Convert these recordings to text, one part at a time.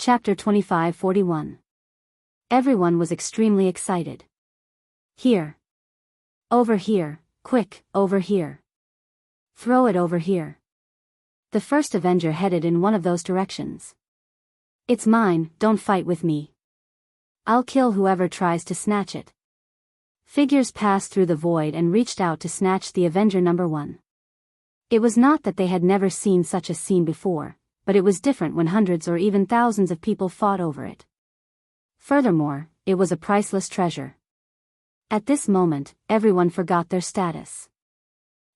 Chapter 2541. Everyone was extremely excited. Here. Over here, quick, over here. Throw it over here. The first Avenger headed in one of those directions. It's mine, don't fight with me. I'll kill whoever tries to snatch it. Figures passed through the void and reached out to snatch the Avenger number 1. It was not that they had never seen such a scene before, but it was different when hundreds or even thousands of people fought over it. Furthermore, it was a priceless treasure. At this moment, everyone forgot their status.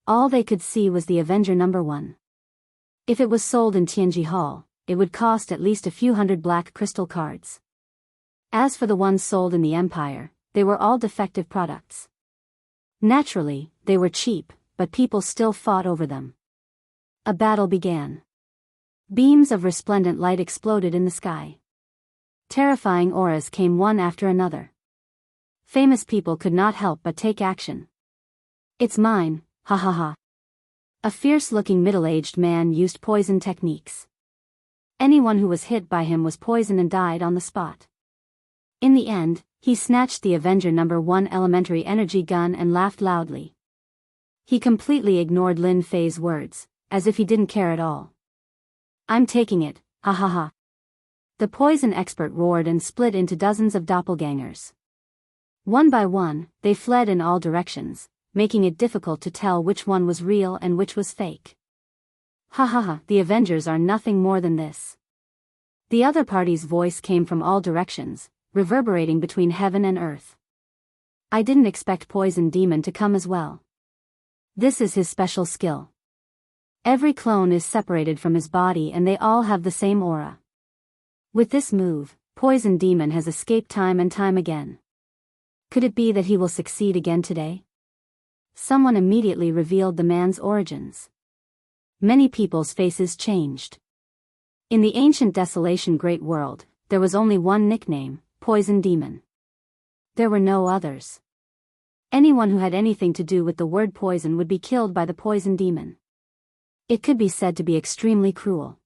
All they could see was the Avenger number 1. If it was sold in Tianji Hall, it would cost at least a few hundred black crystal cards. As for the ones sold in the Empire, they were all defective products. Naturally, they were cheap, but people still fought over them. A battle began. Beams of resplendent light exploded in the sky. Terrifying auras came one after another. Famous people could not help but take action. It's mine, ha ha ha. A fierce-looking middle-aged man used poison techniques. Anyone who was hit by him was poisoned and died on the spot. In the end, he snatched the Avenger number 1 elementary energy gun and laughed loudly. He completely ignored Lin Fei's words, as if he didn't care at all. I'm taking it, ha ha ha. The poison expert roared and split into dozens of doppelgangers. One by one, they fled in all directions, making it difficult to tell which one was real and which was fake. Ha ha ha, the Avengers are nothing more than this. The other party's voice came from all directions, reverberating between heaven and earth. I didn't expect Poison Demon to come as well. This is his special skill. Every clone is separated from his body and they all have the same aura. With this move, Poison Demon has escaped time and time again. Could it be that he will succeed again today? Someone immediately revealed the man's origins. Many people's faces changed. In the ancient Desolation Great World, there was only one nickname, Poison Demon. There were no others. Anyone who had anything to do with the word poison would be killed by the Poison Demon. It could be said to be extremely cruel.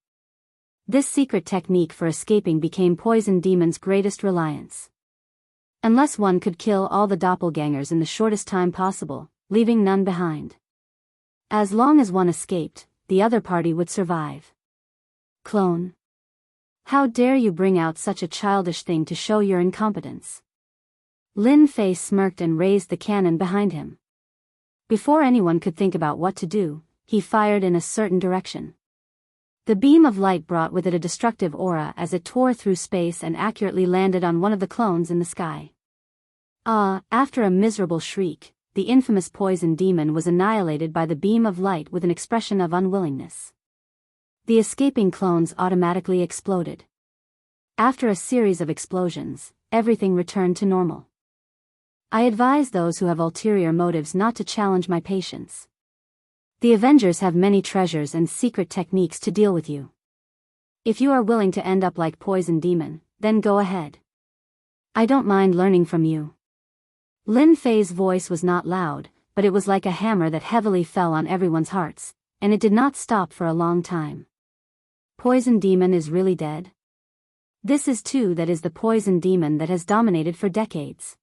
This secret technique for escaping became Poison Demon's greatest reliance. Unless one could kill all the doppelgangers in the shortest time possible, leaving none behind. As long as one escaped, the other party would survive. Clone. How dare you bring out such a childish thing to show your incompetence? Lin Fei smirked and raised the cannon behind him. Before anyone could think about what to do, he fired in a certain direction. The beam of light brought with it a destructive aura as it tore through space and accurately landed on one of the clones in the sky. After a miserable shriek, the infamous Poison Demon was annihilated by the beam of light with an expression of unwillingness. The escaping clones automatically exploded. After a series of explosions, everything returned to normal. I advise those who have ulterior motives not to challenge my patience. The Avengers have many treasures and secret techniques to deal with you. If you are willing to end up like Poison Demon, then go ahead. I don't mind learning from you. Lin Fei's voice was not loud, but it was like a hammer that heavily fell on everyone's hearts, and it did not stop for a long time. Poison Demon is really dead? This is that is the Poison Demon that has dominated for decades.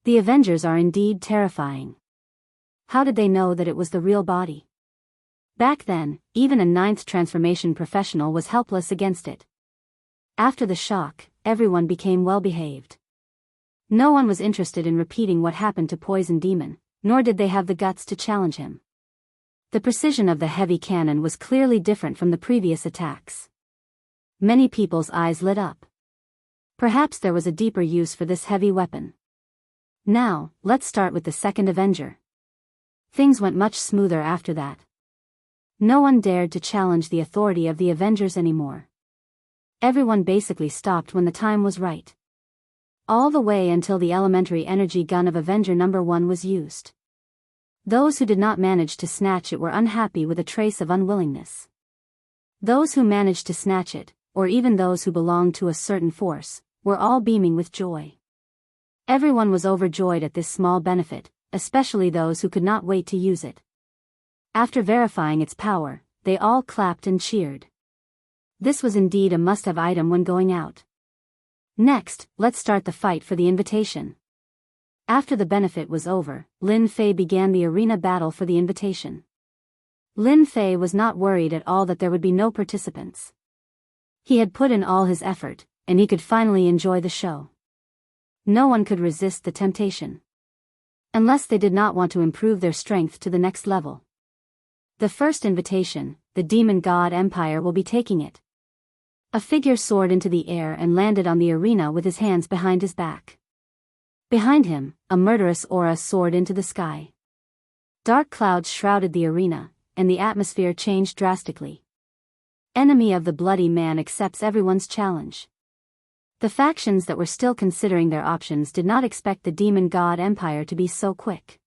The Avengers are indeed terrifying. How did they know that it was the real body? Back then, even a 9th transformation professional was helpless against it. After the shock, everyone became well-behaved. No one was interested in repeating what happened to Poison Demon, nor did they have the guts to challenge him. The precision of the heavy cannon was clearly different from the previous attacks. Many people's eyes lit up. Perhaps there was a deeper use for this heavy weapon. Now, let's start with the second Avenger. Things went much smoother after that. No one dared to challenge the authority of the Avengers anymore. Everyone basically stopped when the time was right. All the way until the elementary energy gun of Avenger number 1 was used. Those who did not manage to snatch it were unhappy with a trace of unwillingness. Those who managed to snatch it, or even those who belonged to a certain force, were all beaming with joy. Everyone was overjoyed at this small benefit, especially those who could not wait to use it. After verifying its power, they all clapped and cheered. This was indeed a must-have item when going out. Next, let's start the fight for the invitation. After the benefit was over, Lin Fei began the arena battle for the invitation. Lin Fei was not worried at all that there would be no participants. He had put in all his effort, and he could finally enjoy the show. No one could resist the temptation. Unless they did not want to improve their strength to the next level. The first invitation, the Demon God Empire will be taking it. A figure soared into the air and landed on the arena with his hands behind his back. Behind him, a murderous aura soared into the sky. Dark clouds shrouded the arena, and the atmosphere changed drastically. Enemy of the Bloody Man accepts everyone's challenge. The factions that were still considering their options did not expect the Demon God Empire to be so quick.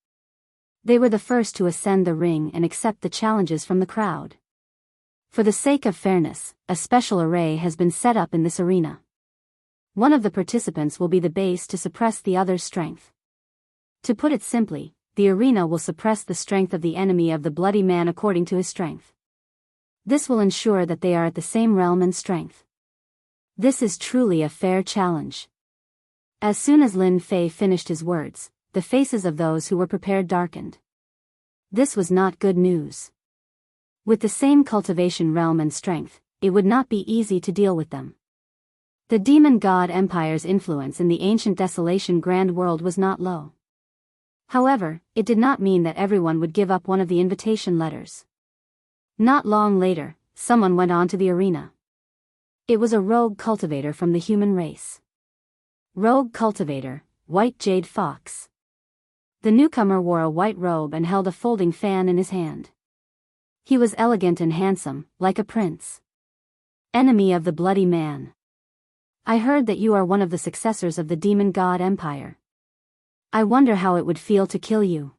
They were the first to ascend the ring and accept the challenges from the crowd. For the sake of fairness, a special array has been set up in this arena. One of the participants will be the base to suppress the other's strength. To put it simply, the arena will suppress the strength of the enemy of the Bloody Man according to his strength. This will ensure that they are at the same realm and strength. This is truly a fair challenge. As soon as Lin Fei finished his words, the faces of those who were prepared darkened. This was not good news. With the same cultivation realm and strength, it would not be easy to deal with them. The Demon God Empire's influence in the ancient Desolation Grand World was not low. However, it did not mean that everyone would give up one of the invitation letters. Not long later, someone went on to the arena. It was a rogue cultivator from the human race. Rogue cultivator, White Jade Fox. The newcomer wore a white robe and held a folding fan in his hand. He was elegant and handsome, like a prince. Enemy of the Bloody Man. I heard that you are one of the successors of the Demon God Empire. I wonder how it would feel to kill you.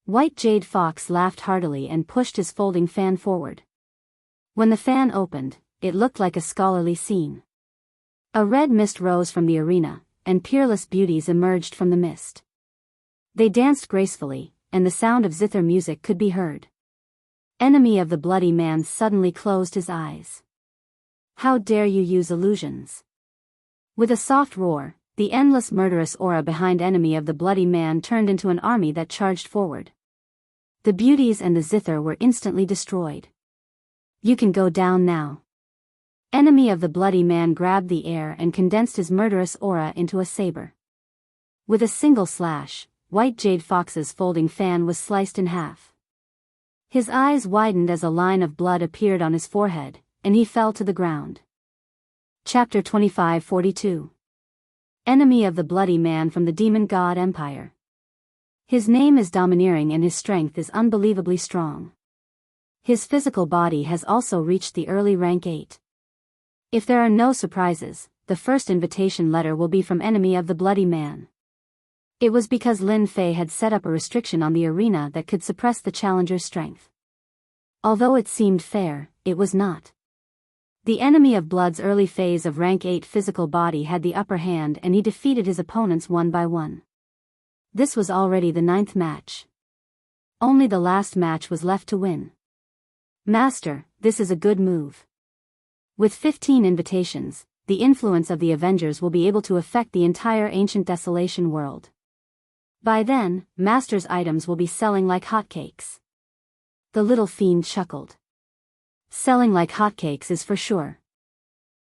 White Jade Fox laughed heartily and pushed his folding fan forward. When the fan opened, it looked like a scholarly scene. A red mist rose from the arena, and peerless beauties emerged from the mist. They danced gracefully, and the sound of zither music could be heard. Enemy of the Bloody Man suddenly closed his eyes. How dare you use illusions? With a soft roar, the endless murderous aura behind Enemy of the Bloody Man turned into an army that charged forward. The beauties and the zither were instantly destroyed. You can go down now. Enemy of the Bloody Man grabbed the air and condensed his murderous aura into a saber. With a single slash, White Jade Fox's folding fan was sliced in half. His eyes widened as a line of blood appeared on his forehead, and he fell to the ground. Chapter 2542. Enemy of the Bloody Man from the Demon God Empire. His name is domineering and his strength is unbelievably strong. His physical body has also reached the early rank 8. If there are no surprises, the first invitation letter will be from Enemy of the Bloody Man. It was because Lin Fei had set up a restriction on the arena that could suppress the challenger's strength. Although it seemed fair, it was not. The Enemy of Blood's early phase of rank 8 physical body had the upper hand and he defeated his opponents one by one. This was already the 9th match. Only the last match was left to win. Master, this is a good move. With 15 invitations, the influence of the Avengers will be able to affect the entire ancient Desolation world. By then, Master's items will be selling like hotcakes. The little fiend chuckled. Selling like hotcakes is for sure.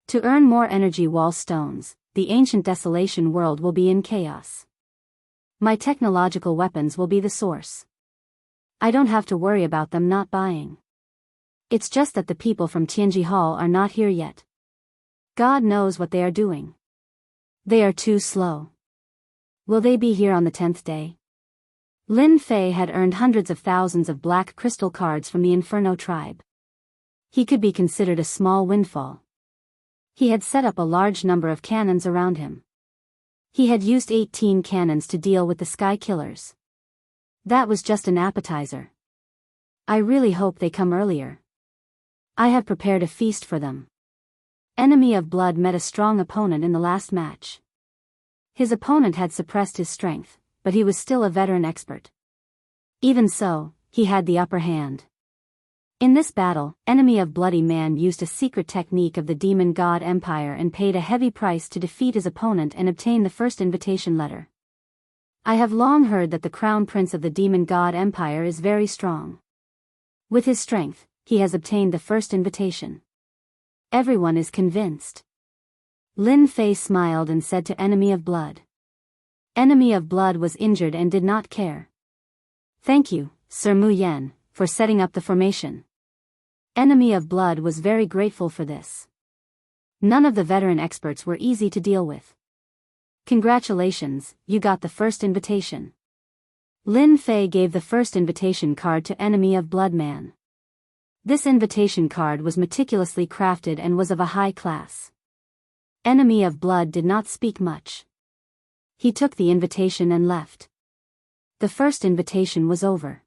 To earn more energy wall stones, the ancient Desolation world will be in chaos. My technological weapons will be the source. I don't have to worry about them not buying. It's just that the people from Tianji Hall are not here yet. God knows what they are doing. They are too slow. Will they be here on the 10th day? Lin Fei had earned hundreds of thousands of black crystal cards from the Inferno tribe. He could be considered a small windfall. He had set up a large number of cannons around him. He had used 18 cannons to deal with the Sky Killers. That was just an appetizer. I really hope they come earlier. I have prepared a feast for them. Enemy of Blood met a strong opponent in the last match. His opponent had suppressed his strength, but he was still a veteran expert. Even so, he had the upper hand. In this battle, Enemy of Bloody Man used a secret technique of the Demon God Empire and paid a heavy price to defeat his opponent and obtain the first invitation letter. I have long heard that the Crown Prince of the Demon God Empire is very strong. With his strength, he has obtained the first invitation. Everyone is convinced. Lin Fei smiled and said to Enemy of Blood. Enemy of Blood was injured and did not care. Thank you, Sir Mu Yen, for setting up the formation. Enemy of Blood was very grateful for this. None of the veteran experts were easy to deal with. Congratulations, you got the first invitation. Lin Fei gave the first invitation card to Enemy of Blood Man. This invitation card was meticulously crafted and was of a high class. Enemy of Blood did not speak much. He took the invitation and left. The first invitation was over.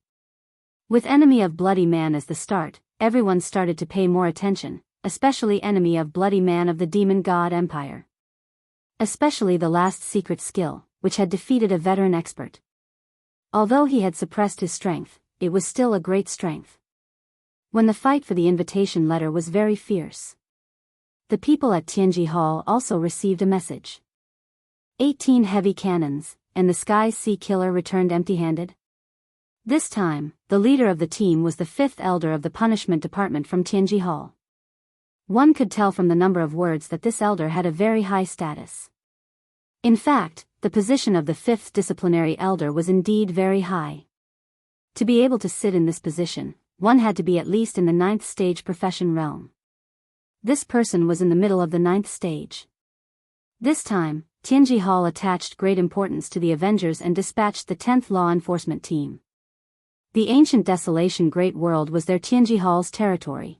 With Enemy of Bloody Man as the start, everyone started to pay more attention, especially Enemy of Bloody Man of the Demon God Empire. Especially the last secret skill, which had defeated a veteran expert. Although he had suppressed his strength, it was still a great strength. When the fight for the invitation letter was very fierce. The people at Tianji Hall also received a message. 18 heavy cannons, and the Sky Sea Killer returned empty-handed? This time, the leader of the team was the fifth elder of the punishment department from Tianji Hall. One could tell from the number of words that this elder had a very high status. In fact, the position of the fifth disciplinary elder was indeed very high. To be able to sit in this position, one had to be at least in the 9th stage profession realm. This person was in the middle of the 9th stage. This time, Tianji Hall attached great importance to the Avengers and dispatched the 10th law enforcement team. The ancient desolation Great World was their Tianji Hall's territory.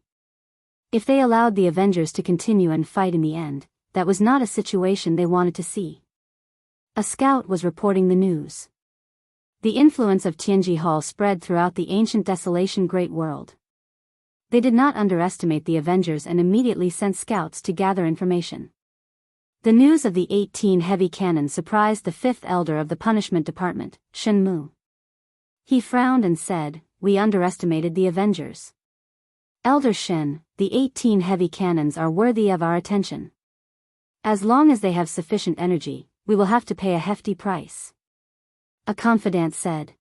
If they allowed the Avengers to continue and fight in the end, that was not a situation they wanted to see. A scout was reporting the news. The influence of Tianji Hall spread throughout the ancient desolation Great World. They did not underestimate the Avengers and immediately sent scouts to gather information. The news of the 18 heavy cannons surprised the fifth elder of the punishment department, Shen Mu. He frowned and said, "We underestimated the Avengers. Elder Shen, the 18 heavy cannons are worthy of our attention. As long as they have sufficient energy, we will have to pay a hefty price." A confidant said.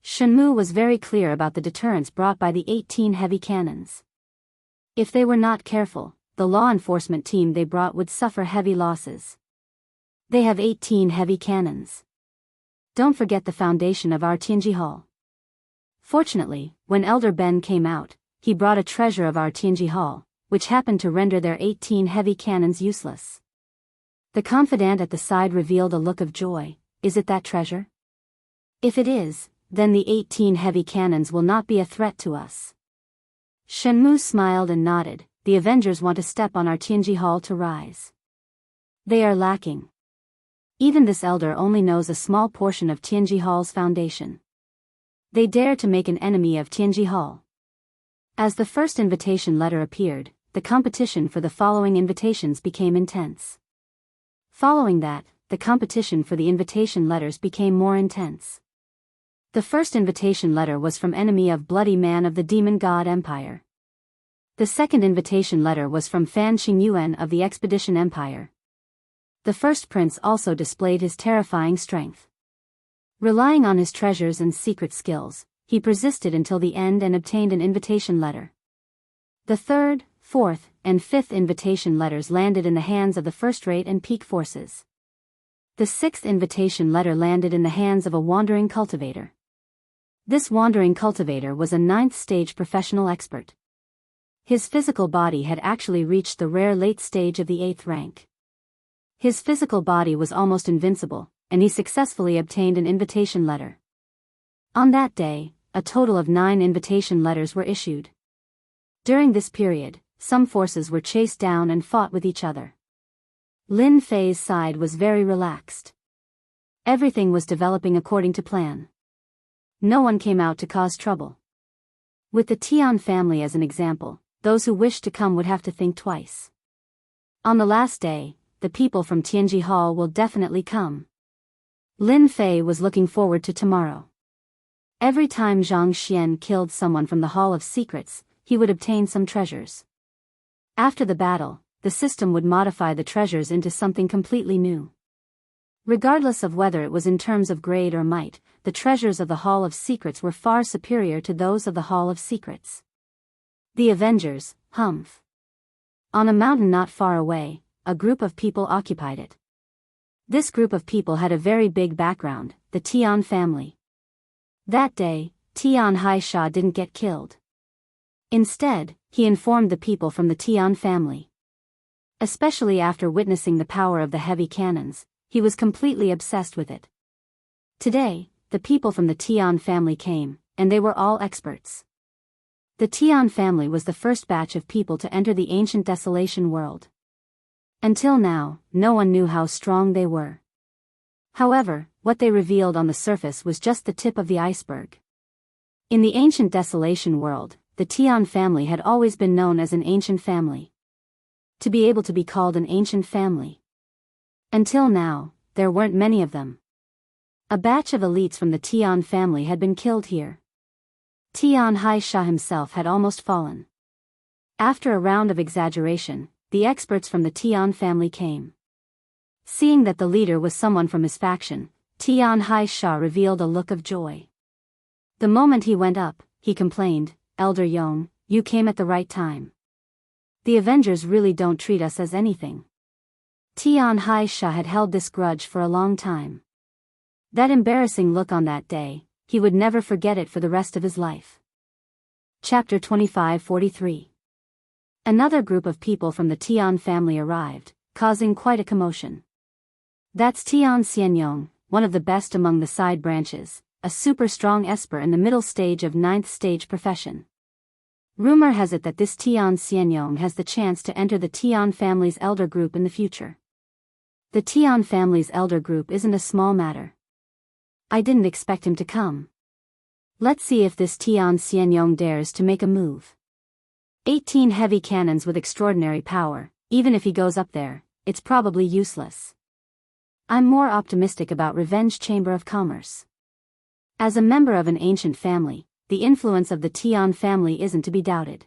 Shenmu was very clear about the deterrence brought by the 18 heavy cannons. If they were not careful, the law enforcement team they brought would suffer heavy losses. They have 18 heavy cannons. Don't forget the foundation of our Tianji Hall. Fortunately, when Elder Ben came out, he brought a treasure of our Tianji Hall, which happened to render their 18 heavy cannons useless. The confidant at the side revealed a look of joy. Is it that treasure? If it is, then the 18 heavy cannons will not be a threat to us. Shenmu smiled and nodded. The Avengers want to step on our Tianji Hall to rise. They are lacking. Even this elder only knows a small portion of Tianji Hall's foundation. They dare to make an enemy of Tianji Hall. As the first invitation letter appeared, the competition for the following invitations became intense. Following that, the competition for the invitation letters became more intense. The first invitation letter was from Enemy of Bloody Man of the Demon God Empire. The second invitation letter was from Fan Xingyuan of the Expedition Empire. The first prince also displayed his terrifying strength. Relying on his treasures and secret skills, he persisted until the end and obtained an invitation letter. The third, fourth, and fifth invitation letters landed in the hands of the first-rate and peak forces. The sixth invitation letter landed in the hands of a wandering cultivator. This wandering cultivator was a 9th stage professional expert. His physical body had actually reached the rare late stage of the 8th rank. His physical body was almost invincible, and he successfully obtained an invitation letter. On that day, a total of 9 invitation letters were issued. During this period, some forces were chased down and fought with each other. Lin Fei's side was very relaxed. Everything was developing according to plan. No one came out to cause trouble. With the Tian family as an example, those who wished to come would have to think twice. On the last day, the people from Tianji Hall will definitely come. Lin Fei was looking forward to tomorrow. Every time Zhang Xian killed someone from the Hall of Secrets, he would obtain some treasures. After the battle, the system would modify the treasures into something completely new. Regardless of whether it was in terms of grade or might, the treasures of the Hall of Secrets were far superior to those of the Hall of Secrets. The Avengers, Humph. On a mountain not far away, a group of people occupied it. This group of people had a very big background, the Tian family. That day, Tian Haisha didn't get killed. Instead, he informed the people from the Tian family. Especially after witnessing the power of the heavy cannons, he was completely obsessed with it. Today, the people from the Tian family came, and they were all experts. The Tian family was the first batch of people to enter the ancient desolation world. Until now, no one knew how strong they were. However, what they revealed on the surface was just the tip of the iceberg. In the ancient desolation world, the Tian family had always been known as an ancient family. To be able to be called an ancient family. Until now, there weren't many of them. A batch of elites from the Tian family had been killed here. Tian Haisha himself had almost fallen. After a round of exaggeration, the experts from the Tian family came. Seeing that the leader was someone from his faction, Tian Haisha revealed a look of joy. The moment he went up, he complained, "Elder Yong, you came at the right time. The Avengers really don't treat us as anything." Tian Haisha had held this grudge for a long time. That embarrassing look on that day, he would never forget it for the rest of his life. Chapter 25-43. Another group of people from the Tian family arrived, causing quite a commotion. That's Tian Xianyong, one of the best among the side branches, a super strong esper in the middle stage of 9th stage profession. Rumor has it that this Tian Xianyong has the chance to enter the Tian family's elder group in the future. The Tian family's elder group isn't a small matter. I didn't expect him to come. Let's see if this Tian Xianyong dares to make a move. 18 heavy cannons with extraordinary power, even if he goes up there, it's probably useless. I'm more optimistic about Revenge Chamber of Commerce. As a member of an ancient family, the influence of the Tian family isn't to be doubted.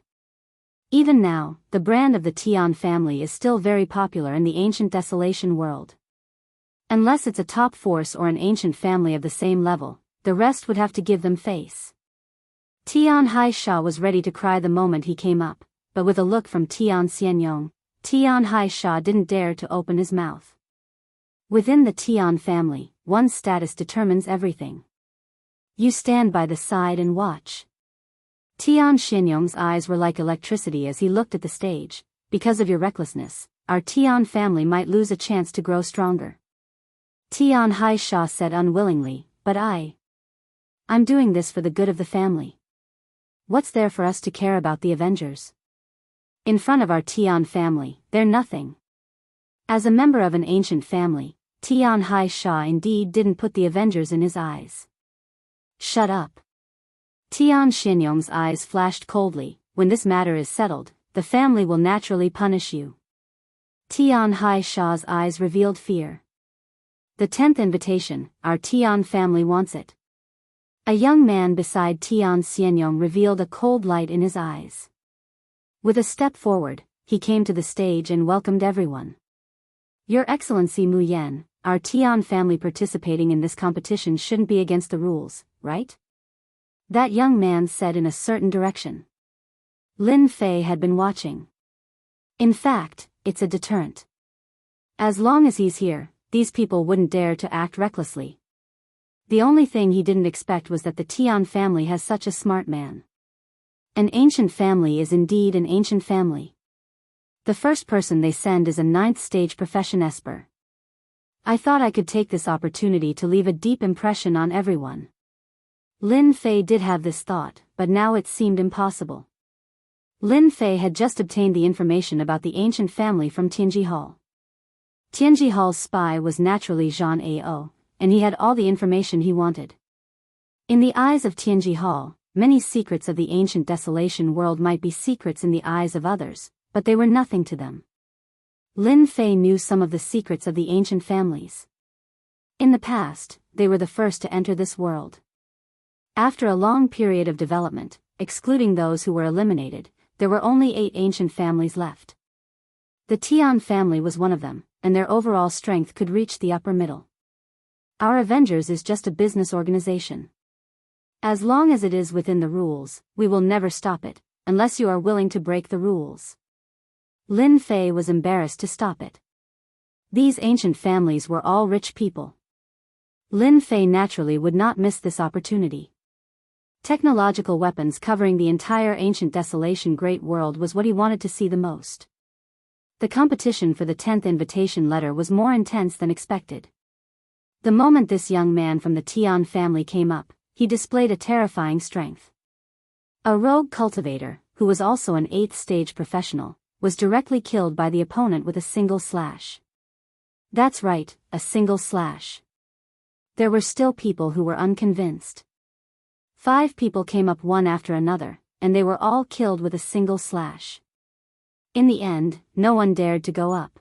Even now, the brand of the Tian family is still very popular in the ancient desolation world. Unless it's a top force or an ancient family of the same level, the rest would have to give them face. Tian Haisha was ready to cry the moment he came up, but with a look from Tian Xianyong, Tian Haisha didn't dare to open his mouth. Within the Tian family, one's status determines everything. You stand by the side and watch. Tian Xianyong's eyes were like electricity as he looked at the stage. Because of your recklessness, our Tian family might lose a chance to grow stronger. Tian Haisha said unwillingly, but I'm doing this for the good of the family. What's there for us to care about the Avengers? In front of our Tian family, they're nothing. As a member of an ancient family, Tian Haisha indeed didn't put the Avengers in his eyes. Shut up. Tian Xianyong's eyes flashed coldly. When this matter is settled, the family will naturally punish you. Tian Haisha's eyes revealed fear. The 10th invitation, our Tian family wants it. A young man beside Tian Xianyong revealed a cold light in his eyes. With a step forward, he came to the stage and welcomed everyone. Your Excellency Mu Yan, our Tian family participating in this competition shouldn't be against the rules, right? That young man said in a certain direction. Lin Fei had been watching. In fact, it's a deterrent. As long as he's here, these people wouldn't dare to act recklessly. The only thing he didn't expect was that the Tian family has such a smart man. An ancient family is indeed an ancient family. The first person they send is a 9th stage profession esper. I thought I could take this opportunity to leave a deep impression on everyone. Lin Fei did have this thought, but now it seemed impossible. Lin Fei had just obtained the information about the ancient family from Tianji Hall. Tianji Hall's spy was naturally Zhan Ao, and he had all the information he wanted. In the eyes of Tianji Hall, many secrets of the ancient desolation world might be secrets in the eyes of others, but they were nothing to them. Lin Fei knew some of the secrets of the ancient families. In the past, they were the first to enter this world. After a long period of development, excluding those who were eliminated, there were only 8 ancient families left. The Tian family was one of them, and their overall strength could reach the upper middle. Our Avengers is just a business organization. As long as it is within the rules, we will never stop it, unless you are willing to break the rules. Lin Fei was embarrassed to stop it. These ancient families were all rich people. Lin Fei naturally would not miss this opportunity. Technological weapons covering the entire ancient desolation great world was what he wanted to see the most. The competition for the 10th invitation letter was more intense than expected. The moment this young man from the Tian family came up, he displayed a terrifying strength. A rogue cultivator, who was also an 8th stage professional, was directly killed by the opponent with a single slash. That's right, a single slash. There were still people who were unconvinced. 5 people came up one after another, and they were all killed with a single slash. In the end, no one dared to go up.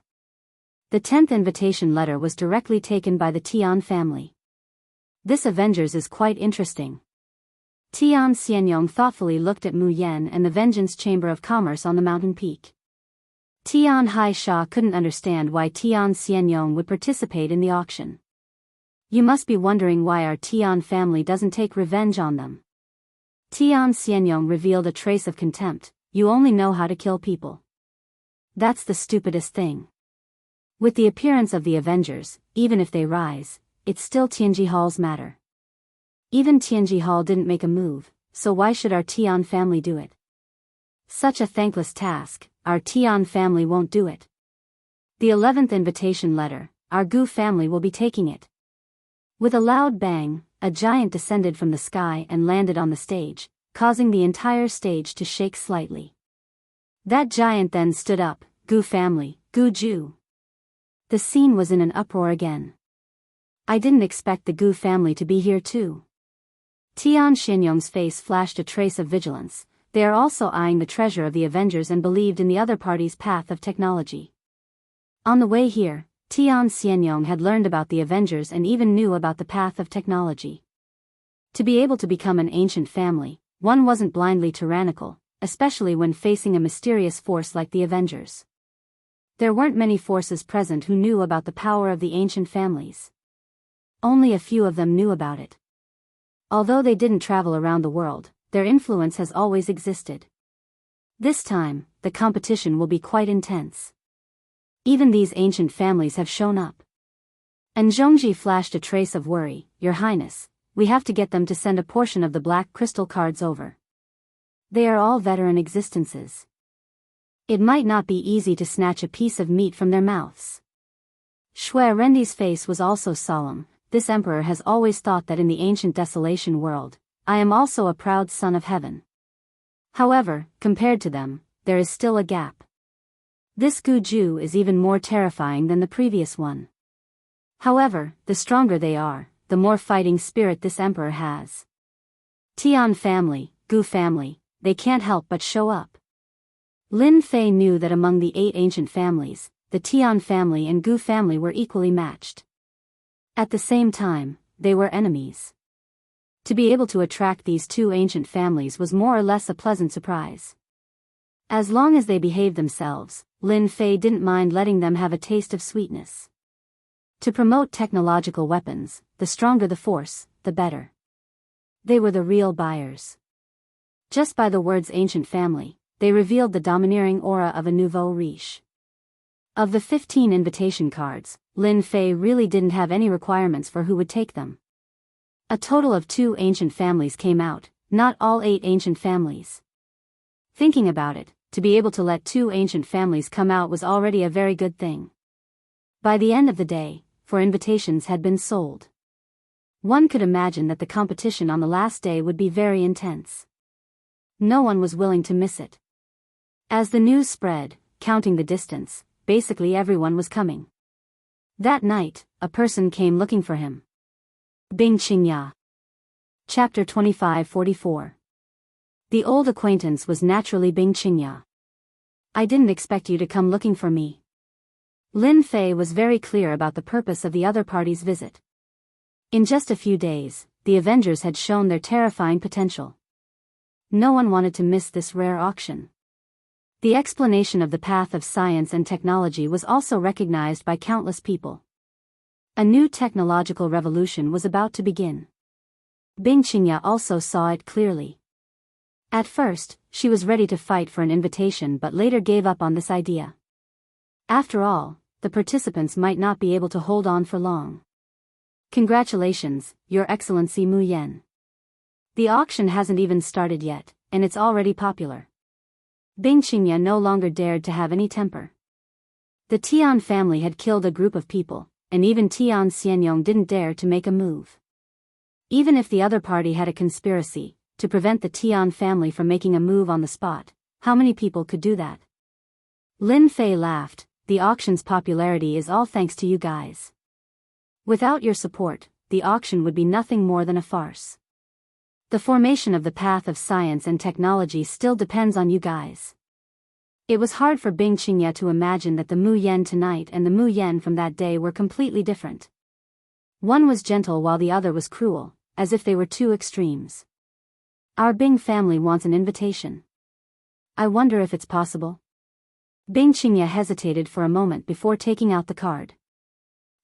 The 10th invitation letter was directly taken by the Tian family. This Avengers is quite interesting. Tian Xianyong thoughtfully looked at Mu Yan and the Vengeance Chamber of Commerce on the mountain peak. Tian Haisha couldn't understand why Tian Xianyong would participate in the auction. You must be wondering why our Tian family doesn't take revenge on them. Tian Xianyong revealed a trace of contempt. You only know how to kill people. That's the stupidest thing. With the appearance of the Avengers, even if they rise, it's still Tianji Hall's matter. Even Tianji Hall didn't make a move, so why should our Tian family do it? Such a thankless task, our Tian family won't do it. The 11th invitation letter, our Gu family will be taking it. With a loud bang, a giant descended from the sky and landed on the stage, causing the entire stage to shake slightly. That giant then stood up, Gu family, Gu Ju. The scene was in an uproar again. I didn't expect the Gu family to be here too. Tian Xianyong's face flashed a trace of vigilance. They are also eyeing the treasure of the Avengers and believed in the other party's path of technology. On the way here, Tian Xianyong had learned about the Avengers and even knew about the path of technology. To be able to become an ancient family, one wasn't blindly tyrannical, especially when facing a mysterious force like the Avengers. There weren't many forces present who knew about the power of the ancient families. Only a few of them knew about it. Although they didn't travel around the world, their influence has always existed. This time, the competition will be quite intense. Even these ancient families have shown up. And Zhongji flashed a trace of worry. Your Highness, we have to get them to send a portion of the black crystal cards over. They are all veteran existences. It might not be easy to snatch a piece of meat from their mouths. Shui Rendi's face was also solemn. This emperor has always thought that in the ancient desolation world, I am also a proud son of heaven. However, compared to them, there is still a gap. This Gu Ju is even more terrifying than the previous one. However, the stronger they are, the more fighting spirit this emperor has. Tian family, Gu family, they can't help but show up. Lin Fei knew that among the 8 ancient families, the Tian family and Gu family were equally matched. At the same time, they were enemies. To be able to attract these 2 ancient families was more or less a pleasant surprise. As long as they behaved themselves, Lin Fei didn't mind letting them have a taste of sweetness. To promote technological weapons, the stronger the force, the better. They were the real buyers. Just by the words ancient family, they revealed the domineering aura of a nouveau riche. Of the 15 invitation cards, Lin Fei really didn't have any requirements for who would take them. A total of 2 ancient families came out, not all 8 ancient families. Thinking about it, to be able to let 2 ancient families come out was already a very good thing. By the end of the day, 4 invitations had been sold. One could imagine that the competition on the last day would be very intense. No one was willing to miss it. As the news spread, counting the distance, basically everyone was coming. That night, a person came looking for him. Bing Qingya. Chapter 2544. The old acquaintance was naturally Bing Qingya. I didn't expect you to come looking for me. Lin Fei was very clear about the purpose of the other party's visit. In just a few days, the Avengers had shown their terrifying potential. No one wanted to miss this rare auction. The explanation of the path of science and technology was also recognized by countless people. A new technological revolution was about to begin. Bing Qingya also saw it clearly. At first, she was ready to fight for an invitation but later gave up on this idea. After all, the participants might not be able to hold on for long. Congratulations, Your Excellency Mu Yan. The auction hasn't even started yet, and it's already popular. Bing Qingya no longer dared to have any temper. The Tian family had killed a group of people, and even Tian Xianyong didn't dare to make a move. Even if the other party had a conspiracy to prevent the Tian family from making a move on the spot, how many people could do that? Lin Fei laughed. The auction's popularity is all thanks to you guys. Without your support, the auction would be nothing more than a farce. The formation of the path of science and technology still depends on you guys. It was hard for Bing Qingya to imagine that the Mu Yan tonight and the Mu Yan from that day were completely different. One was gentle while the other was cruel, as if they were two extremes. Our Bing family wants an invitation. I wonder if it's possible. Bing Qingya hesitated for a moment before taking out the card.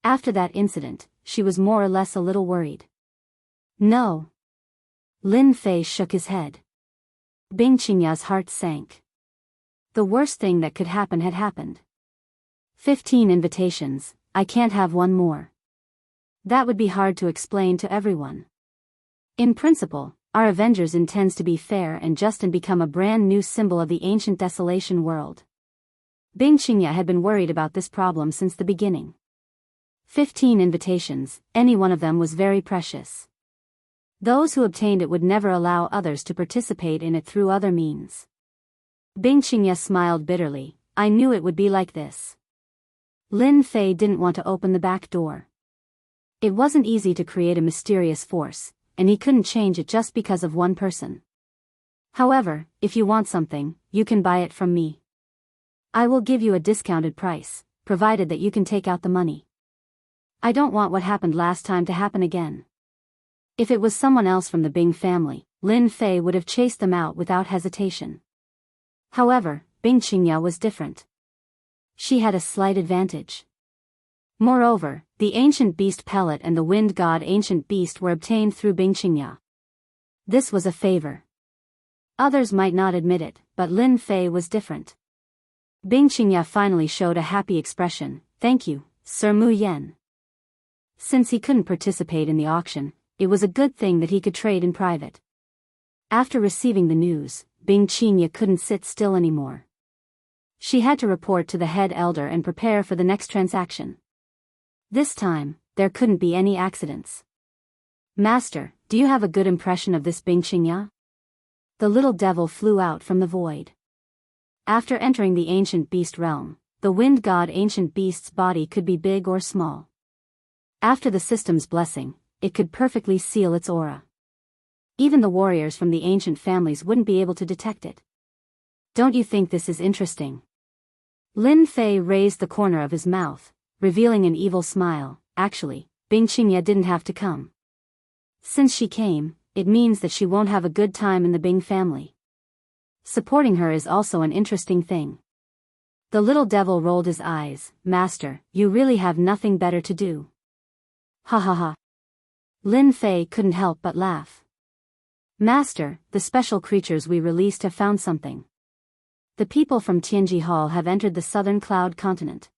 After that incident, she was more or less a little worried. No. Lin Fei shook his head. Bing Qingya's heart sank. The worst thing that could happen had happened. 15 invitations, I can't have one more. That would be hard to explain to everyone. In principle, our Avengers intends to be fair and just and become a brand new symbol of the ancient desolation world. Bing Qingya had been worried about this problem since the beginning. 15 invitations, any one of them was very precious. Those who obtained it would never allow others to participate in it through other means. Bing Qingya smiled bitterly. I knew it would be like this. Lin Fei didn't want to open the back door. It wasn't easy to create a mysterious force, and he couldn't change it just because of one person. However, if you want something, you can buy it from me. I will give you a discounted price, provided that you can take out the money. I don't want what happened last time to happen again. If it was someone else from the Bing family, Lin Fei would have chased them out without hesitation. However, Bing Qingya was different. She had a slight advantage. Moreover, the ancient beast pellet and the wind god ancient beast were obtained through Bing Qingya. This was a favor. Others might not admit it, but Lin Fei was different. Bing Qingya finally showed a happy expression. Thank you, Sir Mu Yan. Since he couldn't participate in the auction, it was a good thing that he could trade in private. After receiving the news, Bing Qingya couldn't sit still anymore. She had to report to the head elder and prepare for the next transaction. This time, there couldn't be any accidents. Master, do you have a good impression of this Bing Qingya? The little devil flew out from the void. After entering the ancient beast realm, the wind god ancient beast's body could be big or small. After the system's blessing, it could perfectly seal its aura. Even the warriors from the ancient families wouldn't be able to detect it. Don't you think this is interesting? Lin Fei raised the corner of his mouth, revealing an evil smile. Actually, Bing Qingya didn't have to come. Since she came, it means that she won't have a good time in the Bing family. Supporting her is also an interesting thing. The little devil rolled his eyes. Master, you really have nothing better to do. Ha ha ha. Lin Fei couldn't help but laugh. Master, the special creatures we released have found something. The people from Tianji Hall have entered the southern cloud continent.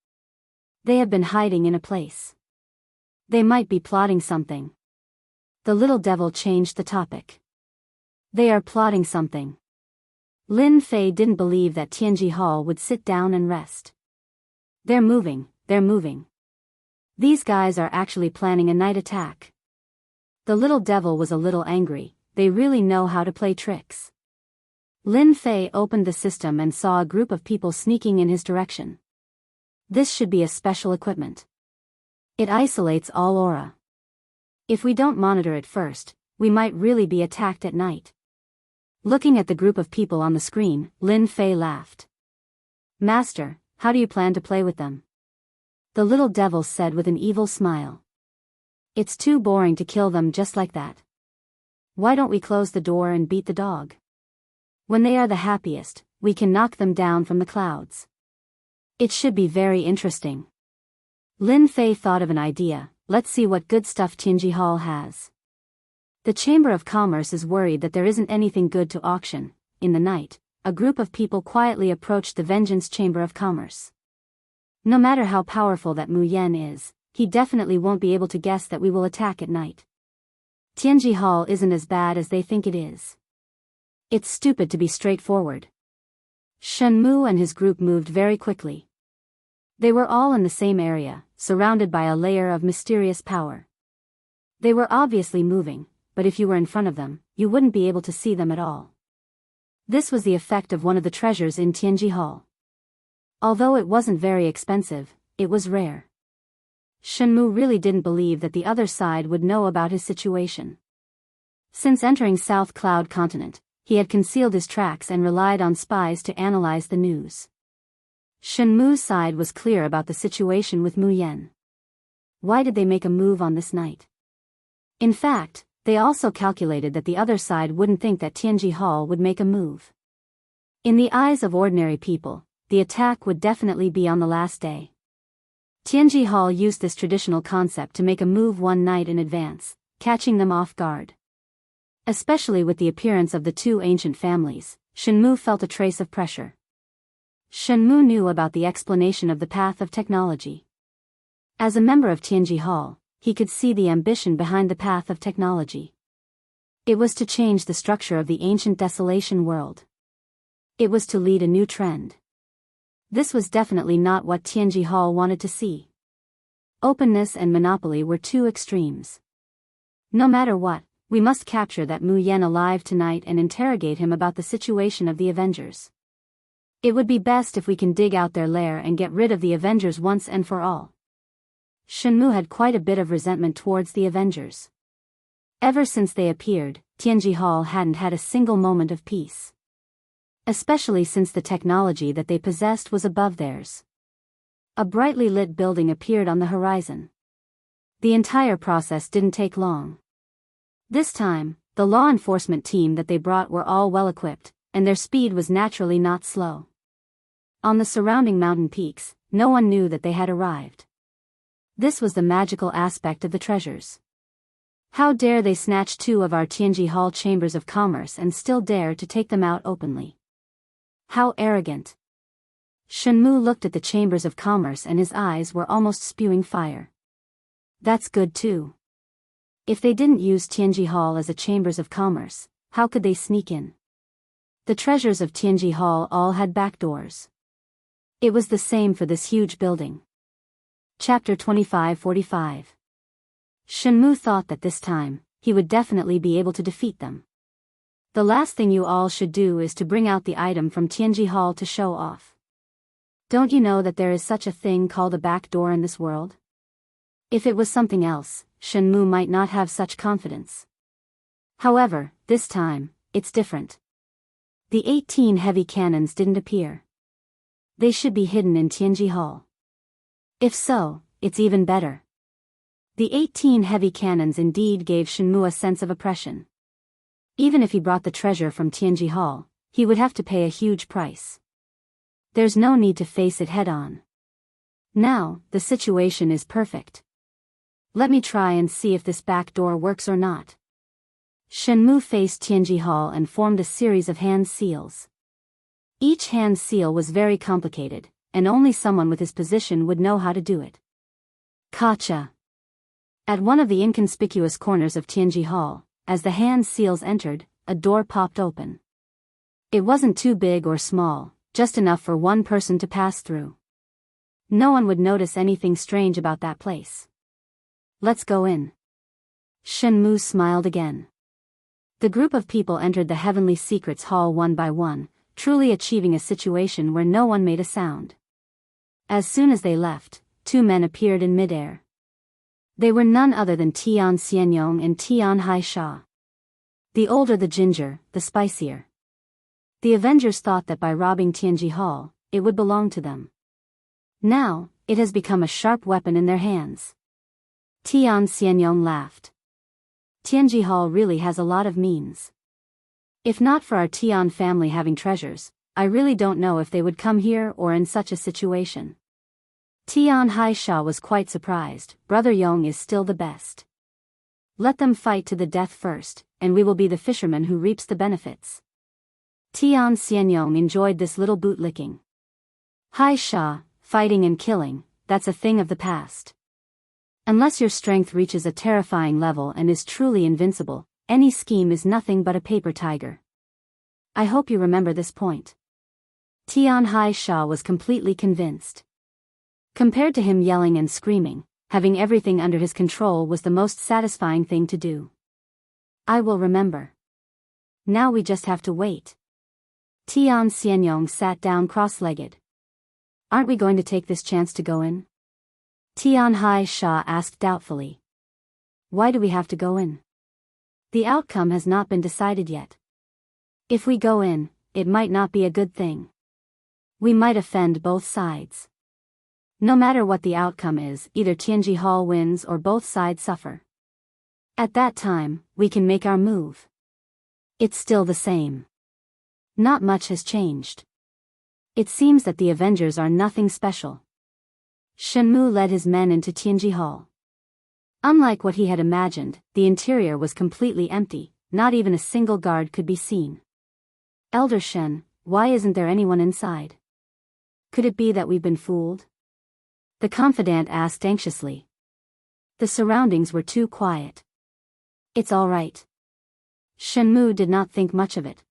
They have been hiding in a place. They might be plotting something. The little devil changed the topic. They are plotting something. Lin Fei didn't believe that Tianji Hall would sit down and rest. They're moving. These guys are actually planning a night attack. The little devil was a little angry. They really know how to play tricks. Lin Fei opened the system and saw a group of people sneaking in his direction. This should be a special equipment. It isolates all aura. If we don't monitor it first, we might really be attacked at night. Looking at the group of people on the screen, Lin Fei laughed. Master, how do you plan to play with them? The little devil said with an evil smile. It's too boring to kill them just like that. Why don't we close the door and beat the dog? When they are the happiest, we can knock them down from the clouds. It should be very interesting. Lin Fei thought of an idea. Let's see what good stuff Tianji Hall has. The Chamber of Commerce is worried that there isn't anything good to auction. In the night, a group of people quietly approached the Vengeance Chamber of Commerce. No matter how powerful that Mu Yan is, he definitely won't be able to guess that we will attack at night. Tianji Hall isn't as bad as they think it is. It's stupid to be straightforward. Shen Mu and his group moved very quickly. They were all in the same area, surrounded by a layer of mysterious power. They were obviously moving, but if you were in front of them, you wouldn't be able to see them at all. This was the effect of one of the treasures in Tianji Hall. Although it wasn't very expensive, it was rare. Shen Mu really didn't believe that the other side would know about his situation. Since entering South Cloud Continent, he had concealed his tracks and relied on spies to analyze the news. Shen Mu's side was clear about the situation with Mu Yan. Why did they make a move on this night? In fact, they also calculated that the other side wouldn't think that Tianji Hall would make a move. In the eyes of ordinary people, the attack would definitely be on the last day. Tianji Hall used this traditional concept to make a move one night in advance, catching them off guard. Especially with the appearance of the two ancient families, Shen Mu felt a trace of pressure. Shen Mu knew about the explanation of the path of technology. As a member of Tianji Hall, he could see the ambition behind the path of technology. It was to change the structure of the ancient desolation world. It was to lead a new trend. This was definitely not what Tianji Hall wanted to see. Openness and monopoly were two extremes. No matter what, we must capture that Mu Yan alive tonight and interrogate him about the situation of the Avengers. It would be best if we can dig out their lair and get rid of the Avengers once and for all. Shen Mu had quite a bit of resentment towards the Avengers. Ever since they appeared, Tianji Hall hadn't had a single moment of peace. Especially since the technology that they possessed was above theirs. A brightly lit building appeared on the horizon. The entire process didn't take long. This time, the law enforcement team that they brought were all well equipped, and their speed was naturally not slow. On the surrounding mountain peaks, no one knew that they had arrived. This was the magical aspect of the treasures. How dare they snatch two of our Tianji Hall chambers of commerce and still dare to take them out openly? How arrogant! Shen Mu looked at the chambers of commerce and his eyes were almost spewing fire. That's good too. If they didn't use Tianji Hall as a chambers of commerce, how could they sneak in? The treasures of Tianji Hall all had back doors. It was the same for this huge building. Chapter 2545. Shen Mu thought that this time, he would definitely be able to defeat them. The last thing you all should do is to bring out the item from Tianji Hall to show off. Don't you know that there is such a thing called a back door in this world? If it was something else, Shen Mu might not have such confidence. However, this time, it's different. The 18 heavy cannons didn't appear. They should be hidden in Tianji Hall. If so, it's even better. The 18 heavy cannons indeed gave Shen Mu a sense of oppression. Even if he brought the treasure from Tianji Hall, he would have to pay a huge price. There's no need to face it head-on. Now, the situation is perfect. Let me try and see if this back door works or not. Shen Mu faced Tianji Hall and formed a series of hand seals. Each hand seal was very complicated, and only someone with his position would know how to do it. Gotcha! At one of the inconspicuous corners of Tianji Hall, as the hand seals entered, a door popped open. It wasn't too big or small, just enough for one person to pass through. No one would notice anything strange about that place. Let's go in. Shen Mu smiled again. The group of people entered the Heavenly Secrets Hall one by one, truly achieving a situation where no one made a sound. As soon as they left, two men appeared in midair. They were none other than Tian Xianyong and Tian Haisha. The older the ginger, the spicier. The Avengers thought that by robbing Tianji Hall, it would belong to them. Now, it has become a sharp weapon in their hands. Tian Xianyong laughed. Tianji Hall really has a lot of means. If not for our Tian family having treasures, I really don't know if they would come here or in such a situation. Tian Haisha was quite surprised. Brother Yong is still the best. Let them fight to the death first, and we will be the fisherman who reaps the benefits. Tian Xianyong enjoyed this little bootlicking. Haisha, fighting and killing, that's a thing of the past. Unless your strength reaches a terrifying level and is truly invincible, any scheme is nothing but a paper tiger. I hope you remember this point. Tian Haisha was completely convinced. Compared to him yelling and screaming, having everything under his control was the most satisfying thing to do. I will remember. Now we just have to wait. Tian Xianyong sat down cross-legged. Aren't we going to take this chance to go in? Tian Haisha asked doubtfully. Why do we have to go in? The outcome has not been decided yet. If we go in, it might not be a good thing. We might offend both sides. No matter what the outcome is, either Tianji Hall wins or both sides suffer. At that time, we can make our move. It's still the same. Not much has changed. It seems that the Avengers are nothing special. Shenmu led his men into Tianji Hall. Unlike what he had imagined, the interior was completely empty, not even a single guard could be seen. Elder Shen, why isn't there anyone inside? Could it be that we've been fooled? The confidant asked anxiously. The surroundings were too quiet. It's all right. Shenmu did not think much of it.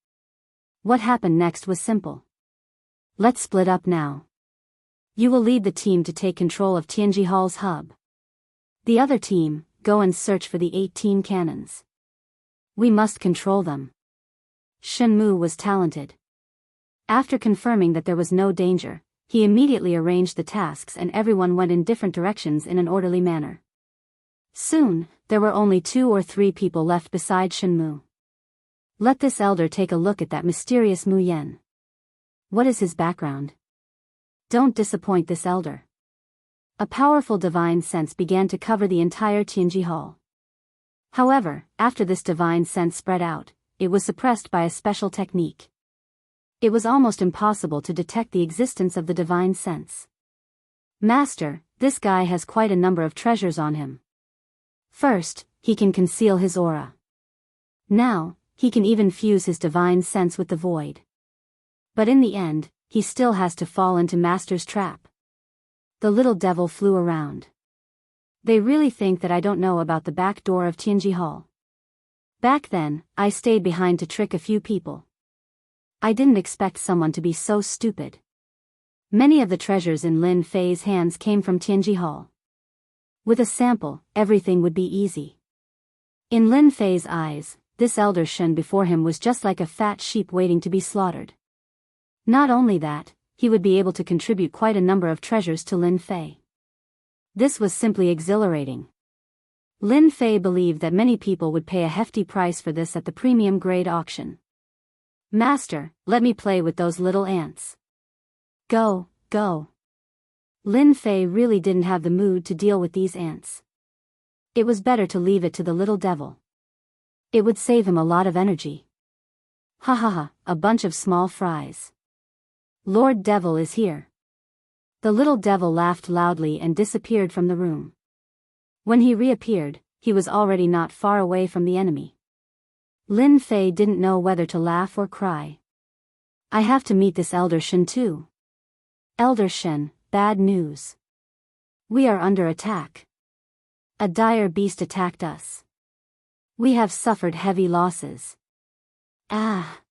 What happened next was simple. Let's split up now. You will lead the team to take control of Tianji Hall's hub. The other team, go and search for the 18 cannons. We must control them. Shenmu was talented. After confirming that there was no danger, he immediately arranged the tasks and everyone went in different directions in an orderly manner. Soon, there were only 2 or 3 people left beside Shenmu. Let this elder take a look at that mysterious Mu Yen. What is his background? Don't disappoint this elder. A powerful divine sense began to cover the entire Tianji Hall. However, after this divine sense spread out, it was suppressed by a special technique. It was almost impossible to detect the existence of the divine sense. Master, this guy has quite a number of treasures on him. First, he can conceal his aura. Now, he can even fuse his divine sense with the void. But in the end, he still has to fall into Master's trap. The little devil flew around. They really think that I don't know about the back door of Tianji Hall. Back then, I stayed behind to trick a few people. I didn't expect someone to be so stupid. Many of the treasures in Lin Fei's hands came from Tianji Hall. With a sample, everything would be easy. In Lin Fei's eyes, this elder Shen before him was just like a fat sheep waiting to be slaughtered. Not only that, he would be able to contribute quite a number of treasures to Lin Fei. This was simply exhilarating. Lin Fei believed that many people would pay a hefty price for this at the premium grade auction. Master, let me play with those little ants. Go, go. Lin Fei really didn't have the mood to deal with these ants. It was better to leave it to the little devil. It would save him a lot of energy. Ha ha ha, a bunch of small fries. Lord Devil is here. The little devil laughed loudly and disappeared from the room. When he reappeared, he was already not far away from the enemy. Lin Fei didn't know whether to laugh or cry. I have to meet this Elder Shen too. Elder Shen, bad news. We are under attack. A dire beast attacked us. We have suffered heavy losses. Ah.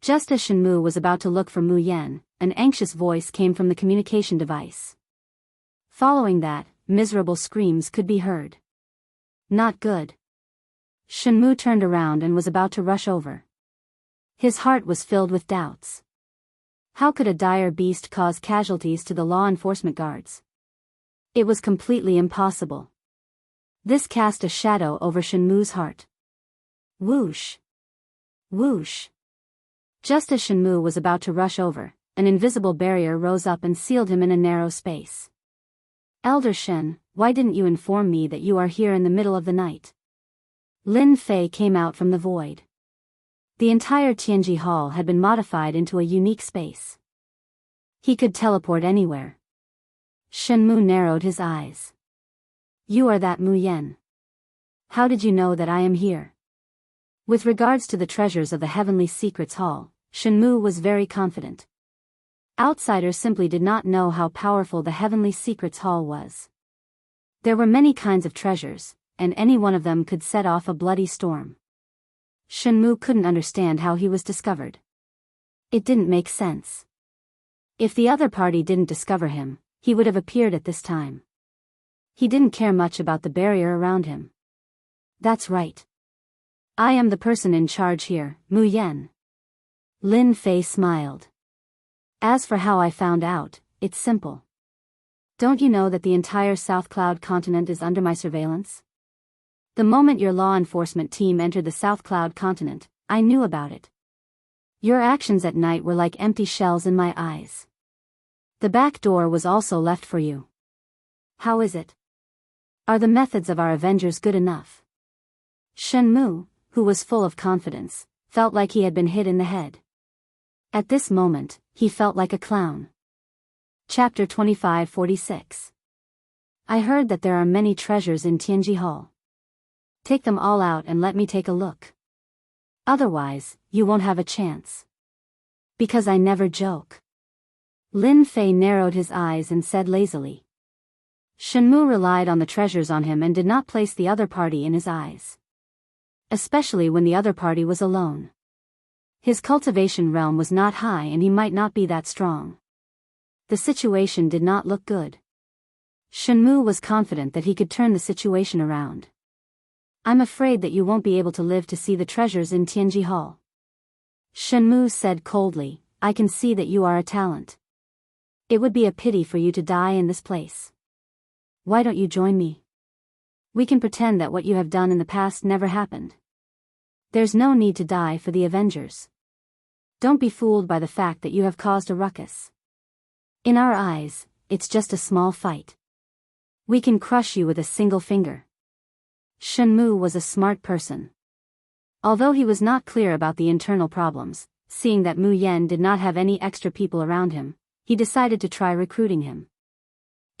Just as Shenmu was about to look for Mu Yan, an anxious voice came from the communication device. Following that, miserable screams could be heard. Not good. Shenmu turned around and was about to rush over. His heart was filled with doubts. How could a dire beast cause casualties to the law enforcement guards? It was completely impossible. This cast a shadow over Shenmu's heart. Whoosh. Whoosh. Just as Shenmu was about to rush over, an invisible barrier rose up and sealed him in a narrow space. Elder Shen, why didn't you inform me that you are here in the middle of the night? Lin Fei came out from the void. The entire Tianji Hall had been modified into a unique space. He could teleport anywhere. Shenmu narrowed his eyes. You are that Mu Yen. How did you know that I am here? With regards to the treasures of the Heavenly Secrets Hall, Shenmu was very confident. Outsiders simply did not know how powerful the Heavenly Secrets Hall was. There were many kinds of treasures, and any one of them could set off a bloody storm. Shenmu couldn't understand how he was discovered. It didn't make sense. If the other party didn't discover him, he would have appeared at this time. He didn't care much about the barrier around him. That's right. I am the person in charge here, Mu Yen. Lin Fei smiled. As for how I found out, it's simple. Don't you know that the entire South Cloud continent is under my surveillance? The moment your law enforcement team entered the South Cloud continent, I knew about it. Your actions at night were like empty shells in my eyes. The back door was also left for you. How is it? Are the methods of our Avengers good enough? Shenmu, who was full of confidence, felt like he had been hit in the head. At this moment, he felt like a clown. Chapter 2546. I heard that there are many treasures in Tianji Hall. Take them all out and let me take a look. Otherwise, you won't have a chance. Because I never joke. Lin Fei narrowed his eyes and said lazily. Shenmu relied on the treasures on him and did not place the other party in his eyes. Especially when the other party was alone. His cultivation realm was not high and he might not be that strong. The situation did not look good. Shenmu was confident that he could turn the situation around. I'm afraid that you won't be able to live to see the treasures in Tianji Hall. Shenmu said coldly, I can see that you are a talent. It would be a pity for you to die in this place. Why don't you join me? We can pretend that what you have done in the past never happened. There's no need to die for the Avengers. Don't be fooled by the fact that you have caused a ruckus. In our eyes, it's just a small fight. We can crush you with a single finger. Shenmu was a smart person. Although he was not clear about the internal problems, seeing that Mu Yen did not have any extra people around him, he decided to try recruiting him.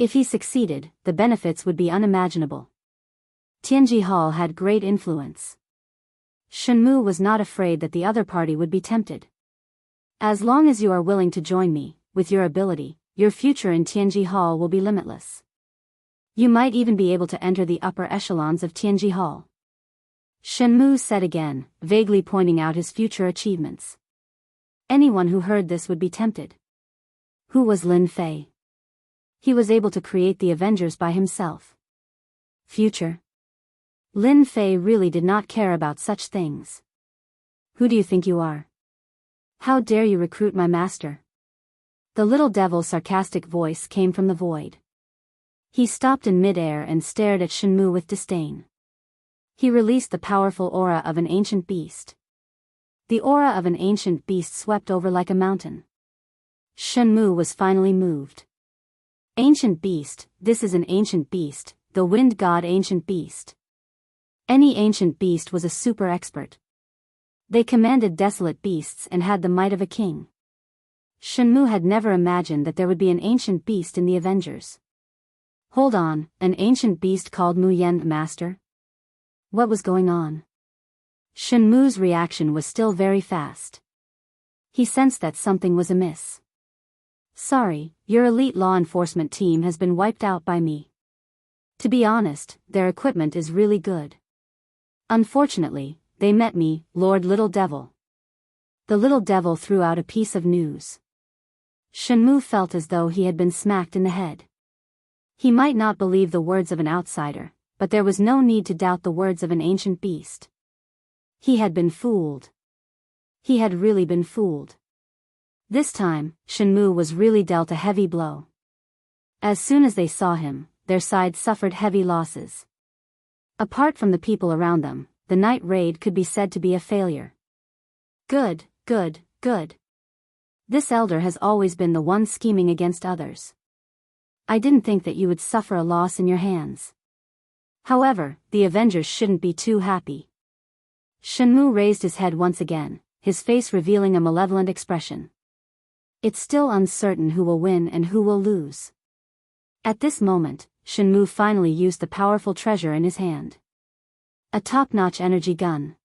If he succeeded, the benefits would be unimaginable. Tianji Hall had great influence. Shenmu was not afraid that the other party would be tempted. As long as you are willing to join me, with your ability, your future in Tianji Hall will be limitless. You might even be able to enter the upper echelons of Tianji Hall. Shenmu said again, vaguely pointing out his future achievements. Anyone who heard this would be tempted. Who was Lin Fei? He was able to create the Avengers by himself. Future? Lin Fei really did not care about such things. Who do you think you are? How dare you recruit my master? The little devil's sarcastic voice came from the void. He stopped in mid-air and stared at Shenmu with disdain. He released the powerful aura of an ancient beast. The aura of an ancient beast swept over like a mountain. Shenmu was finally moved. Ancient beast, this is an ancient beast, the wind god ancient beast. Any ancient beast was a super expert. They commanded desolate beasts and had the might of a king. Shenmu had never imagined that there would be an ancient beast in the Avengers. Hold on, an ancient beast called Mu Yen Master? What was going on? Shenmu's reaction was still very fast. He sensed that something was amiss. Sorry, your elite law enforcement team has been wiped out by me. To be honest, their equipment is really good. Unfortunately, they met me, Lord Little Devil. The little devil threw out a piece of news. Shenmu felt as though he had been smacked in the head. He might not believe the words of an outsider, but there was no need to doubt the words of an ancient beast. He had been fooled. He had really been fooled. This time, Shenmu was really dealt a heavy blow. As soon as they saw him, their side suffered heavy losses. Apart from the people around them, the night raid could be said to be a failure. Good, good, good. This elder has always been the one scheming against others. I didn't think that you would suffer a loss in your hands. However, the Avengers shouldn't be too happy. Shenmue raised his head once again, his face revealing a malevolent expression. It's still uncertain who will win and who will lose. At this moment, Shenmue finally used the powerful treasure in his hand. A top-notch energy gun.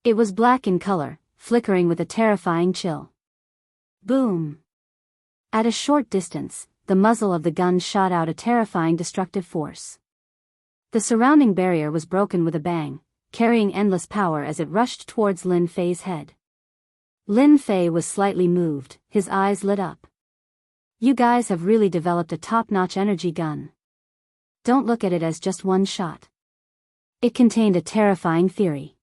It was black in color, flickering with a terrifying chill. Boom! At a short distance, the muzzle of the gun shot out a terrifying destructive force. The surrounding barrier was broken with a bang, carrying endless power as it rushed towards Lin Fei's head. Lin Fei was slightly moved, his eyes lit up. You guys have really developed a top-notch energy gun. Don't look at it as just one shot. It contained a terrifying theory.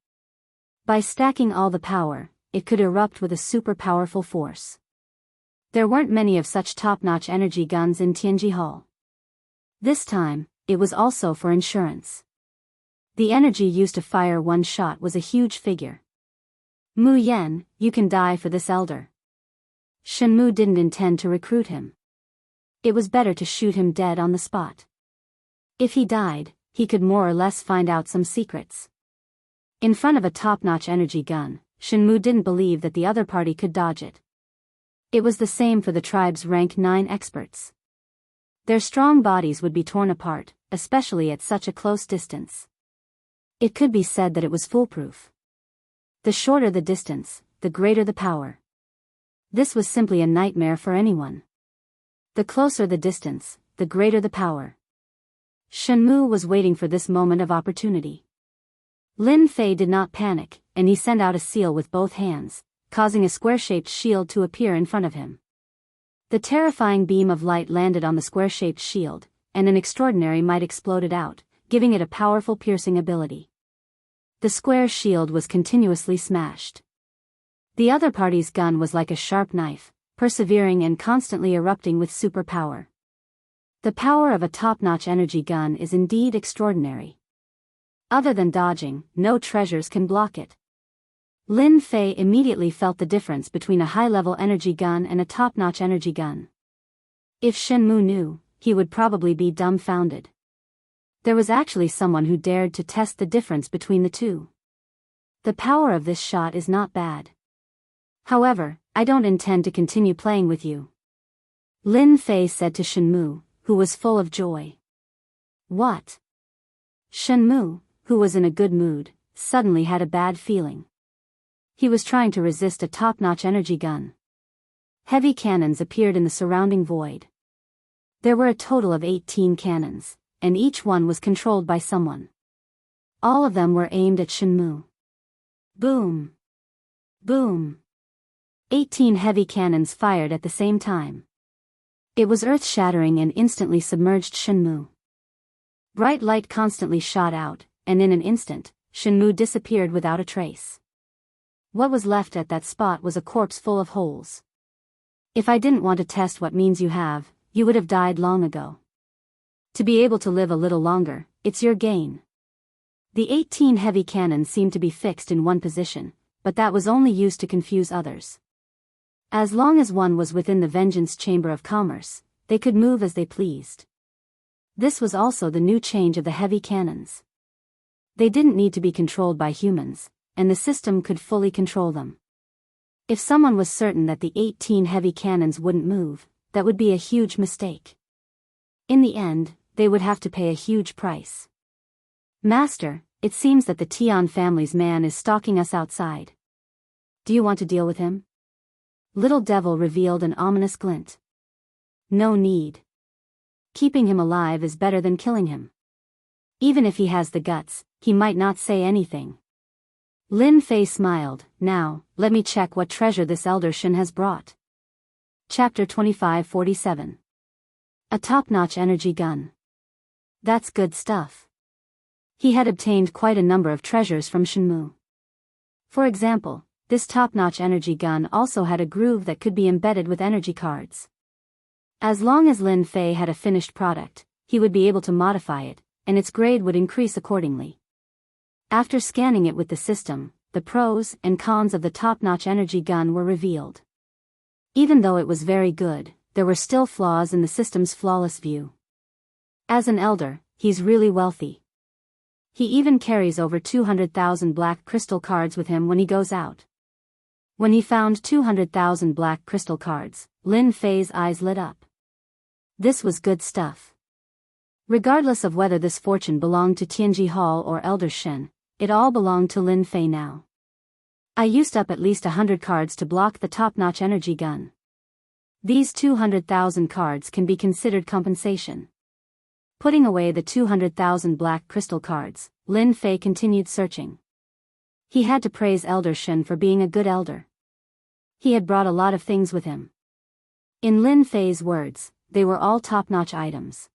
By stacking all the power, it could erupt with a super powerful force. There weren't many of such top-notch energy guns in Tianji Hall. This time, it was also for insurance. The energy used to fire one shot was a huge figure. Mu Yan, you can die for this elder. Shenmue didn't intend to recruit him. It was better to shoot him dead on the spot. If he died, he could more or less find out some secrets. In front of a top-notch energy gun, Shenmue didn't believe that the other party could dodge it. It was the same for the tribe's rank 9 experts. Their strong bodies would be torn apart, especially at such a close distance. It could be said that it was foolproof. The shorter the distance, the greater the power. This was simply a nightmare for anyone. The closer the distance, the greater the power. Shenmue was waiting for this moment of opportunity. Lin Fei did not panic, and he sent out a seal with both hands, causing a square-shaped shield to appear in front of him. The terrifying beam of light landed on the square-shaped shield, and an extraordinary might exploded out, giving it a powerful piercing ability. The square shield was continuously smashed. The other party's gun was like a sharp knife, persevering and constantly erupting with superpower. The power of a top-notch energy gun is indeed extraordinary. Other than dodging, no treasures can block it. Lin Fei immediately felt the difference between a high-level energy gun and a top-notch energy gun. If Shenmue knew, he would probably be dumbfounded. There was actually someone who dared to test the difference between the two. The power of this shot is not bad. However, I don't intend to continue playing with you. Lin Fei said to Shenmue, who was full of joy. What? Shenmue, who was in a good mood, suddenly had a bad feeling. He was trying to resist a top-notch energy gun. Heavy cannons appeared in the surrounding void. There were a total of 18 cannons, and each one was controlled by someone. All of them were aimed at Shenmue. Boom! Boom! 18 heavy cannons fired at the same time. It was earth-shattering and instantly submerged Shenmue. Bright light constantly shot out, and in an instant, Shenmue disappeared without a trace. What was left at that spot was a corpse full of holes. If I didn't want to test what means you have, you would have died long ago. To be able to live a little longer, it's your gain. The 18 heavy cannons seemed to be fixed in one position, but that was only used to confuse others. As long as one was within the Vengeance Chamber of Commerce, they could move as they pleased. This was also the new change of the heavy cannons. They didn't need to be controlled by humans, and the system could fully control them. If someone was certain that the 18 heavy cannons wouldn't move, that would be a huge mistake. In the end, they would have to pay a huge price. Master, it seems that the Tian family's man is stalking us outside. Do you want to deal with him? Little Devil revealed an ominous glint. No need. Keeping him alive is better than killing him. Even if he has the guts, he might not say anything. Lin Fei smiled. Now, let me check what treasure this elder Shen has brought. Chapter 2547. A top-notch energy gun. That's good stuff. He had obtained quite a number of treasures from Shenmue. For example, this top-notch energy gun also had a groove that could be embedded with energy cards. As long as Lin Fei had a finished product, he would be able to modify it, and its grade would increase accordingly. After scanning it with the system, the pros and cons of the top-notch energy gun were revealed. Even though it was very good, there were still flaws in the system's flawless view. As an elder, he's really wealthy. He even carries over 200,000 black crystal cards with him when he goes out. When he found 200,000 black crystal cards, Lin Fei's eyes lit up. This was good stuff. Regardless of whether this fortune belonged to Tianji Hall or Elder Shen, it all belonged to Lin Fei now. I used up at least 100 cards to block the top-notch energy gun. These 200,000 cards can be considered compensation. Putting away the 200,000 black crystal cards, Lin Fei continued searching. He had to praise Elder Shen for being a good elder. He had brought a lot of things with him. In Lin Fei's words, they were all top-notch items.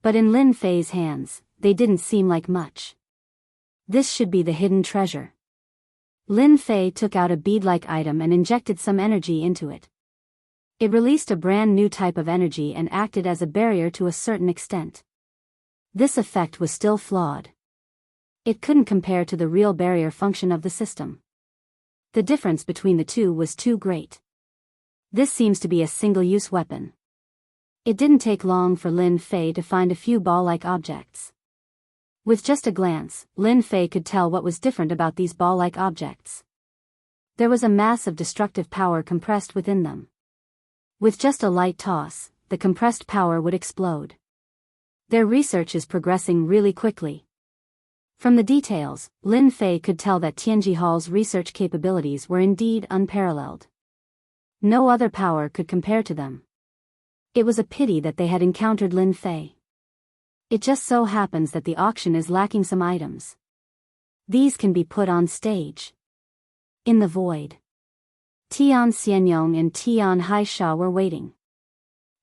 But in Lin Fei's hands, they didn't seem like much. This should be the hidden treasure. Lin Fei took out a bead-like item and injected some energy into it. It released a brand new type of energy and acted as a barrier to a certain extent. This effect was still flawed. It couldn't compare to the real barrier function of the system. The difference between the two was too great. This seems to be a single-use weapon. It didn't take long for Lin Fei to find a few ball-like objects. With just a glance, Lin Fei could tell what was different about these ball-like objects. There was a mass of destructive power compressed within them. With just a light toss, the compressed power would explode. Their research is progressing really quickly. From the details, Lin Fei could tell that Tianji Hall's research capabilities were indeed unparalleled. No other power could compare to them. It was a pity that they had encountered Lin Fei. It just so happens that the auction is lacking some items. These can be put on stage. In the void, Tian Xianyong and Tian Haisha were waiting.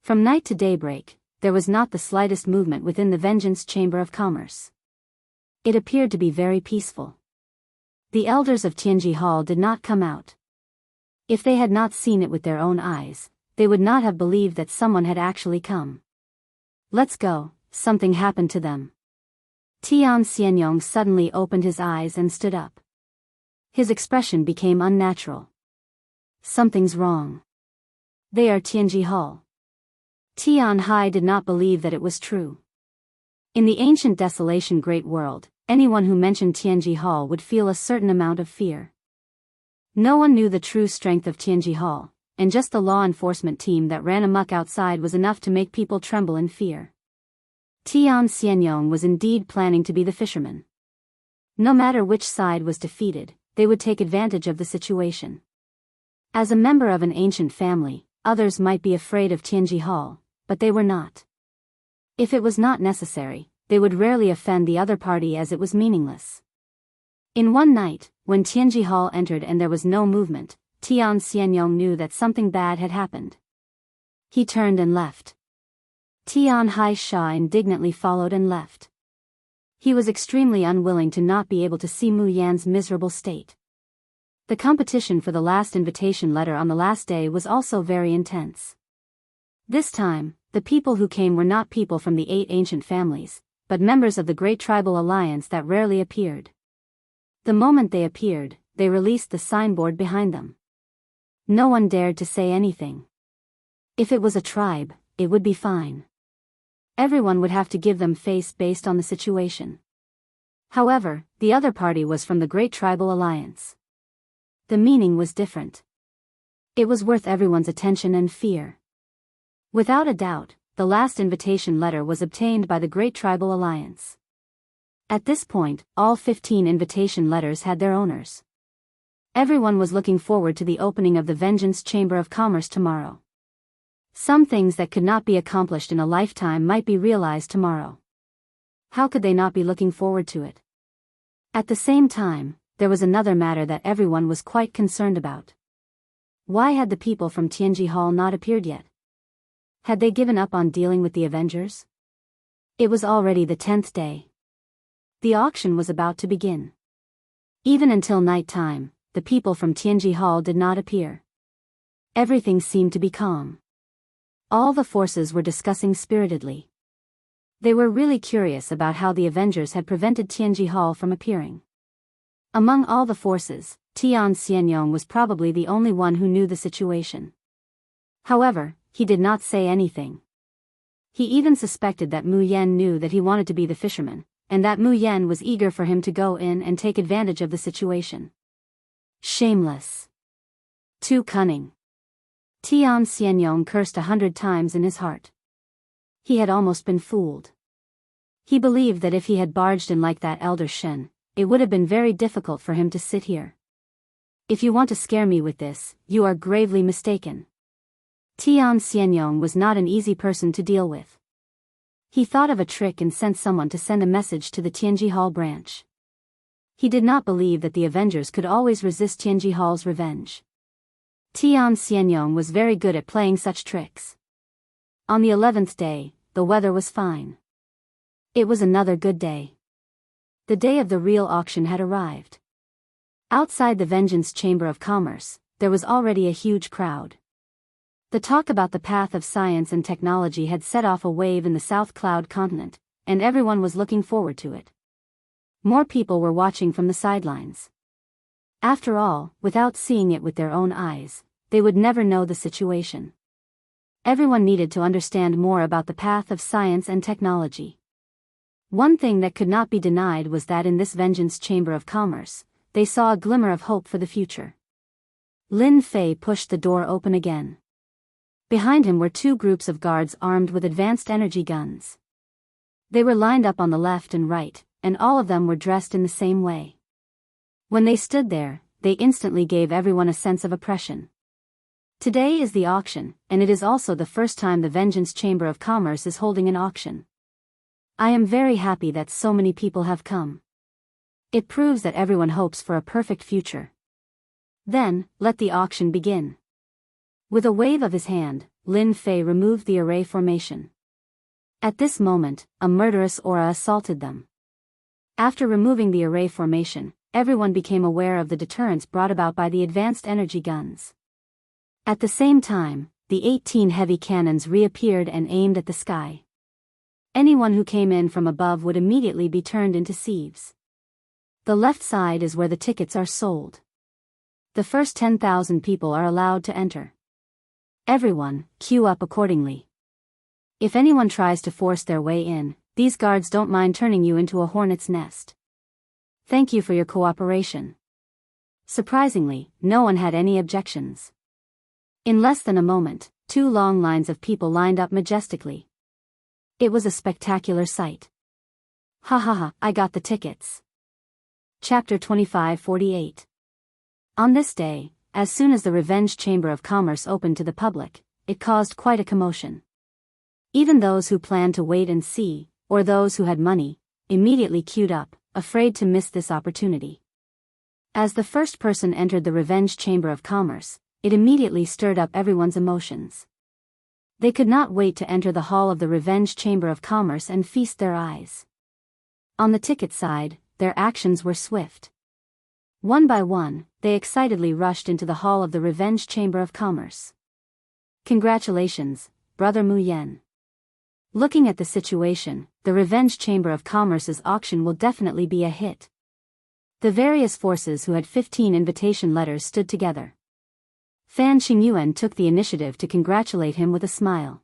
From night to daybreak, there was not the slightest movement within the Vengeance Chamber of Commerce. It appeared to be very peaceful. The elders of Tianji Hall did not come out. If they had not seen it with their own eyes, they would not have believed that someone had actually come. Let's go, something happened to them. Tian Xianyong suddenly opened his eyes and stood up. His expression became unnatural. Something's wrong. They are Tianji Hall. Tian Hai did not believe that it was true. In the ancient desolation great world, anyone who mentioned Tianji Hall would feel a certain amount of fear. No one knew the true strength of Tianji Hall, and just the law enforcement team that ran amok outside was enough to make people tremble in fear. Tian Xianyong was indeed planning to be the fisherman. No matter which side was defeated, they would take advantage of the situation. As a member of an ancient family, others might be afraid of Tianji Hall, but they were not. If it was not necessary, they would rarely offend the other party as it was meaningless. In one night, when Tianji Hall entered and there was no movement, Tian Xianyong knew that something bad had happened. He turned and left. Tian Haisha indignantly followed and left. He was extremely unwilling to not be able to see Mu Yan's miserable state. The competition for the last invitation letter on the last day was also very intense. This time, the people who came were not people from the 8 ancient families, but members of the great tribal alliance that rarely appeared. The moment they appeared, they released the signboard behind them. No one dared to say anything. If it was a tribe, it would be fine. Everyone would have to give them face based on the situation. However, the other party was from the great tribal alliance. The meaning was different. It was worth everyone's attention and fear. Without a doubt, the last invitation letter was obtained by the Great Tribal Alliance. At this point, all 15 invitation letters had their owners. Everyone was looking forward to the opening of the Vengeance Chamber of Commerce tomorrow. Some things that could not be accomplished in a lifetime might be realized tomorrow. How could they not be looking forward to it? At the same time, there was another matter that everyone was quite concerned about. Why had the people from Tianji Hall not appeared yet? Had they given up on dealing with the Avengers? It was already the 10th day. The auction was about to begin. Even until night time, the people from Tianji Hall did not appear. Everything seemed to be calm. All the forces were discussing spiritedly. They were really curious about how the Avengers had prevented Tianji Hall from appearing. Among all the forces, Tian Xianyong was probably the only one who knew the situation. However, he did not say anything. He even suspected that Mu Yan knew that he wanted to be the fisherman, and that Mu Yen was eager for him to go in and take advantage of the situation. Shameless. Too cunning. Tian Xianyong cursed 100 times in his heart. He had almost been fooled. He believed that if he had barged in like that elder Shen, it would have been very difficult for him to sit here. If you want to scare me with this, you are gravely mistaken. Tian Xianyong was not an easy person to deal with. He thought of a trick and sent someone to send a message to the Tianji Hall branch. He did not believe that the Avengers could always resist Tianji Hall's revenge. Tian Xianyong was very good at playing such tricks. On the 11th day, the weather was fine. It was another good day. The day of the real auction had arrived. Outside the Vengeance Chamber of Commerce, there was already a huge crowd. The talk about the path of science and technology had set off a wave in the South Cloud continent, and everyone was looking forward to it. More people were watching from the sidelines. After all, without seeing it with their own eyes, they would never know the situation. Everyone needed to understand more about the path of science and technology. One thing that could not be denied was that in this Vengeance Chamber of Commerce, they saw a glimmer of hope for the future. Lin Fei pushed the door open again. Behind him were two groups of guards armed with advanced energy guns. They were lined up on the left and right, and all of them were dressed in the same way. When they stood there, they instantly gave everyone a sense of oppression. Today is the auction, and it is also the first time the Vengeance Chamber of Commerce is holding an auction. I am very happy that so many people have come. It proves that everyone hopes for a perfect future. Then, let the auction begin. With a wave of his hand, Lin Fei removed the array formation. At this moment, a murderous aura assaulted them. After removing the array formation, everyone became aware of the deterrence brought about by the advanced energy guns. At the same time, the 18 heavy cannons reappeared and aimed at the sky. Anyone who came in from above would immediately be turned into sieves. The left side is where the tickets are sold. The first 10,000 people are allowed to enter. Everyone, queue up accordingly. If anyone tries to force their way in, these guards don't mind turning you into a hornet's nest. Thank you for your cooperation. Surprisingly, no one had any objections. In less than a moment, two long lines of people lined up majestically. It was a spectacular sight. Ha ha ha, I got the tickets. Chapter 25:48. On this day, as soon as the Revenge Chamber of Commerce opened to the public, it caused quite a commotion. Even those who planned to wait and see, or those who had money, immediately queued up, afraid to miss this opportunity. As the first person entered the Revenge Chamber of Commerce, it immediately stirred up everyone's emotions. They could not wait to enter the hall of the Revenge Chamber of Commerce and feast their eyes. On the ticket side, their actions were swift. One by one, they excitedly rushed into the hall of the Revenge Chamber of Commerce. Congratulations, Brother Mu Yen. Looking at the situation, the Revenge Chamber of Commerce's auction will definitely be a hit. The various forces who had 15 invitation letters stood together. Fan Xingyuan took the initiative to congratulate him with a smile.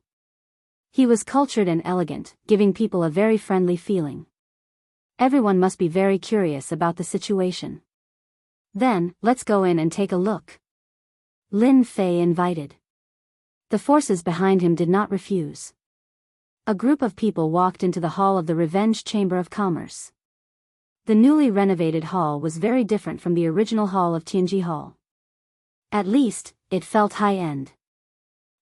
He was cultured and elegant, giving people a very friendly feeling. Everyone must be very curious about the situation. Then, let's go in and take a look. Lin Fei invited. The forces behind him did not refuse. A group of people walked into the hall of the Revenge Chamber of Commerce. The newly renovated hall was very different from the original hall of Tianji Hall. At least, it felt high-end.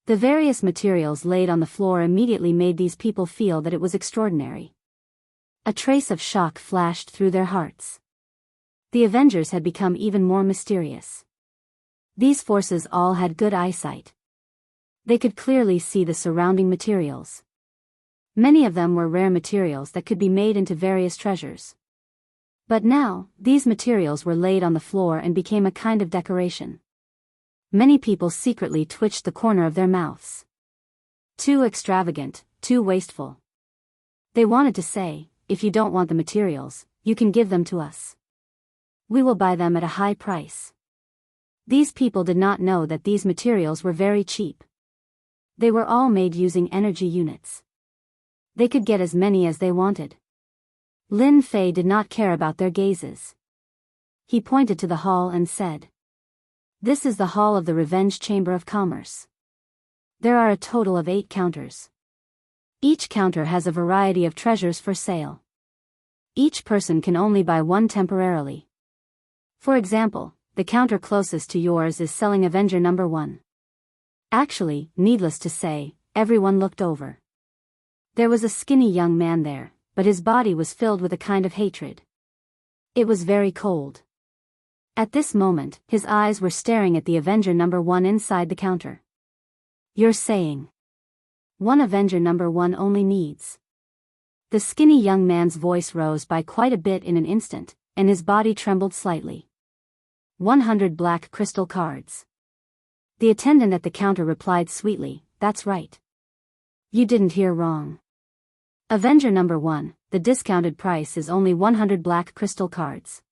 The various materials laid on the floor immediately made these people feel that it was extraordinary. A trace of shock flashed through their hearts. The Avengers had become even more mysterious. These forces all had good eyesight. They could clearly see the surrounding materials. Many of them were rare materials that could be made into various treasures. But now, these materials were laid on the floor and became a kind of decoration. Many people secretly twitched the corner of their mouths. Too extravagant, too wasteful. They wanted to say, if you don't want the materials, you can give them to us. We will buy them at a high price. These people did not know that these materials were very cheap. They were all made using energy units. They could get as many as they wanted. Lin Fei did not care about their gazes. He pointed to the hall and said, "This is the hall of the Revenge Chamber of Commerce. There are a total of 8 counters. Each counter has a variety of treasures for sale. Each person can only buy one temporarily. For example, the counter closest to yours is selling Avenger number 1. Actually, needless to say, everyone looked over. There was a skinny young man there, but his body was filled with a kind of hatred. It was very cold. At this moment, his eyes were staring at the Avenger number 1 inside the counter. You're saying one Avenger number 1 only needs. The skinny young man's voice rose by quite a bit in an instant, and his body trembled slightly. 100 black crystal cards. The attendant at the counter replied sweetly, "That's right. You didn't hear wrong. Avenger number 1, the discounted price is only 100 black crystal cards.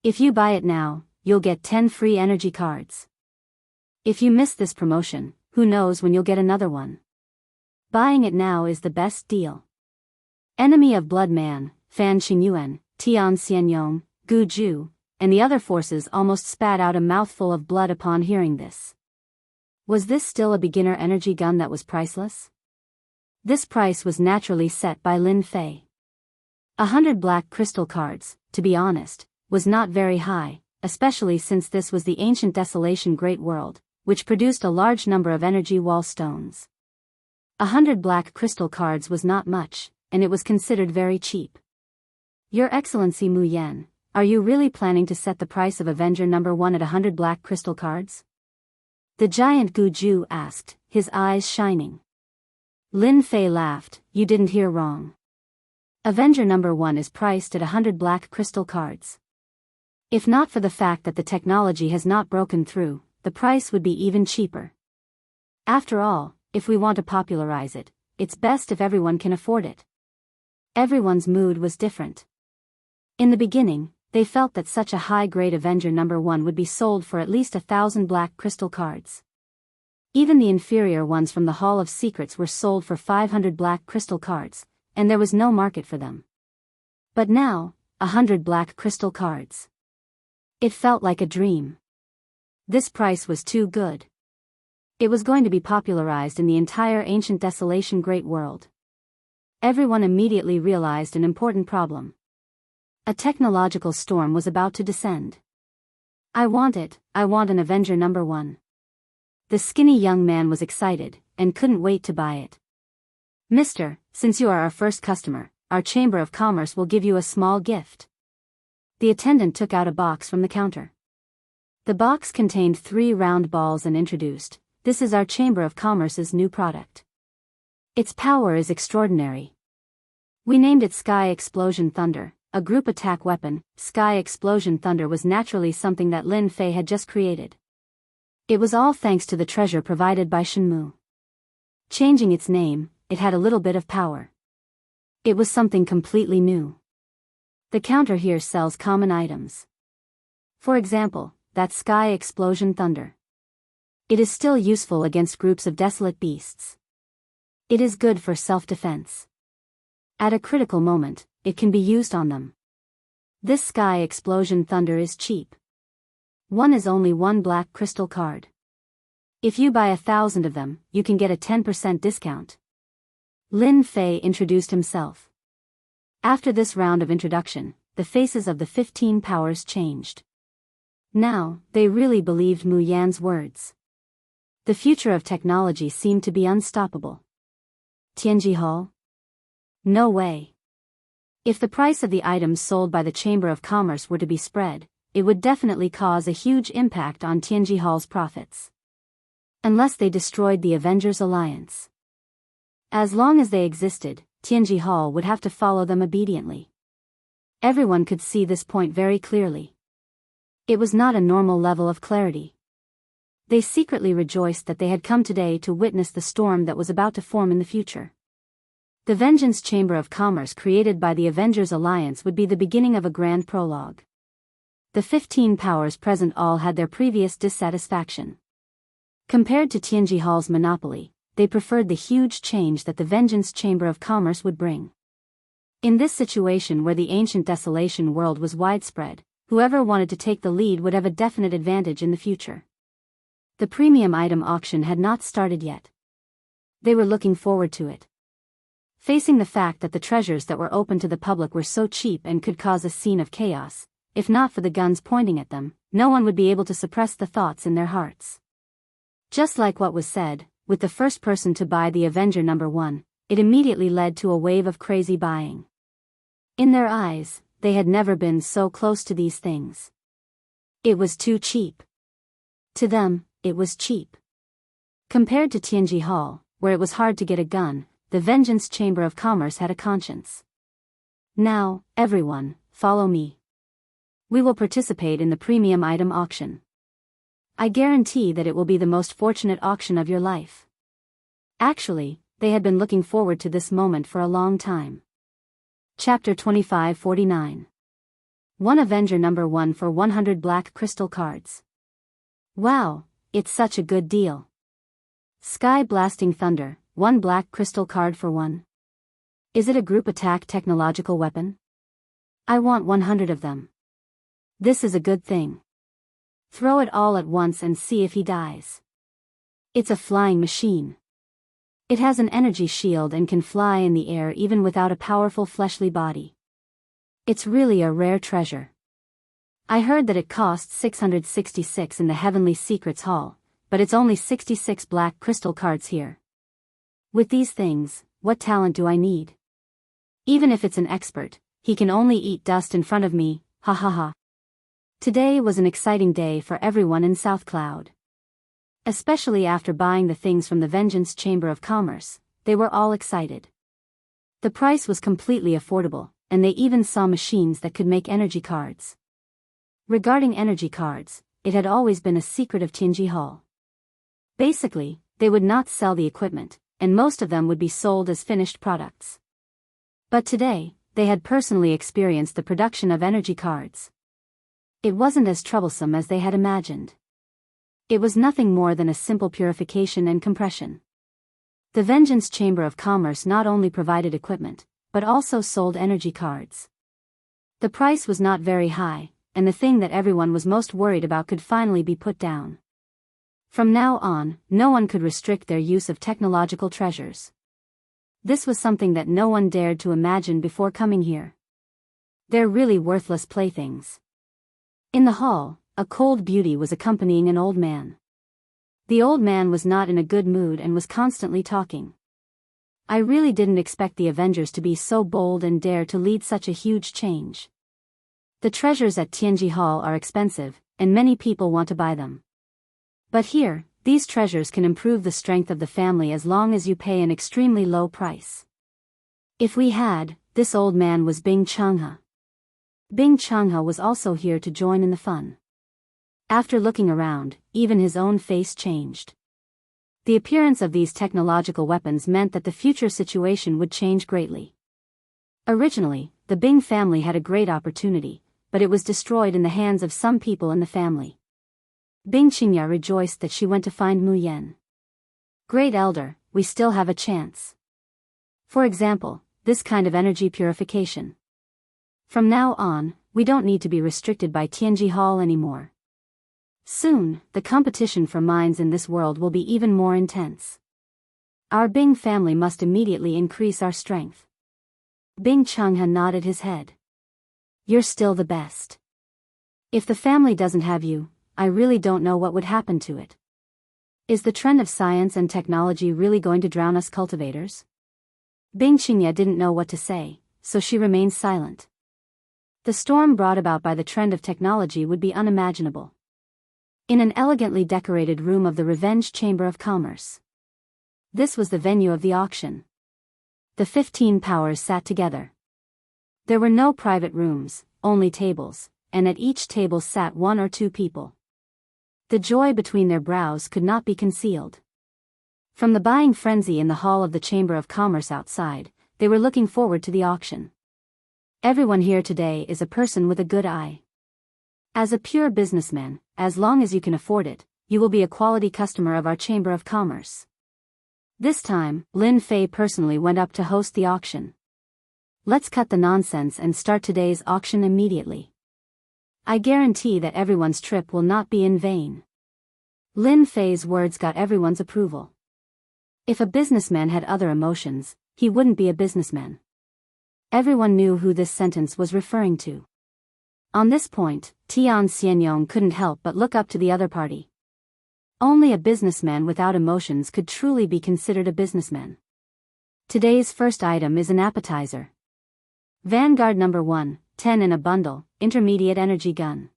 If you buy it now, you'll get 10 free energy cards. If you miss this promotion, who knows when you'll get another one. Buying it now is the best deal." Enemy of Blood Man, Fan Qingyuan, Tian Xianyong, Gu Zhu, and the other forces almost spat out a mouthful of blood upon hearing this. Was this still a beginner energy gun that was priceless? This price was naturally set by Lin Fei. 100 black crystal cards, to be honest, was not very high, especially since this was the ancient Desolation Great World, which produced a large number of energy wall stones. 100 black crystal cards was not much, and it was considered very cheap. Your Excellency Mu Yan, are you really planning to set the price of Avenger number 1 at 100 black crystal cards? The giant Gu Zhu asked, his eyes shining. Lin Fei laughed, "You didn't hear wrong. Avenger number 1 is priced at 100 black crystal cards. If not for the fact that the technology has not broken through, the price would be even cheaper. After all, if we want to popularize it, it's best if everyone can afford it." Everyone's mood was different. In the beginning, they felt that such a high-grade Avenger number 1 would be sold for at least 1,000 black crystal cards. Even the inferior ones from the Hall of Secrets were sold for 500 black crystal cards, and there was no market for them. But now, 100 black crystal cards. It felt like a dream. This price was too good. It was going to be popularized in the entire ancient Desolation Great World. Everyone immediately realized an important problem. A technological storm was about to descend. I want an Avenger number 1. The skinny young man was excited, and couldn't wait to buy it. "Mister, since you are our first customer, our Chamber of Commerce will give you a small gift." The attendant took out a box from the counter. The box contained 3 round balls and introduced, "This is our Chamber of Commerce's new product. Its power is extraordinary. We named it Sky Explosion Thunder, a group attack weapon." Sky Explosion Thunder was naturally something that Lin Fei had just created. It was all thanks to the treasure provided by Shenmue. Changing its name, it had a little bit of power. It was something completely new. The counter here sells common items. For example, that Sky Explosion Thunder. It is still useful against groups of desolate beasts. It is good for self-defense. At a critical moment, it can be used on them. This Sky Explosion Thunder is cheap. One is only 1 black crystal card. If you buy 1,000 of them, you can get a 10% discount. Lin Fei introduced himself. After this round of introduction, the faces of the 15 powers changed. Now, they really believed Mu Yan's words. The future of technology seemed to be unstoppable. Tianji Hall? No way. If the price of the items sold by the Chamber of Commerce were to be spread, it would definitely cause a huge impact on Tianji Hall's profits. Unless they destroyed the Avengers Alliance. As long as they existed, Tianji Hall would have to follow them obediently. Everyone could see this point very clearly. It was not a normal level of clarity. They secretly rejoiced that they had come today to witness the storm that was about to form in the future. The Vengeance Chamber of Commerce created by the Avengers Alliance would be the beginning of a grand prologue. The 15 powers present all had their previous dissatisfaction. Compared to Tianji Hall's monopoly, they preferred the huge change that the Vengeance Chamber of Commerce would bring. In this situation where the ancient desolation world was widespread, whoever wanted to take the lead would have a definite advantage in the future. The premium item auction had not started yet. They were looking forward to it. Facing the fact that the treasures that were open to the public were so cheap and could cause a scene of chaos, if not for the guns pointing at them, no one would be able to suppress the thoughts in their hearts. Just like what was said, with the first person to buy the Avenger number 1, it immediately led to a wave of crazy buying. In their eyes, they had never been so close to these things. It was too cheap. To them, it was cheap. Compared to Tianji Hall, where it was hard to get a gun, the Vengeance Chamber of Commerce had a conscience. Now, everyone, follow me. We will participate in the premium item auction. I guarantee that it will be the most fortunate auction of your life. Actually, they had been looking forward to this moment for a long time. Chapter 2549. One Avenger number 1 for 100 black crystal cards. Wow, it's such a good deal. Sky Blasting Thunder, 1 black crystal card for 1. Is it a group attack technological weapon? I want 100 of them. This is a good thing. Throw it all at once and see if he dies. It's a flying machine. It has an energy shield and can fly in the air even without a powerful fleshly body. It's really a rare treasure. I heard that it costs 666 in the Heavenly Secrets Hall, but it's only 66 black crystal cards here. With these things, what talent do I need? Even if it's an expert, he can only eat dust in front of me, ha ha ha. Today was an exciting day for everyone in South Cloud. Especially after buying the things from the Vengeance Chamber of Commerce, they were all excited. The price was completely affordable, and they even saw machines that could make energy cards. Regarding energy cards, it had always been a secret of Tianji Hall. Basically, they would not sell the equipment, and most of them would be sold as finished products. But today, they had personally experienced the production of energy cards. It wasn't as troublesome as they had imagined. It was nothing more than a simple purification and compression. The Vengeance Chamber of Commerce not only provided equipment, but also sold energy cards. The price was not very high, and the thing that everyone was most worried about could finally be put down. From now on, no one could restrict their use of technological treasures. This was something that no one dared to imagine before coming here. They're really worthless playthings. In the hall, a cold beauty was accompanying an old man. The old man was not in a good mood and was constantly talking. I really didn't expect the Avengers to be so bold and dare to lead such a huge change. The treasures at Tianji Hall are expensive, and many people want to buy them. But here, these treasures can improve the strength of the family as long as you pay an extremely low price. If we had, this old man was Bing Changhe. Bing Changhe was also here to join in the fun. After looking around, even his own face changed. The appearance of these technological weapons meant that the future situation would change greatly. Originally, the Bing family had a great opportunity, but it was destroyed in the hands of some people in the family. Bing Qingya rejoiced that she went to find Mu Yan. Great Elder, we still have a chance. For example, this kind of energy purification. From now on, we don't need to be restricted by Tianji Hall anymore. Soon, the competition for mines in this world will be even more intense. Our Bing family must immediately increase our strength. Bing Changhe nodded his head. You're still the best. If the family doesn't have you, I really don't know what would happen to it. Is the trend of science and technology really going to drown us cultivators? Bing Qingya didn't know what to say, so she remained silent. The storm brought about by the trend of technology would be unimaginable. In an elegantly decorated room of the Revenge Chamber of Commerce. This was the venue of the auction. The 15 powers sat together. There were no private rooms, only tables, and at each table sat 1 or 2 people. The joy between their brows could not be concealed. From the buying frenzy in the hall of the Chamber of Commerce outside, they were looking forward to the auction. Everyone here today is a person with a good eye. As a pure businessman, as long as you can afford it, you will be a quality customer of our Chamber of Commerce. This time, Lin Fei personally went up to host the auction. Let's cut the nonsense and start today's auction immediately. I guarantee that everyone's trip will not be in vain. Lin Fei's words got everyone's approval. If a businessman had other emotions, he wouldn't be a businessman. Everyone knew who this sentence was referring to. On this point, Tian Xianyong couldn't help but look up to the other party. Only a businessman without emotions could truly be considered a businessman. Today's first item is an appetizer. Vanguard number 1, 10 in a bundle, intermediate energy gun.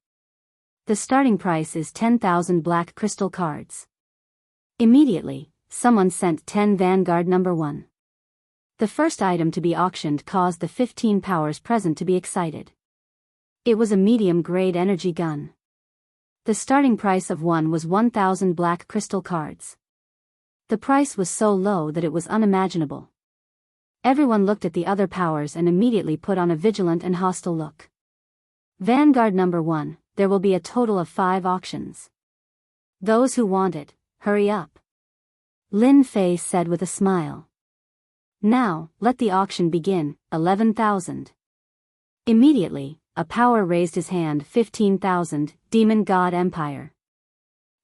The starting price is 10,000 black crystal cards. Immediately, someone sent 10 Vanguard number 1. The first item to be auctioned caused the 15 powers present to be excited. It was a medium-grade energy gun. The starting price of one was 1,000 black crystal cards. The price was so low that it was unimaginable. Everyone looked at the other powers and immediately put on a vigilant and hostile look. Vanguard number 1, there will be a total of 5 auctions. Those who want it, hurry up. Lin Fei said with a smile. Now, let the auction begin, 11,000. Immediately, a power raised his hand. 15,000, Demon God Empire.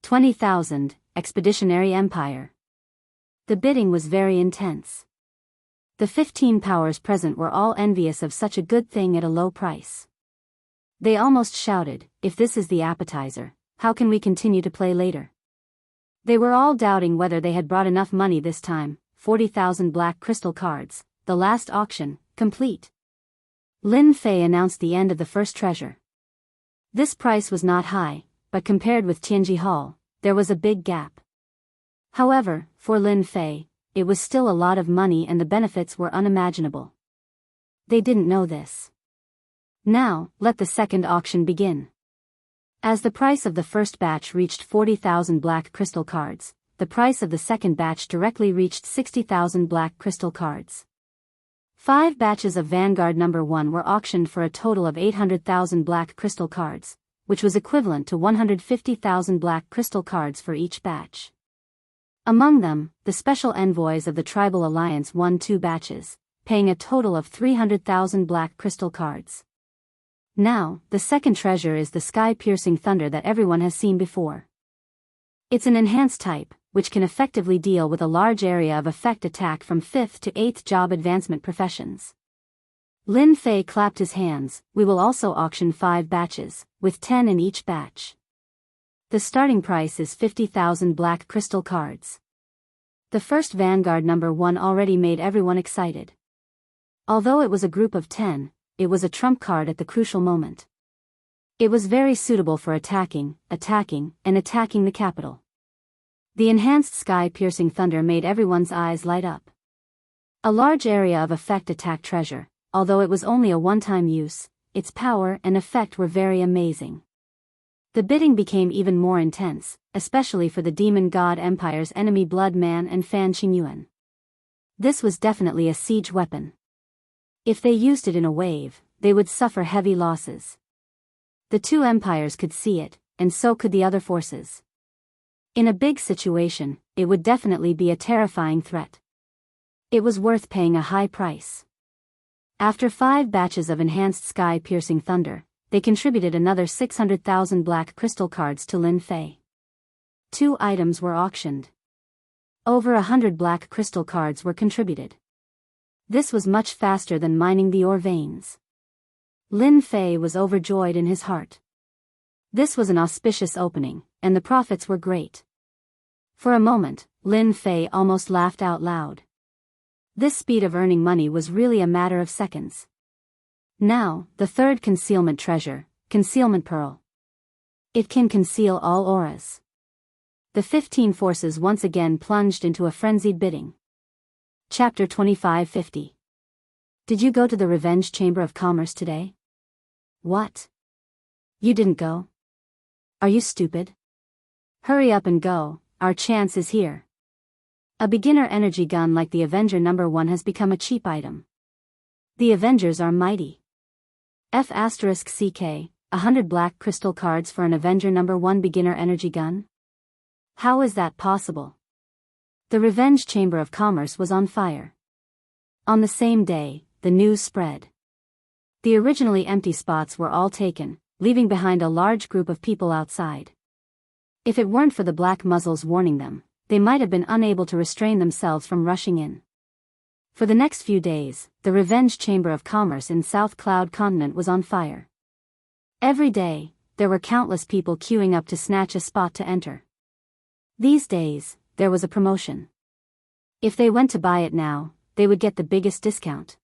20,000, Expeditionary Empire. The bidding was very intense. The 15 powers present were all envious of such a good thing at a low price. They almost shouted, if this is the appetizer, how can we continue to play later? They were all doubting whether they had brought enough money this time. 40,000 black crystal cards, the last auction, complete. Lin Fei announced the end of the first treasure. This price was not high, but compared with Tianji Hall, there was a big gap. However, for Lin Fei, it was still a lot of money and the benefits were unimaginable. They didn't know this. Now, let the second auction begin. As the price of the first batch reached 40,000 black crystal cards, the price of the second batch directly reached 60,000 black crystal cards. 5 batches of Vanguard number 1 were auctioned for a total of 800,000 black crystal cards, which was equivalent to 150,000 black crystal cards for each batch. Among them, the special envoys of the Tribal Alliance won 2 batches, paying a total of 300,000 black crystal cards. Now, the second treasure is the sky-piercing thunder that everyone has seen before. It's an enhanced type, which can effectively deal with a large area of effect attack from 5th to 8th job advancement professions. Lin Fei clapped his hands. We will also auction 5 batches, with 10 in each batch. The starting price is 50,000 black crystal cards. The first Vanguard number 1 already made everyone excited. Although it was a group of 10, it was a trump card at the crucial moment. It was very suitable for attacking the capital. The enhanced sky-piercing thunder made everyone's eyes light up. A large area of effect attack treasure, although it was only a one-time use, its power and effect were very amazing. The bidding became even more intense, especially for the Demon God Empire's enemy Blood Man and Fan Qingyuan. This was definitely a siege weapon. If they used it in a wave, they would suffer heavy losses. The 2 empires could see it, and so could the other forces. In a big situation, it would definitely be a terrifying threat. It was worth paying a high price. After 5 batches of enhanced sky-piercing thunder, they contributed another 600,000 black crystal cards to Lin Fei. 2 items were auctioned. Over 100 black crystal cards were contributed. This was much faster than mining the ore veins. Lin Fei was overjoyed in his heart. This was an auspicious opening, and the profits were great. For a moment, Lin Fei almost laughed out loud. This speed of earning money was really a matter of seconds. Now, the third concealment treasure, Concealment Pearl. It can conceal all auras. The 15 forces once again plunged into a frenzied bidding. Chapter 2550. Did you go to the Revenge Chamber of Commerce today? What? You didn't go? Are you stupid? Hurry up and go, our chance is here. A beginner energy gun like the Avenger number 1 has become a cheap item. The Avengers are mighty. F*CK, 100 black crystal cards for an Avenger number 1 beginner energy gun? How is that possible? The Revenge Chamber of Commerce was on fire. On the same day, the news spread. The originally empty spots were all taken, leaving behind a large group of people outside. If it weren't for the black muzzles warning them, they might have been unable to restrain themselves from rushing in. For the next few days, the Revenge Chamber of Commerce in South Cloud Continent was on fire. Every day, there were countless people queuing up to snatch a spot to enter. These days, there was a promotion. If they went to buy it now, they would get the biggest discount.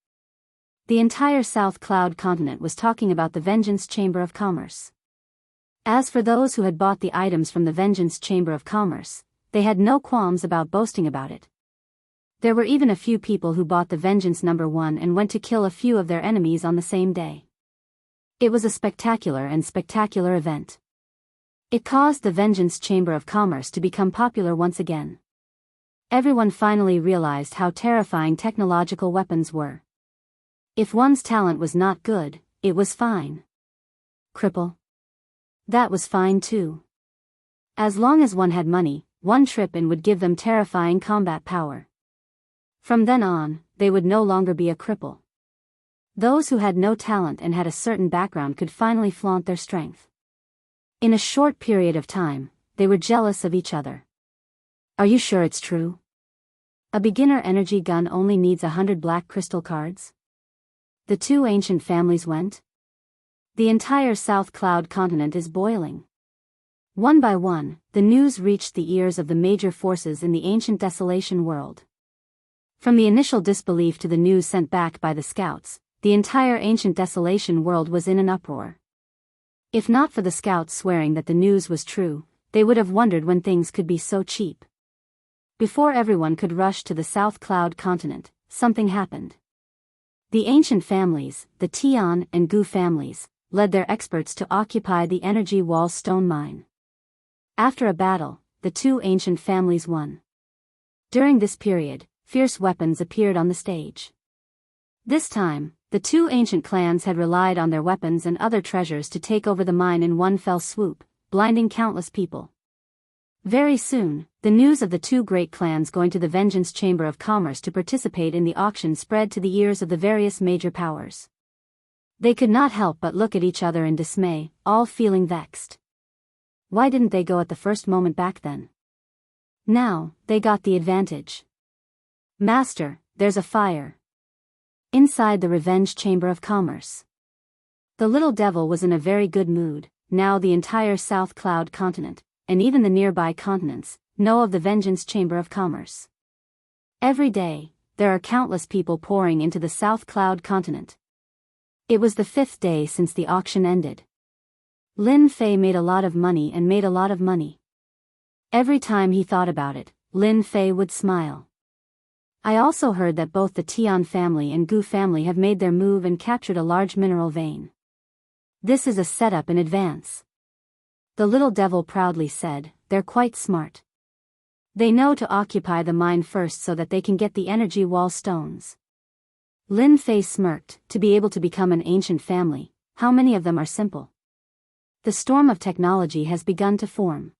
The entire South Cloud Continent was talking about the Vengeance Chamber of Commerce. As for those who had bought the items from the Vengeance Chamber of Commerce, they had no qualms about boasting about it. There were even a few people who bought the Vengeance No. 1 and went to kill a few of their enemies on the same day. It was a spectacular event. It caused the Vengeance Chamber of Commerce to become popular once again. Everyone finally realized how terrifying technological weapons were. If one's talent was not good, it was fine. Cripple? That was fine too. As long as one had money, one trip in would give them terrifying combat power. From then on, they would no longer be a cripple. Those who had no talent and had a certain background could finally flaunt their strength. In a short period of time, they were jealous of each other. Are you sure it's true? A beginner energy gun only needs 100 black crystal cards? The two ancient families went. The entire South Cloud Continent is boiling. One by one, the news reached the ears of the major forces in the ancient desolation world. From the initial disbelief to the news sent back by the scouts, the entire ancient desolation world was in an uproar. If not for the scouts swearing that the news was true, they would have wondered when things could be so cheap. Before everyone could rush to the South Cloud Continent, something happened. The ancient families, the Tian and Gu families, led their experts to occupy the Energy Wall stone mine. After a battle, the two ancient families won. During this period, fierce weapons appeared on the stage. This time, the two ancient clans had relied on their weapons and other treasures to take over the mine in one fell swoop, blinding countless people. Very soon, the news of the two great clans going to the Vengeance Chamber of Commerce to participate in the auction spread to the ears of the various major powers. They could not help but look at each other in dismay, all feeling vexed. Why didn't they go at the first moment back then? Now, they got the advantage. Master, there's a fire. Inside the Revenge Chamber of Commerce. The little devil was in a very good mood. Now the entire South Cloud Continent, and even the nearby continents, know of the Vengeance Chamber of Commerce. Every day, there are countless people pouring into the South Cloud Continent. It was the 5th day since the auction ended. Lin Fei made a lot of money and made a lot of money. Every time he thought about it, Lin Fei would smile. I also heard that both the Tian family and Gu family have made their move and captured a large mineral vein. This is a setup in advance. The little devil proudly said, they're quite smart. They know to occupy the mine first so that they can get the energy wall stones. Lin Fei smirked, to be able to become an ancient family, how many of them are simple? The storm of technology has begun to form.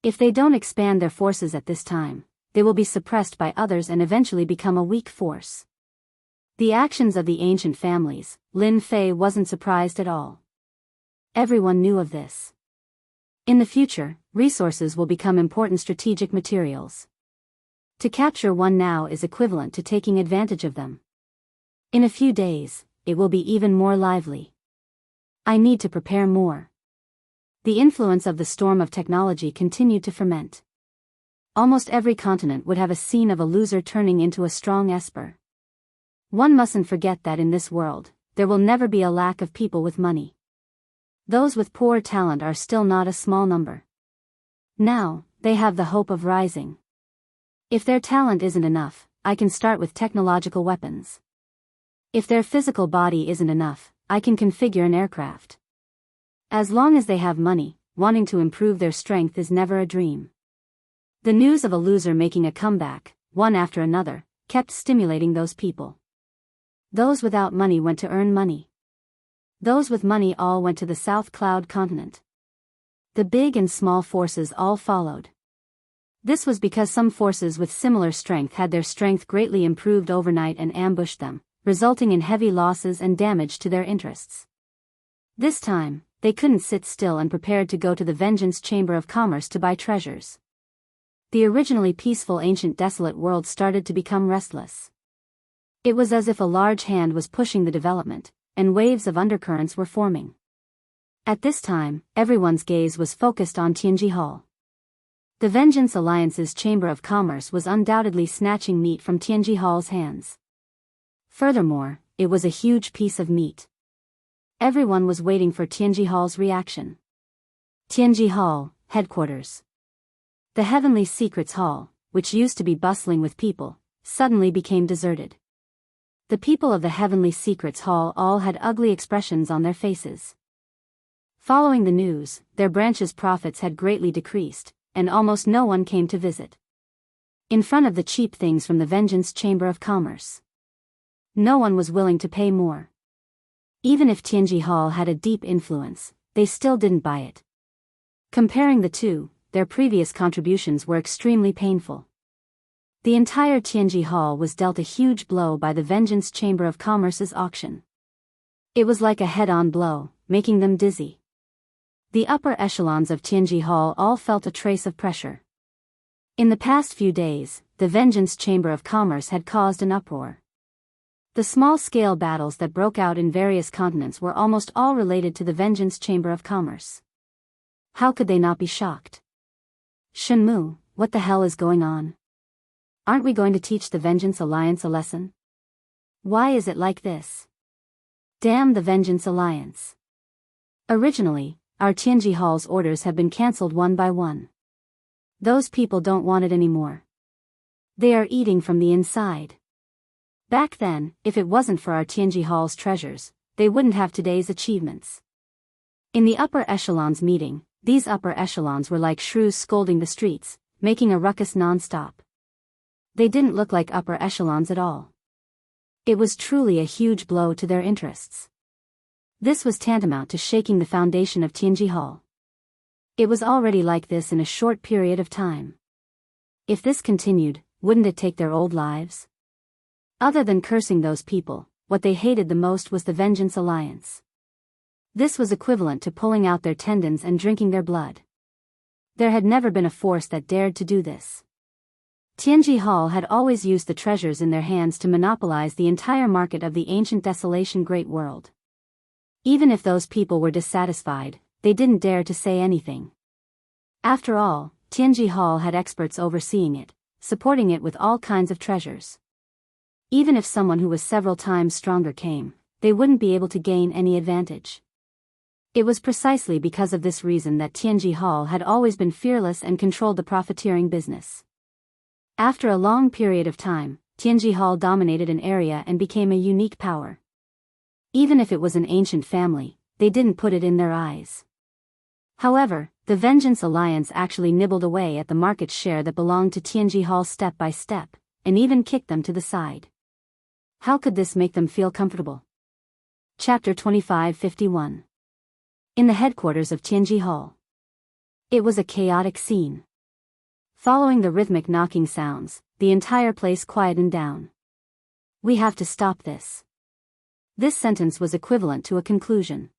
If they don't expand their forces at this time, they will be suppressed by others and eventually become a weak force. The actions of the ancient families, Lin Fei wasn't surprised at all. Everyone knew of this. In the future, resources will become important strategic materials. To capture one now is equivalent to taking advantage of them. In a few days, it will be even more lively. I need to prepare more. The influence of the storm of technology continued to ferment. Almost every continent would have a scene of a loser turning into a strong esper. One mustn't forget that in this world, there will never be a lack of people with money. Those with poor talent are still not a small number. Now, they have the hope of rising. If their talent isn't enough, I can start with technological weapons. If their physical body isn't enough, I can configure an aircraft. As long as they have money, wanting to improve their strength is never a dream. The news of a loser making a comeback, one after another, kept stimulating those people. Those without money went to earn money. Those with money all went to the South Cloud Continent. The big and small forces all followed. This was because some forces with similar strength had their strength greatly improved overnight and ambushed them, resulting in heavy losses and damage to their interests. This time, they couldn't sit still and prepared to go to the Vengeance Chamber of Commerce to buy treasures. The originally peaceful ancient desolate world started to become restless. It was as if a large hand was pushing the development, and waves of undercurrents were forming. At this time, everyone's gaze was focused on Tianji Hall. The Vengeance Alliance's Chamber of Commerce was undoubtedly snatching meat from Tianji Hall's hands. Furthermore, it was a huge piece of meat. Everyone was waiting for Tianji Hall's reaction. Tianji Hall, headquarters. The Heavenly Secrets Hall, which used to be bustling with people, suddenly became deserted. The people of the Heavenly Secrets Hall all had ugly expressions on their faces. Following the news, their branch's profits had greatly decreased, and almost no one came to visit. In front of the cheap things from the Vengeance Chamber of Commerce, no one was willing to pay more. Even if Tianji Hall had a deep influence, they still didn't buy it. Comparing the two, their previous contributions were extremely painful. The entire Tianji Hall was dealt a huge blow by the Vengeance Chamber of Commerce's auction. It was like a head-on blow, making them dizzy. The upper echelons of Tianji Hall all felt a trace of pressure. In the past few days, the Vengeance Chamber of Commerce had caused an uproar. The small-scale battles that broke out in various continents were almost all related to the Vengeance Chamber of Commerce. How could they not be shocked? Shenmue, what the hell is going on? Aren't we going to teach the Vengeance Alliance a lesson? Why is it like this? Damn the Vengeance Alliance. Originally, our Tianji Hall's orders have been cancelled one by one. Those people don't want it anymore. They are eating from the inside. Back then, if it wasn't for our Tianji Hall's treasures, they wouldn't have today's achievements. In the upper echelons meeting, these upper echelons were like shrews scolding the streets, making a ruckus non-stop. They didn't look like upper echelons at all. It was truly a huge blow to their interests. This was tantamount to shaking the foundation of Tianji Hall. It was already like this in a short period of time. If this continued, wouldn't it take their old lives? Other than cursing those people, what they hated the most was the Vengeance Alliance. This was equivalent to pulling out their tendons and drinking their blood. There had never been a force that dared to do this. Tianji Hall had always used the treasures in their hands to monopolize the entire market of the ancient desolation great world. Even if those people were dissatisfied, they didn't dare to say anything. After all, Tianji Hall had experts overseeing it, supporting it with all kinds of treasures. Even if someone who was several times stronger came, they wouldn't be able to gain any advantage. It was precisely because of this reason that Tianji Hall had always been fearless and controlled the profiteering business. After a long period of time, Tianji Hall dominated an area and became a unique power. Even if it was an ancient family, they didn't put it in their eyes. However, the Vengeance Alliance actually nibbled away at the market share that belonged to Tianji Hall step by step, and even kicked them to the side. How could this make them feel comfortable? Chapter 2551. In the headquarters of Tianji Hall. It was a chaotic scene. Following the rhythmic knocking sounds, the entire place quietened down. We have to stop this. This sentence was equivalent to a conclusion.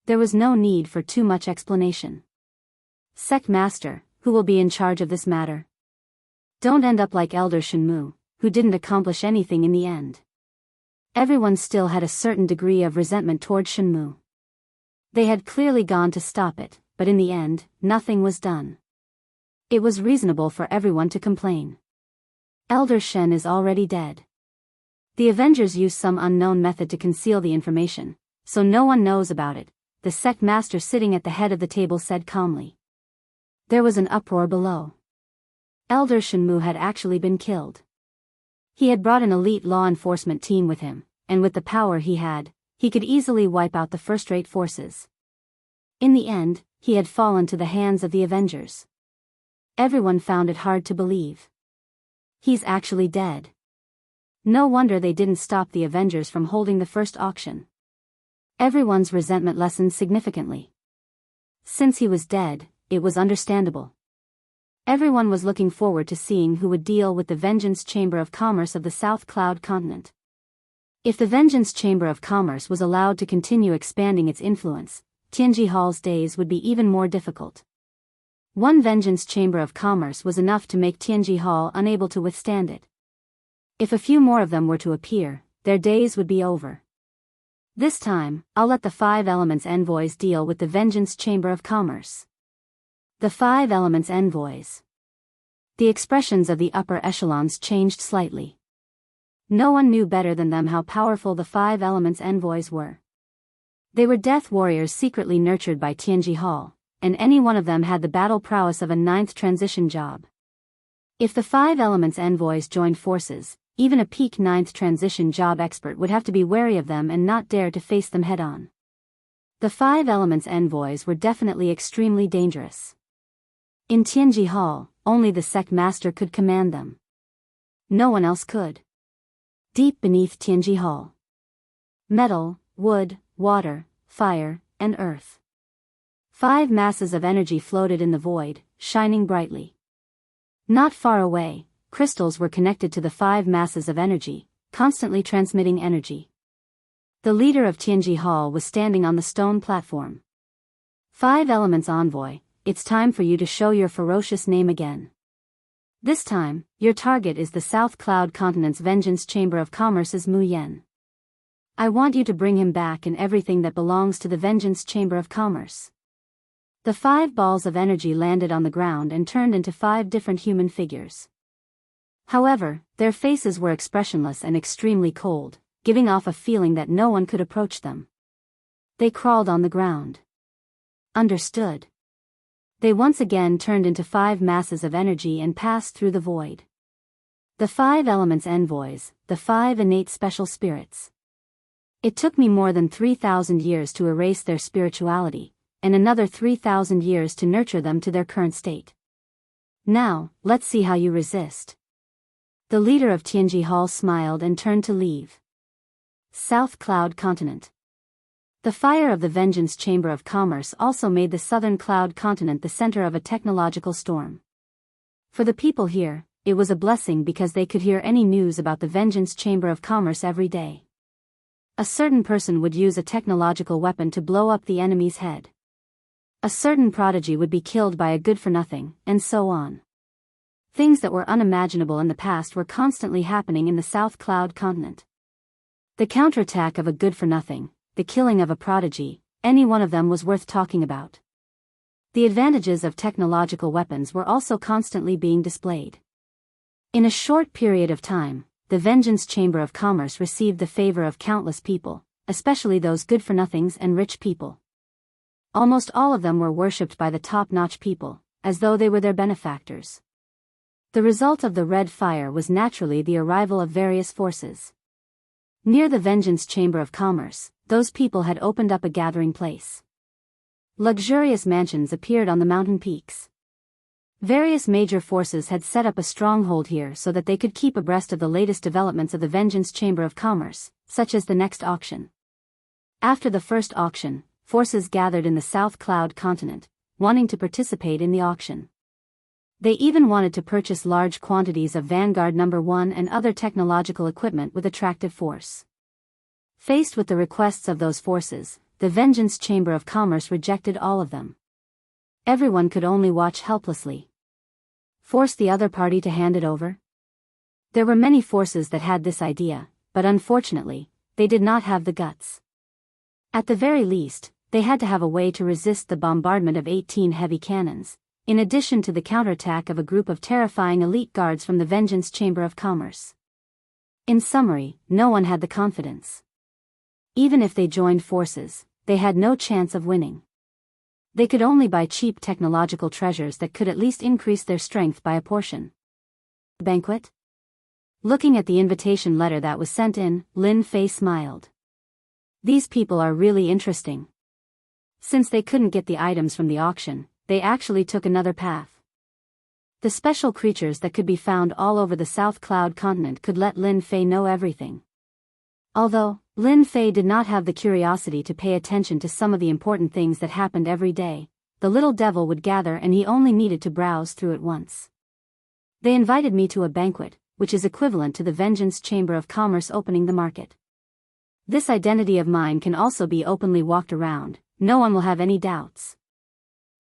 There was no need for too much explanation. Sect Master, who will be in charge of this matter? Don't end up like Elder Shenmue, who didn't accomplish anything in the end. Everyone still had a certain degree of resentment toward Shenmue. They had clearly gone to stop it, but in the end, nothing was done. It was reasonable for everyone to complain. Elder Shen is already dead. The Avengers used some unknown method to conceal the information, so no one knows about it, the sect master sitting at the head of the table said calmly. There was an uproar below. Elder Shenmue had actually been killed. He had brought an elite law enforcement team with him, and with the power he had, he could easily wipe out the first-rate forces. In the end, he had fallen to the hands of the Avengers. Everyone found it hard to believe. He's actually dead. No wonder they didn't stop the Avengers from holding the first auction. Everyone's resentment lessened significantly. Since he was dead, it was understandable. Everyone was looking forward to seeing who would deal with the Vengeance Chamber of Commerce of the South Cloud continent. If the Vengeance Chamber of Commerce was allowed to continue expanding its influence, Tianji Hall's days would be even more difficult. One Vengeance Chamber of Commerce was enough to make Tianji Hall unable to withstand it. If a few more of them were to appear, their days would be over. This time, I'll let the 5 Elements envoys deal with the Vengeance Chamber of Commerce. The 5 Elements envoys. The expressions of the upper echelons changed slightly. No one knew better than them how powerful the 5 Elements envoys were. They were death warriors secretly nurtured by Tianji Hall, and any one of them had the battle prowess of a 9th transition job. If the 5 Elements envoys joined forces, even a peak 9th transition job expert would have to be wary of them and not dare to face them head-on. The 5 Elements envoys were definitely extremely dangerous. In Tianji Hall, only the sect master could command them. No one else could. Deep beneath Tianji Hall. Metal, wood, water, fire, and earth. 5 masses of energy floated in the void, shining brightly. Not far away, crystals were connected to the 5 masses of energy, constantly transmitting energy. The leader of Tianji Hall was standing on the stone platform. 5 Elements envoy, it's time for you to show your ferocious name again. This time, your target is the South Cloud Continent's Vengeance Chamber of Commerce's Mu Yen. I want you to bring him back and everything that belongs to the Vengeance Chamber of Commerce. The 5 balls of energy landed on the ground and turned into 5 different human figures. However, their faces were expressionless and extremely cold, giving off a feeling that no one could approach them. They crawled on the ground. Understood. They once again turned into 5 masses of energy and passed through the void. The 5 Elements envoys, the 5 innate special spirits. It took me more than 3,000 years to erase their spirituality, and another 3,000 years to nurture them to their current state. Now, let's see how you resist. The leader of Tianji Hall smiled and turned to leave. South Cloud Continent. The fire of the Vengeance Chamber of Commerce also made the Southern Cloud Continent the center of a technological storm. For the people here, it was a blessing because they could hear any news about the Vengeance Chamber of Commerce every day. A certain person would use a technological weapon to blow up the enemy's head. A certain prodigy would be killed by a good-for-nothing, and so on. Things that were unimaginable in the past were constantly happening in the South Cloud Continent. The counterattack of a good-for-nothing, the killing of a prodigy, any one of them was worth talking about. The advantages of technological weapons were also constantly being displayed. In a short period of time, the Vengeance Chamber of Commerce received the favor of countless people, especially those good-for-nothings and rich people. Almost all of them were worshipped by the top-notch people, as though they were their benefactors. The result of the red fire was naturally the arrival of various forces. Near the Vengeance Chamber of Commerce, those people had opened up a gathering place. Luxurious mansions appeared on the mountain peaks. Various major forces had set up a stronghold here so that they could keep abreast of the latest developments of the Vengeance Chamber of Commerce, such as the next auction. After the first auction, forces gathered in the South Cloud Continent, wanting to participate in the auction. They even wanted to purchase large quantities of Vanguard No. 1 and other technological equipment with attractive force. Faced with the requests of those forces, the Vengeance Chamber of Commerce rejected all of them. Everyone could only watch helplessly. Force the other party to hand it over? There were many forces that had this idea, but unfortunately, they did not have the guts. At the very least, they had to have a way to resist the bombardment of 18 heavy cannons, in addition to the counterattack of a group of terrifying elite guards from the Vengeance Chamber of Commerce. In summary, no one had the confidence. Even if they joined forces, they had no chance of winning. They could only buy cheap technological treasures that could at least increase their strength by a portion. Banquet? Looking at the invitation letter that was sent in, Lin Fei smiled. These people are really interesting. Since they couldn't get the items from the auction, they actually took another path. The special creatures that could be found all over the South Cloud Continent could let Lin Fei know everything. Although, Lin Fei did not have the curiosity to pay attention to some of the important things that happened every day, the little devil would gather and he only needed to browse through it once. They invited me to a banquet, which is equivalent to the Vengeance Chamber of Commerce opening the market. This identity of mine can also be openly walked around, no one will have any doubts.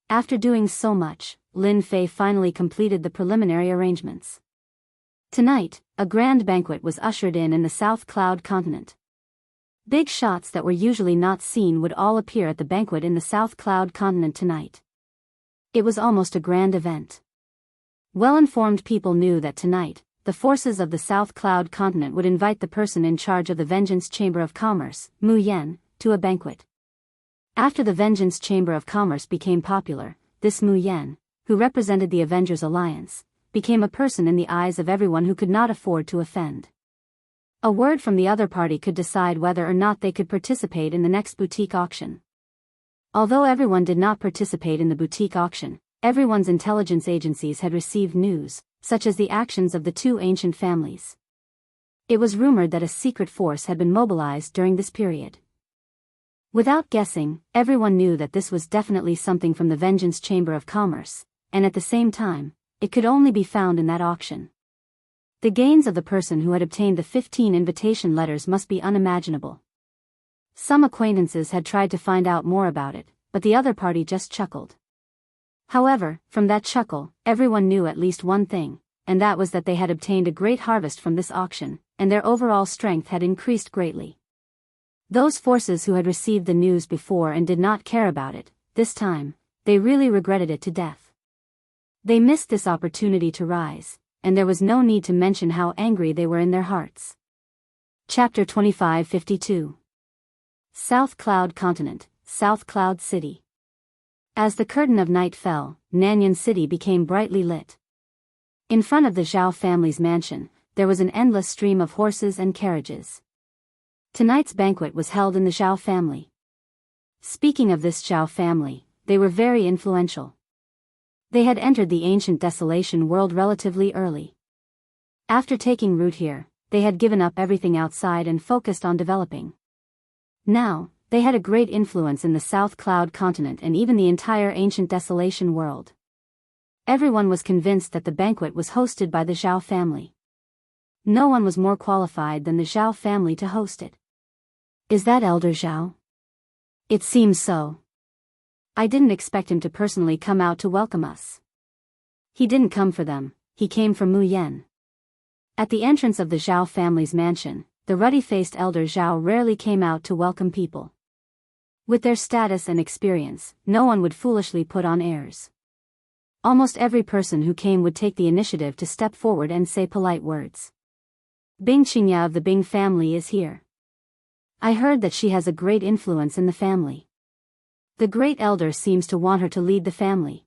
After doing so much, Lin Fei finally completed the preliminary arrangements. Tonight, a grand banquet was ushered in the South Cloud continent. Big shots that were usually not seen would all appear at the banquet in the South Cloud continent tonight. It was almost a grand event. Well-informed people knew that tonight, the forces of the South Cloud continent would invite the person in charge of the Vengeance Chamber of Commerce, Mu Yan, to a banquet. After the Vengeance Chamber of Commerce became popular, this Mu Yan, who represented the Avengers Alliance, became a person in the eyes of everyone who could not afford to offend. A word from the other party could decide whether or not they could participate in the next boutique auction. Although everyone did not participate in the boutique auction, everyone's intelligence agencies had received news, such as the actions of the two ancient families. It was rumored that a secret force had been mobilized during this period. Without guessing, everyone knew that this was definitely something from the Vengeance Chamber of Commerce, and at the same time, it could only be found in that auction. The gains of the person who had obtained the 15 invitation letters must be unimaginable. Some acquaintances had tried to find out more about it, but the other party just chuckled. However, from that chuckle, everyone knew at least one thing, and that was that they had obtained a great harvest from this auction, and their overall strength had increased greatly. Those forces who had received the news before and did not care about it, this time, they really regretted it to death. They missed this opportunity to rise, and there was no need to mention how angry they were in their hearts. Chapter 2552. South Cloud Continent, South Cloud City. As the curtain of night fell, Nanyan City became brightly lit. In front of the Zhao family's mansion, there was an endless stream of horses and carriages. Tonight's banquet was held in the Zhao family. Speaking of this Zhao family, they were very influential. They had entered the ancient desolation world relatively early. After taking root here, they had given up everything outside and focused on developing. Now, they had a great influence in the South Cloud continent and even the entire ancient desolation world. Everyone was convinced that the banquet was hosted by the Zhao family. No one was more qualified than the Zhao family to host it. Is that Elder Zhao? It seems so. I didn't expect him to personally come out to welcome us. He didn't come for them, he came for Mu Yan. At the entrance of the Zhao family's mansion, the ruddy-faced Elder Zhao rarely came out to welcome people. With their status and experience, no one would foolishly put on airs. Almost every person who came would take the initiative to step forward and say polite words. Bing Qingya of the Bing family is here. I heard that she has a great influence in the family. The great elder seems to want her to lead the family.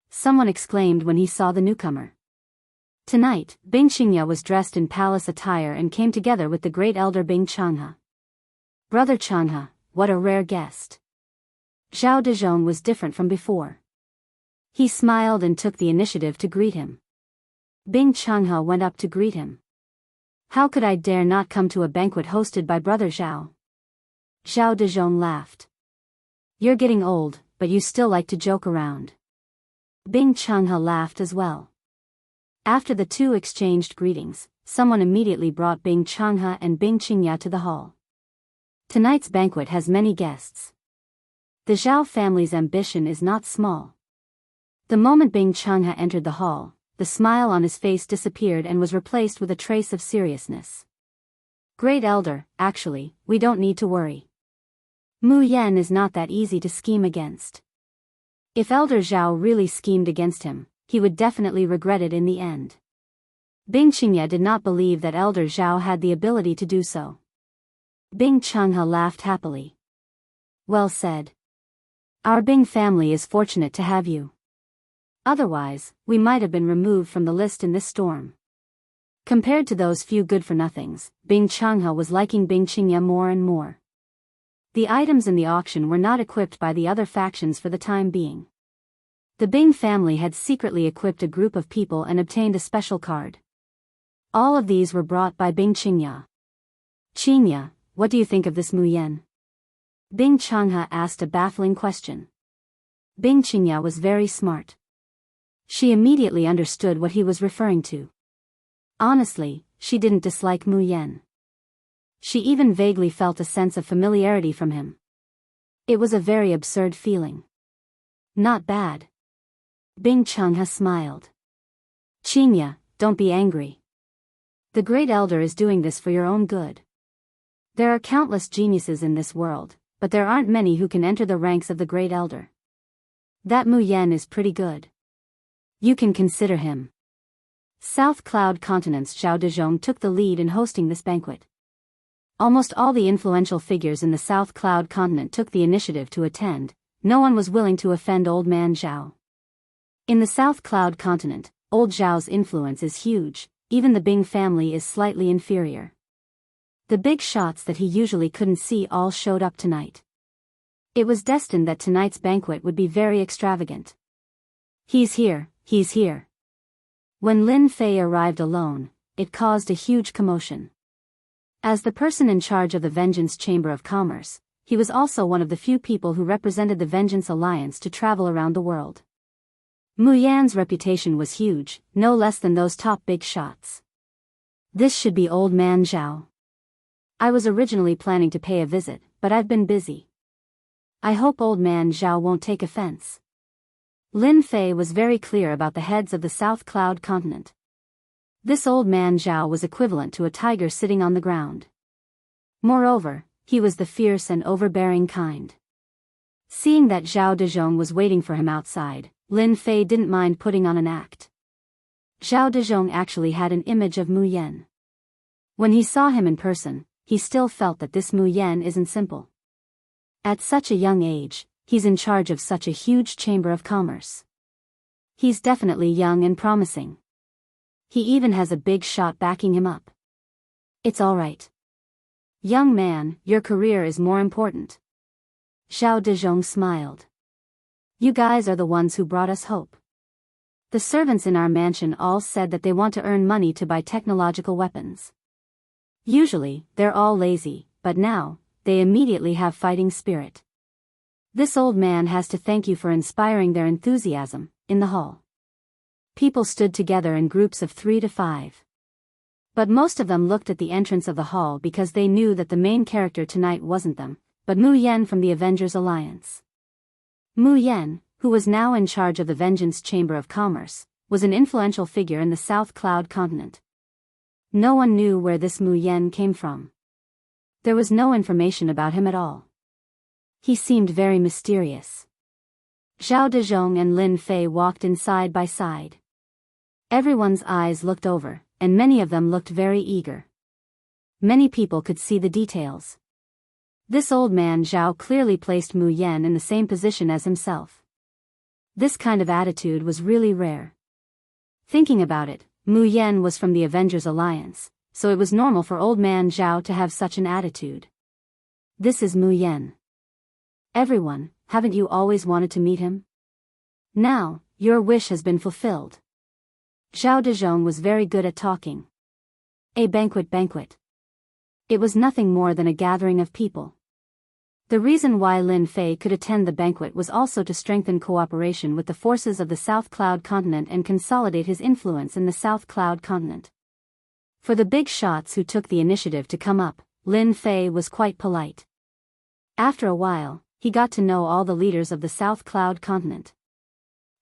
Someone exclaimed when he saw the newcomer. Tonight, Bing Qingya was dressed in palace attire and came together with the great elder Bing Changhe. Brother Changhe, what a rare guest. Zhao Dezhong was different from before. He smiled and took the initiative to greet him. Bing Changhe went up to greet him. How could I dare not come to a banquet hosted by Brother Zhao? Zhao Dezhong laughed. You're getting old, but you still like to joke around. Bing Changhe laughed as well. After the two exchanged greetings, someone immediately brought Bing Changhe and Bing Qingya to the hall. Tonight's banquet has many guests. The Zhao family's ambition is not small. The moment Bing Changhe entered the hall, the smile on his face disappeared and was replaced with a trace of seriousness. Great elder, actually, we don't need to worry. Mu Yan is not that easy to scheme against. If Elder Zhao really schemed against him, he would definitely regret it in the end. Bing Qingya did not believe that Elder Zhao had the ability to do so. Bing Changhe laughed happily. Well said. Our Bing family is fortunate to have you. Otherwise, we might have been removed from the list in this storm. Compared to those few good-for-nothings, Bing Changhe was liking Bing Qingya more and more. The items in the auction were not equipped by the other factions for the time being. The Bing family had secretly equipped a group of people and obtained a special card. All of these were brought by Bing Qingya. Qingya, what do you think of this Mu Yan? Bing Changhe asked a baffling question. Bing Qingya was very smart. She immediately understood what he was referring to. Honestly, she didn't dislike Mu Yan. She even vaguely felt a sense of familiarity from him. It was a very absurd feeling. Not bad. Bing Chenghe smiled. Qinya, don't be angry. The Great Elder is doing this for your own good. There are countless geniuses in this world, but there aren't many who can enter the ranks of the Great Elder. That Mu Yan is pretty good. You can consider him. South Cloud Continent's Zhao Dezhong took the lead in hosting this banquet. Almost all the influential figures in the South Cloud Continent took the initiative to attend. No one was willing to offend Old Man Zhao. In the South Cloud Continent, Old Zhao's influence is huge, even the Bing family is slightly inferior. The big shots that he usually couldn't see all showed up tonight. It was destined that tonight's banquet would be very extravagant. He's here, he's here. When Lin Fei arrived alone, it caused a huge commotion. As the person in charge of the Vengeance Chamber of Commerce, he was also one of the few people who represented the Vengeance Alliance to travel around the world. Mu Yan's reputation was huge, no less than those top big shots. This should be Old Man Zhao. I was originally planning to pay a visit, but I've been busy. I hope Old Man Zhao won't take offense. Lin Fei was very clear about the heads of the South Cloud Continent. This Old Man Zhao was equivalent to a tiger sitting on the ground. Moreover, he was the fierce and overbearing kind. Seeing that Zhao Dezhong was waiting for him outside, Lin Fei didn't mind putting on an act. Zhao Dezhong actually had an image of Mu Yan. When he saw him in person, he still felt that this Mu Yan isn't simple. At such a young age, he's in charge of such a huge chamber of commerce. He's definitely young and promising. He even has a big shot backing him up. It's all right. Young man, your career is more important. Zhao Dezhong smiled. You guys are the ones who brought us hope. The servants in our mansion all said that they want to earn money to buy technological weapons. Usually, they're all lazy, but now, they immediately have fighting spirit. This old man has to thank you for inspiring their enthusiasm. In the hall, people stood together in groups of 3 to 5. But most of them looked at the entrance of the hall because they knew that the main character tonight wasn't them, but Mu Yan from the Avengers Alliance. Mu Yan, who was now in charge of the Vengeance Chamber of Commerce, was an influential figure in the South Cloud Continent. No one knew where this Mu Yan came from. There was no information about him at all. He seemed very mysterious. Zhao Dezhong and Lin Fei walked in side by side. Everyone's eyes looked over, and many of them looked very eager. Many people could see the details. This old man Zhao clearly placed Mu Yan in the same position as himself. This kind of attitude was really rare. Thinking about it, Mu Yan was from the Avengers Alliance, so it was normal for old man Zhao to have such an attitude. This is Mu Yan. Everyone, haven't you always wanted to meet him? Now, your wish has been fulfilled. Zhao Dezhong was very good at talking. A banquet. It was nothing more than a gathering of people. The reason why Lin Fei could attend the banquet was also to strengthen cooperation with the forces of the South Cloud Continent and consolidate his influence in the South Cloud Continent. For the big shots who took the initiative to come up, Lin Fei was quite polite. After a while, he got to know all the leaders of the South Cloud Continent.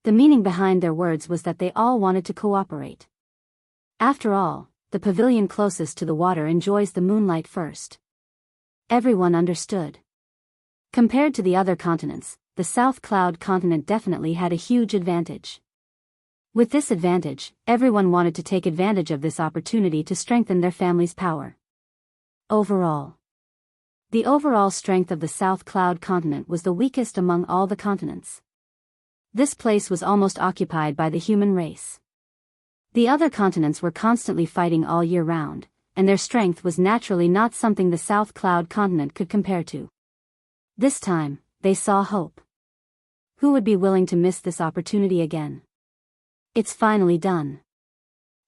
The meaning behind their words was that they all wanted to cooperate. After all, the pavilion closest to the water enjoys the moonlight first. Everyone understood. Compared to the other continents, the South Cloud Continent definitely had a huge advantage. With this advantage, everyone wanted to take advantage of this opportunity to strengthen their family's power. Overall, the overall strength of the South Cloud Continent was the weakest among all the continents. This place was almost occupied by the human race. The other continents were constantly fighting all year round, and their strength was naturally not something the South Cloud Continent could compare to. This time, they saw hope. Who would be willing to miss this opportunity again? It's finally done.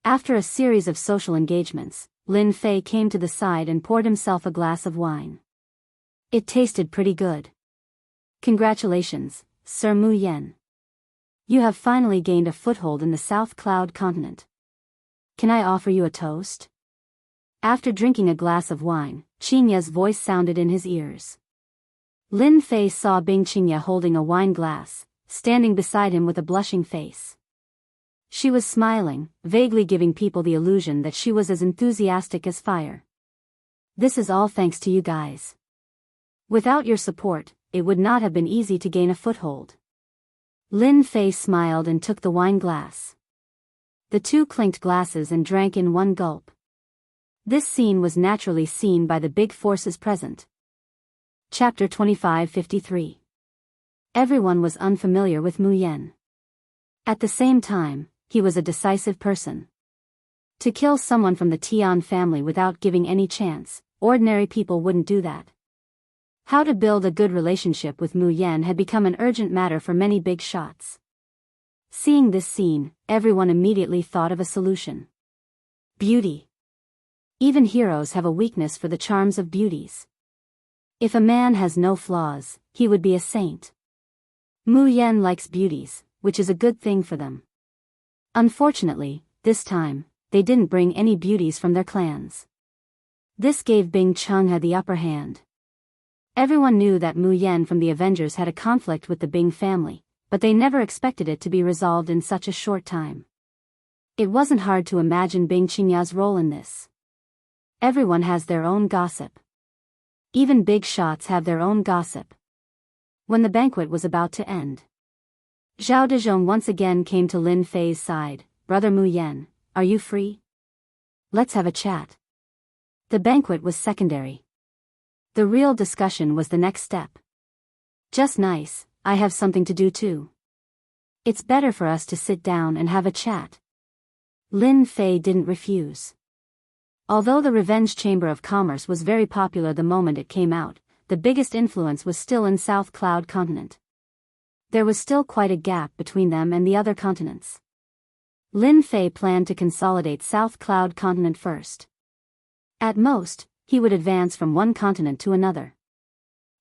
After a series of social engagements, Lin Fei came to the side and poured himself a glass of wine. It tasted pretty good. Congratulations, Sir Mu Yan. You have finally gained a foothold in the South Cloud Continent. Can I offer you a toast? After drinking a glass of wine, Qingya's voice sounded in his ears. Lin Fei saw Bing Qingya holding a wine glass, standing beside him with a blushing face. She was smiling, vaguely giving people the illusion that she was as enthusiastic as fire. This is all thanks to you guys. Without your support, it would not have been easy to gain a foothold. Lin Fei smiled and took the wine glass. The two clinked glasses and drank in one gulp. This scene was naturally seen by the big forces present. Chapter 2553. Everyone was unfamiliar with Mu Yan. At the same time, he was a decisive person. To kill someone from the Tian family without giving any chance, ordinary people wouldn't do that. How to build a good relationship with Mu Yan had become an urgent matter for many big shots. Seeing this scene, everyone immediately thought of a solution. Beauty. Even heroes have a weakness for the charms of beauties. If a man has no flaws, he would be a saint. Mu Yan likes beauties, which is a good thing for them. Unfortunately, this time, they didn't bring any beauties from their clans. This gave Bing Chenghe the upper hand. Everyone knew that Mu Yan from the Avengers had a conflict with the Bing family, but they never expected it to be resolved in such a short time. It wasn't hard to imagine Bing Qingya's role in this. Everyone has their own gossip. Even big shots have their own gossip. When the banquet was about to end, Zhao Dezhong once again came to Lin Fei's side. Brother Mu Yan, are you free? Let's have a chat. The banquet was secondary. The real discussion was the next step. Just nice, I have something to do too. It's better for us to sit down and have a chat. Lin Fei didn't refuse. Although the Revenge Chamber of Commerce was very popular the moment it came out, the biggest influence was still in South Cloud Continent. There was still quite a gap between them and the other continents. Lin Fei planned to consolidate South Cloud Continent first. At most, he would advance from one continent to another.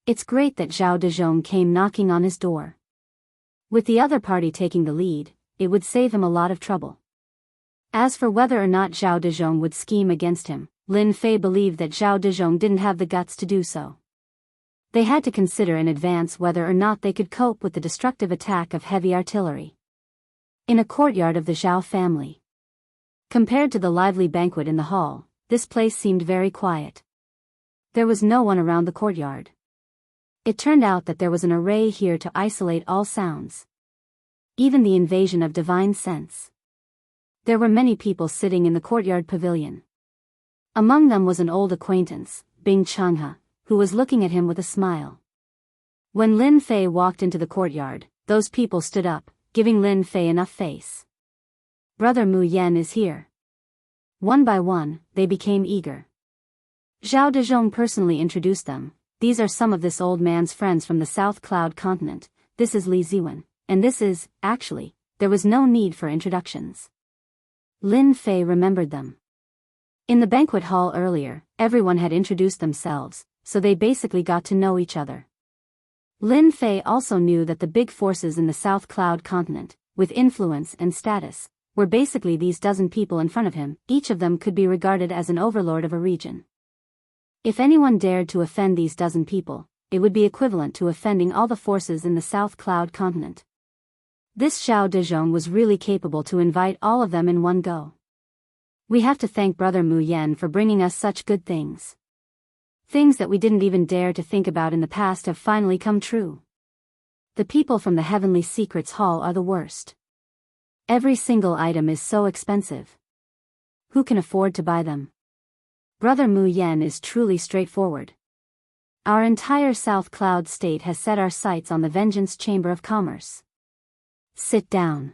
It's great that Zhao Dezhong came knocking on his door. With the other party taking the lead, it would save him a lot of trouble. As for whether or not Zhao Dezhong would scheme against him, Lin Fei believed that Zhao Dezhong didn't have the guts to do so. They had to consider in advance whether or not they could cope with the destructive attack of heavy artillery. In a courtyard of the Zhao family. Compared to the lively banquet in the hall, this place seemed very quiet. There was no one around the courtyard. It turned out that there was an array here to isolate all sounds. Even the invasion of divine sense. There were many people sitting in the courtyard pavilion. Among them was an old acquaintance, Bing Chenghe, who was looking at him with a smile. When Lin Fei walked into the courtyard, those people stood up, giving Lin Fei enough face. Brother Mu Yan is here. One by one, they became eager. Zhao Dezhong personally introduced them. These are some of this old man's friends from the South Cloud Continent. This is Li Ziwen, and this is, actually, there was no need for introductions. Lin Fei remembered them. In the banquet hall earlier, everyone had introduced themselves, so they basically got to know each other. Lin Fei also knew that the big forces in the South Cloud Continent, with influence and status, were basically these dozen people in front of him. Each of them could be regarded as an overlord of a region. If anyone dared to offend these dozen people, it would be equivalent to offending all the forces in the South Cloud Continent. This Zhao Dezhong was really capable to invite all of them in one go. We have to thank Brother Mu Yan for bringing us such good things. Things that we didn't even dare to think about in the past have finally come true. The people from the Heavenly Secrets Hall are the worst. Every single item is so expensive. Who can afford to buy them? Brother Mu Yan is truly straightforward. Our entire South Cloud state has set our sights on the Vengeance Chamber of Commerce. Sit down.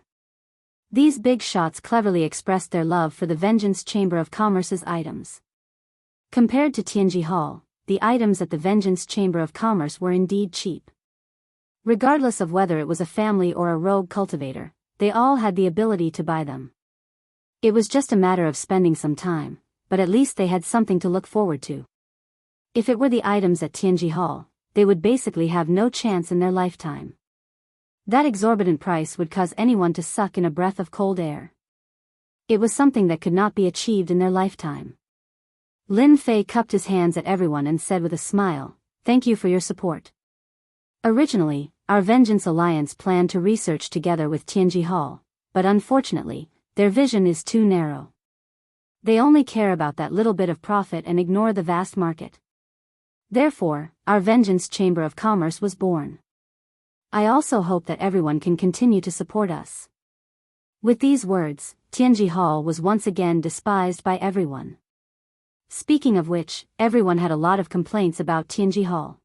These big shots cleverly expressed their love for the Vengeance Chamber of Commerce's items. Compared to Tianji Hall, the items at the Vengeance Chamber of Commerce were indeed cheap. Regardless of whether it was a family or a rogue cultivator, they all had the ability to buy them. It was just a matter of spending some time, but at least they had something to look forward to. If it were the items at Tianji Hall, they would basically have no chance in their lifetime. That exorbitant price would cause anyone to suck in a breath of cold air. It was something that could not be achieved in their lifetime. Lin Fei cupped his hands at everyone and said with a smile, "Thank you for your support. Originally, our Vengeance Alliance planned to research together with Tianji Hall, but unfortunately, their vision is too narrow. They only care about that little bit of profit and ignore the vast market. Therefore, our Vengeance Chamber of Commerce was born. I also hope that everyone can continue to support us." With these words, Tianji Hall was once again despised by everyone. Speaking of which, everyone had a lot of complaints about Tianji Hall.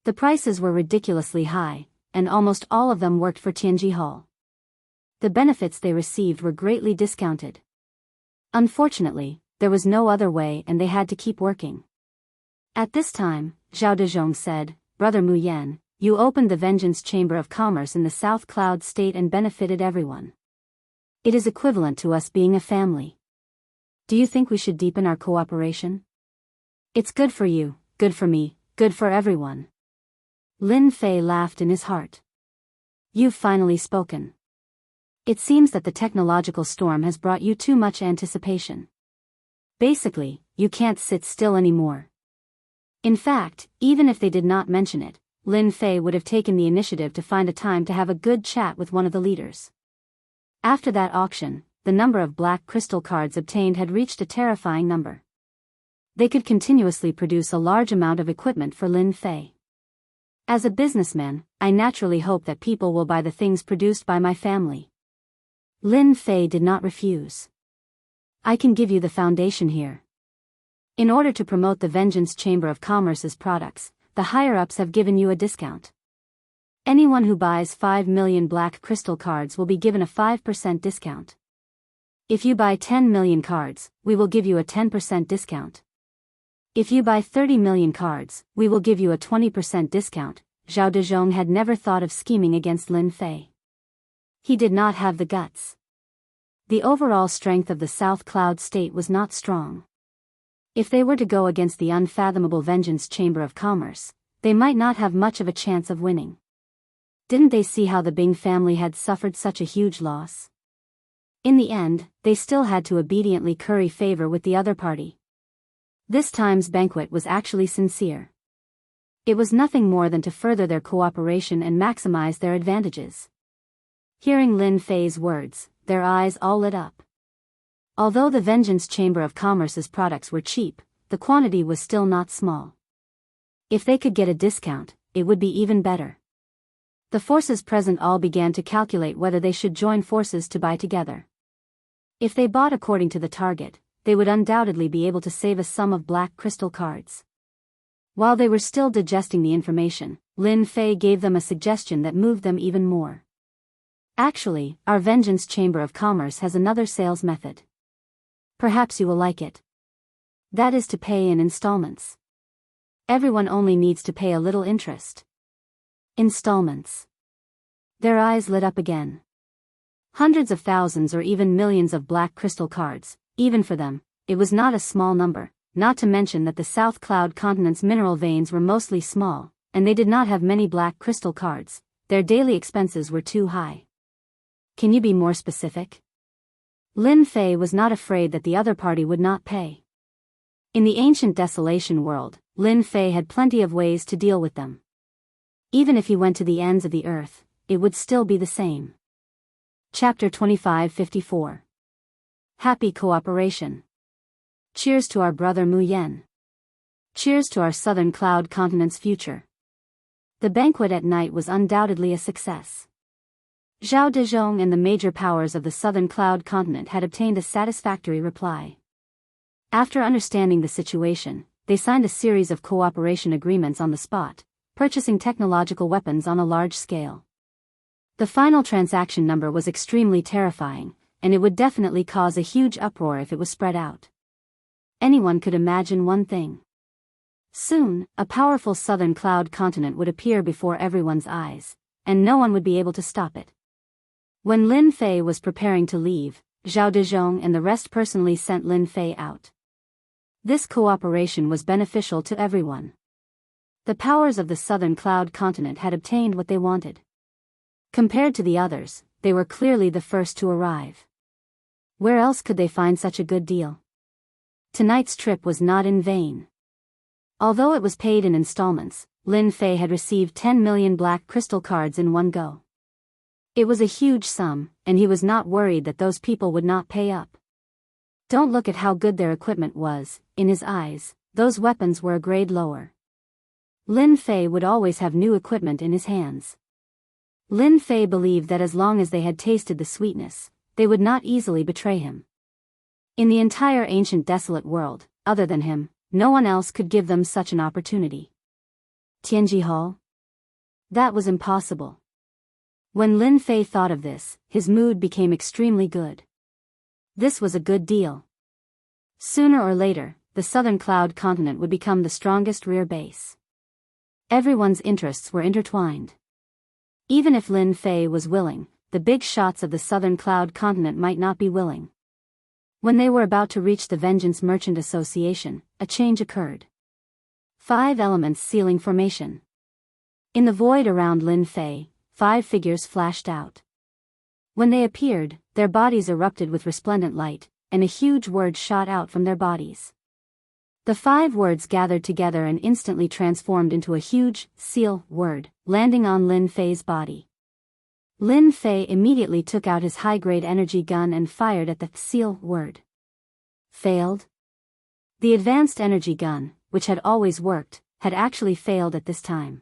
The prices were ridiculously high, and almost all of them worked for Tianji Hall. The benefits they received were greatly discounted. Unfortunately, there was no other way and they had to keep working. At this time, Zhao Dezhong said, "Brother Mu Yan, you opened the Vengeance Chamber of Commerce in the South Cloud State and benefited everyone. It is equivalent to us being a family. Do you think we should deepen our cooperation? It's good for you, good for me, good for everyone." Lin Fei laughed in his heart. "You've finally spoken. It seems that the technological storm has brought you too much anticipation. Basically, you can't sit still anymore." In fact, even if they did not mention it, Lin Fei would have taken the initiative to find a time to have a good chat with one of the leaders. After that auction, the number of black crystal cards obtained had reached a terrifying number. They could continuously produce a large amount of equipment for Lin Fei. As a businessman, I naturally hope that people will buy the things produced by my family. Lin Fei did not refuse. "I can give you the foundation here. In order to promote the Vengeance Chamber of Commerce's products, the higher-ups have given you a discount. Anyone who buys 5 million black crystal cards will be given a 5% discount. If you buy 10 million cards, we will give you a 10% discount. If you buy 30 million cards, we will give you a 20% discount." Zhao Dezhong had never thought of scheming against Lin Fei. He did not have the guts. The overall strength of the South Cloud State was not strong. If they were to go against the unfathomable Vengeance Chamber of Commerce, they might not have much of a chance of winning. Didn't they see how the Bing family had suffered such a huge loss? In the end, they still had to obediently curry favor with the other party. This time's banquet was actually sincere. It was nothing more than to further their cooperation and maximize their advantages. Hearing Lin Fei's words, their eyes all lit up. Although the Vengeance Chamber of Commerce's products were cheap, the quantity was still not small. If they could get a discount, it would be even better. The forces present all began to calculate whether they should join forces to buy together. If they bought according to the target, they would undoubtedly be able to save a sum of black crystal cards. While they were still digesting the information, Lin Fei gave them a suggestion that moved them even more. "Actually, our Vengeance Chamber of Commerce has another sales method. Perhaps you will like it. That is to pay in installments. Everyone only needs to pay a little interest." Installments. Their eyes lit up again. Hundreds of thousands or even millions of black crystal cards, even for them, it was not a small number, not to mention that the South Cloud continent's mineral veins were mostly small, and they did not have many black crystal cards. Their daily expenses were too high. "Can you be more specific?" Lin Fei was not afraid that the other party would not pay. In the ancient desolation world, Lin Fei had plenty of ways to deal with them. Even if he went to the ends of the earth, it would still be the same. Chapter 2554. Happy Cooperation. Cheers to our brother Mu Yan. Cheers to our Southern Cloud Continent's future. The banquet at night was undoubtedly a success. Zhao Dezhong and the major powers of the Southern Cloud Continent had obtained a satisfactory reply. After understanding the situation, they signed a series of cooperation agreements on the spot, purchasing technological weapons on a large scale. The final transaction number was extremely terrifying, and it would definitely cause a huge uproar if it was spread out. Anyone could imagine one thing. Soon, a powerful Southern Cloud Continent would appear before everyone's eyes, and no one would be able to stop it. When Lin Fei was preparing to leave, Zhao Dezhong and the rest personally sent Lin Fei out. This cooperation was beneficial to everyone. The powers of the Southern Cloud Continent had obtained what they wanted. Compared to the others, they were clearly the first to arrive. Where else could they find such a good deal? tonight's trip was not in vain. Although it was paid in installments, Lin Fei had received 10 million black crystal cards in one go. It was a huge sum, and he was not worried that those people would not pay up. Don't look at how good their equipment was. In his eyes, those weapons were a grade lower. Lin Fei would always have new equipment in his hands. Lin Fei believed that as long as they had tasted the sweetness, they would not easily betray him. In the entire ancient desolate world, other than him, no one else could give them such an opportunity. Tianji Hall? That was impossible. When Lin Fei thought of this, his mood became extremely good. This was a good deal. Sooner or later, the southern cloud continent would become the strongest rear base. Everyone's interests were intertwined. Even if Lin Fei was willing, the big shots of the southern cloud continent might not be willing. When they were about to reach the Vengeance Merchant Association, a change occurred. 5 elements sealing formation. In the void around Lin Fei, 5 figures flashed out. When they appeared, their bodies erupted with resplendent light, and a huge word shot out from their bodies. The 5 words gathered together and instantly transformed into a huge, seal word, landing on Lin Fei's body. Lin Fei immediately took out his high-grade energy gun and fired at the seal word. Failed? The advanced energy gun, which had always worked, had actually failed at this time.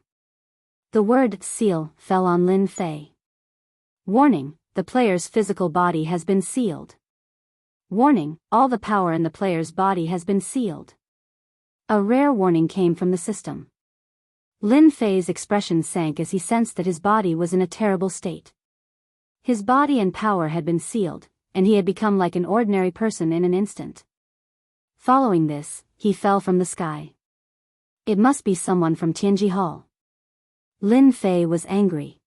The word seal fell on Lin Fei. Warning, the player's physical body has been sealed. Warning, all the power in the player's body has been sealed. A rare warning came from the system. Lin Fei's expression sank as he sensed that his body was in a terrible state. His body and power had been sealed, and he had become like an ordinary person in an instant. Following this, he fell from the sky. It must be someone from Tianji Hall. Lin Fei was angry.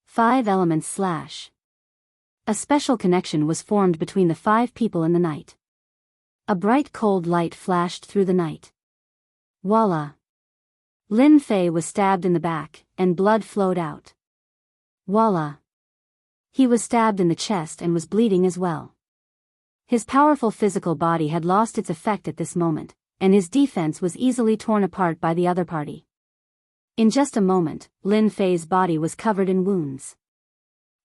5 elements slash. A special connection was formed between the 5 people in the night. A bright cold light flashed through the night. Voila! Lin Fei was stabbed in the back, and blood flowed out. Voila! He was stabbed in the chest and was bleeding as well. His powerful physical body had lost its effect at this moment, and his defense was easily torn apart by the other party. In just a moment, Lin Fei's body was covered in wounds.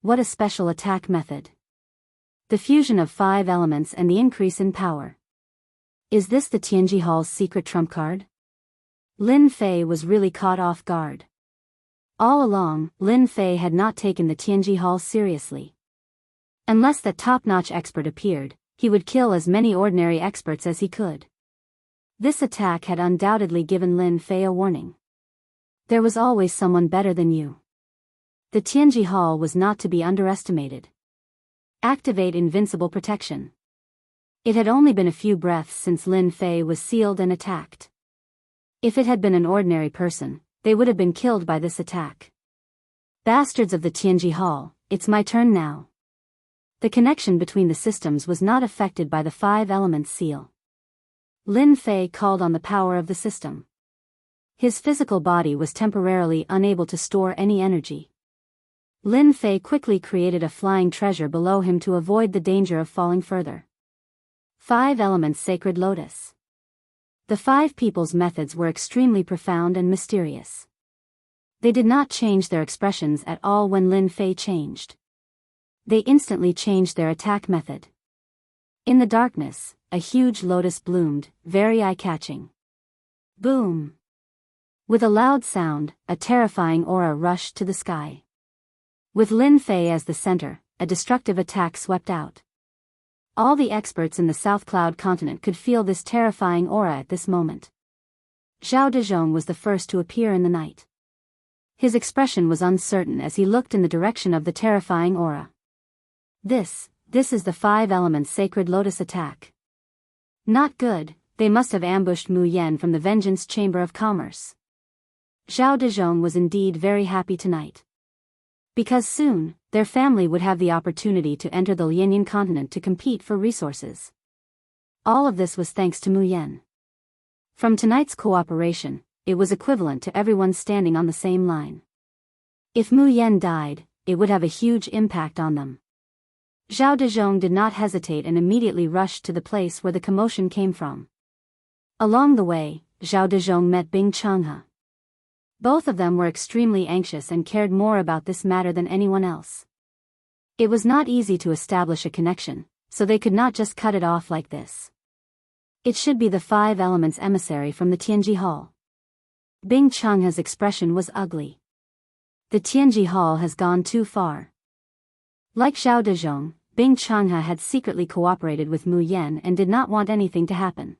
What a special attack method! The fusion of 5 elements and the increase in power. Is this the Tianji Hall's secret trump card? Lin Fei was really caught off guard. All along, Lin Fei had not taken the Tianji Hall seriously. Unless that top-notch expert appeared, he would kill as many ordinary experts as he could. This attack had undoubtedly given Lin Fei a warning. There was always someone better than you. The Tianji Hall was not to be underestimated. Activate invincible protection. It had only been a few breaths since Lin Fei was sealed and attacked. If it had been an ordinary person, they would have been killed by this attack. Bastards of the Tianji Hall, it's my turn now. The connection between the systems was not affected by the 5 elements seal. Lin Fei called on the power of the system. His physical body was temporarily unable to store any energy. Lin Fei quickly created a flying treasure below him to avoid the danger of falling further. 5 elements sacred lotus. The 5 people's methods were extremely profound and mysterious. They did not change their expressions at all when Lin Fei changed. They instantly changed their attack method. In the darkness, a huge lotus bloomed, very eye-catching. Boom! With a loud sound, a terrifying aura rushed to the sky. With Lin Fei as the center, a destructive attack swept out. All the experts in the South Cloud continent could feel this terrifying aura at this moment. Zhao Dezhong was the first to appear in the night. His expression was uncertain as he looked in the direction of the terrifying aura. This is the 5 elements sacred lotus attack. Not good, they must have ambushed Mu Yan from the Vengeance Chamber of Commerce. Zhao Dezhong was indeed very happy tonight. Because soon, their family would have the opportunity to enter the Lianyan continent to compete for resources. All of this was thanks to Mu Yan. From tonight's cooperation, it was equivalent to everyone standing on the same line. If Mu Yan died, it would have a huge impact on them. Zhao Dezhong did not hesitate and immediately rushed to the place where the commotion came from. Along the way, Zhao Dezhong met Bing Changhe. Both of them were extremely anxious and cared more about this matter than anyone else. It was not easy to establish a connection, so they could not just cut it off like this. It should be the 5 Elements emissary from the Tianji Hall. Bing Changhe's expression was ugly. The Tianji Hall has gone too far. Like Zhao Dezhong, Bing Changhe had secretly cooperated with Mu Yan and did not want anything to happen.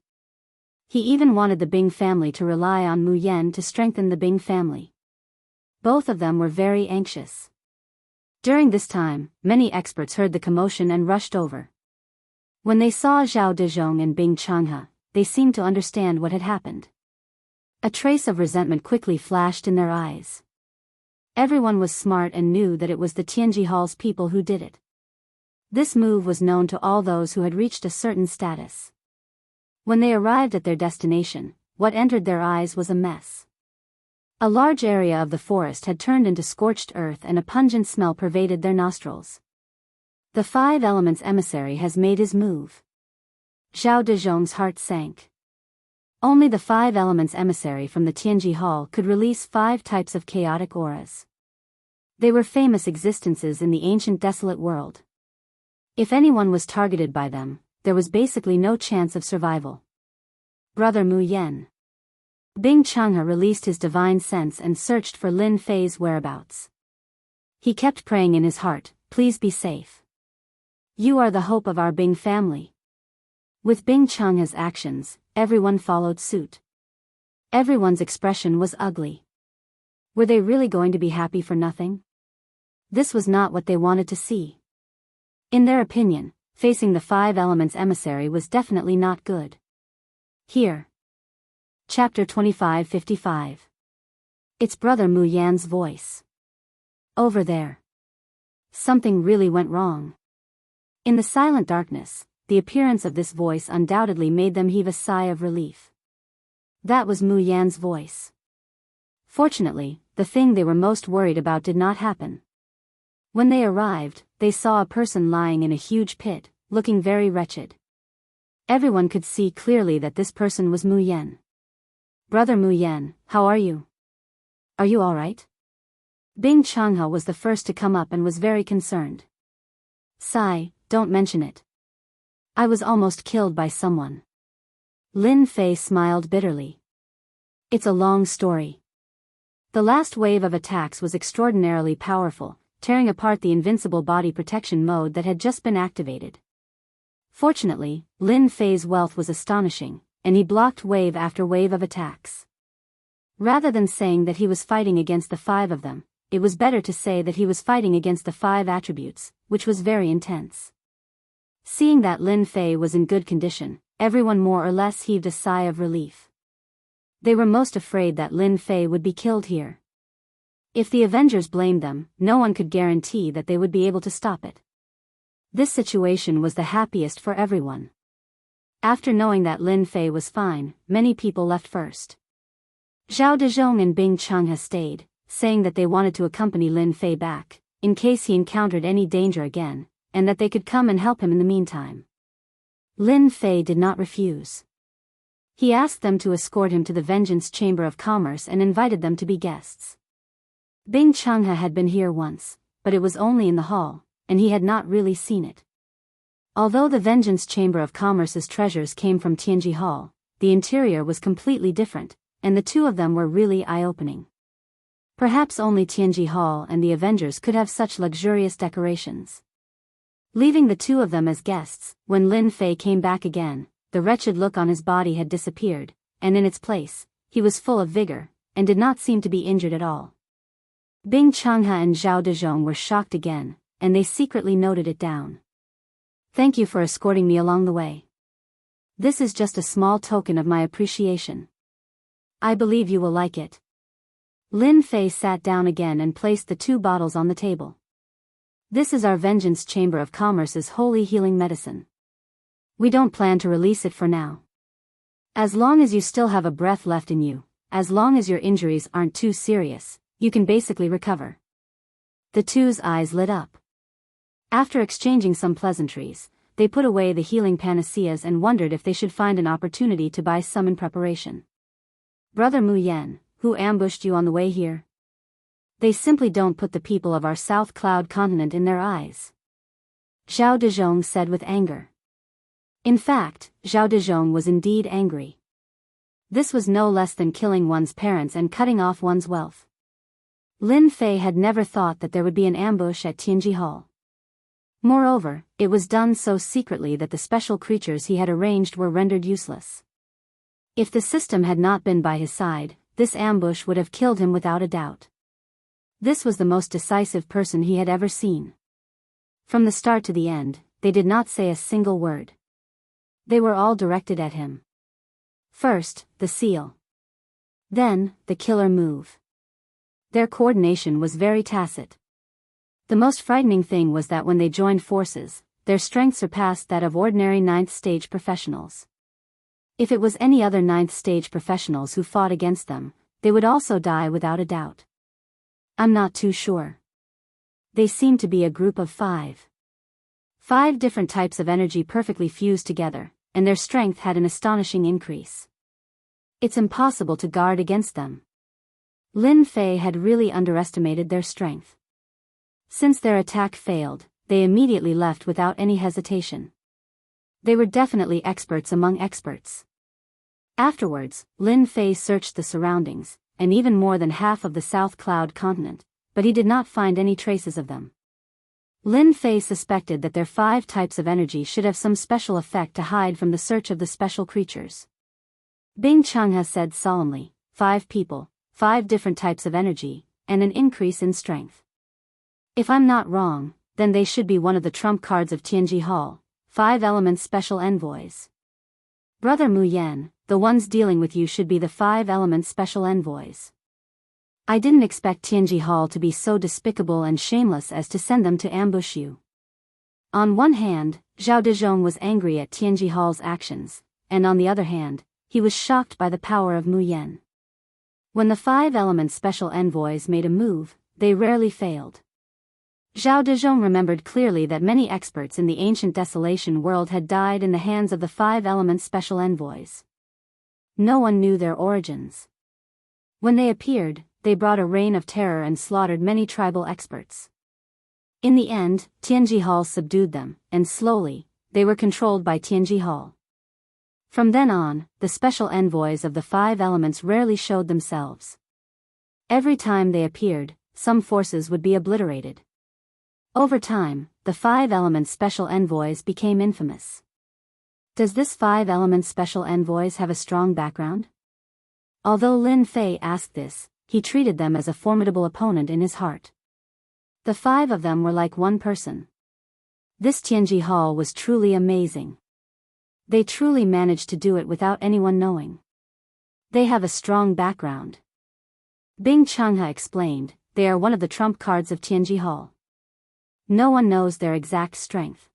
He even wanted the Bing family to rely on Mu Yan to strengthen the Bing family. Both of them were very anxious. During this time, many experts heard the commotion and rushed over. When they saw Zhao Dezhong and Bing Changhe, they seemed to understand what had happened. A trace of resentment quickly flashed in their eyes. Everyone was smart and knew that it was the Tianji Hall's people who did it. This move was known to all those who had reached a certain status. When they arrived at their destination, what entered their eyes was a mess. A large area of the forest had turned into scorched earth and a pungent smell pervaded their nostrils. The 5 Elements emissary has made his move. Zhao Dezhong's heart sank. Only the 5 Elements emissary from the Tianji Hall could release 5 types of chaotic auras. They were famous existences in the ancient desolate world. If anyone was targeted by them, there was basically no chance of survival. Brother Mu Yan. Bing Changhe released his divine sense and searched for Lin Fei's whereabouts. He kept praying in his heart, "Please be safe. You are the hope of our Bing family." With Bing Changhe's actions, everyone followed suit. Everyone's expression was ugly. Were they really going to be happy for nothing? This was not what they wanted to see. In their opinion, facing the 5 Elements emissary was definitely not good. Here. Chapter 2555. It's Brother Mu Yan's voice. Over there. Something really went wrong. In the silent darkness, the appearance of this voice undoubtedly made them heave a sigh of relief. That was Mu Yan's voice. Fortunately, the thing they were most worried about did not happen. When they arrived, they saw a person lying in a huge pit, looking very wretched. Everyone could see clearly that this person was Mu Yan. "Brother Mu Yan, how are you? Are you all right?" Bing Changhe was the first to come up and was very concerned. "Sigh, don't mention it. I was almost killed by someone." Lin Fei smiled bitterly. "It's a long story. The last wave of attacks was extraordinarily powerful, tearing apart the invincible body protection mode that had just been activated. Fortunately, Lin Fei's wealth was astonishing, and he blocked wave after wave of attacks. Rather than saying that he was fighting against the 5 of them, it was better to say that he was fighting against the 5 attributes, which was very intense. Seeing that Lin Fei was in good condition, everyone more or less heaved a sigh of relief. They were most afraid that Lin Fei would be killed here. If the Avengers blamed them, no one could guarantee that they would be able to stop it. This situation was the happiest for everyone. After knowing that Lin Fei was fine, many people left first. Zhao Dezhong and Bing Changhe stayed, saying that they wanted to accompany Lin Fei back, in case he encountered any danger again, and that they could come and help him in the meantime. Lin Fei did not refuse. He asked them to escort him to the Vengeance Chamber of Commerce and invited them to be guests. Bing Changhe had been here once, but it was only in the hall, and he had not really seen it. Although the Vengeance Chamber of Commerce's treasures came from Tianji Hall, the interior was completely different, and the two of them were really eye-opening. Perhaps only Tianji Hall and the Avengers could have such luxurious decorations. Leaving the two of them as guests, when Lin Fei came back again, the wretched look on his body had disappeared, and in its place, he was full of vigor, and did not seem to be injured at all. Bing Changhe and Zhao Dezhong were shocked again, and they secretly noted it down. "Thank you for escorting me along the way. This is just a small token of my appreciation. I believe you will like it." Lin Fei sat down again and placed the 2 bottles on the table. "This is our Vengeance Chamber of Commerce's holy healing medicine. We don't plan to release it for now. As long as you still have a breath left in you, as long as your injuries aren't too serious, you can basically recover." The two's eyes lit up. After exchanging some pleasantries, they put away the healing panaceas and wondered if they should find an opportunity to buy some in preparation. Brother Mu Yen, who ambushed you on the way here? They simply don't put the people of our South Cloud continent in their eyes. Zhao Dezhong said with anger. In fact, Zhao Dezhong was indeed angry. This was no less than killing one's parents and cutting off one's wealth. Lin Fei had never thought that there would be an ambush at Tianji Hall. Moreover, it was done so secretly that the special creatures he had arranged were rendered useless. If the system had not been by his side, this ambush would have killed him without a doubt. This was the most decisive person he had ever seen. From the start to the end, they did not say a single word. They were all directed at him. First, the seal. Then, the killer move. Their coordination was very tacit. The most frightening thing was that when they joined forces, their strength surpassed that of ordinary ninth-stage professionals. If it was any other ninth-stage professionals who fought against them, they would also die without a doubt. I'm not too sure. They seemed to be a group of 5. 5 different types of energy perfectly fused together, and their strength had an astonishing increase. It's impossible to guard against them. Lin Fei had really underestimated their strength. Since their attack failed, they immediately left without any hesitation. They were definitely experts among experts. Afterwards, Lin Fei searched the surroundings, and even more than half of the South Cloud continent, but he did not find any traces of them. Lin Fei suspected that their 5 types of energy should have some special effect to hide from the search of the special creatures. Bing Changhe said solemnly, 5 people, 5 different types of energy, and an increase in strength. If I'm not wrong, then they should be one of the trump cards of Tianji Hall, 5 elements special envoys. Brother Mu Yen, the ones dealing with you should be the 5 elements special envoys. I didn't expect Tianji Hall to be so despicable and shameless as to send them to ambush you. On one hand, Zhao Dezhong was angry at Tianji Hall's actions, and on the other hand, he was shocked by the power of Mu Yen. When the 5 elements special envoys made a move, they rarely failed. Zhao Dezhong remembered clearly that many experts in the ancient desolation world had died in the hands of the 5 elements special envoys. No one knew their origins. When they appeared, they brought a reign of terror and slaughtered many tribal experts. In the end, Tianji Hall subdued them, and slowly, they were controlled by Tianji Hall. From then on, the special envoys of the 5 elements rarely showed themselves. Every time they appeared, some forces would be obliterated. Over time, the 5 elements special envoys became infamous. Does this 5 elements special envoys have a strong background? Although Lin Fei asked this, he treated them as a formidable opponent in his heart. The 5 of them were like one person. This Tianji Hall was truly amazing. They truly managed to do it without anyone knowing. They have a strong background. Bing Changhe explained, they are one of the trump cards of Tianji Hall. No one knows their exact strength.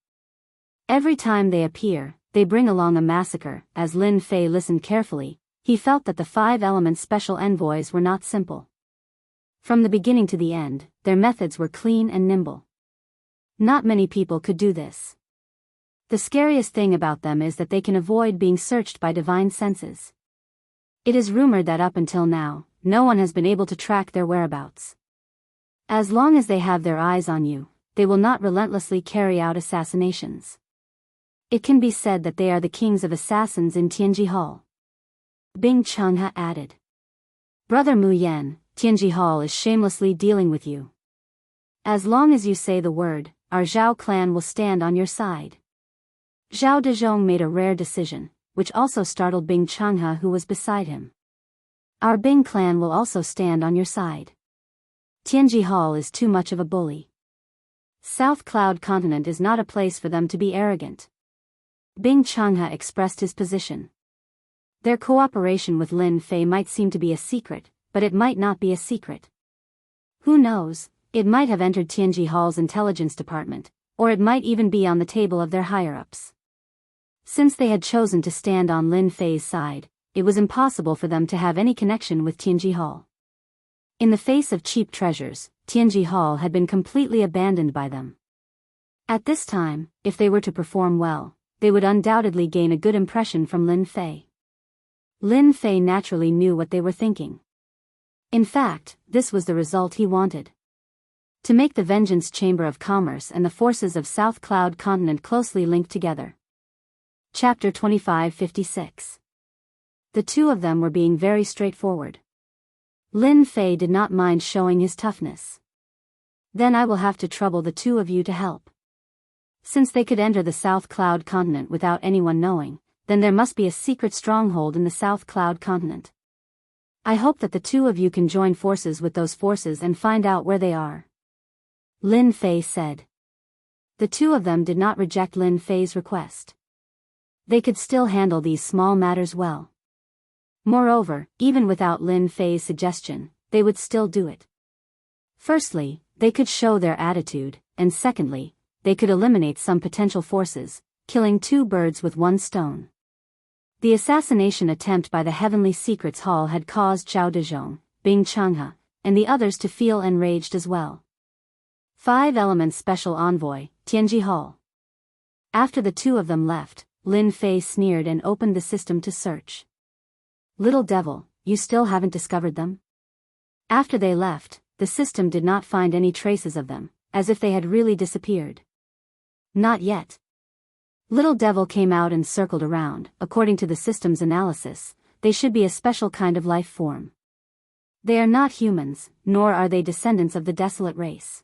Every time they appear, they bring along a massacre. As Lin Fei listened carefully, he felt that the 5 elements special envoys were not simple. From the beginning to the end, their methods were clean and nimble. Not many people could do this. The scariest thing about them is that they can avoid being searched by divine senses. It is rumored that up until now, no one has been able to track their whereabouts. As long as they have their eyes on you, they will not relentlessly carry out assassinations. It can be said that they are the kings of assassins in Tianji Hall. Bing Changhe added. Brother Mu Yen, Tianji Hall is shamelessly dealing with you. As long as you say the word, our Zhao clan will stand on your side. Zhao Dezhong made a rare decision, which also startled Bing Changhe who was beside him. Our Bing clan will also stand on your side. Tianji Hall is too much of a bully. South Cloud Continent is not a place for them to be arrogant. Bing Changhe expressed his position. Their cooperation with Lin Fei might seem to be a secret, but it might not be a secret. Who knows, it might have entered Tianji Hall's intelligence department, or it might even be on the table of their higher-ups. Since they had chosen to stand on Lin Fei's side, it was impossible for them to have any connection with Tianji Hall. In the face of cheap treasures, Tianji Hall had been completely abandoned by them. At this time, if they were to perform well, they would undoubtedly gain a good impression from Lin Fei. Lin Fei naturally knew what they were thinking. In fact, this was the result he wanted. To make the Vengeance Chamber of Commerce and the forces of South Cloud Continent closely linked together. Chapter 2556. The two of them were being very straightforward. Lin Fei did not mind showing his toughness. Then I will have to trouble the two of you to help. Since they could enter the South Cloud Continent without anyone knowing, then there must be a secret stronghold in the South Cloud Continent. I hope that the two of you can join forces with those forces and find out where they are. Lin Fei said. The two of them did not reject Lin Fei's request. They could still handle these small matters well. Moreover, even without Lin Fei's suggestion, they would still do it. Firstly, they could show their attitude, and secondly, they could eliminate some potential forces, killing two birds with one stone. The assassination attempt by the Heavenly Secrets Hall had caused Zhao Dezhong, Bing Changhe, and the others to feel enraged as well. 5 Elements Special Envoy, Tianji Hall. After the two of them left, Lin Fei sneered and opened the system to search. Little devil, you still haven't discovered them? After they left, the system did not find any traces of them, as if they had really disappeared. Not yet. Little devil came out and circled around. According to the system's analysis, they should be a special kind of life form. They are not humans, nor are they descendants of the desolate race.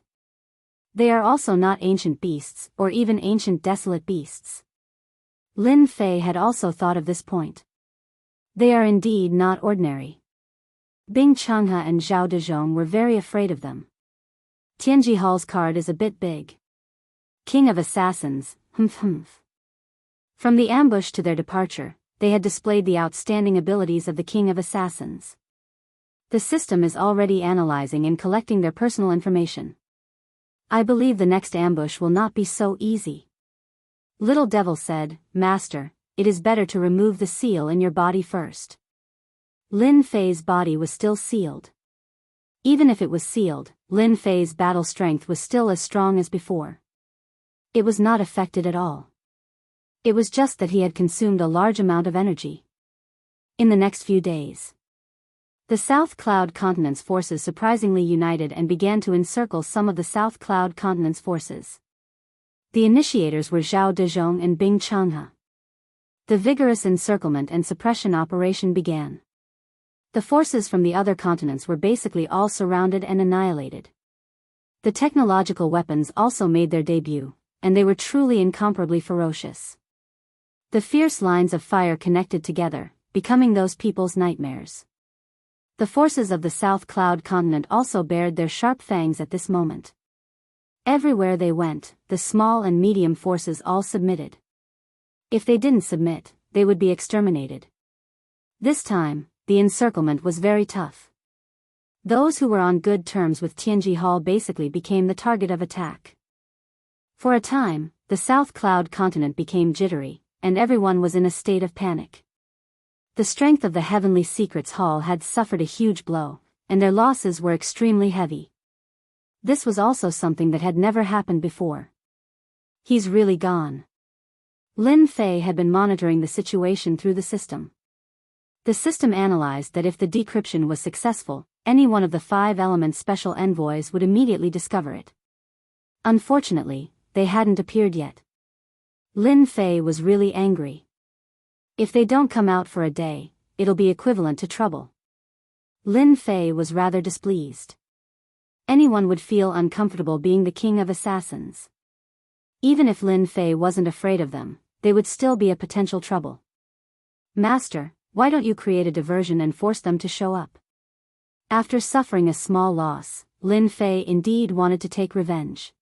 They are also not ancient beasts, or even ancient desolate beasts. Lin Fei had also thought of this point. They are indeed not ordinary. Bing Changhe and Zhao Dezhong were very afraid of them. Tianji Hall's card is a bit big. King of Assassins, humph. From the ambush to their departure, they had displayed the outstanding abilities of the King of Assassins. The system is already analyzing and collecting their personal information. I believe the next ambush will not be so easy. Little Devil said, Master, it is better to remove the seal in your body first. Lin Fei's body was still sealed. Even if it was sealed, Lin Fei's battle strength was still as strong as before. It was not affected at all. It was just that he had consumed a large amount of energy. In the next few days, the South Cloud Continent's forces surprisingly united and began to encircle some of the South Cloud Continent's forces. The initiators were Zhao Dezhong and Bing Changhe. The vigorous encirclement and suppression operation began. The forces from the other continents were basically all surrounded and annihilated. The technological weapons also made their debut, and they were truly incomparably ferocious. The fierce lines of fire connected together, becoming those people's nightmares. The forces of the South Cloud Continent also bared their sharp fangs at this moment. Everywhere they went, the small and medium forces all submitted. If they didn't submit, they would be exterminated. This time, the encirclement was very tough. Those who were on good terms with Tianji Hall basically became the target of attack. For a time, the South Cloud Continent became jittery, and everyone was in a state of panic. The strength of the Heavenly Secrets Hall had suffered a huge blow, and their losses were extremely heavy. This was also something that had never happened before. He's really gone. Lin Fei had been monitoring the situation through the system. The system analyzed that if the decryption was successful, any one of the 5 Elements Special Envoys would immediately discover it. Unfortunately, they hadn't appeared yet. Lin Fei was really angry. If they don't come out for a day, it'll be equivalent to trouble. Lin Fei was rather displeased. Anyone would feel uncomfortable being the King of Assassins. Even if Lin Fei wasn't afraid of them, they would still be a potential trouble. Master, why don't you create a diversion and force them to show up? After suffering a small loss, Lin Fei indeed wanted to take revenge.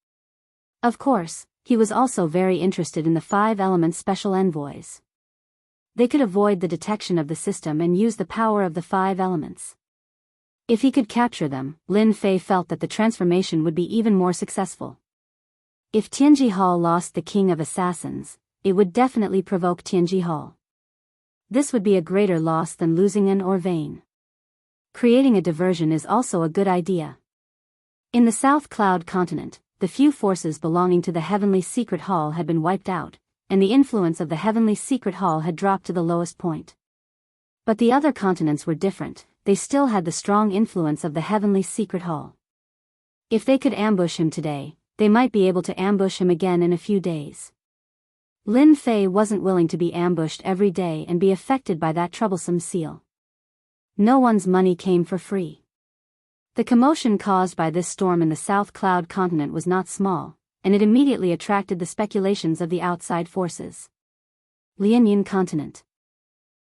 Of course, he was also very interested in the 5 Elements Special Envoys. They could avoid the detection of the system and use the power of the 5 elements. If he could capture them, Lin Fei felt that the transformation would be even more successful. If Tianji Hall lost the King of Assassins, it would definitely provoke Tianji Hall. This would be a greater loss than losing An or Vane. Creating a diversion is also a good idea. In the South Cloud Continent, the few forces belonging to the Heavenly Secret Hall had been wiped out, and the influence of the Heavenly Secret Hall had dropped to the lowest point. But the other continents were different, they still had the strong influence of the Heavenly Secret Hall. If they could ambush him today, they might be able to ambush him again in a few days. Lin Fei wasn't willing to be ambushed every day and be affected by that troublesome seal. No one's money came for free. The commotion caused by this storm in the South Cloud continent was not small, and it immediately attracted the speculations of the outside forces. Lianyan continent.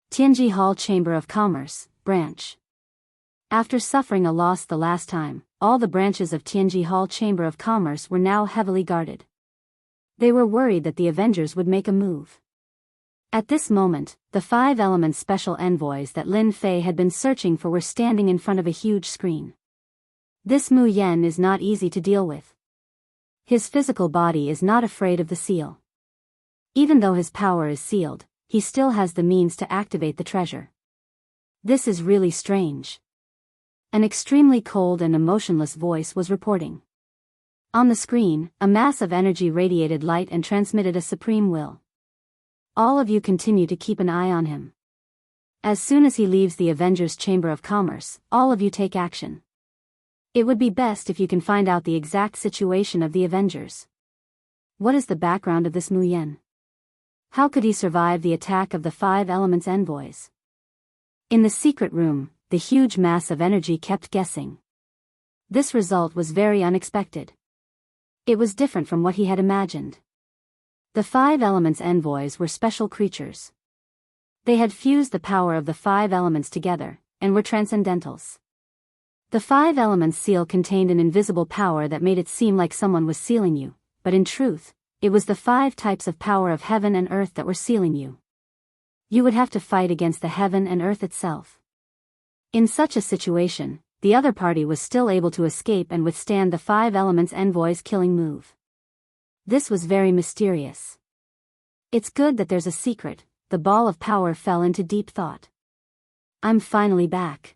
Tianji Hall Chamber of Commerce, branch. After suffering a loss the last time, all the branches of Tianji Hall Chamber of Commerce were now heavily guarded. They were worried that the Avengers would make a move. At this moment, the 5 Elements special envoys that Lin Fei had been searching for were standing in front of a huge screen. This Mu Yen is not easy to deal with. His physical body is not afraid of the seal. Even though his power is sealed, he still has the means to activate the treasure. This is really strange. An extremely cold and emotionless voice was reporting. On the screen, a mass of energy radiated light and transmitted a supreme will. All of you continue to keep an eye on him. As soon as he leaves the Avengers Chamber of Commerce, all of you take action. It would be best if you can find out the exact situation of the Avengers. What is the background of this Mu Yen? How could he survive the attack of the 5 Elements envoys? In the secret room, the huge mass of energy kept guessing. This result was very unexpected. It was different from what he had imagined. The 5 Elements envoys were special creatures. They had fused the power of the 5 elements together, and were transcendentals. The 5 Elements seal contained an invisible power that made it seem like someone was sealing you, but in truth, it was the 5 types of power of heaven and earth that were sealing you. You would have to fight against the heaven and earth itself. In such a situation, the other party was still able to escape and withstand the 5 Elements envoys' killing move. This was very mysterious. It's good that there's a secret. The ball of power fell into deep thought. I'm finally back.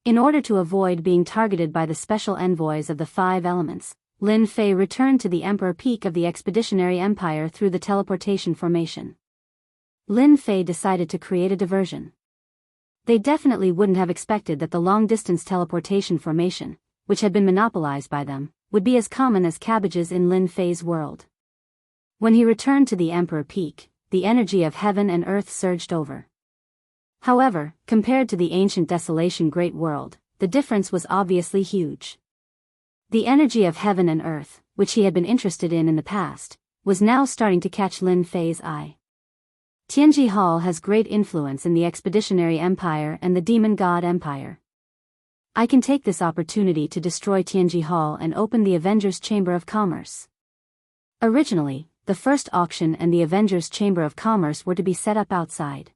In order to avoid being targeted by the special envoys of the 5 Elements, Lin Fei returned to the Emperor Peak of the Expeditionary Empire through the teleportation formation. Lin Fei decided to create a diversion. They definitely wouldn't have expected that the long-distance teleportation formation, which had been monopolized by them, would be as common as cabbages in Lin Fei's world. When he returned to the Emperor Peak, the energy of heaven and earth surged over. However, compared to the ancient Desolation Great World, the difference was obviously huge. The energy of heaven and earth, which he had been interested in the past, was now starting to catch Lin Fei's eye. Tianji Hall has great influence in the Expeditionary Empire and the Demon God Empire. I can take this opportunity to destroy Tianji Hall and open the Avengers Chamber of Commerce. Originally, the first auction and the Avengers Chamber of Commerce were to be set up outside.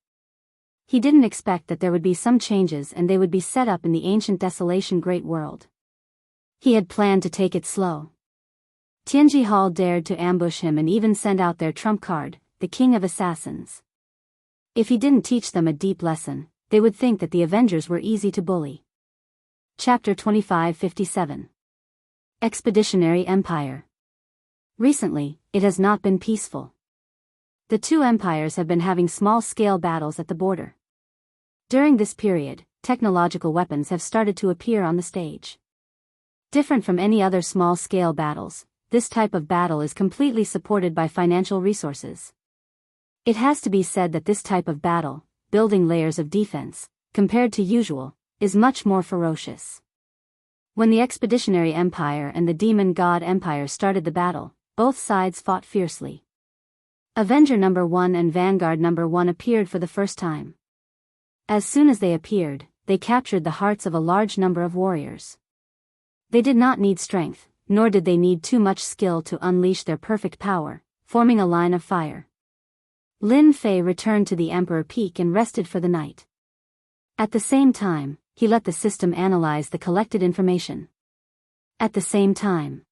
He didn't expect that there would be some changes and they would be set up in the ancient Desolation Great World. He had planned to take it slow. Tianji Hall dared to ambush him and even send out their trump card, the King of Assassins. If he didn't teach them a deep lesson, they would think that the Avengers were easy to bully. Chapter 2557. Expeditionary Empire. Recently, it has not been peaceful. The 2 empires have been having small-scale battles at the border. During this period, technological weapons have started to appear on the stage. Different from any other small-scale battles, this type of battle is completely supported by financial resources. It has to be said that this type of battle, building layers of defense, compared to usual, is much more ferocious. When the Expeditionary Empire and the Demon God Empire started the battle, both sides fought fiercely. Avenger No. 1 and Vanguard No. 1 appeared for the first time. As soon as they appeared, they captured the hearts of a large number of warriors. They did not need strength, nor did they need too much skill to unleash their perfect power, forming a line of fire. Lin Fei returned to the Emperor Peak and rested for the night. At the same time, he let the system analyze the collected information. At the same time,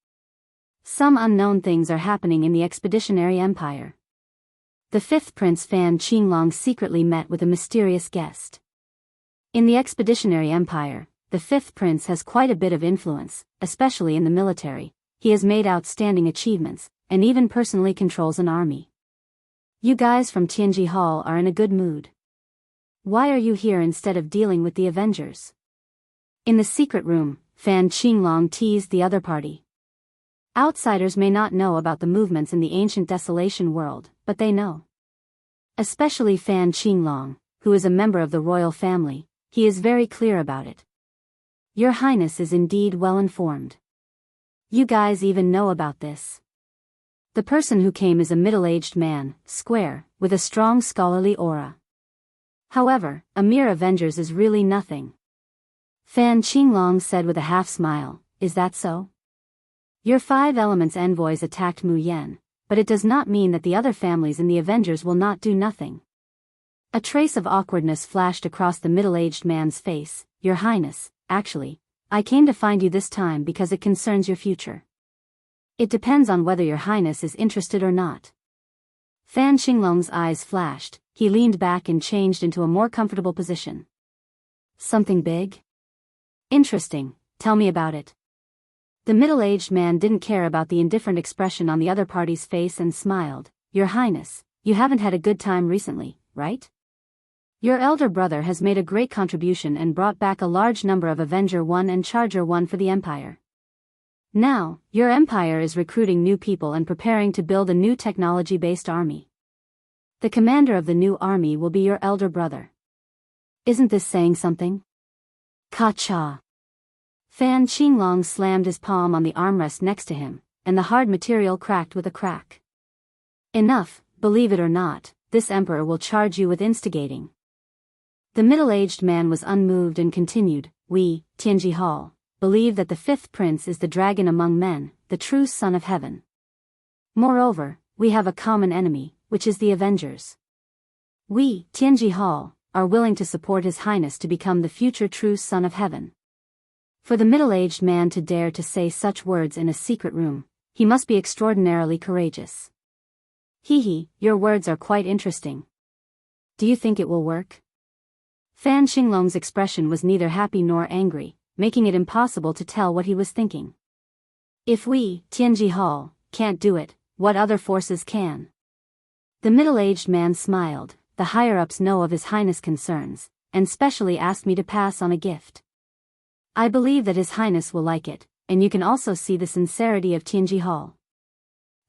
some unknown things are happening in the Expeditionary Empire. The 5th Prince Fan Qinglong secretly met with a mysterious guest. In the Expeditionary Empire, the 5th Prince has quite a bit of influence, especially in the military. he has made outstanding achievements, and even personally controls an army. You guys from Tianji Hall are in a good mood. Why are you here instead of dealing with the Avengers? In the secret room, Fan Qinglong teased the other party. Outsiders may not know about the movements in the ancient desolation world, but they know. Especially Fan Qinglong, who is a member of the royal family, he is very clear about it. Your Highness is indeed well informed. You guys even know about this. The person who came is a middle-aged man, square, with a strong scholarly aura. However, a mere Avengers is really nothing. Fan Qinglong said with a half-smile, is that so? Your 5 Elements envoys attacked Mu Yan, but it does not mean that the other families in the Avengers will not do nothing. A trace of awkwardness flashed across the middle-aged man's face. Your Highness, actually, I came to find you this time because it concerns your future. It depends on whether your Highness is interested or not. Fan Qinglong's eyes flashed, he leaned back and changed into a more comfortable position. Something big? Interesting, tell me about it. The middle-aged man didn't care about the indifferent expression on the other party's face and smiled. Your Highness, you haven't had a good time recently, right? Your elder brother has made a great contribution and brought back a large number of Avenger 1 and Charger 1 for the Empire. Now, your Empire is recruiting new people and preparing to build a new technology-based army. The commander of the new army will be your elder brother. Isn't this saying something? Ka-cha. Fan Qinglong slammed his palm on the armrest next to him, and the hard material cracked with a crack. Enough, believe it or not, this emperor will charge you with instigating. The middle-aged man was unmoved and continued, we, Tianji Hall, believe that the 5th prince is the dragon among men, the true son of heaven. Moreover, we have a common enemy, which is the Avengers. We, Tianji Hall, are willing to support His Highness to become the future true son of heaven. For the middle-aged man to dare to say such words in a secret room, he must be extraordinarily courageous. Hee, your words are quite interesting. Do you think it will work? Fan Qinglong's expression was neither happy nor angry, making it impossible to tell what he was thinking. If we, Tianji Hall, can't do it, what other forces can? The middle-aged man smiled. The higher-ups know of His Highness' concerns, and specially asked me to pass on a gift. I believe that His Highness will like it, and you can also see the sincerity of Tianji Hall.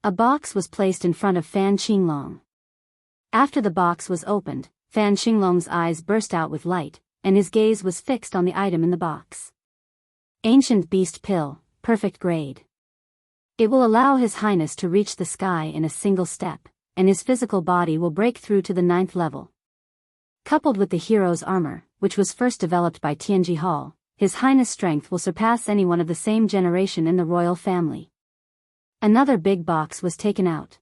A box was placed in front of Fan Qinglong. After the box was opened, Fan Qinglong's eyes burst out with light, and his gaze was fixed on the item in the box. Ancient Beast Pill, perfect grade. It will allow His Highness to reach the sky in a single step, and his physical body will break through to the 9th level. Coupled with the hero's armor, which was first developed by Tianji Hall, His Highness' strength will surpass anyone of the same generation in the royal family. Another big box was taken out.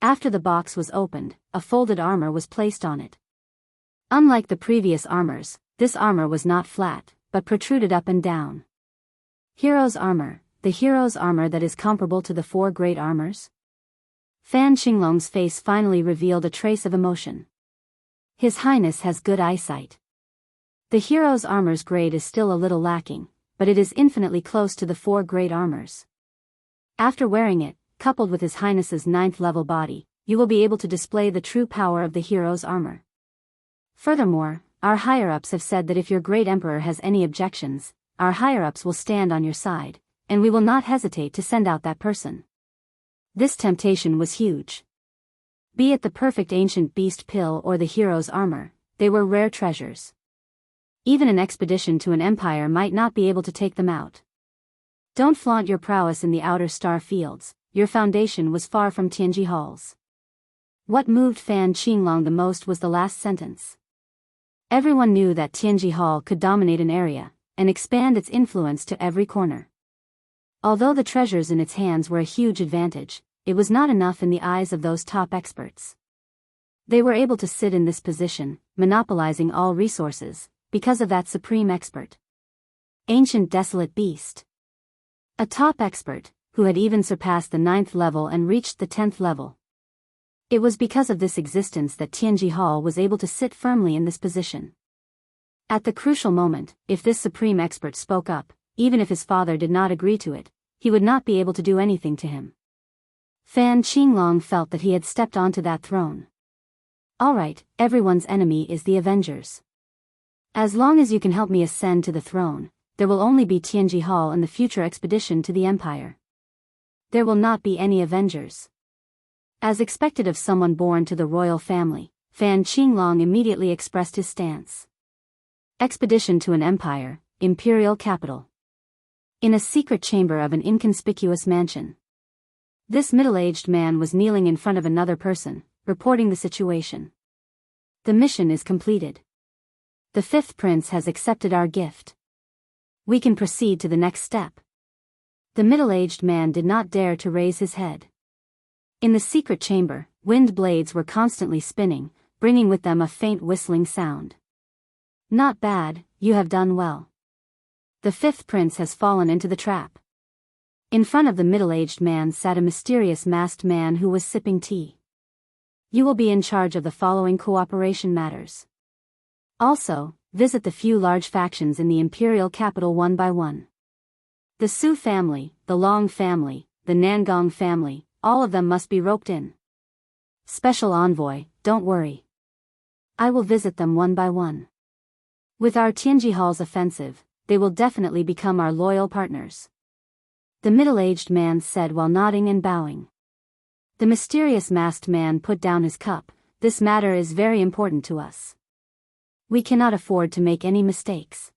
After the box was opened, a folded armor was placed on it. Unlike the previous armors, this armor was not flat, but protruded up and down. Hero's armor, the hero's armor that is comparable to the 4 great armors? Fan Qinglong's face finally revealed a trace of emotion. His Highness has good eyesight. The hero's armor's grade is still a little lacking, but it is infinitely close to the 4 great armors. After wearing it, coupled with His Highness's 9th level body, you will be able to display the true power of the hero's armor. Furthermore, our higher-ups have said that if your great emperor has any objections, our higher-ups will stand on your side, and we will not hesitate to send out that person. This temptation was huge. Be it the perfect ancient beast pill or the hero's armor, they were rare treasures. Even an expedition to an empire might not be able to take them out. Don't flaunt your prowess in the outer star fields, your foundation was far from Tianji Hall's. What moved Fan Qinglong the most was the last sentence. Everyone knew that Tianji Hall could dominate an area, and expand its influence to every corner. Although the treasures in its hands were a huge advantage, it was not enough in the eyes of those top experts. They were able to sit in this position, monopolizing all resources, because of that supreme expert. Ancient Desolate Beast. A top expert, who had even surpassed the 9th level and reached the 10th level. It was because of this existence that Tianji Hall was able to sit firmly in this position. At the crucial moment, if this supreme expert spoke up, even if his father did not agree to it, he would not be able to do anything to him. Fan Qinglong felt that he had stepped onto that throne. Alright, everyone's enemy is the Avengers. As long as you can help me ascend to the throne, there will only be Tianji Hall and the future expedition to the Empire. There will not be any Avengers. As expected of someone born to the royal family, Fan Qinglong immediately expressed his stance. Expedition to an empire, imperial capital. In a secret chamber of an inconspicuous mansion. This middle-aged man was kneeling in front of another person, reporting the situation. The mission is completed. The fifth prince has accepted our gift. We can proceed to the next step. The middle-aged man did not dare to raise his head. In the secret chamber, wind blades were constantly spinning, bringing with them a faint whistling sound. Not bad, you have done well. The fifth prince has fallen into the trap. In front of the middle-aged man sat a mysterious masked man who was sipping tea. You will be in charge of the following cooperation matters. Also, visit the few large factions in the imperial capital one by one. The Su family, the Long family, the Nangong family, all of them must be roped in. Special envoy, don't worry. I will visit them one by one. With our Tianji Hall's offensive, they will definitely become our loyal partners. The middle-aged man said while nodding and bowing. The mysterious masked man put down his cup. This matter is very important to us. We cannot afford to make any mistakes.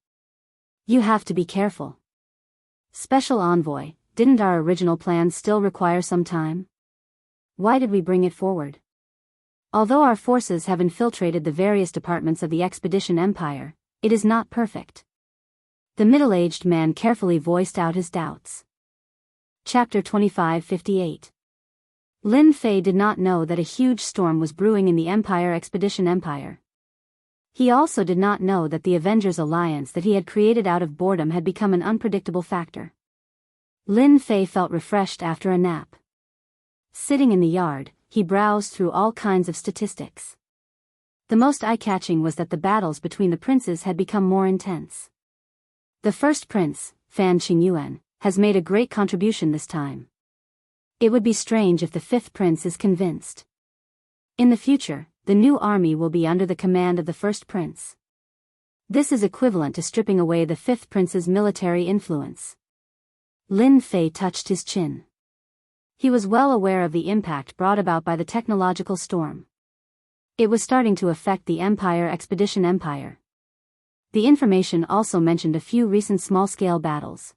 You have to be careful. Special envoy, didn't our original plan still require some time? Why did we bring it forward? Although our forces have infiltrated the various departments of the Expedition Empire, it is not perfect. The middle-aged man carefully voiced out his doubts. Chapter 2558. Lin Fei did not know that a huge storm was brewing in the Empire Expedition Empire. He also did not know that the Avengers alliance that he had created out of boredom had become an unpredictable factor. Lin Fei felt refreshed after a nap. Sitting in the yard, he browsed through all kinds of statistics. The most eye-catching was that the battles between the princes had become more intense. The first prince, Fan Qingyuan, has made a great contribution this time. It would be strange if the fifth prince is convinced. In the future, the new army will be under the command of the first prince. This is equivalent to stripping away the fifth prince's military influence. Lin Fei touched his chin. He was well aware of the impact brought about by the technological storm. It was starting to affect the Empire Expedition Empire. The information also mentioned a few recent small-scale battles.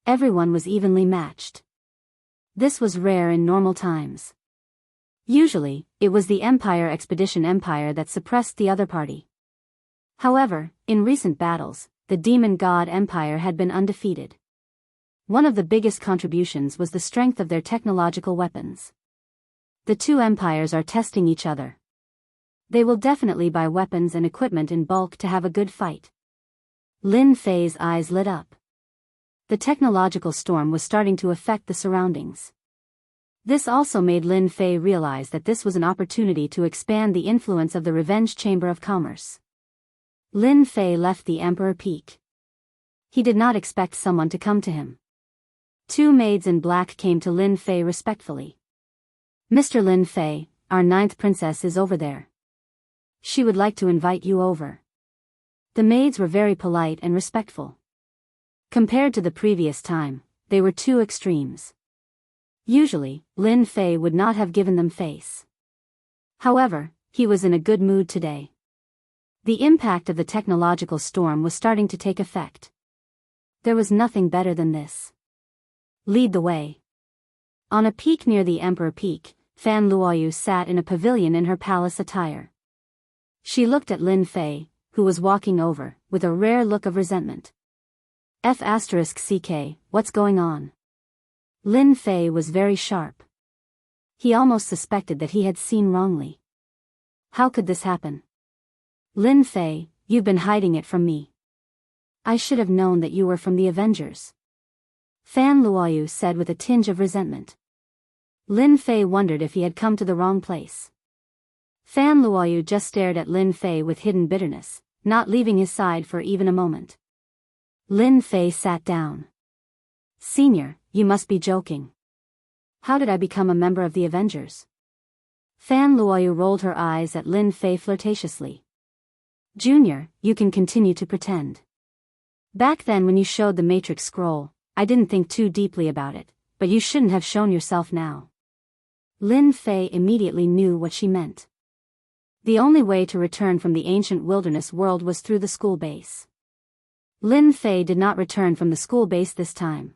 Everyone was evenly matched. This was rare in normal times. Usually, it was the Empire Expedition Empire that suppressed the other party. However, in recent battles, the Demon God Empire had been undefeated. One of the biggest contributions was the strength of their technological weapons. The two empires are testing each other. They will definitely buy weapons and equipment in bulk to have a good fight. Lin Fei's eyes lit up. The technological storm was starting to affect the surroundings. This also made Lin Fei realize that this was an opportunity to expand the influence of the Revenge Chamber of Commerce. Lin Fei left the Emperor Peak. He did not expect someone to come to him. Two maids in black came to Lin Fei respectfully. Mr. Lin Fei, our ninth princess is over there. She would like to invite you over. The maids were very polite and respectful. Compared to the previous time, they were two extremes. Usually, Lin Fei would not have given them face. However, he was in a good mood today. The impact of the technological storm was starting to take effect. There was nothing better than this. Lead the way. On a peak near the Emperor Peak, Fan Luoyu sat in a pavilion in her palace attire. She looked at Lin Fei, who was walking over, with a rare look of resentment. F***CK, what's going on? Lin Fei was very sharp. He almost suspected that he had seen wrongly. How could this happen? Lin Fei, you've been hiding it from me. I should have known that you were from the Avengers. Fan Luoyu said with a tinge of resentment. Lin Fei wondered if he had come to the wrong place. Fan Luoyu just stared at Lin Fei with hidden bitterness, not leaving his side for even a moment. Lin Fei sat down. Senior, you must be joking. How did I become a member of the Avengers? Fan Luoyu rolled her eyes at Lin Fei flirtatiously. Junior, you can continue to pretend. Back then when you showed the Matrix scroll, I didn't think too deeply about it, but you shouldn't have shown yourself now. Lin Fei immediately knew what she meant. The only way to return from the ancient wilderness world was through the school base. Lin Fei did not return from the school base this time.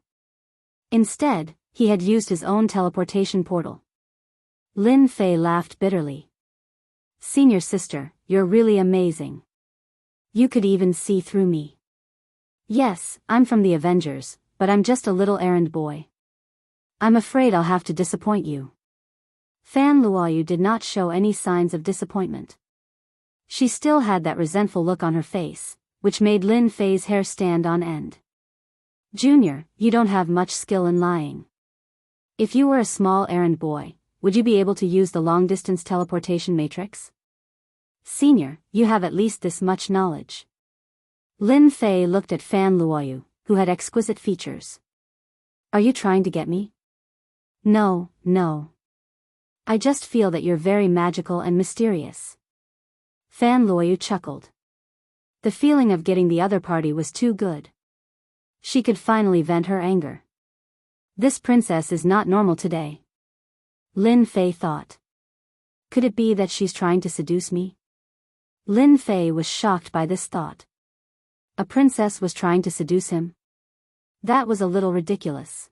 Instead, he had used his own teleportation portal. Lin Fei laughed bitterly. Senior sister, you're really amazing. You could even see through me. Yes, I'm from the Avengers, but I'm just a little errand boy. I'm afraid I'll have to disappoint you. Fan Luoyu did not show any signs of disappointment. She still had that resentful look on her face, which made Lin Fei's hair stand on end. Junior, you don't have much skill in lying. If you were a small errand boy, would you be able to use the long-distance teleportation matrix? Senior, you have at least this much knowledge. Lin Fei looked at Fan Luoyu, who had exquisite features. Are you trying to get me? No. I just feel that you're very magical and mysterious. Fan Luoyu chuckled. The feeling of getting the other party was too good. She could finally vent her anger. This princess is not normal today. Lin Fei thought. Could it be that she's trying to seduce me? Lin Fei was shocked by this thought. A princess was trying to seduce him? That was a little ridiculous.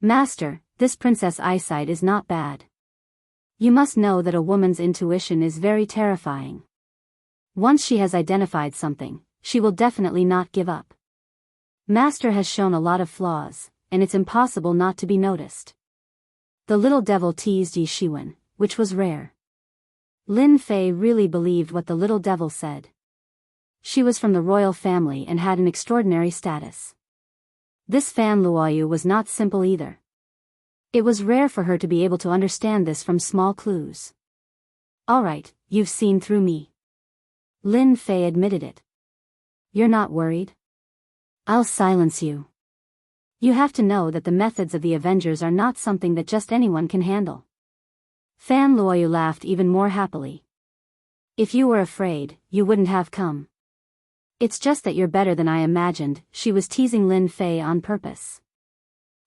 Master, this princess' eyesight is not bad. You must know that a woman's intuition is very terrifying. Once she has identified something, she will definitely not give up. Master has shown a lot of flaws, and it's impossible not to be noticed. The little devil teased Yi Shiwen, which was rare. Lin Fei really believed what the little devil said. She was from the royal family and had an extraordinary status. This Fan Luoyu was not simple either. It was rare for her to be able to understand this from small clues. Alright, you've seen through me. Lin Fei admitted it. You're not worried? I'll silence you. You have to know that the methods of the Avengers are not something that just anyone can handle. Fan Luoyu laughed even more happily. If you were afraid, you wouldn't have come. It's just that you're better than I imagined. She was teasing Lin Fei on purpose.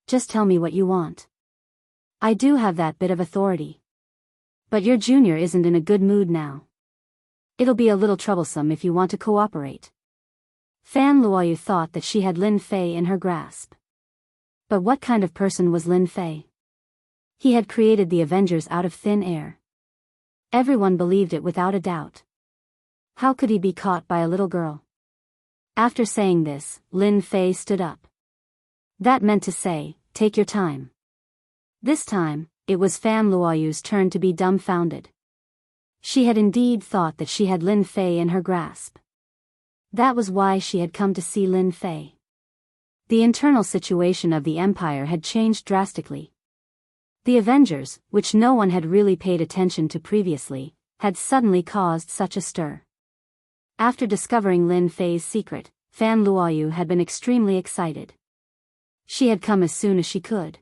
Just tell me what you want. I do have that bit of authority. But your junior isn't in a good mood now. It'll be a little troublesome if you want to cooperate. Fan Luoyu thought that she had Lin Fei in her grasp. But what kind of person was Lin Fei? He had created the Avengers out of thin air. Everyone believed it without a doubt. How could he be caught by a little girl? After saying this, Lin Fei stood up. That meant to say, take your time. This time, it was Fan Luoyu's turn to be dumbfounded. She had indeed thought that she had Lin Fei in her grasp. That was why she had come to see Lin Fei. The internal situation of the Empire had changed drastically. The Avengers, which no one had really paid attention to previously, had suddenly caused such a stir. After discovering Lin Fei's secret, Fan Luoyu had been extremely excited. She had come as soon as she could.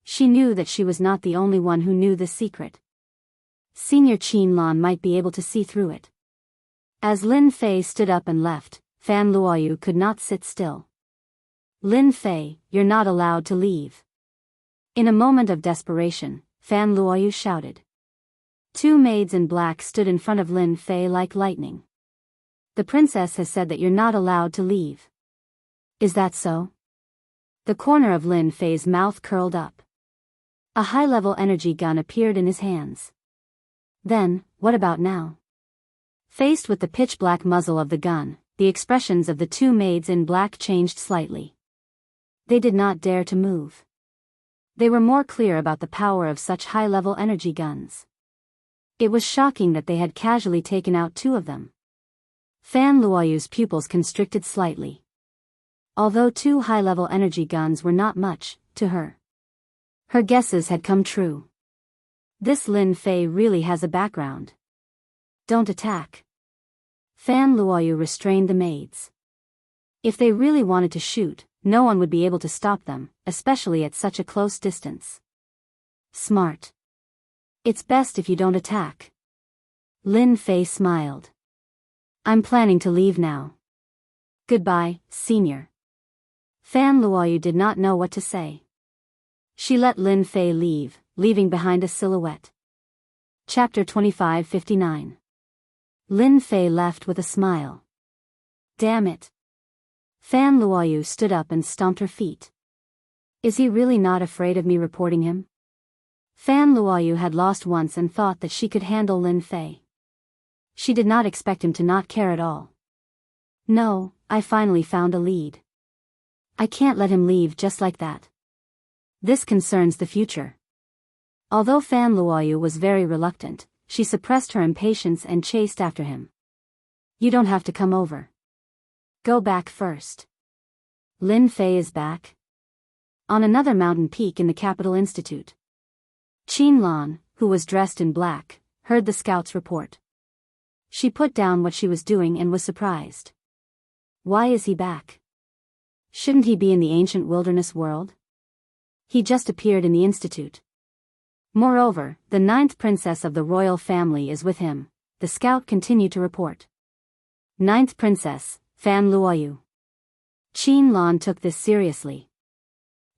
She knew that she was not the only one who knew the secret. Senior Qin Lan might be able to see through it. As Lin Fei stood up and left, Fan Luoyu could not sit still. Lin Fei, you're not allowed to leave. In a moment of desperation, Fan Luoyu shouted. Two maids in black stood in front of Lin Fei like lightning. The princess has said that you're not allowed to leave. Is that so? The corner of Lin Fei's mouth curled up. A high-level energy gun appeared in his hands. Then, what about now? Faced with the pitch-black muzzle of the gun, the expressions of the two maids in black changed slightly. They did not dare to move. They were more clear about the power of such high-level energy guns. It was shocking that they had casually taken out two of them. Fan Luoyu's pupils constricted slightly. Although two high-level energy guns were not much, to her. Her guesses had come true. This Lin Fei really has a background. Don't attack. Fan Luoyu restrained the maids. If they really wanted to shoot, no one would be able to stop them, especially at such a close distance. Smart. It's best if you don't attack. Lin Fei smiled. I'm planning to leave now. Goodbye, Senior. Fan Luoyu did not know what to say. She let Lin Fei leave, leaving behind a silhouette. Chapter 2559. Lin Fei left with a smile. Damn it. Fan Luoyu stood up and stomped her feet. Is he really not afraid of me reporting him? Fan Luoyu had lost once and thought that she could handle Lin Fei. She did not expect him to not care at all. No, I finally found a lead. I can't let him leave just like that. This concerns the future. Although Fan Luoyu was very reluctant, she suppressed her impatience and chased after him. You don't have to come over. Go back first. Lin Fei is back. On another mountain peak in the Capital Institute. Qin Lan, who was dressed in black, heard the scout's report. She put down what she was doing and was surprised. Why is he back? Shouldn't he be in the ancient wilderness world? He just appeared in the institute. Moreover, the 9th princess of the royal family is with him, the scout continued to report. 9th princess, Fan Luoyu. Qin Lan took this seriously.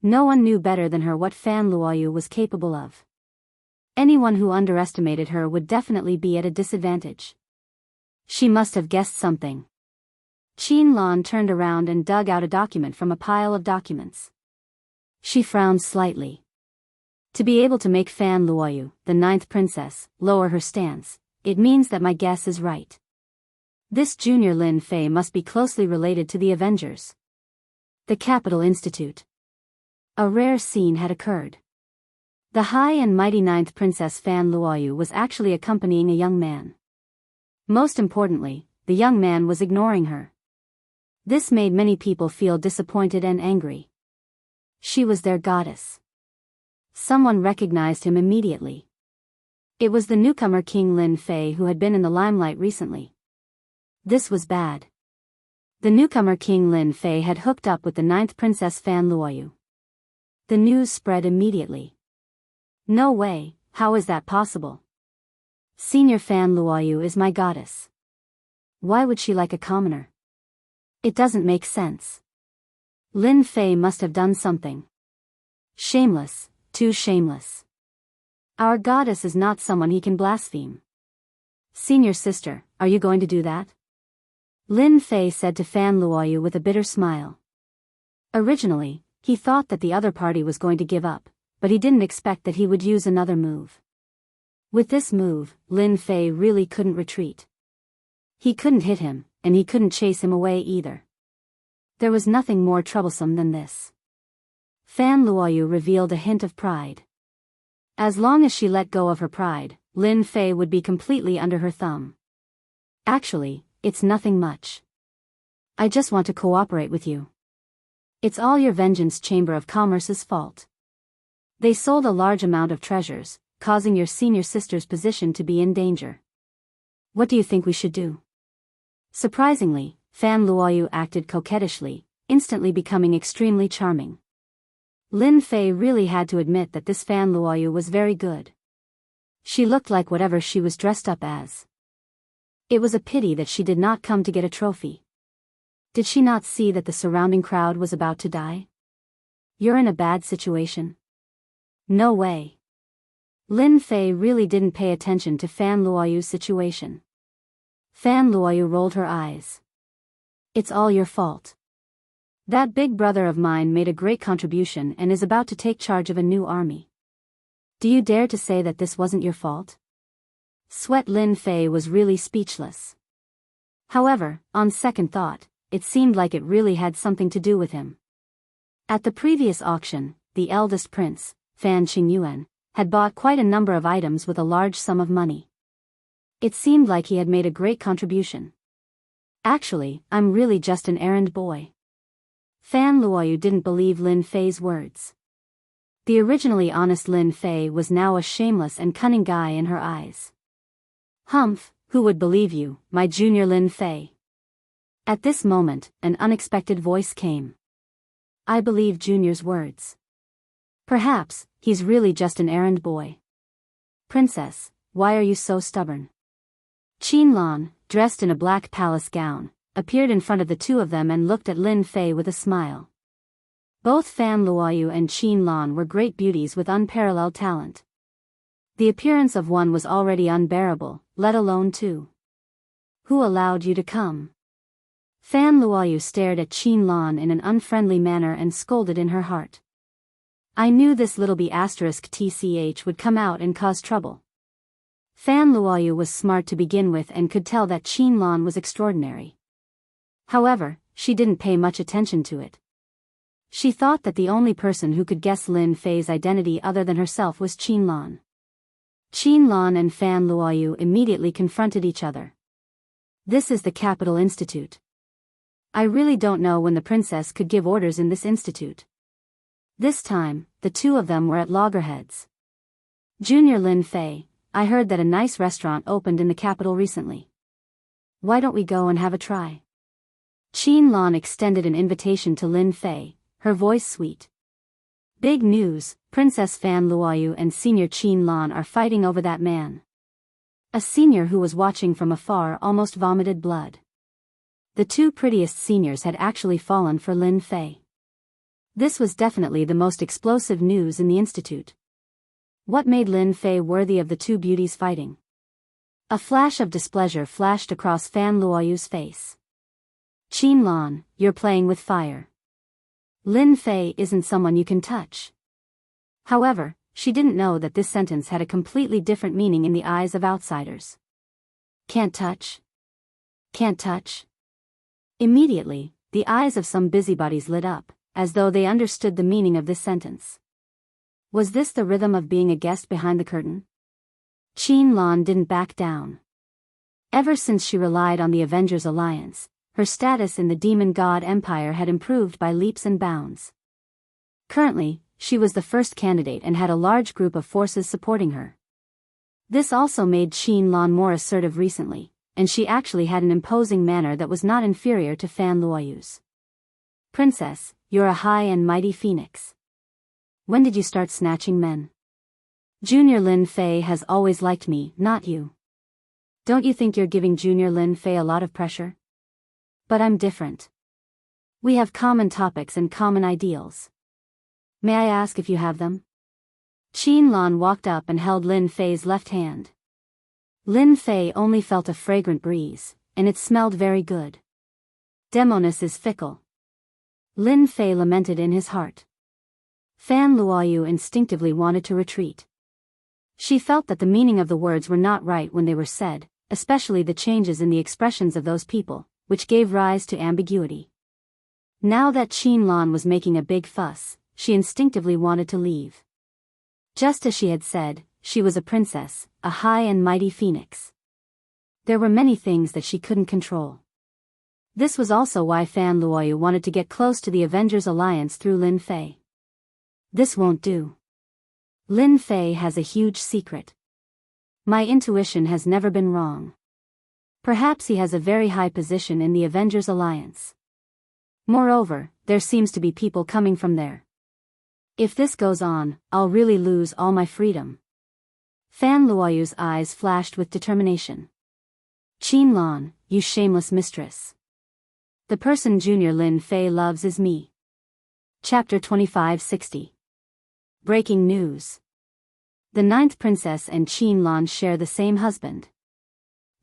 No one knew better than her what Fan Luoyu was capable of. Anyone who underestimated her would definitely be at a disadvantage. She must have guessed something. Qin Lan turned around and dug out a document from a pile of documents. She frowned slightly. To be able to make Fan Luoyu, the 9th princess, lower her stance, it means that my guess is right. This junior Lin Fei must be closely related to the Avengers. The Capital Institute. A rare scene had occurred. The high and mighty 9th princess Fan Luoyu was actually accompanying a young man. Most importantly, the young man was ignoring her. This made many people feel disappointed and angry. She was their goddess. Someone recognized him immediately. It was the newcomer King Lin Fei who had been in the limelight recently. This was bad. The newcomer King Lin Fei had hooked up with the 9th princess Fan Luoyu. The news spread immediately. No way, how is that possible? Senior Fan Luoyu is my goddess. Why would she like a commoner? It doesn't make sense. Lin Fei must have done something. Shameless, too shameless. Our goddess is not someone he can blaspheme. Senior sister, are you going to do that? Lin Fei said to Fan Luoyu with a bitter smile. Originally, he thought that the other party was going to give up, but he didn't expect that he would use another move. With this move, Lin Fei really couldn't retreat. He couldn't hit him, and he couldn't chase him away either. There was nothing more troublesome than this. Fan Luoyu revealed a hint of pride. As long as she let go of her pride, Lin Fei would be completely under her thumb. Actually, it's nothing much. I just want to cooperate with you. It's all your Vengeance Chamber of Commerce's fault. They sold a large amount of treasures, causing your senior sister's position to be in danger. What do you think we should do? Surprisingly, Fan Luoyu acted coquettishly, instantly becoming extremely charming. Lin Fei really had to admit that this Fan Luoyu was very good. She looked like whatever she was dressed up as. It was a pity that she did not come to get a trophy. Did she not see that the surrounding crowd was about to die? You're in a bad situation. No way. Lin Fei really didn't pay attention to Fan Luoyu's situation. Fan Luoyu rolled her eyes. It's all your fault. That big brother of mine made a great contribution and is about to take charge of a new army. Do you dare to say that this wasn't your fault? Sweat Lin Fei was really speechless. However, on second thought, it seemed like it really had something to do with him. At the previous auction, the eldest prince, Fan Qingyuan, had bought quite a number of items with a large sum of money. It seemed like he had made a great contribution. Actually, I'm really just an errand boy. Fan Luoyu didn't believe Lin Fei's words. The originally honest Lin Fei was now a shameless and cunning guy in her eyes. Humph, who would believe you, my junior Lin Fei? At this moment, an unexpected voice came. I believed Junior's words. Perhaps, he's really just an errand boy. Princess, why are you so stubborn? Qianlan, dressed in a black palace gown, appeared in front of the two of them and looked at Lin Fei with a smile. Both Fan Luoyu and Qianlan were great beauties with unparalleled talent. The appearance of one was already unbearable, let alone two. Who allowed you to come? Fan Luoyu stared at Qianlan in an unfriendly manner and scolded in her heart. I knew this little B***tch would come out and cause trouble. Fan Luoyu was smart to begin with and could tell that Qianlan was extraordinary. However, she didn't pay much attention to it. She thought that the only person who could guess Lin Fei's identity other than herself was Qianlan. Qianlan and Fan Luoyu immediately confronted each other. This is the Capital Institute. I really don't know when the princess could give orders in this institute. This time, the two of them were at loggerheads. Junior Lin Fei, I heard that a nice restaurant opened in the capital recently. Why don't we go and have a try? Qianlan extended an invitation to Lin Fei, her voice sweet. Big news, Princess Fan Luoyu and Senior Qianlan are fighting over that man. A senior who was watching from afar almost vomited blood. The two prettiest seniors had actually fallen for Lin Fei. This was definitely the most explosive news in the institute. What made Lin Fei worthy of the two beauties fighting? A flash of displeasure flashed across Fan Luoyu's face. Qianlan, you're playing with fire. Lin Fei isn't someone you can touch. However, she didn't know that this sentence had a completely different meaning in the eyes of outsiders. Can't touch? Can't touch? Immediately, the eyes of some busybodies lit up, as though they understood the meaning of this sentence. Was this the rhythm of being a guest behind the curtain? Qianlan didn't back down. Ever since she relied on the Avengers Alliance, her status in the Demon God Empire had improved by leaps and bounds. Currently, she was the first candidate and had a large group of forces supporting her. This also made Qianlan more assertive recently, and she actually had an imposing manner that was not inferior to Fan Luoyu's. Princess, you're a high and mighty phoenix. When did you start snatching men? Junior Lin Fei has always liked me, not you. Don't you think you're giving Junior Lin Fei a lot of pressure? But I'm different. We have common topics and common ideals. May I ask if you have them? Qianlan walked up and held Lin Fei's left hand. Lin Fei only felt a fragrant breeze, and it smelled very good. Demoness is fickle. Lin Fei lamented in his heart. Fan Luoyu instinctively wanted to retreat. She felt that the meaning of the words were not right when they were said, especially the changes in the expressions of those people, which gave rise to ambiguity. Now that Qianlan was making a big fuss, she instinctively wanted to leave. Just as she had said, she was a princess, a high and mighty phoenix. There were many things that she couldn't control. This was also why Fan Luoyu wanted to get close to the Avengers Alliance through Lin Fei. This won't do. Lin Fei has a huge secret. My intuition has never been wrong. Perhaps he has a very high position in the Avengers Alliance. Moreover, there seems to be people coming from there. If this goes on, I'll really lose all my freedom. Fan Luoyu's eyes flashed with determination. Qianlan, you shameless mistress. The person Junior Lin Fei loves is me. Chapter 2560. Breaking news. The 9th princess and Qianlan share the same husband.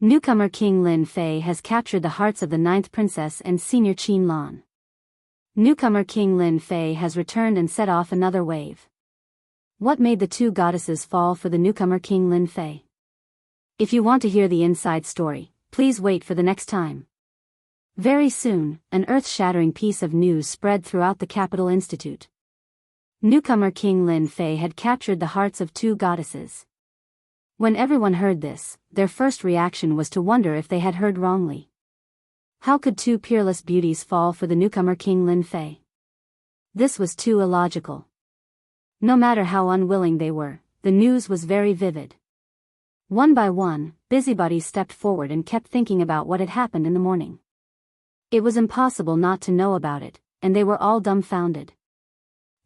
Newcomer King Lin Fei has captured the hearts of the 9th princess and Senior Qianlan. Newcomer King Lin Fei has returned and set off another wave. What made the two goddesses fall for the newcomer King Lin Fei? If you want to hear the inside story, please wait for the next time. Very soon, an earth-shattering piece of news spread throughout the Capital Institute. Newcomer King Lin Fei had captured the hearts of two goddesses. When everyone heard this, their first reaction was to wonder if they had heard wrongly. How could two peerless beauties fall for the newcomer King Lin Fei? This was too illogical. No matter how unwilling they were, the news was very vivid. One by one, busybodies stepped forward and kept thinking about what had happened in the morning. It was impossible not to know about it, and they were all dumbfounded.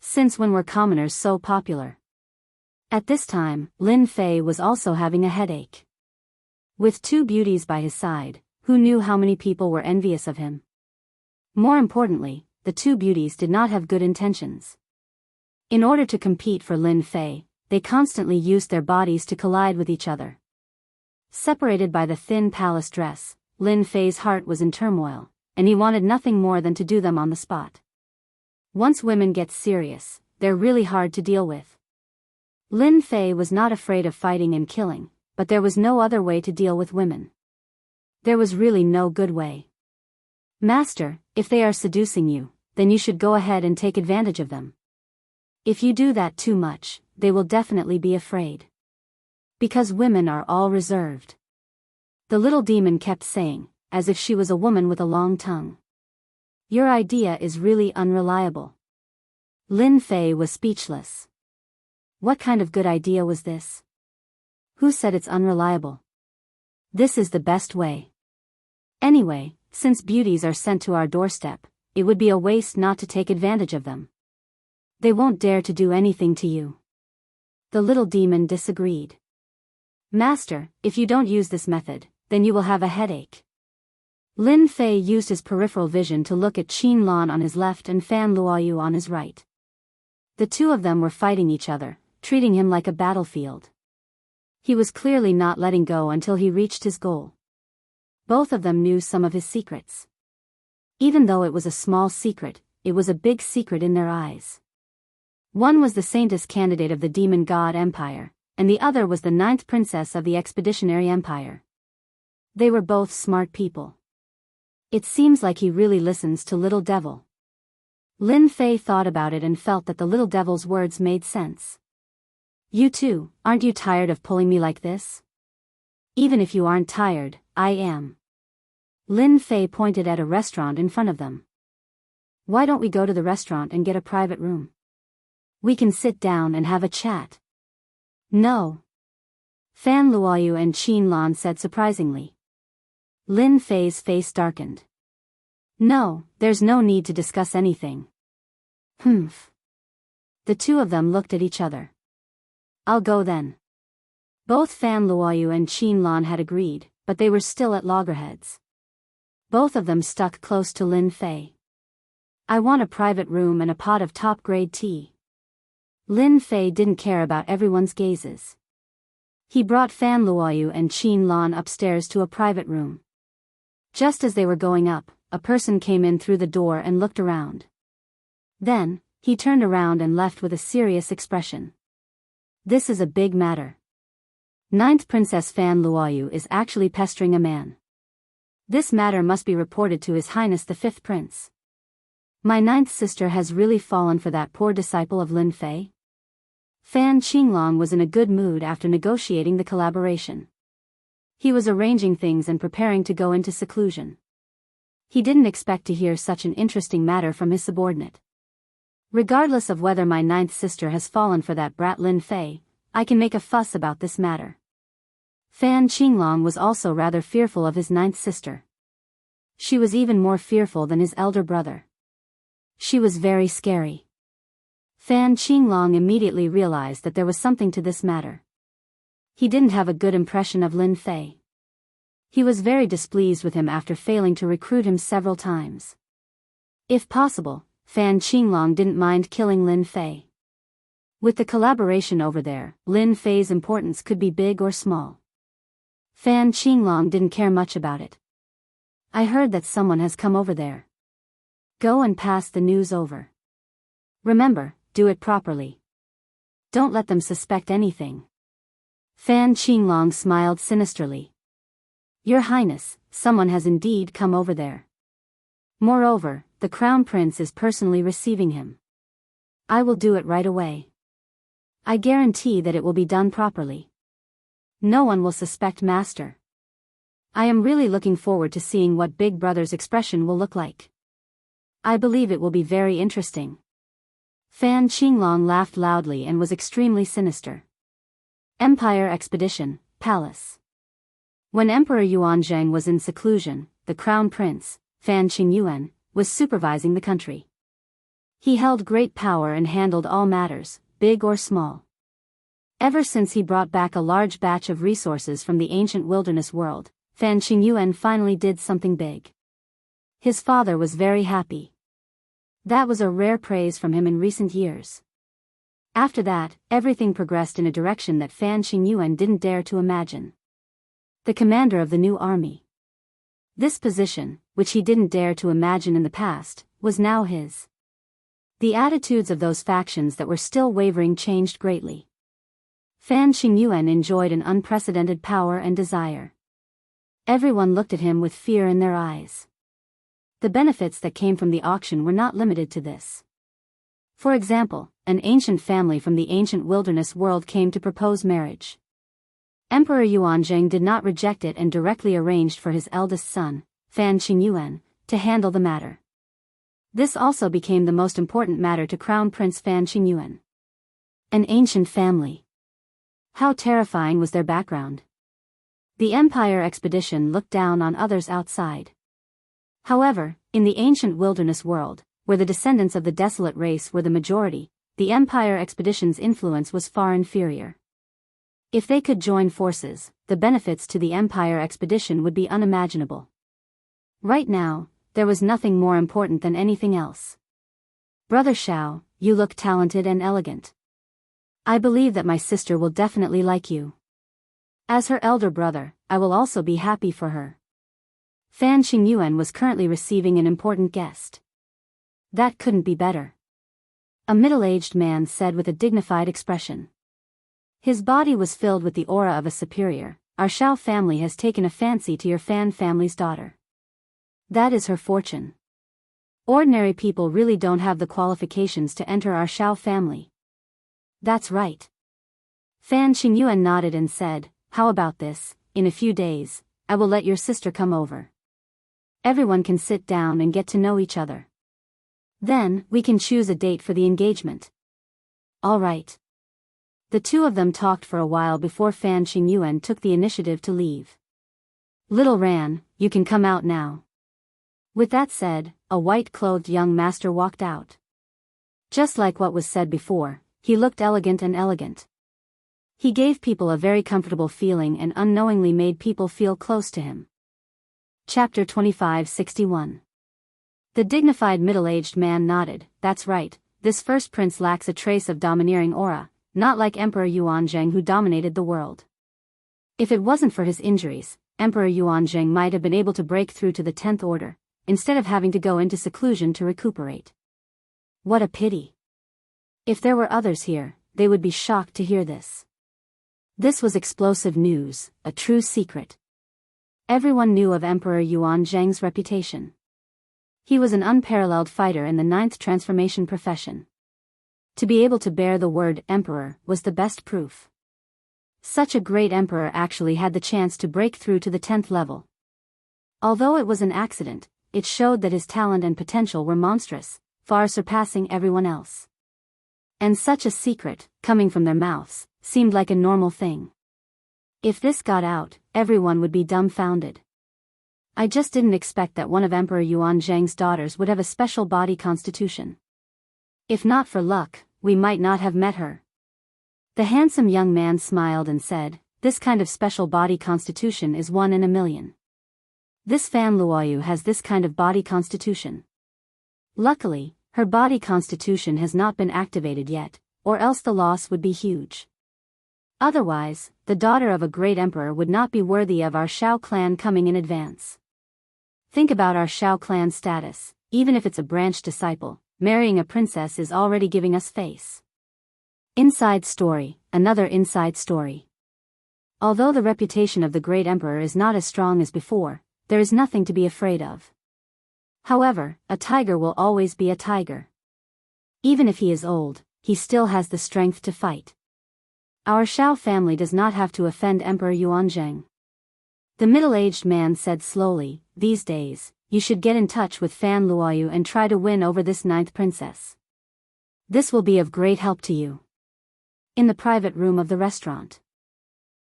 Since when were commoners so popular? At this time, Lin Fei was also having a headache. With two beauties by his side, who knew how many people were envious of him? More importantly, the two beauties did not have good intentions. In order to compete for Lin Fei, they constantly used their bodies to collide with each other. Separated by the thin palace dress, Lin Fei's heart was in turmoil, and he wanted nothing more than to do them on the spot. Once women get serious, they're really hard to deal with. Lin Fei was not afraid of fighting and killing, but there was no other way to deal with women. There was really no good way. Master, if they are seducing you, then you should go ahead and take advantage of them. If you do that too much, they will definitely be afraid. Because women are all reserved. The little demon kept saying, as if she was a woman with a long tongue. Your idea is really unreliable. Lin Fei was speechless. What kind of good idea was this? Who said it's unreliable? This is the best way. Anyway, since beauties are sent to our doorstep, it would be a waste not to take advantage of them. They won't dare to do anything to you. The little demon disagreed. Master, if you don't use this method, then you will have a headache. Lin Fei used his peripheral vision to look at Qin Lan on his left and Fan Luoyu on his right. The two of them were fighting each other, treating him like a battlefield. He was clearly not letting go until he reached his goal. Both of them knew some of his secrets. Even though it was a small secret, it was a big secret in their eyes. One was the saintess candidate of the demon god empire, and the other was the 9th princess of the expeditionary empire. They were both smart people. It seems like he really listens to Little Devil. Lin Fei thought about it and felt that the Little Devil's words made sense. You too, aren't you tired of pulling me like this? Even if you aren't tired, I am. Lin Fei pointed at a restaurant in front of them. Why don't we go to the restaurant and get a private room? We can sit down and have a chat. No. Fan Luoyu and Qin Lan said surprisingly. Lin Fei's face darkened. No, there's no need to discuss anything. Humph. The two of them looked at each other. I'll go then. Both Fan Luoyu and Qin Lan had agreed, but they were still at loggerheads. Both of them stuck close to Lin Fei. I want a private room and a pot of top-grade tea. Lin Fei didn't care about everyone's gazes. He brought Fan Luoyu and Qin Lan upstairs to a private room. Just as they were going up, a person came in through the door and looked around. Then, he turned around and left with a serious expression. This is a big matter. 9th Princess Fan Luoyu is actually pestering a man. This matter must be reported to His Highness the 5th Prince. My 9th sister has really fallen for that poor disciple of Lin Fei? Fan Qinglong was in a good mood after negotiating the collaboration. He was arranging things and preparing to go into seclusion. He didn't expect to hear such an interesting matter from his subordinate. Regardless of whether my 9th sister has fallen for that brat Lin Fei, I can make a fuss about this matter. Fan Qinglong was also rather fearful of his 9th sister. She was even more fearful than his elder brother. She was very scary. Fan Qinglong immediately realized that there was something to this matter. He didn't have a good impression of Lin Fei. He was very displeased with him after failing to recruit him several times. If possible, Fan Qinglong didn't mind killing Lin Fei. With the collaboration over there, Lin Fei's importance could be big or small. Fan Qinglong didn't care much about it. I heard that someone has come over there. Go and pass the news over. Remember, do it properly. Don't let them suspect anything. Fan Qinglong smiled sinisterly. Your Highness, someone has indeed come over there. Moreover, the Crown Prince is personally receiving him. I will do it right away. I guarantee that it will be done properly. No one will suspect Master. I am really looking forward to seeing what Big Brother's expression will look like. I believe it will be very interesting. Fan Qinglong laughed loudly and was extremely sinister. Empire Expedition, Palace. When Emperor Yuanzhang was in seclusion, the Crown Prince, Fan Qingyuan, was supervising the country. He held great power and handled all matters, big or small. Ever since he brought back a large batch of resources from the ancient wilderness world, Fan Qingyuan finally did something big. His father was very happy. That was a rare praise from him in recent years. After that, everything progressed in a direction that Fan Qingyuan didn't dare to imagine. The commander of the new army. This position, which he didn't dare to imagine in the past, was now his. The attitudes of those factions that were still wavering changed greatly. Fan Qingyuan enjoyed an unprecedented power and desire. Everyone looked at him with fear in their eyes. The benefits that came from the auction were not limited to this. For example, an ancient family from the ancient wilderness world came to propose marriage. Emperor Yuanzheng did not reject it and directly arranged for his eldest son, Fan Qingyuan, to handle the matter. This also became the most important matter to Crown Prince Fan Qingyuan. An ancient family. How terrifying was their background? The Empire expedition looked down on others outside. However, in the ancient wilderness world, where the descendants of the desolate race were the majority, the Empire expedition's influence was far inferior. If they could join forces, the benefits to the Empire expedition would be unimaginable. Right now, there was nothing more important than anything else. Brother Xiao, you look talented and elegant. I believe that my sister will definitely like you. As her elder brother, I will also be happy for her. Fan Qingyuan was currently receiving an important guest. That couldn't be better. A middle-aged man said with a dignified expression. His body was filled with the aura of a superior. Our Xiao family has taken a fancy to your Fan family's daughter. That is her fortune. Ordinary people really don't have the qualifications to enter our Xiao family. That's right. Fan Qingyuan nodded and said, how about this, in a few days, I will let your sister come over. Everyone can sit down and get to know each other. Then, we can choose a date for the engagement. All right. The two of them talked for a while before Fan Qingyuan took the initiative to leave. Little Ran, you can come out now. With that said, a white-clothed young master walked out. Just like what was said before, he looked elegant and elegant. He gave people a very comfortable feeling and unknowingly made people feel close to him. Chapter 2561. The dignified middle-aged man nodded. That's right, this first prince lacks a trace of domineering aura, not like Emperor Yuanzheng who dominated the world. If it wasn't for his injuries, Emperor Yuanzheng might have been able to break through to the 10th order, instead of having to go into seclusion to recuperate. What a pity. If there were others here, they would be shocked to hear this. This was explosive news, a true secret. Everyone knew of Emperor Yuanzheng's reputation. He was an unparalleled fighter in the 9th transformation profession. To be able to bear the word emperor was the best proof. Such a great emperor actually had the chance to break through to the 10th level. Although it was an accident, it showed that his talent and potential were monstrous, far surpassing everyone else. And such a secret, coming from their mouths, seemed like a normal thing. If this got out, everyone would be dumbfounded. I just didn't expect that one of Emperor Yuanzheng's daughters would have a special body constitution. If not for luck, we might not have met her. The handsome young man smiled and said, this kind of special body constitution is 1 in a million. This Fan Luoyu has this kind of body constitution. Luckily, her body constitution has not been activated yet, or else the loss would be huge. Otherwise, the daughter of a great emperor would not be worthy of our Xiao clan coming in advance. Think about our Xiao clan status, even if it's a branch disciple, marrying a princess is already giving us face. Inside story, another inside story. Although the reputation of the great emperor is not as strong as before, there is nothing to be afraid of. However, a tiger will always be a tiger. Even if he is old, he still has the strength to fight. Our Xiao family does not have to offend Emperor Yuanzheng. The middle-aged man said slowly, these days, you should get in touch with Fan Luoyu and try to win over this 9th princess. This will be of great help to you. In the private room of the restaurant,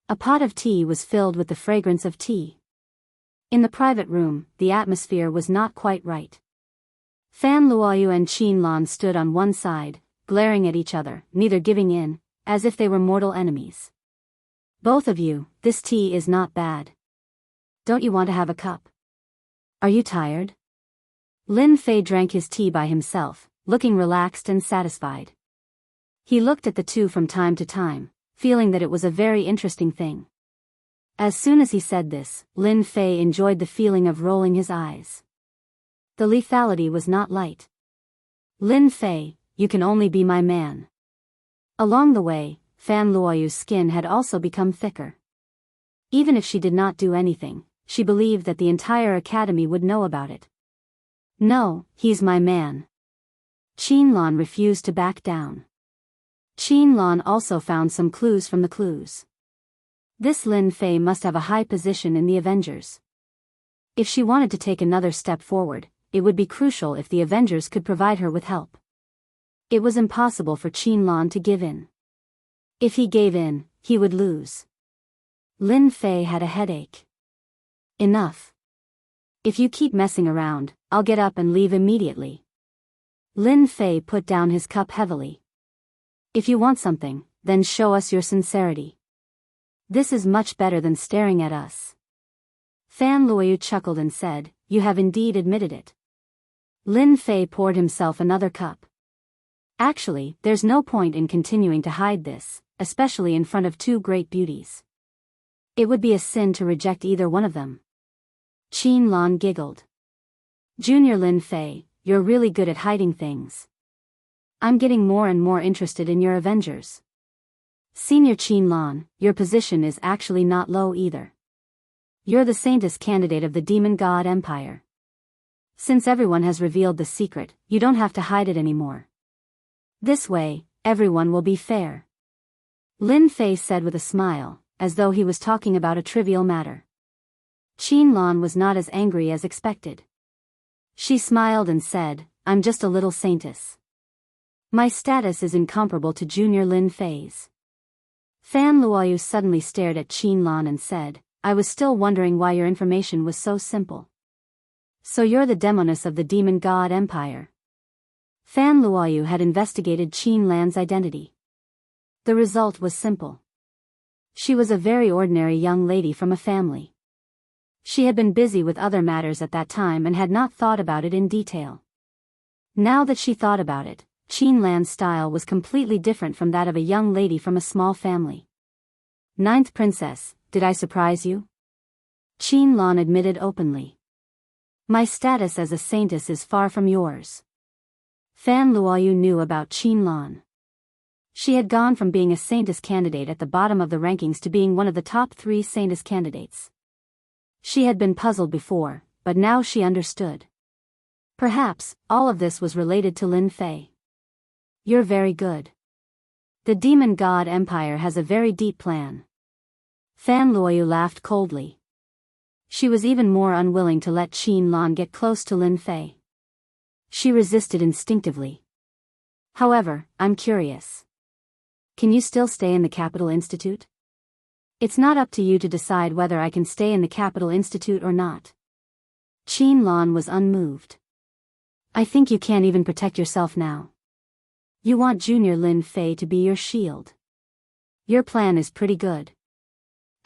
a pot of tea was filled with the fragrance of tea. In the private room, the atmosphere was not quite right. Fan Luoyu and Qin Lan stood on one side, glaring at each other, neither giving in, as if they were mortal enemies. Both of you, this tea is not bad. Don't you want to have a cup? Are you tired? Lin Fei drank his tea by himself, looking relaxed and satisfied. He looked at the two from time to time, feeling that it was a very interesting thing. As soon as he said this, Lin Fei enjoyed the feeling of rolling his eyes. The lethality was not light. Lin Fei, you can only be my man. Along the way, Fan Luoyu's skin had also become thicker. Even if she did not do anything, she believed that the entire academy would know about it. No, he's my man. Qin Lan refused to back down. Qin Lan also found some clues from the clues. This Lin Fei must have a high position in the Avengers. If she wanted to take another step forward, it would be crucial if the Avengers could provide her with help. It was impossible for Qin Lan to give in. If he gave in, he would lose. Lin Fei had a headache. Enough. If you keep messing around, I'll get up and leave immediately. Lin Fei put down his cup heavily. If you want something, then show us your sincerity. This is much better than staring at us. Fan Luoyu chuckled and said, you have indeed admitted it. Lin Fei poured himself another cup. Actually, there's no point in continuing to hide this, especially in front of two great beauties. It would be a sin to reject either one of them. Qin Lan giggled. Junior Lin Fei, you're really good at hiding things. I'm getting more and more interested in your Avengers. Senior Qin Lan, your position is actually not low either. You're the saintess candidate of the Demon God Empire. Since everyone has revealed the secret, you don't have to hide it anymore. This way, everyone will be fair. Lin Fei said with a smile, as though he was talking about a trivial matter. Qin Lan was not as angry as expected. She smiled and said, I'm just a little saintess. My status is incomparable to Junior Lin Fei's. Fan Luoyu suddenly stared at Qin Lan and said, I was still wondering why your information was so simple. So you're the demoness of the Demon God Empire. Fan Luoyu had investigated Qin Lan's identity. The result was simple. She was a very ordinary young lady from a family. She had been busy with other matters at that time and had not thought about it in detail. Now that she thought about it, Qin Lan's style was completely different from that of a young lady from a small family. Ninth Princess, did I surprise you? Qin Lan admitted openly. My status as a saintess is far from yours. Fan Luoyu knew about Qin Lan. She had gone from being a saintess candidate at the bottom of the rankings to being one of the top 3 saintess candidates. She had been puzzled before, but now she understood. Perhaps, all of this was related to Lin Fei. You're very good. The Demon God Empire has a very deep plan. Fan Luoyu laughed coldly. She was even more unwilling to let Qin Lan get close to Lin Fei. She resisted instinctively. However, I'm curious. Can you still stay in the Capital Institute? It's not up to you to decide whether I can stay in the Capital Institute or not. Qin Lan was unmoved. I think you can't even protect yourself now. You want Junior Lin Fei to be your shield. Your plan is pretty good.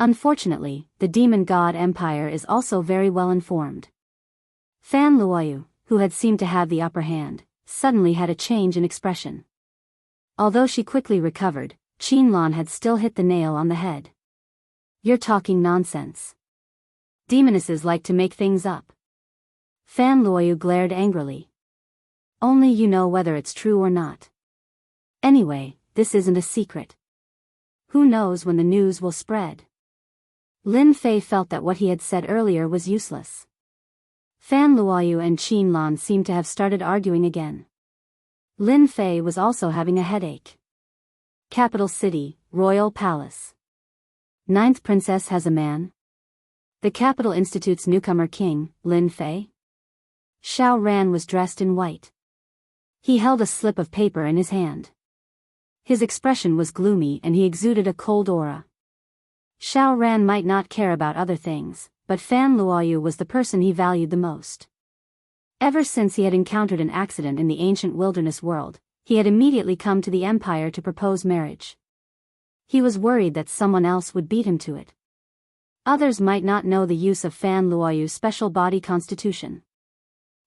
Unfortunately, the Demon God Empire is also very well informed. Fan Luoyu, who had seemed to have the upper hand, suddenly had a change in expression. Although she quickly recovered, Qin Lan had still hit the nail on the head. You're talking nonsense. Demonesses like to make things up. Fan Luoyu glared angrily. Only you know whether it's true or not. Anyway, this isn't a secret. Who knows when the news will spread? Lin Fei felt that what he had said earlier was useless. Fan Luoyu and Qin Lan seemed to have started arguing again. Lin Fei was also having a headache. Capital City, Royal Palace. Ninth Princess has a man. The Capital Institute's newcomer king, Lin Fei. Xiao Ran was dressed in white. He held a slip of paper in his hand. His expression was gloomy and he exuded a cold aura. Xiao Ran might not care about other things, but Fan Luoyu was the person he valued the most. Ever since he had encountered an accident in the ancient wilderness world, he had immediately come to the Empire to propose marriage. He was worried that someone else would beat him to it. Others might not know the use of Fan Luoyu's special body constitution.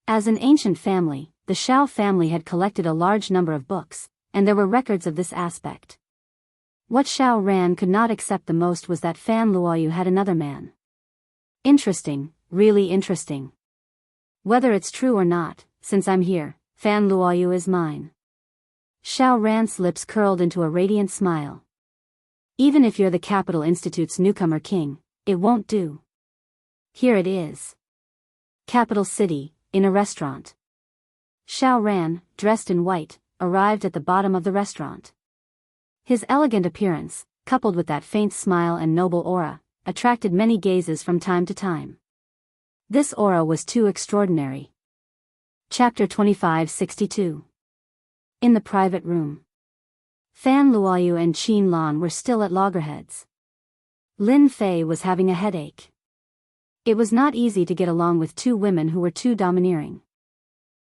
As an ancient family, the Shao family had collected a large number of books, and there were records of this aspect. What Shao Ran could not accept the most was that Fan Luoyu had another man. Interesting, really interesting. Whether it's true or not, since I'm here, Fan Luoyu is mine. Shao Ran's lips curled into a radiant smile. Even if you're the Capital Institute's newcomer king, it won't do. Here it is. Capital City, in a restaurant. Shao Ran, dressed in white, arrived at the bottom of the restaurant. His elegant appearance, coupled with that faint smile and noble aura, attracted many gazes from time to time. This aura was too extraordinary. Chapter 2562. In the private room. Fan Luoyu and Qin Lan were still at loggerheads. Lin Fei was having a headache. It was not easy to get along with two women who were too domineering.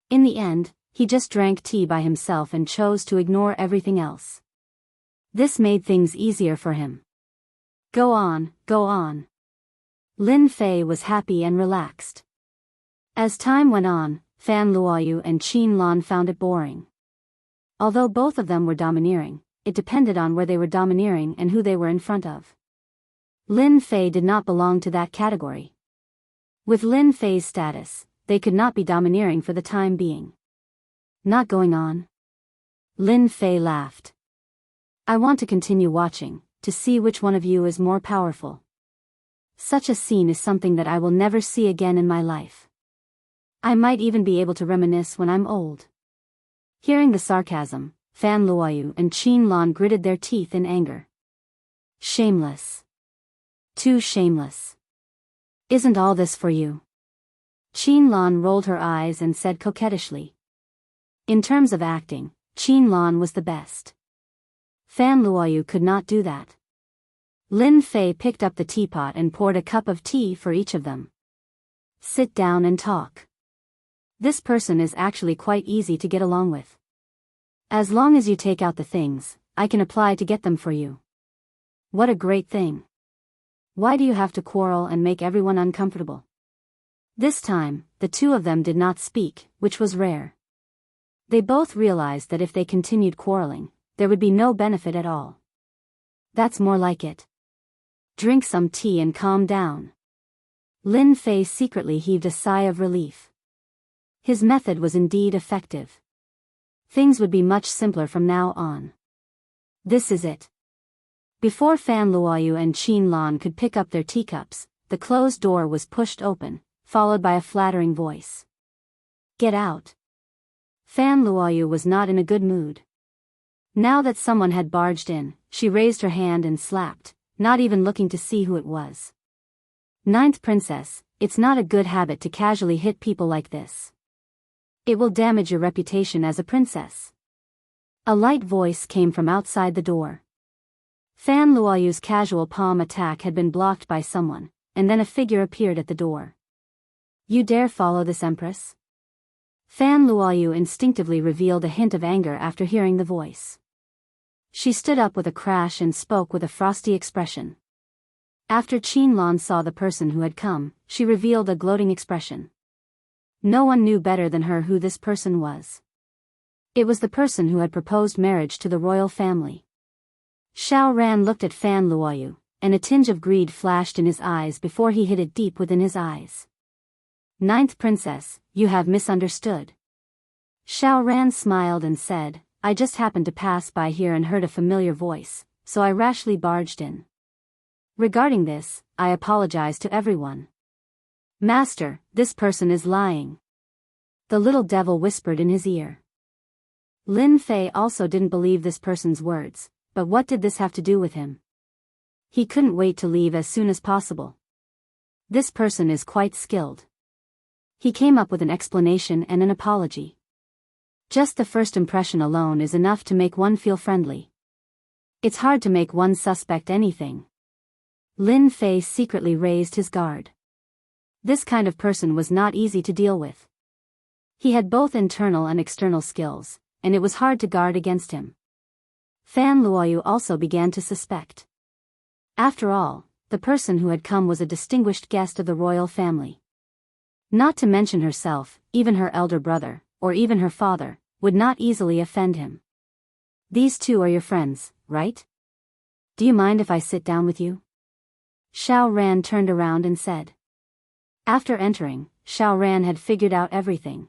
In the end, he just drank tea by himself and chose to ignore everything else. This made things easier for him. Go on, go on. Lin Fei was happy and relaxed. As time went on, Fan Luoyu and Qin Lan found it boring. Although both of them were domineering, it depended on where they were domineering and who they were in front of. Lin Fei did not belong to that category. With Lin Fei's status, they could not be domineering for the time being. Not going on? Lin Fei laughed. I want to continue watching, to see which one of you is more powerful. Such a scene is something that I will never see again in my life. I might even be able to reminisce when I'm old. Hearing the sarcasm, Fan Luoyu and Qin Lan gritted their teeth in anger. Shameless. Too shameless. Isn't all this for you? Qin Lan rolled her eyes and said coquettishly. In terms of acting, Qin Lan was the best. Fan Luoyu could not do that. Lin Fei picked up the teapot and poured a cup of tea for each of them. Sit down and talk. This person is actually quite easy to get along with. As long as you take out the things, I can apply to get them for you. What a great thing. Why do you have to quarrel and make everyone uncomfortable? This time, the two of them did not speak, which was rare. They both realized that if they continued quarreling, there would be no benefit at all. That's more like it. Drink some tea and calm down. Lin Fei secretly heaved a sigh of relief. His method was indeed effective. Things would be much simpler from now on. This is it. Before Fan Luoyu and Qin Lan could pick up their teacups, the closed door was pushed open, followed by a flattering voice. Get out. Fan Luoyu was not in a good mood. Now that someone had barged in, she raised her hand and slapped, not even looking to see who it was. Ninth Princess, it's not a good habit to casually hit people like this. It will damage your reputation as a princess. A light voice came from outside the door. Fan Luoyu's casual palm attack had been blocked by someone, and then a figure appeared at the door. You dare follow this empress? Fan Luoyu instinctively revealed a hint of anger after hearing the voice. She stood up with a crash and spoke with a frosty expression. After Qin Lan saw the person who had come, she revealed a gloating expression. No one knew better than her who this person was. It was the person who had proposed marriage to the royal family. Shao Ran looked at Fan Luoyu, and a tinge of greed flashed in his eyes before he hid it deep within his eyes. Ninth Princess, you have misunderstood. Shao Ran smiled and said, I just happened to pass by here and heard a familiar voice, so I rashly barged in. Regarding this, I apologize to everyone. Master, this person is lying. The little devil whispered in his ear. Lin Fei also didn't believe this person's words, but what did this have to do with him? He couldn't wait to leave as soon as possible. This person is quite skilled. He came up with an explanation and an apology. Just the first impression alone is enough to make one feel friendly. It's hard to make one suspect anything. Lin Fei secretly raised his guard. This kind of person was not easy to deal with. He had both internal and external skills, and it was hard to guard against him. Fan Luoyu also began to suspect. After all, the person who had come was a distinguished guest of the royal family. Not to mention herself, even her elder brother, or even her father, would not easily offend him. These two are your friends, right? Do you mind if I sit down with you? Xiao Ran turned around and said. After entering, Xiao Ran had figured out everything.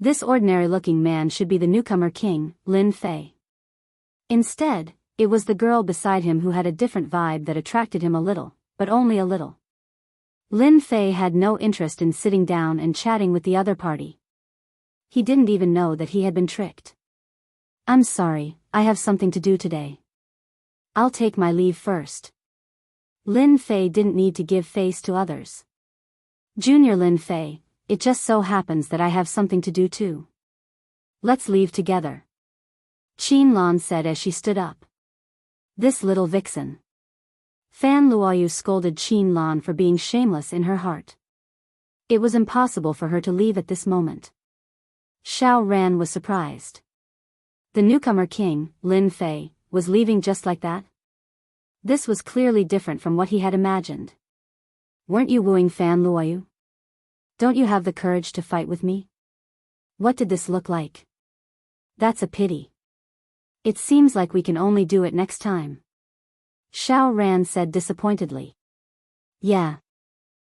This ordinary-looking man should be the newcomer king, Lin Fei. Instead, it was the girl beside him who had a different vibe that attracted him a little, but only a little. Lin Fei had no interest in sitting down and chatting with the other party. He didn't even know that he had been tricked. I'm sorry, I have something to do today. I'll take my leave first. Lin Fei didn't need to give face to others. Junior Lin Fei, it just so happens that I have something to do too. Let's leave together. Qin Lan said as she stood up. This little vixen. Fan Luoyu scolded Qin Lan for being shameless in her heart. It was impossible for her to leave at this moment. Xiao Ran was surprised. The newcomer king, Lin Fei, was leaving just like that? This was clearly different from what he had imagined. Weren't you wooing Fan Luoyu? Don't you have the courage to fight with me? What did this look like? That's a pity. It seems like we can only do it next time. Xiao Ran said disappointedly. Yeah.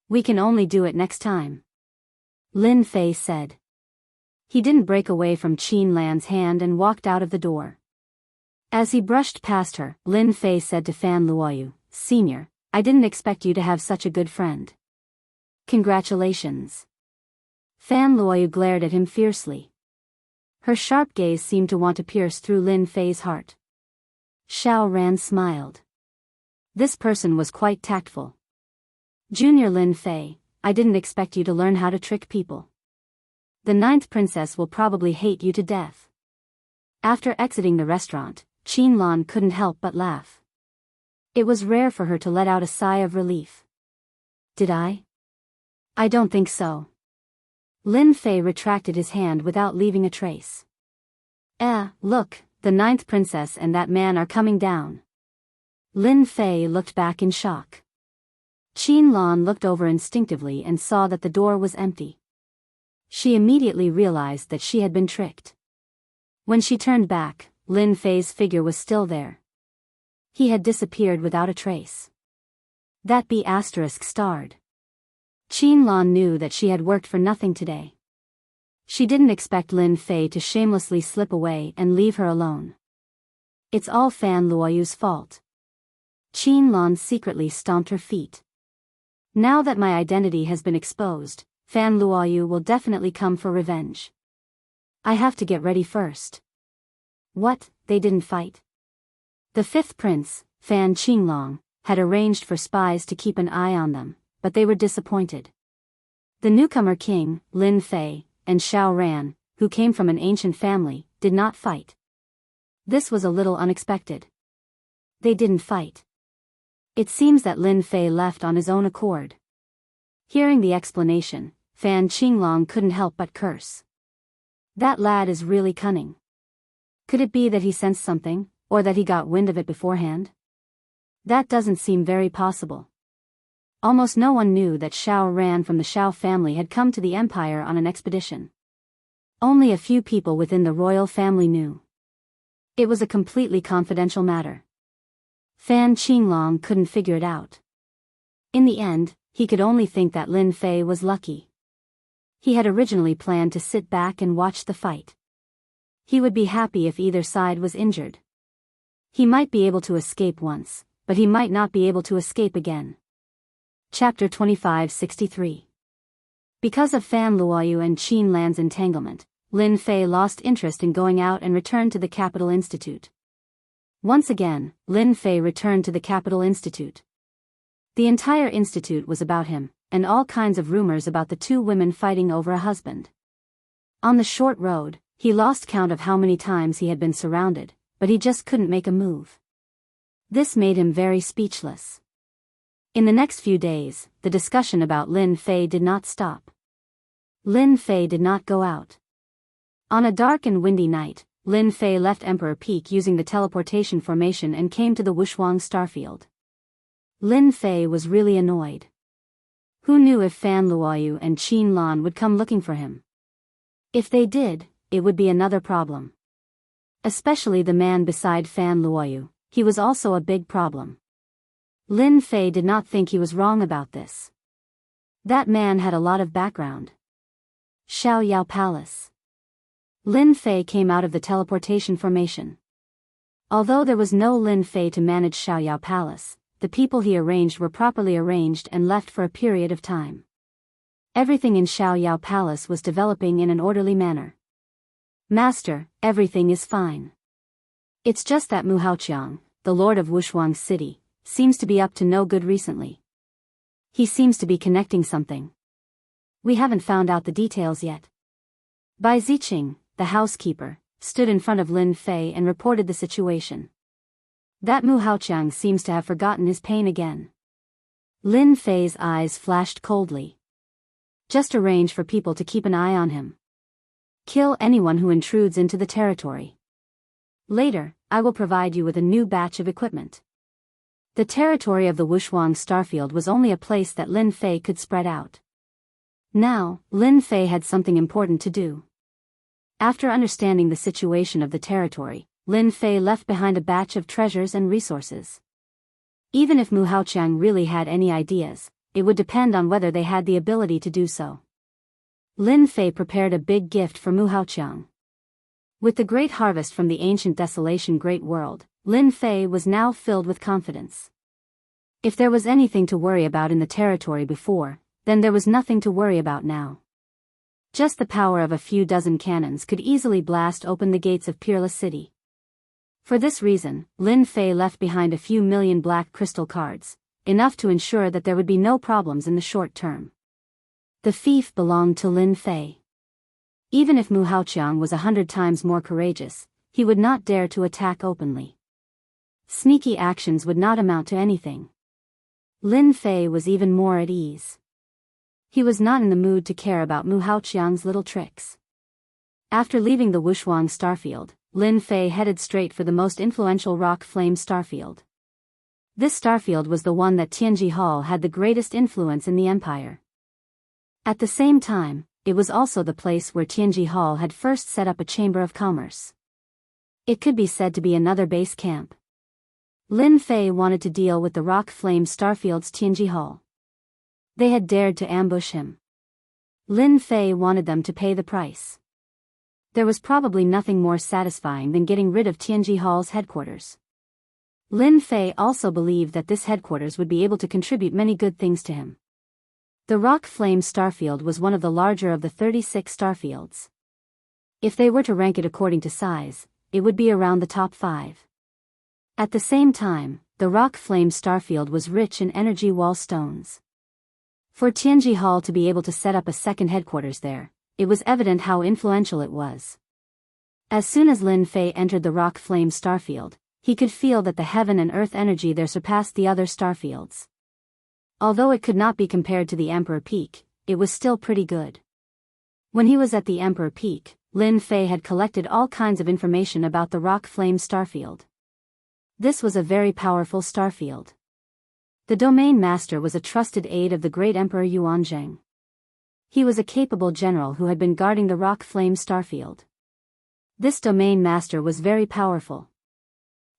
We can only do it next time. Lin Fei said. He didn't break away from Qin Lan's hand and walked out of the door. As he brushed past her, Lin Fei said to Fan Luoyu, Senior, I didn't expect you to have such a good friend. Congratulations. Fan Luoyu glared at him fiercely. Her sharp gaze seemed to want to pierce through Lin Fei's heart. Xiao Ran smiled. This person was quite tactful. Junior Lin Fei, I didn't expect you to learn how to trick people. The 9th princess will probably hate you to death. After exiting the restaurant, Qin Lan couldn't help but laugh. It was rare for her to let out a sigh of relief. Did I? I don't think so. Lin Fei retracted his hand without leaving a trace. Look, the 9th princess and that man are coming down. Lin Fei looked back in shock. Qin Lan looked over instinctively and saw that the door was empty. She immediately realized that she had been tricked. When she turned back, Lin Fei's figure was still there. He had disappeared without a trace. That B** starred. Qin Lan knew that she had worked for nothing today. She didn't expect Lin Fei to shamelessly slip away and leave her alone. It's all Fan Luoyu's fault. Qin Lan secretly stomped her feet. Now that my identity has been exposed, Fan Luoyu will definitely come for revenge. I have to get ready first. What, they didn't fight? The 5th prince, Fan Qinglong, had arranged for spies to keep an eye on them, but they were disappointed. The newcomer king, Lin Fei, and Xiao Ran, who came from an ancient family, did not fight. This was a little unexpected. They didn't fight. It seems that Lin Fei left on his own accord. Hearing the explanation, Fan Qinglong couldn't help but curse. That lad is really cunning. Could it be that he sensed something, or that he got wind of it beforehand? That doesn't seem very possible. Almost no one knew that Xiao Ran from the Xiao family had come to the empire on an expedition. Only a few people within the royal family knew. It was a completely confidential matter. Fan Qinglong couldn't figure it out. In the end, he could only think that Lin Fei was lucky. He had originally planned to sit back and watch the fight. He would be happy if either side was injured. He might be able to escape once, but he might not be able to escape again. Chapter 2563. Because of Fan Luoyu and Qin Lan's entanglement, Lin Fei lost interest in going out and returned to the Capital Institute. Once again, Lin Fei returned to the Capital Institute. The entire institute was about him, and all kinds of rumors about the two women fighting over a husband. On the short road, he lost count of how many times he had been surrounded, but he just couldn't make a move. This made him very speechless. In the next few days, the discussion about Lin Fei did not stop. Lin Fei did not go out. On a dark and windy night, Lin Fei left Emperor Peak using the teleportation formation and came to the Wushuang starfield. Lin Fei was really annoyed. Who knew if Fan Luoyu and Qin Lan would come looking for him? If they did, it would be another problem. Especially the man beside Fan Luoyu, he was also a big problem. Lin Fei did not think he was wrong about this. That man had a lot of background. Xiaoyao Palace. Lin Fei came out of the teleportation formation. Although there was no Lin Fei to manage Xiaoyao Palace, the people he arranged were properly arranged and left for a period of time. Everything in Xiaoyao Palace was developing in an orderly manner. Master, everything is fine. It's just that Mu Haoqiang, the lord of Wushuang City, seems to be up to no good recently. He seems to be connecting something. We haven't found out the details yet. Bai Ziqing, the housekeeper, stood in front of Lin Fei and reported the situation. That Mu Haoqiang seems to have forgotten his pain again. Lin Fei's eyes flashed coldly. Just arrange for people to keep an eye on him. Kill anyone who intrudes into the territory. Later, I will provide you with a new batch of equipment. The territory of the Wushuang starfield was only a place that Lin Fei could spread out. Now, Lin Fei had something important to do. After understanding the situation of the territory, Lin Fei left behind a batch of treasures and resources. Even if Mu Haoqiang really had any ideas, it would depend on whether they had the ability to do so. Lin Fei prepared a big gift for Mu Haoqiang. With the great harvest from the ancient desolation great world, Lin Fei was now filled with confidence. If there was anything to worry about in the territory before, then there was nothing to worry about now. Just the power of a few dozen cannons could easily blast open the gates of Peerless City. For this reason, Lin Fei left behind a few million black crystal cards, enough to ensure that there would be no problems in the short term. The fief belonged to Lin Fei. Even if Mu Haoqiang was 100 times more courageous, he would not dare to attack openly. Sneaky actions would not amount to anything. Lin Fei was even more at ease. He was not in the mood to care about Mu Haoqiang's little tricks. After leaving the Wushuang starfield, Lin Fei headed straight for the most influential rock flame starfield. This starfield was the one that Tianji Hall had the greatest influence in the empire. At the same time, it was also the place where Tianji Hall had first set up a chamber of commerce. It could be said to be another base camp. Lin Fei wanted to deal with the rock flame starfield's Tianji Hall. They had dared to ambush him. Lin Fei wanted them to pay the price. There was probably nothing more satisfying than getting rid of Tianji Hall's headquarters. Lin Fei also believed that this headquarters would be able to contribute many good things to him. The rock flame starfield was one of the larger of the 36 starfields. If they were to rank it according to size, it would be around the top 5. At the same time, the rock flame starfield was rich in energy wall stones. For Tianji Hall to be able to set up a second headquarters there, it was evident how influential it was. As soon as Lin Fei entered the rock flame starfield, he could feel that the heaven and earth energy there surpassed the other starfields. Although it could not be compared to the Emperor Peak, it was still pretty good. When he was at the Emperor Peak, Lin Fei had collected all kinds of information about the rock flame starfield. This was a very powerful starfield. The domain master was a trusted aide of the great Emperor Yuanzheng. He was a capable general who had been guarding the rock flame starfield. This domain master was very powerful.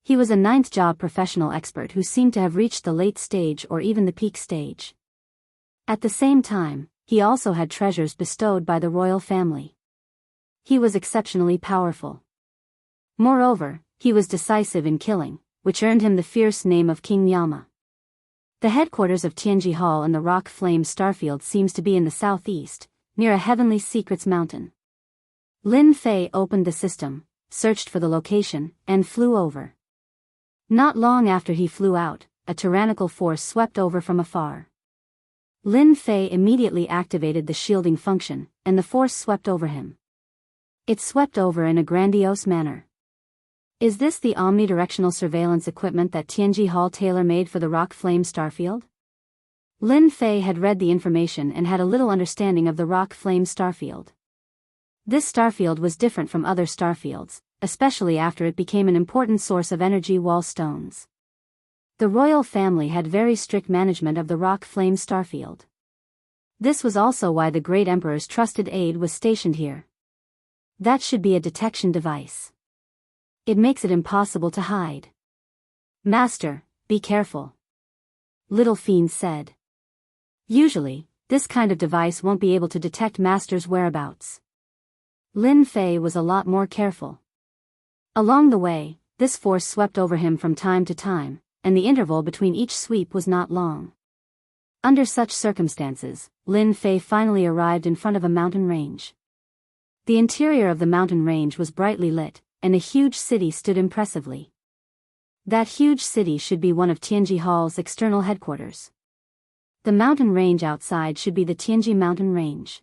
He was a 9th job professional expert who seemed to have reached the late stage or even the peak stage. At the same time, he also had treasures bestowed by the royal family. He was exceptionally powerful. Moreover, he was decisive in killing, which earned him the fierce name of King Yama. The headquarters of Tianji Hall and the rock flame starfield seems to be in the southeast, near a heavenly secrets mountain. Lin Fei opened the system, searched for the location, and flew over. Not long after he flew out, a tyrannical force swept over from afar. Lin Fei immediately activated the shielding function, and the force swept over him. It swept over in a grandiose manner. Is this the omnidirectional surveillance equipment that Tianji Hall tailor-made for the rock flame starfield? Lin Fei had read the information and had a little understanding of the rock flame starfield. This starfield was different from other starfields, especially after it became an important source of energy wall stones. The royal family had very strict management of the rock flame starfield. This was also why the great emperor's trusted aide was stationed here. That should be a detection device. It makes it impossible to hide. Master, be careful. Little Fiend said. Usually, this kind of device won't be able to detect Master's whereabouts. Lin Fei was a lot more careful. Along the way, this force swept over him from time to time, and the interval between each sweep was not long. Under such circumstances, Lin Fei finally arrived in front of a mountain range. The interior of the mountain range was brightly lit, and a huge city stood impressively. That huge city should be one of Tianji Hall's external headquarters. The mountain range outside should be the Tianji Mountain Range.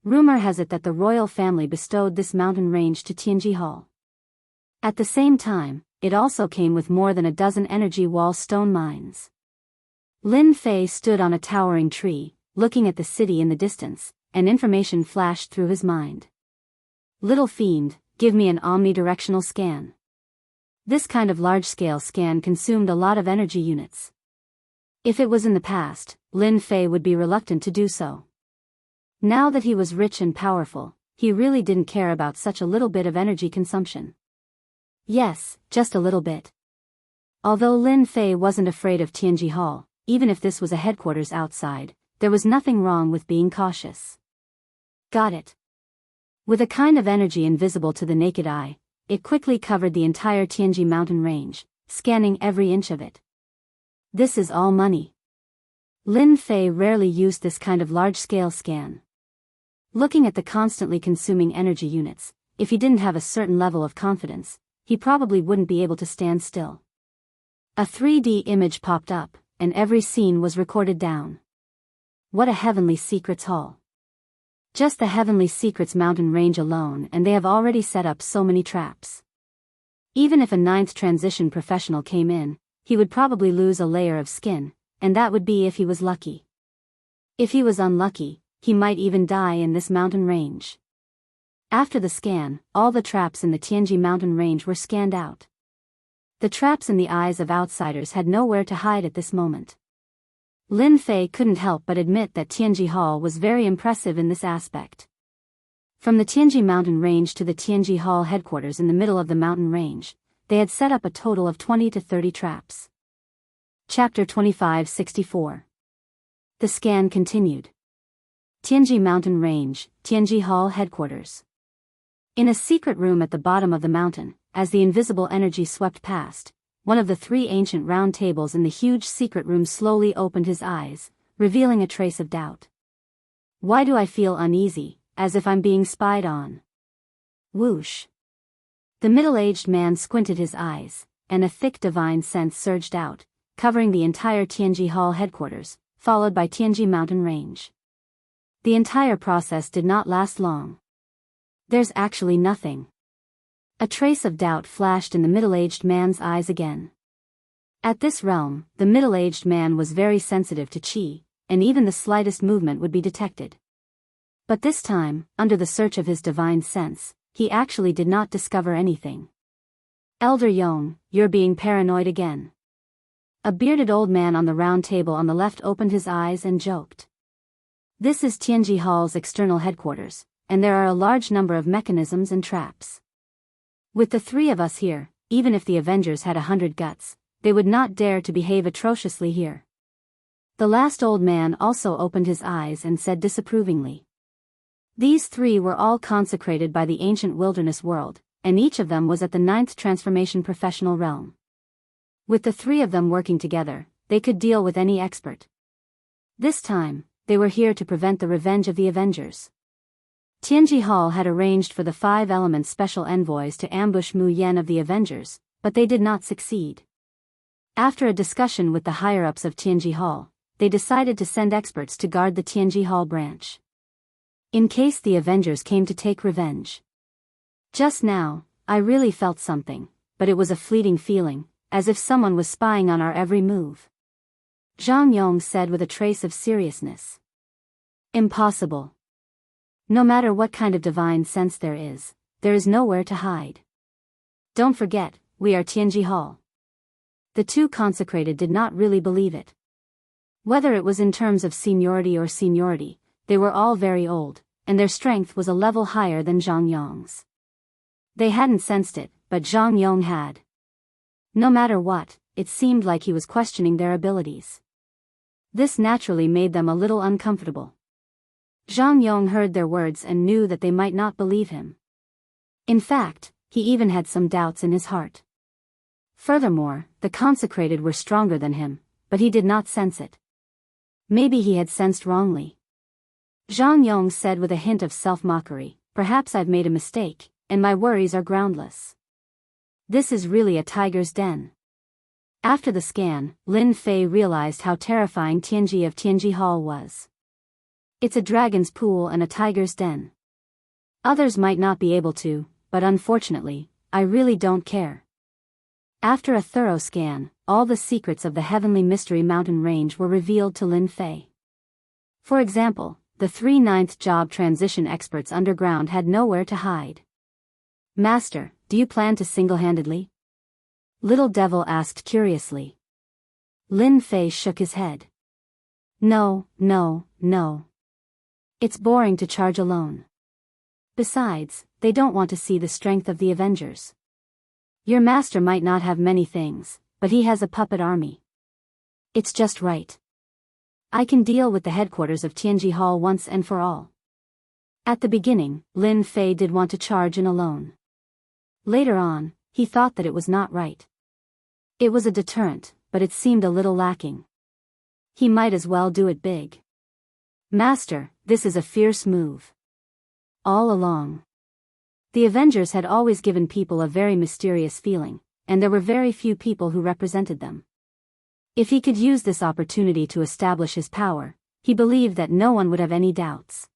Rumor has it that the royal family bestowed this mountain range to Tianji Hall. At the same time, it also came with more than a dozen energy wall stone mines. Lin Fei stood on a towering tree, looking at the city in the distance, and information flashed through his mind. Little Fiend, give me an omnidirectional scan. This kind of large-scale scan consumed a lot of energy units. If it was in the past, Lin Fei would be reluctant to do so. Now that he was rich and powerful, he really didn't care about such a little bit of energy consumption. Yes, just a little bit. Although Lin Fei wasn't afraid of Tianji Hall, even if this was a headquarters outside, there was nothing wrong with being cautious. Got it. With a kind of energy invisible to the naked eye, it quickly covered the entire Tianji mountain range, scanning every inch of it. This is all money. Lin Fei rarely used this kind of large-scale scan. Looking at the constantly consuming energy units, if he didn't have a certain level of confidence, he probably wouldn't be able to stand still. A 3D image popped up, and every scene was recorded down. What a Heavenly Secrets Hall. Just the Heavenly Secrets mountain range alone, and they have already set up so many traps. Even if a 9th transition professional came in, he would probably lose a layer of skin, and that would be if he was lucky. If he was unlucky, he might even die in this mountain range. After the scan, all the traps in the Tianji mountain range were scanned out. The traps in the eyes of outsiders had nowhere to hide at this moment. Lin Fei couldn't help but admit that Tianji Hall was very impressive in this aspect. From the Tianji mountain range to the Tianji Hall headquarters in the middle of the mountain range, they had set up a total of 20 to 30 traps. Chapter 2564. The scan continued. Tianji Mountain Range, Tianji Hall Headquarters. In a secret room at the bottom of the mountain, as the invisible energy swept past, one of the 3 ancient round tables in the huge secret room slowly opened his eyes, revealing a trace of doubt. Why do I feel uneasy, as if I'm being spied on? Whoosh. The middle-aged man squinted his eyes, and a thick divine sense surged out, covering the entire Tianji Hall headquarters, followed by Tianji Mountain Range. The entire process did not last long. There's actually nothing. A trace of doubt flashed in the middle-aged man's eyes again. At this realm, the middle-aged man was very sensitive to qi, and even the slightest movement would be detected. But this time, under the search of his divine sense, he actually did not discover anything. Elder Yong, you're being paranoid again. A bearded old man on the round table on the left opened his eyes and joked. This is Tianji Hall's external headquarters, and there are a large number of mechanisms and traps. With the 3 of us here, even if the Avengers had 100 guts, they would not dare to behave atrociously here. The last old man also opened his eyes and said disapprovingly. These 3 were all consecrated by the ancient wilderness world, and each of them was at the 9th transformation professional realm. With the 3 of them working together, they could deal with any expert. This time, they were here to prevent the revenge of the Avengers. Tianji Hall had arranged for the 5 Elements special envoys to ambush Mu Yen of the Avengers, but they did not succeed. After a discussion with the higher-ups of Tianji Hall, they decided to send experts to guard the Tianji Hall branch. In case the Avengers came to take revenge. Just now, I really felt something, but it was a fleeting feeling, as if someone was spying on our every move. Zhang Yong said with a trace of seriousness. Impossible. No matter what kind of divine sense there is nowhere to hide. Don't forget, we are Tianji Hall. The two consecrated did not really believe it. Whether it was in terms of seniority, they were all very old, and their strength was a level higher than Zhang Yong's. They hadn't sensed it, but Zhang Yong had. No matter what, it seemed like he was questioning their abilities. This naturally made them a little uncomfortable. Zhang Yong heard their words and knew that they might not believe him. In fact, he even had some doubts in his heart. Furthermore, the consecrated were stronger than him, but he did not sense it. Maybe he had sensed wrongly. Zhang Yong said with a hint of self-mockery, perhaps I've made a mistake, and my worries are groundless. This is really a tiger's den. After the scan, Lin Fei realized how terrifying Tianji of Tianji Hall was. It's a dragon's pool and a tiger's den. Others might not be able to, but unfortunately, I really don't care. After a thorough scan, all the secrets of the Heavenly Mystery Mountain Range were revealed to Lin Fei. For example, the 3 ninth job transition experts underground had nowhere to hide. Master, do you plan to single-handedly? Little Devil asked curiously. Lin Fei shook his head. No. It's boring to charge alone. Besides, they don't want to see the strength of the Avengers. Your master might not have many things, but he has a puppet army. It's just right. I can deal with the headquarters of Tianji Hall once and for all. At the beginning, Lin Fei did want to charge in alone. Later on, he thought that it was not right. It was a deterrent, but it seemed a little lacking. He might as well do it big. Master, this is a fierce move. All along, the Avengers had always given people a very mysterious feeling, and there were very few people who represented them. If he could use this opportunity to establish his power, he believed that no one would have any doubts.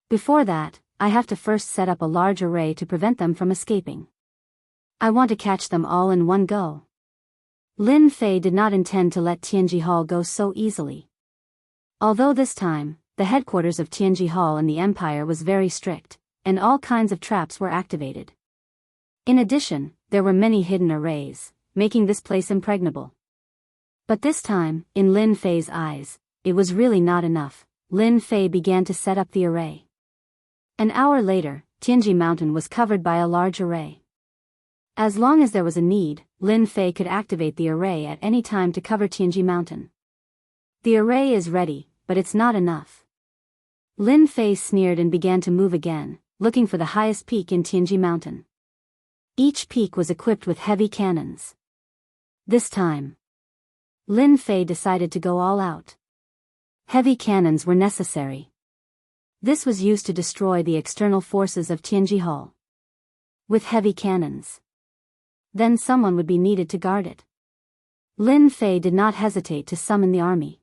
Before that, I have to first set up a large array to prevent them from escaping. I want to catch them all in one go. Lin Fei did not intend to let Tianji Hall go so easily. Although this time, the headquarters of Tianji Hall in the Empire was very strict, and all kinds of traps were activated. In addition, there were many hidden arrays, making this place impregnable. But this time, in Lin Fei's eyes, it was really not enough. Lin Fei began to set up the array. An hour later, Tianji Mountain was covered by a large array. As long as there was a need, Lin Fei could activate the array at any time to cover Tianji Mountain. The array is ready, but it's not enough. Lin Fei sneered and began to move again, looking for the highest peak in Tianji Mountain. Each peak was equipped with heavy cannons. This time, Lin Fei decided to go all out. Heavy cannons were necessary. This was used to destroy the external forces of Tianji Hall. With heavy cannons, then someone would be needed to guard it. Lin Fei did not hesitate to summon the army.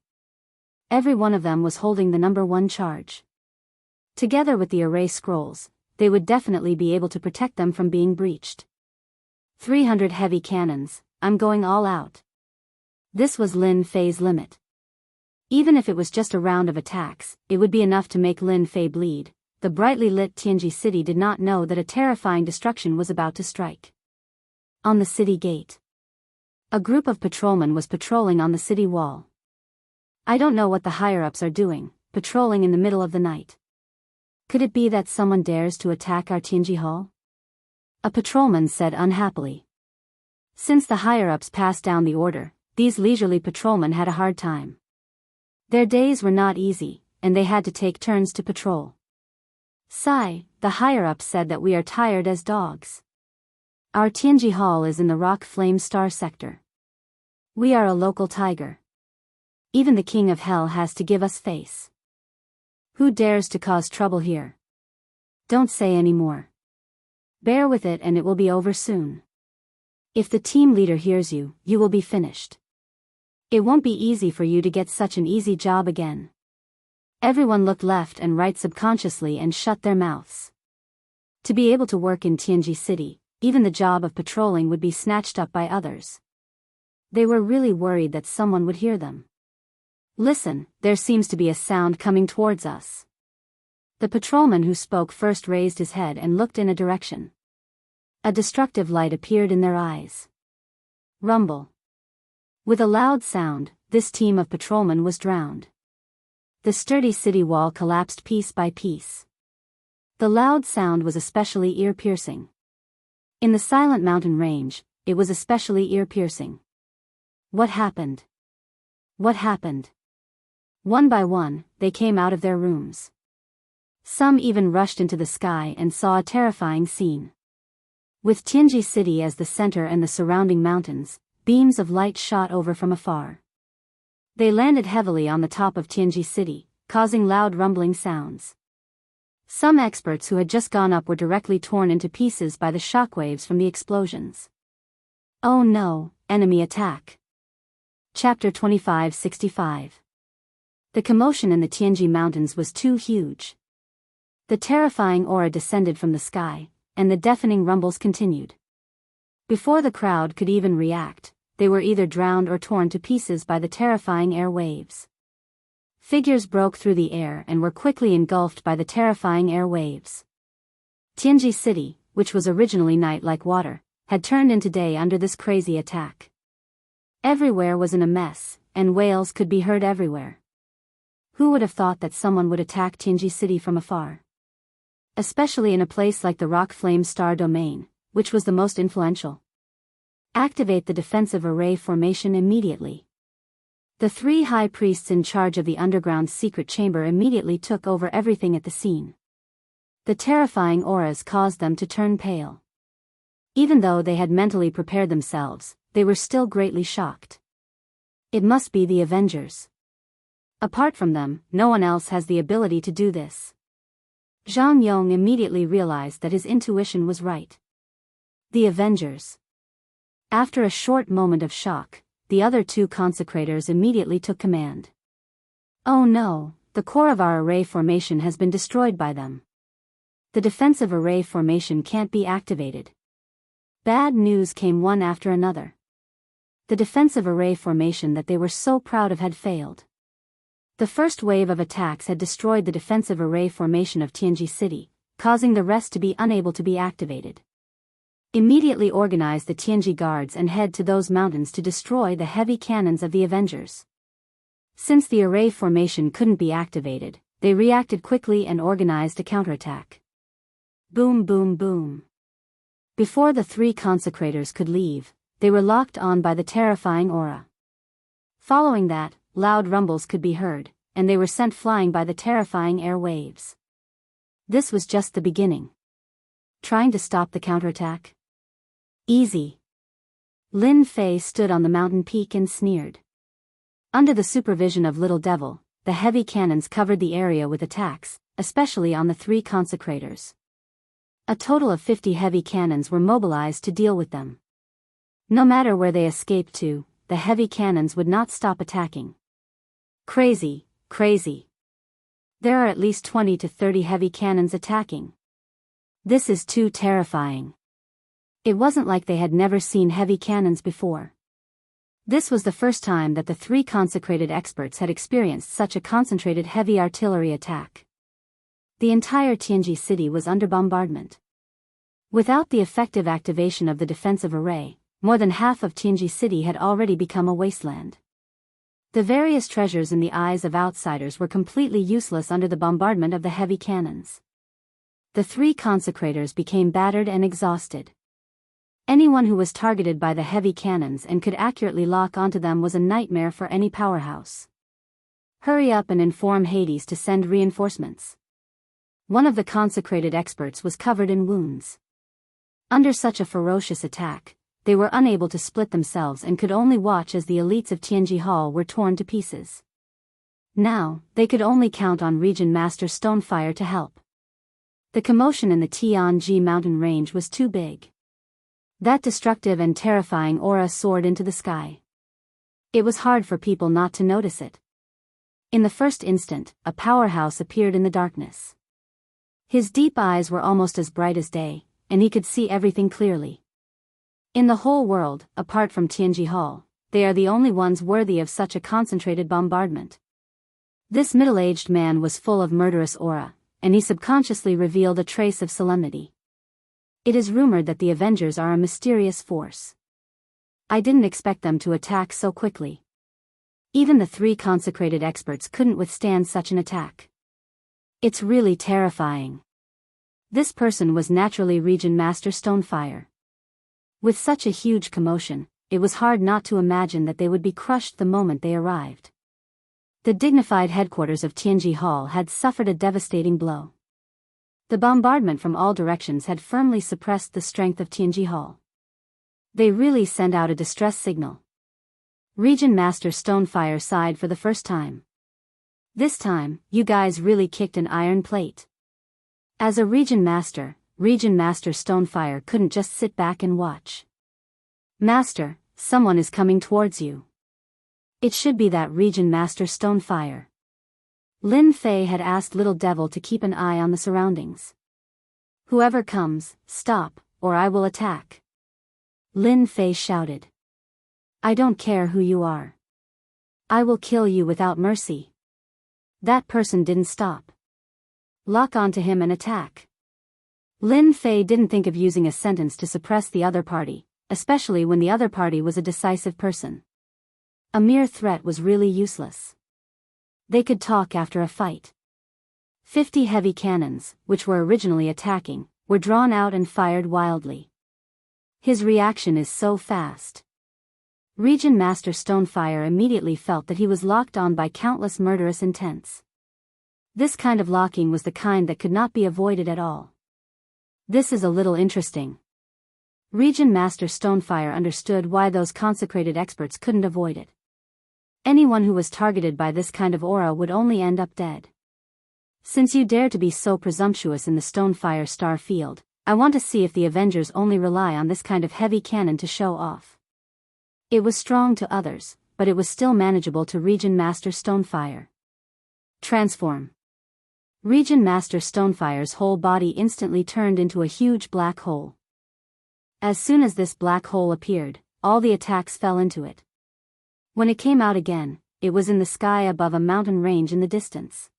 Every one of them was holding the number 1 charge. Together with the array scrolls, they would definitely be able to protect them from being breached. 300 heavy cannons, I'm going all out. This was Lin Fei's limit. Even if it was just a round of attacks, it would be enough to make Lin Fei bleed. The brightly lit Tianji city did not know that a terrifying destruction was about to strike. On the city gate, a group of patrolmen was patrolling on the city wall. I don't know what the higher-ups are doing, patrolling in the middle of the night. Could it be that someone dares to attack our Tianji Hall? A patrolman said unhappily. Since the higher-ups passed down the order, these leisurely patrolmen had a hard time. Their days were not easy, and they had to take turns to patrol. Sigh, the higher-ups said that we are tired as dogs. Our Tianji Hall is in the Rock Flame Star sector. We are a local tiger. Even the King of Hell has to give us face. Who dares to cause trouble here? Don't say any more. Bear with it and it will be over soon. If the team leader hears you, you will be finished. It won't be easy for you to get such an easy job again. Everyone looked left and right subconsciously and shut their mouths. To be able to work in Tianji City, even the job of patrolling would be snatched up by others. They were really worried that someone would hear them. Listen, there seems to be a sound coming towards us. The patrolman who spoke first raised his head and looked in a direction. A destructive light appeared in their eyes. Rumble. With a loud sound, this team of patrolmen was drowned. The sturdy city wall collapsed piece by piece. The loud sound was especially ear-piercing. In the silent mountain range, it was especially ear-piercing. What happened? What happened? One by one, they came out of their rooms. Some even rushed into the sky and saw a terrifying scene. With Tianji City as the center and the surrounding mountains, beams of light shot over from afar. They landed heavily on the top of Tianji City, causing loud rumbling sounds. Some experts who had just gone up were directly torn into pieces by the shockwaves from the explosions. Oh no, enemy attack. Chapter 2565. The commotion in the Tianji Mountains was too huge. The terrifying aura descended from the sky, and the deafening rumbles continued. Before the crowd could even react, they were either drowned or torn to pieces by the terrifying air waves. Figures broke through the air and were quickly engulfed by the terrifying air waves. Tianji City, which was originally night like water, had turned into day under this crazy attack. Everywhere was in a mess, and wails could be heard everywhere. Who would have thought that someone would attack Tianji City from afar? Especially in a place like the Rock Flame Star Domain, which was the most influential. Activate the defensive array formation immediately. The 3 high priests in charge of the underground secret chamber immediately took over everything at the scene. The terrifying auras caused them to turn pale. Even though they had mentally prepared themselves, they were still greatly shocked. It must be the Avengers. Apart from them, no one else has the ability to do this. Zhang Yong immediately realized that his intuition was right. The Avengers. After a short moment of shock, the other 2 consecrators immediately took command. Oh no, the core of our array formation has been destroyed by them. The defensive array formation can't be activated. Bad news came one after another. The defensive array formation that they were so proud of had failed. The first wave of attacks had destroyed the defensive array formation of Tianji City, causing the rest to be unable to be activated. Immediately organize the Tianji guards and head to those mountains to destroy the heavy cannons of the Avengers. Since the array formation couldn't be activated, they reacted quickly and organized a counterattack. Boom boom boom. Before the 3 consecrators could leave, they were locked on by the terrifying aura. Following that, loud rumbles could be heard, and they were sent flying by the terrifying air waves. This was just the beginning. Trying to stop the counterattack? Easy. Lin Fei stood on the mountain peak and sneered. Under the supervision of Little Devil, the heavy cannons covered the area with attacks, especially on the 3 consecrators. A total of 50 heavy cannons were mobilized to deal with them. No matter where they escaped to, the heavy cannons would not stop attacking. Crazy, crazy. There are at least 20 to 30 heavy cannons attacking. This is too terrifying. It wasn't like they had never seen heavy cannons before. This was the first time that the 3 consecrated experts had experienced such a concentrated heavy artillery attack. The entire Tianji City was under bombardment. Without the effective activation of the defensive array, more than half of Tianji City had already become a wasteland. The various treasures in the eyes of outsiders were completely useless under the bombardment of the heavy cannons. The 3 consecrators became battered and exhausted. Anyone who was targeted by the heavy cannons and could accurately lock onto them was a nightmare for any powerhouse. Hurry up and inform Hades to send reinforcements. One of the consecrated experts was covered in wounds. Under such a ferocious attack, they were unable to split themselves and could only watch as the elites of Tianji Hall were torn to pieces. Now, they could only count on Region Master Stonefire to help. The commotion in the Tianji mountain range was too big. That destructive and terrifying aura soared into the sky. It was hard for people not to notice it. In the first instant, a powerhouse appeared in the darkness. His deep eyes were almost as bright as day, and he could see everything clearly. In the whole world, apart from Tianji Hall, they are the only ones worthy of such a concentrated bombardment. This middle-aged man was full of murderous aura, and he subconsciously revealed a trace of solemnity. It is rumored that the Avengers are a mysterious force. I didn't expect them to attack so quickly. Even the 3 consecrated experts couldn't withstand such an attack. It's really terrifying. This person was naturally Region Master Stonefire. With such a huge commotion, it was hard not to imagine that they would be crushed the moment they arrived. The dignified headquarters of Tianji Hall had suffered a devastating blow. The bombardment from all directions had firmly suppressed the strength of Tianji Hall. They really sent out a distress signal. Region Master Stonefire sighed for the first time. This time, you guys really kicked an iron plate. As a Region Master Stonefire couldn't just sit back and watch. Master, someone is coming towards you. It should be that Region Master Stonefire. Lin Fei had asked Little Devil to keep an eye on the surroundings. Whoever comes, stop, or I will attack. Lin Fei shouted. I don't care who you are. I will kill you without mercy. That person didn't stop. Lock onto him and attack. Lin Fei didn't think of using a sentence to suppress the other party, especially when the other party was a decisive person. A mere threat was really useless. They could talk after a fight. 50 heavy cannons, which were originally attacking, were drawn out and fired wildly. His reaction is so fast. Region Master Stonefire immediately felt that he was locked on by countless murderous intents. This kind of locking was the kind that could not be avoided at all. This is a little interesting. Region Master Stonefire understood why those consecrated experts couldn't avoid it. Anyone who was targeted by this kind of aura would only end up dead. Since you dare to be so presumptuous in the Stonefire star field, I want to see if the Avengers only rely on this kind of heavy cannon to show off. It was strong to others, but it was still manageable to Region Master Stonefire. Transform. Region Master Stonefire's whole body instantly turned into a huge black hole. As soon as this black hole appeared, all the attacks fell into it. When it came out again, it was in the sky above a mountain range in the distance.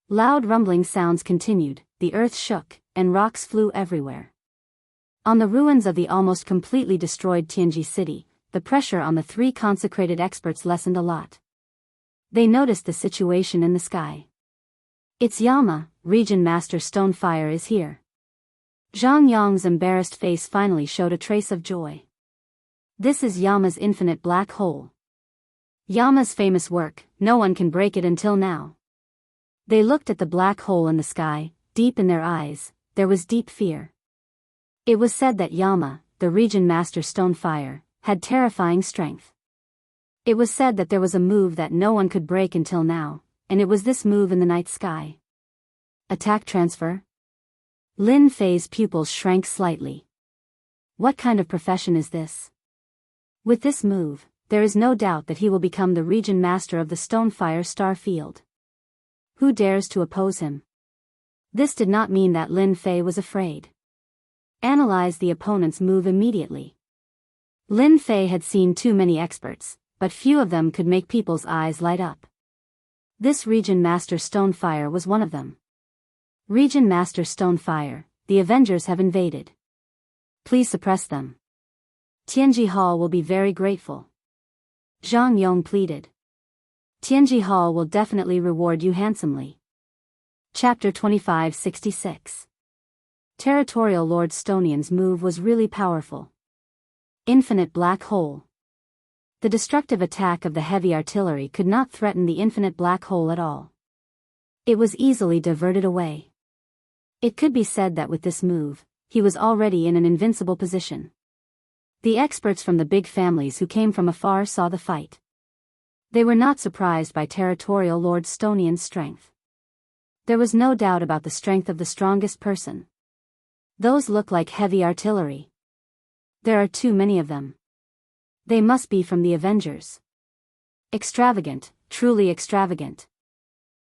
Loud rumbling sounds continued, the earth shook, and rocks flew everywhere. On the ruins of the almost completely destroyed Tianji city, the pressure on the 3 consecrated experts lessened a lot. They noticed the situation in the sky. It's Yama, Region Master Stonefire is here. Zhang Yang's embarrassed face finally showed a trace of joy. This is Yama's infinite black hole. Yama's famous work, no one can break it until now. They looked at the black hole in the sky, deep in their eyes, there was deep fear. It was said that Yama, the Region Master Stonefire, had terrifying strength. It was said that there was a move that no one could break until now, and it was this move in the night sky. Attack transfer? Lin Fei's pupils shrank slightly. What kind of profession is this? With this move, there is no doubt that he will become the Region Master of the Stonefire star field. Who dares to oppose him? This did not mean that Lin Fei was afraid. Analyze the opponent's move immediately. Lin Fei had seen too many experts, but few of them could make people's eyes light up. This Region Master Stonefire was one of them. Region Master Stonefire, the Avengers have invaded. Please suppress them. Tianji Hall will be very grateful. Zhang Yong pleaded. Tianji Hall will definitely reward you handsomely. Chapter 2566. Territorial Lord Stonian's move was really powerful. Infinite black hole. The destructive attack of the heavy artillery could not threaten the infinite black hole at all. It was easily diverted away. It could be said that with this move, he was already in an invincible position. The experts from the big families who came from afar saw the fight. They were not surprised by Territorial Lord Stonian's strength. There was no doubt about the strength of the strongest person. Those look like heavy artillery. There are too many of them. They must be from the Avengers. Extravagant, truly extravagant.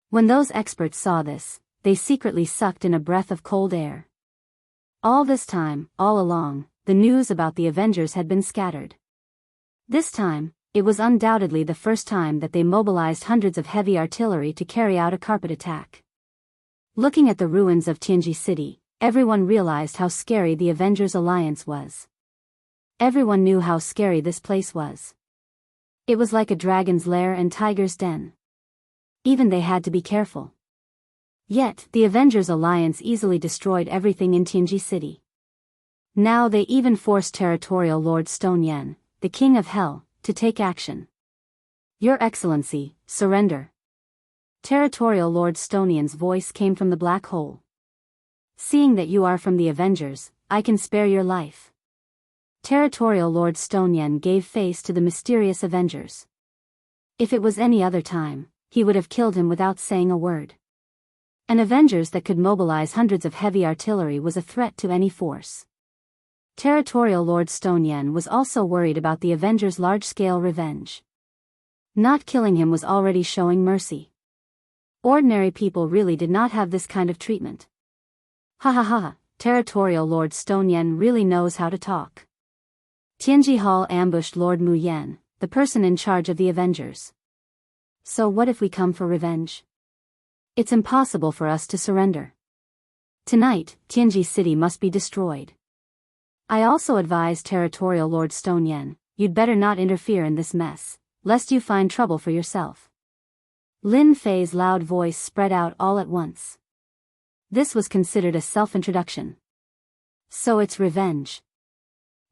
When those experts saw this, they secretly sucked in a breath of cold air. All this time, all along, the news about the Avengers had been scattered. This time, it was undoubtedly the first time that they mobilized hundreds of heavy artillery to carry out a carpet attack. Looking at the ruins of Tianji City, everyone realized how scary the Avengers Alliance was. Everyone knew how scary this place was. It was like a dragon's lair and tiger's den. Even they had to be careful. Yet, the Avengers Alliance easily destroyed everything in Tianji City. Now they even forced Territorial Lord Stone Yen, the King of Hell, to take action. Your Excellency, surrender. Territorial Lord Stone Yen's voice came from the black hole. Seeing that you are from the Avengers, I can spare your life. Territorial Lord Stone Yen gave face to the mysterious Avengers. If it was any other time, he would have killed him without saying a word. An Avengers that could mobilize hundreds of heavy artillery was a threat to any force. Territorial Lord Stone Yen was also worried about the Avengers' large-scale revenge. Not killing him was already showing mercy. Ordinary people really did not have this kind of treatment. Ha ha ha, Territorial Lord Stone Yen really knows how to talk. Tianji Hall ambushed Lord Mu Yen, the person in charge of the Avengers. So what if we come for revenge? It's impossible for us to surrender. Tonight, Tianji City must be destroyed. I also advise Territorial Lord Stone Yen, you'd better not interfere in this mess, lest you find trouble for yourself. Lin Fei's loud voice spread out all at once. This was considered a self-introduction. So it's revenge.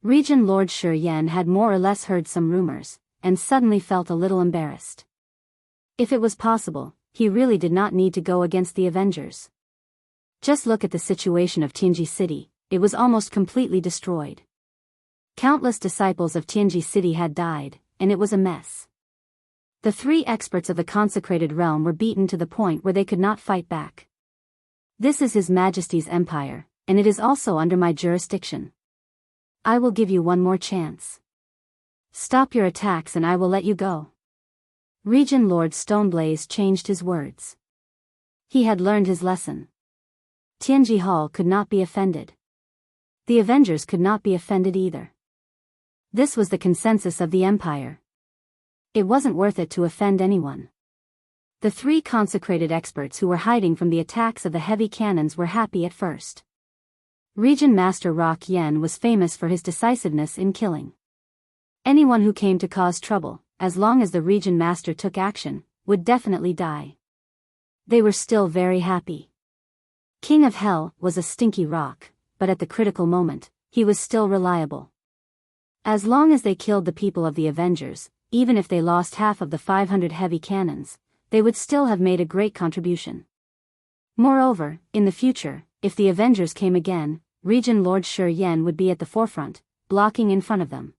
Regent Lord Shi Yen had more or less heard some rumors, and suddenly felt a little embarrassed. If it was possible, he really did not need to go against the Avengers. Just look at the situation of Tianji City, it was almost completely destroyed. Countless disciples of Tianji City had died, and it was a mess. The three experts of the consecrated realm were beaten to the point where they could not fight back. This is His Majesty's empire, and it is also under my jurisdiction. I will give you one more chance. Stop your attacks and I will let you go. Regent Lord Stoneblaze changed his words. He had learned his lesson. Tianji Hall could not be offended. The Avengers could not be offended either. This was the consensus of the Empire. It wasn't worth it to offend anyone. The three consecrated experts who were hiding from the attacks of the heavy cannons were happy at first. Regent Master Rock Yen was famous for his decisiveness in killing. Anyone who came to cause trouble, as long as the Regent Master took action, would definitely die. They were still very happy. King of Hell was a stinky rock, but at the critical moment, he was still reliable. As long as they killed the people of the Avengers, even if they lost half of the 500 heavy cannons, they would still have made a great contribution. Moreover, in the future, if the Avengers came again, Regent Lord Shi Yen would be at the forefront, blocking in front of them.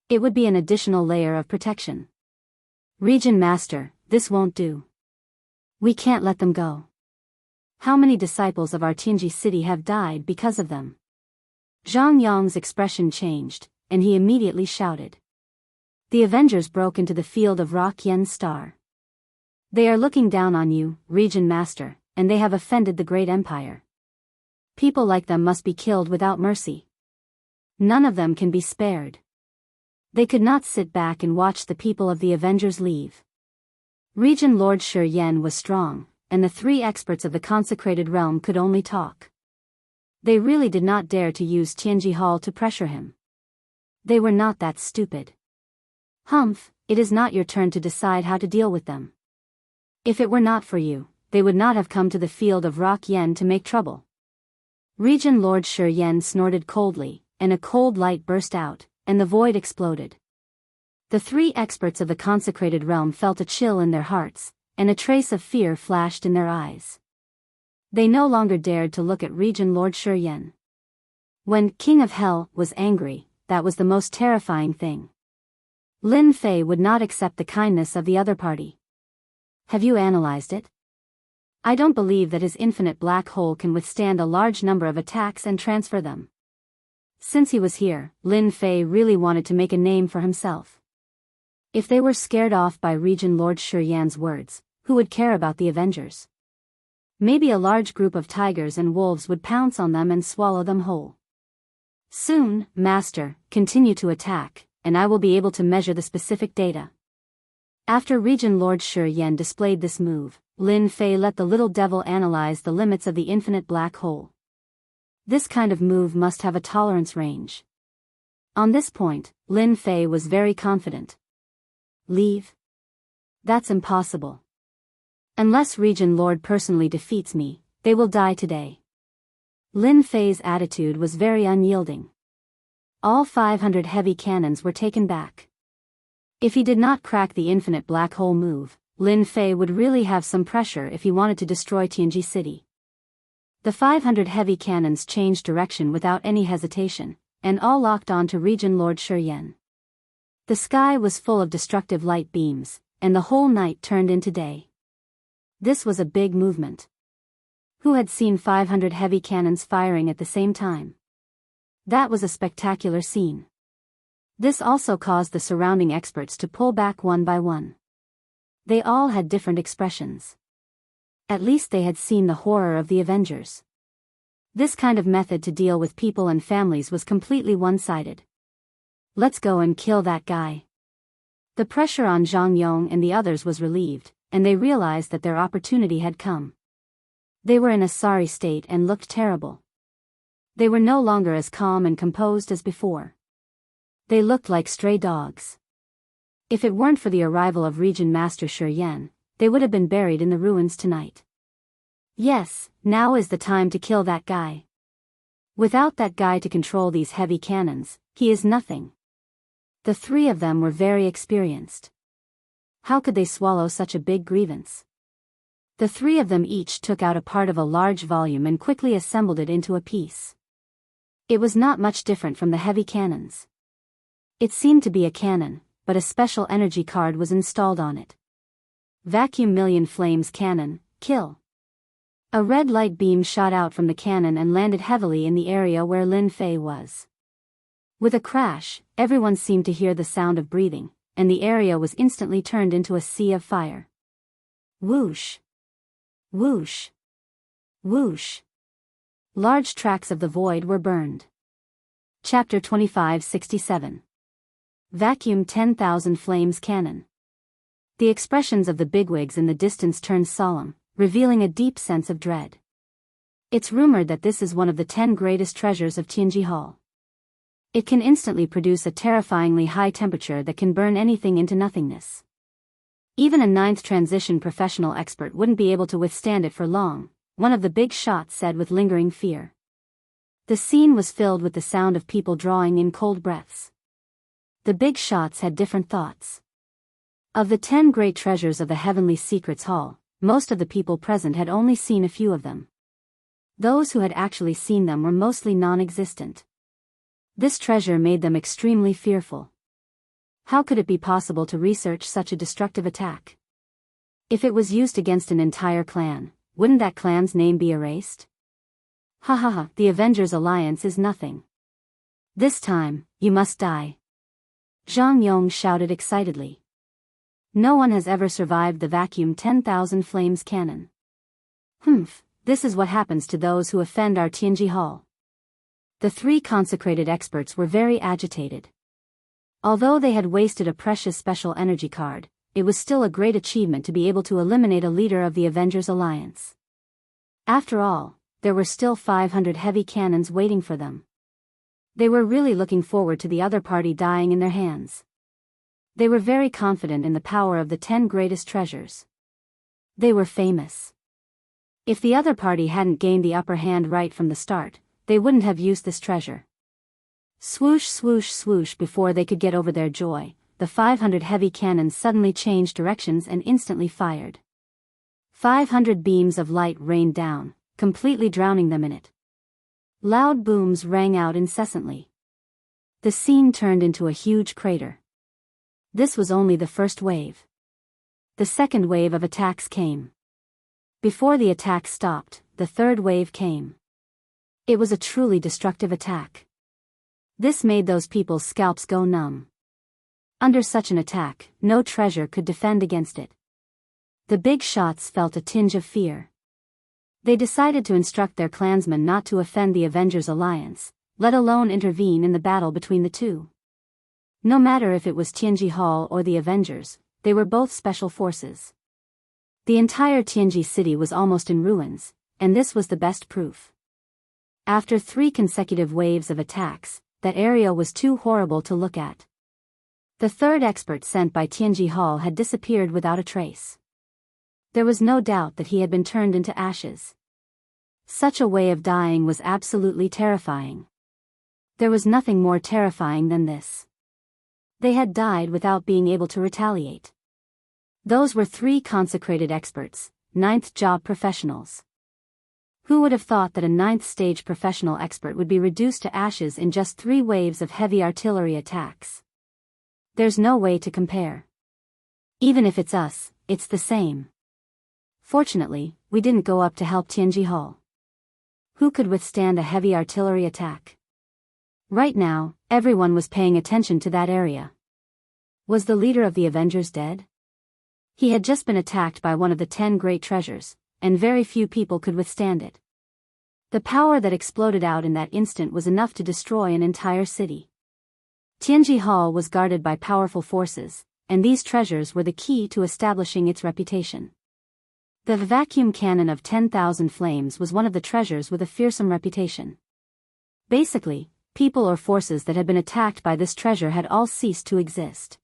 It would be an additional layer of protection. Regent Master, this won't do. We can't let them go. How many disciples of our Tianji City have died because of them? Zhang Yang's expression changed, and he immediately shouted. The Avengers broke into the field of Rock Yen's star. They are looking down on you, Regent Master, and they have offended the great empire. People like them must be killed without mercy. None of them can be spared. They could not sit back and watch the people of the Avengers leave. Regent Lord Shi Yen was strong, and the three experts of the consecrated realm could only talk. They really did not dare to use Tianji Hall to pressure him. They were not that stupid. Humph, it is not your turn to decide how to deal with them. If it were not for you, they would not have come to the field of Rock Yen to make trouble. Regent Lord Shi Yen snorted coldly, and a cold light burst out, and the void exploded. The three experts of the consecrated realm felt a chill in their hearts, and a trace of fear flashed in their eyes. They no longer dared to look at Regent Lord Shi Yen. When King of Hell was angry, that was the most terrifying thing. Lin Fei would not accept the kindness of the other party. Have you analyzed it? I don't believe that his infinite black hole can withstand a large number of attacks and transfer them. Since he was here, Lin Fei really wanted to make a name for himself. If they were scared off by Regent Lord Shi Yan's words, who would care about the Avengers? Maybe a large group of tigers and wolves would pounce on them and swallow them whole. Soon, Master, continue to attack, and I will be able to measure the specific data. After Region Lord Shi Yan displayed this move, Lin Fei let the little devil analyze the limits of the infinite black hole. This kind of move must have a tolerance range. On this point, Lin Fei was very confident. Leave? That's impossible. Unless Region Lord personally defeats me, they will die today. Lin Fei's attitude was very unyielding. All 500 heavy cannons were taken back. If he did not crack the infinite black hole move, Lin Fei would really have some pressure if he wanted to destroy Tianji City. The 500 heavy cannons changed direction without any hesitation, and all locked on to Region Lord Shi Yan. The sky was full of destructive light beams, and the whole night turned into day. This was a big movement. Who had seen 500 heavy cannons firing at the same time? That was a spectacular scene. This also caused the surrounding experts to pull back one by one. They all had different expressions. At least they had seen the horror of the Avengers. This kind of method to deal with people and families was completely one-sided. Let's go and kill that guy. The pressure on Zhang Yong and the others was relieved, and they realized that their opportunity had come. They were in a sorry state and looked terrible. They were no longer as calm and composed as before. They looked like stray dogs. If it weren't for the arrival of Region Master Shi Yan, they would have been buried in the ruins tonight. Yes, now is the time to kill that guy. Without that guy to control these heavy cannons, he is nothing. The three of them were very experienced. How could they swallow such a big grievance? The three of them each took out a part of a large volume and quickly assembled it into a piece. It was not much different from the heavy cannons. It seemed to be a cannon, but a special energy card was installed on it. Vacuum Million Flames Cannon, kill. A red light beam shot out from the cannon and landed heavily in the area where Lin Fei was. With a crash, everyone seemed to hear the sound of breathing, and the area was instantly turned into a sea of fire. Whoosh! Whoosh! Whoosh! Large tracts of the void were burned. Chapter 2567. Vacuum 10,000 Flames Cannon. The expressions of the bigwigs in the distance turned solemn, revealing a deep sense of dread. It's rumored that this is one of the 10 greatest treasures of Tianji Hall. It can instantly produce a terrifyingly high temperature that can burn anything into nothingness. Even a 9th transition professional expert wouldn't be able to withstand it for long, one of the big shots said with lingering fear. The scene was filled with the sound of people drawing in cold breaths. The big shots had different thoughts. Of the 10 great treasures of the Heavenly Secrets Hall, most of the people present had only seen a few of them. Those who had actually seen them were mostly non-existent. This treasure made them extremely fearful. How could it be possible to research such a destructive attack? If it was used against an entire clan, wouldn't that clan's name be erased? Ha ha ha, the Avengers Alliance is nothing. This time, you must die. Zhang Yong shouted excitedly. No one has ever survived the Vacuum 10,000 Flames Cannon. This is what happens to those who offend our Tianji Hall. The 3 consecrated experts were very agitated. Although they had wasted a precious special energy card, it was still a great achievement to be able to eliminate a leader of the Avengers Alliance. After all, there were still 500 heavy cannons waiting for them. They were really looking forward to the other party dying in their hands. They were very confident in the power of the 10 greatest treasures. They were famous. If the other party hadn't gained the upper hand right from the start, they wouldn't have used this treasure. Swoosh swoosh swoosh. Before they could get over their joy, the 500 heavy cannons suddenly changed directions and instantly fired. 500 beams of light rained down, completely drowning them in it. Loud booms rang out incessantly. The scene turned into a huge crater. This was only the first wave. The second wave of attacks came. Before the attack stopped, the third wave came. It was a truly destructive attack. This made those people's scalps go numb. Under such an attack, no treasure could defend against it. The big shots felt a tinge of fear. They decided to instruct their clansmen not to offend the Avengers Alliance, let alone intervene in the battle between the two. No matter if it was Tianji Hall or the Avengers, they were both special forces. The entire Tianji city was almost in ruins, and this was the best proof. After 3 consecutive waves of attacks, that area was too horrible to look at. The third expert sent by Tianji Hall had disappeared without a trace. There was no doubt that he had been turned into ashes. Such a way of dying was absolutely terrifying. There was nothing more terrifying than this. They had died without being able to retaliate. Those were 3 consecrated experts, 9th job professionals. Who would have thought that a 9th stage professional expert would be reduced to ashes in just 3 waves of heavy artillery attacks? There's no way to compare. Even if it's us, it's the same. Fortunately, we didn't go up to help Tianji Hall. Who could withstand a heavy artillery attack? Right now, everyone was paying attention to that area. Was the leader of the Avengers dead? He had just been attacked by one of the 10 great treasures, and very few people could withstand it. The power that exploded out in that instant was enough to destroy an entire city. Tianji Hall was guarded by powerful forces, and these treasures were the key to establishing its reputation. The vacuum cannon of 10,000 flames was one of the treasures with a fearsome reputation. Basically, people or forces that had been attacked by this treasure had all ceased to exist.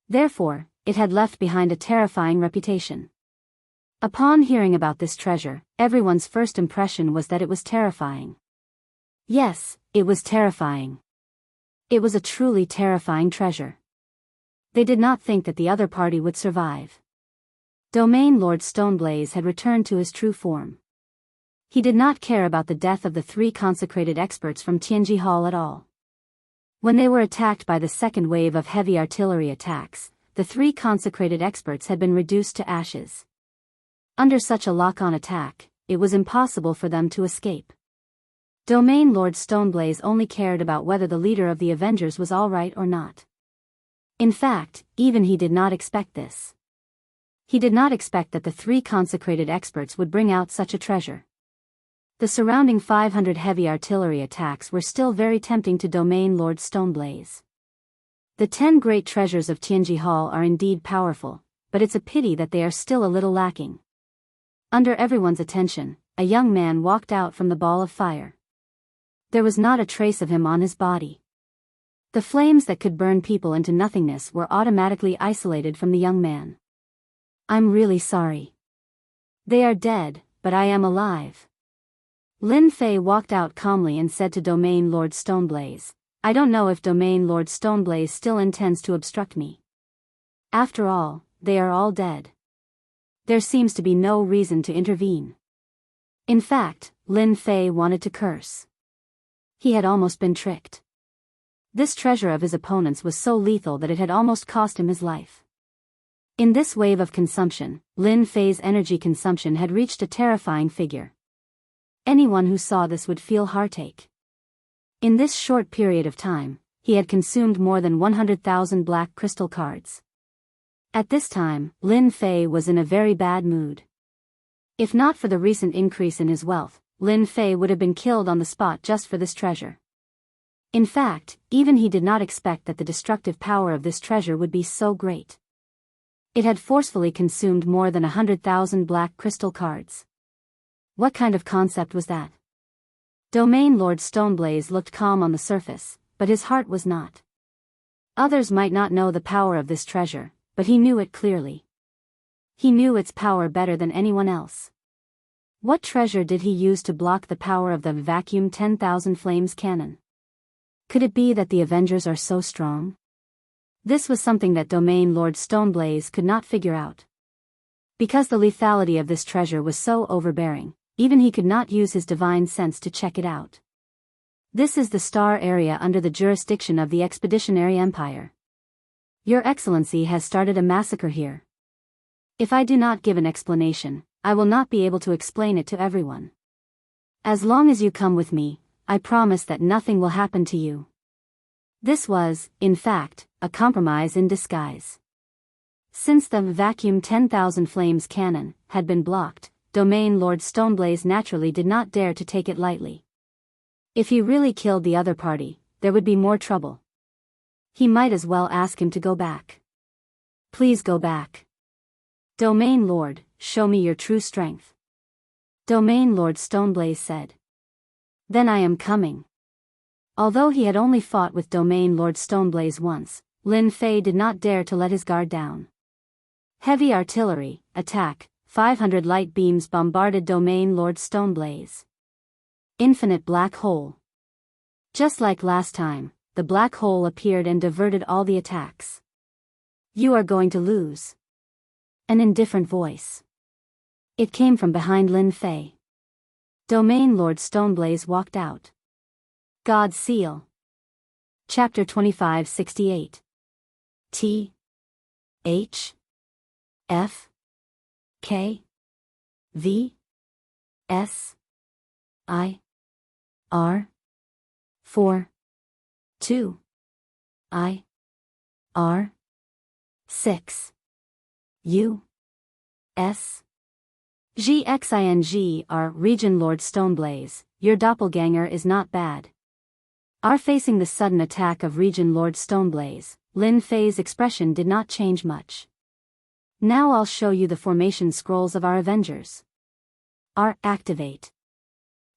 Therefore, it had left behind a terrifying reputation. Upon hearing about this treasure, everyone's first impression was that it was terrifying. Yes, it was terrifying. It was a truly terrifying treasure. They did not think that the other party would survive. Domain Lord Stoneblaze had returned to his true form. He did not care about the death of the 3 consecrated experts from Tianji Hall at all. When they were attacked by the second wave of heavy artillery attacks, the 3 consecrated experts had been reduced to ashes. Under such a lock-on attack, it was impossible for them to escape. Domain Lord Stoneblaze only cared about whether the leader of the Avengers was all right or not. In fact, even he did not expect this. He did not expect that the 3 consecrated experts would bring out such a treasure. The surrounding 500 heavy artillery attacks were still very tempting to Domain Lord Stoneblaze. The 10 great treasures of Tianji Hall are indeed powerful, but it's a pity that they are still a little lacking. Under everyone's attention, a young man walked out from the ball of fire. There was not a trace of him on his body. The flames that could burn people into nothingness were automatically isolated from the young man. I'm really sorry. They are dead, but I am alive. Lin Fei walked out calmly and said to Domain Lord Stoneblaze, I don't know if Domain Lord Stoneblaze still intends to obstruct me. After all, they are all dead. There seems to be no reason to intervene. In fact, Lin Fei wanted to curse. He had almost been tricked. This treasure of his opponent's was so lethal that it had almost cost him his life. In this wave of consumption, Lin Fei's energy consumption had reached a terrifying figure. Anyone who saw this would feel heartache. In this short period of time, he had consumed more than 100,000 black crystal cards. At this time, Lin Fei was in a very bad mood. If not for the recent increase in his wealth, Lin Fei would have been killed on the spot just for this treasure. In fact, even he did not expect that the destructive power of this treasure would be so great. It had forcefully consumed more than 100,000 black crystal cards. What kind of concept was that? Domain Lord Stoneblaze looked calm on the surface, but his heart was not. Others might not know the power of this treasure, but he knew it clearly. He knew its power better than anyone else. What treasure did he use to block the power of the vacuum 10,000 flames cannon? Could it be that the Avengers are so strong? This was something that Domain Lord Stoneblaze could not figure out. Because the lethality of this treasure was so overbearing, even he could not use his divine sense to check it out. This is the star area under the jurisdiction of the Expeditionary Empire. Your Excellency has started a massacre here. If I do not give an explanation, I will not be able to explain it to everyone. As long as you come with me, I promise that nothing will happen to you. This was, in fact, a compromise in disguise. Since the vacuum 10,000 flames cannon had been blocked, Domain Lord Stoneblaze naturally did not dare to take it lightly. If he really killed the other party, there would be more trouble. He might as well ask him to go back. Please go back. Domain Lord, show me your true strength. Domain Lord Stoneblaze said. Then I am coming. Although he had only fought with Domain Lord Stoneblaze once, Lin Fei did not dare to let his guard down. Heavy artillery, attack, 500 light beams bombarded Domain Lord Stoneblaze. Infinite black hole. Just like last time, the black hole appeared and diverted all the attacks. You are going to lose. An indifferent voice. It came from behind Lin Fei. Domain Lord Stoneblaze walked out. God's Seal. Chapter 2568. T. H. F. K. V. S. I. R. 4. 2. I. R. 6. U. S. GXING. Region Lord Stoneblaze, your doppelganger is not bad. Facing the sudden attack of Region Lord Stoneblaze, Lin Fei's expression did not change much. Now I'll show you the formation scrolls of our Avengers. Activate.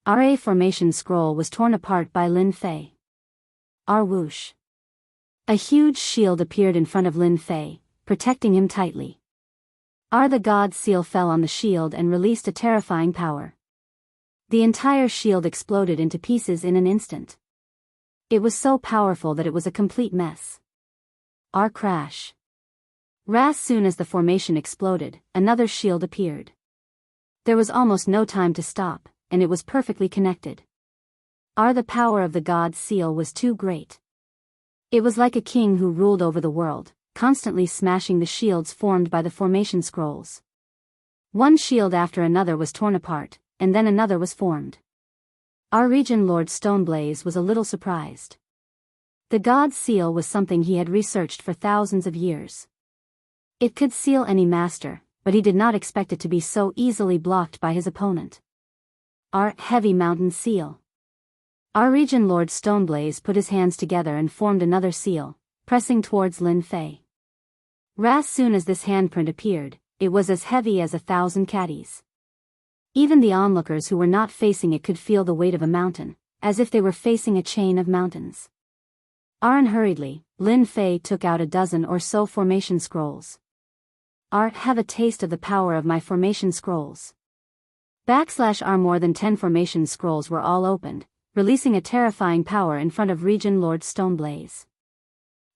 A formation scroll was torn apart by Lin Fei. Whoosh. A huge shield appeared in front of Lin Fei, protecting him tightly. The God Seal fell on the shield and released a terrifying power. The entire shield exploded into pieces in an instant. It was so powerful that it was a complete mess. Crash. As soon as the formation exploded, another shield appeared. There was almost no time to stop, and it was perfectly connected. The power of the God Seal was too great. It was like a king who ruled over the world, constantly smashing the shields formed by the formation scrolls. One shield after another was torn apart, and then another was formed. Our Region Lord Stoneblaze was a little surprised. The God Seal was something he had researched for thousands of years. It could seal any master, but he did not expect it to be so easily blocked by his opponent. Heavy Mountain Seal. Our Region Lord Stoneblaze put his hands together and formed another seal, pressing towards Lin Fei. As soon as this handprint appeared, it was as heavy as 1,000 caddies. Even the onlookers who were not facing it could feel the weight of a mountain, as if they were facing a chain of mountains. Unhurriedly, Lin Fei took out a dozen or so formation scrolls. Have a taste of the power of my formation scrolls. More than 10 formation scrolls were all opened, releasing a terrifying power in front of Region Lord Stoneblaze.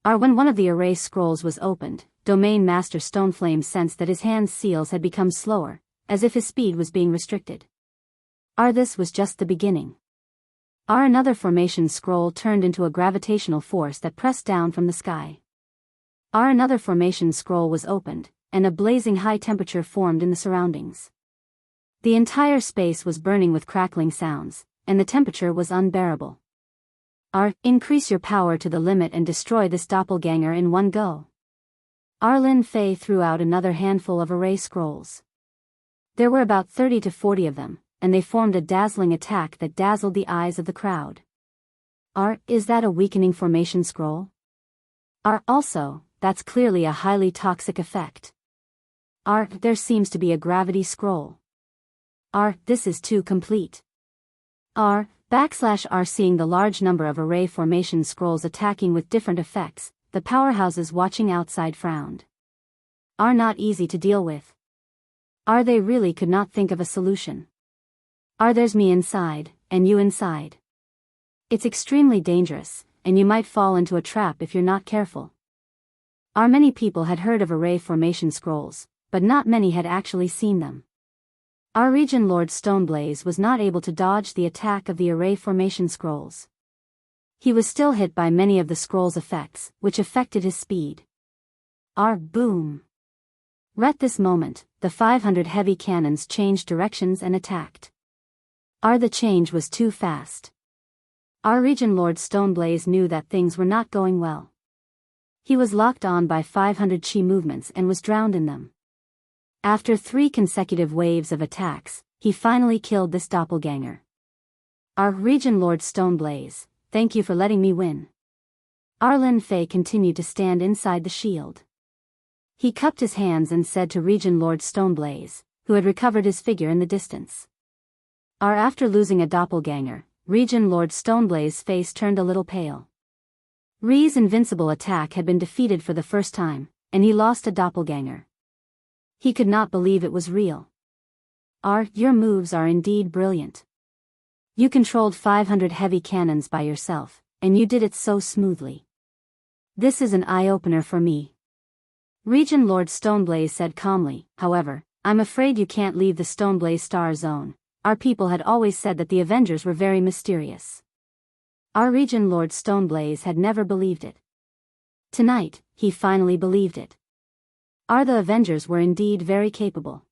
When one of the array scrolls was opened, Domain Master Stoneflame sensed that his hand's seals had become slower, as if his speed was being restricted. This was just the beginning. Another formation scroll turned into a gravitational force that pressed down from the sky. Another formation scroll was opened, and a blazing high temperature formed in the surroundings. The entire space was burning with crackling sounds, and the temperature was unbearable. Increase your power to the limit and destroy this doppelganger in one go. Lin Fei threw out another handful of array scrolls. There were about 30 to 40 of them, and they formed a dazzling attack that dazzled the eyes of the crowd. Is that a weakening formation scroll? Also, that's clearly a highly toxic effect. There seems to be a gravity scroll. This is too complete. Seeing the large number of array formation scrolls attacking with different effects, the powerhouses watching outside frowned. Not easy to deal with. They really could not think of a solution. There's me inside, and you inside. It's extremely dangerous, and you might fall into a trap if you're not careful. Many people had heard of array formation scrolls, but not many had actually seen them. Our Region Lord Stoneblaze was not able to dodge the attack of the array formation scrolls. He was still hit by many of the scrolls' effects, which affected his speed. Boom! At this moment, the 500 heavy cannons changed directions and attacked. The change was too fast. Our Region Lord Stoneblaze knew that things were not going well. He was locked on by 500 chi movements and was drowned in them. After 3 consecutive waves of attacks, he finally killed this doppelganger. Our Region Lord Stoneblaze, thank you for letting me win. Lin Fei continued to stand inside the shield. He cupped his hands and said to Regent Lord Stoneblaze, who had recovered his figure in the distance. After losing a doppelganger, Regent Lord Stoneblaze's face turned a little pale. Ri's invincible attack had been defeated for the first time, and he lost a doppelganger. He could not believe it was real. Your moves are indeed brilliant. You controlled 500 heavy cannons by yourself, and you did it so smoothly. This is an eye-opener for me. Regent Lord Stoneblaze said calmly. However, I'm afraid you can't leave the Stoneblaze Star Zone. Our people had always said that the Avengers were very mysterious. Our Regent Lord Stoneblaze had never believed it. Tonight, he finally believed it. The Avengers were indeed very capable.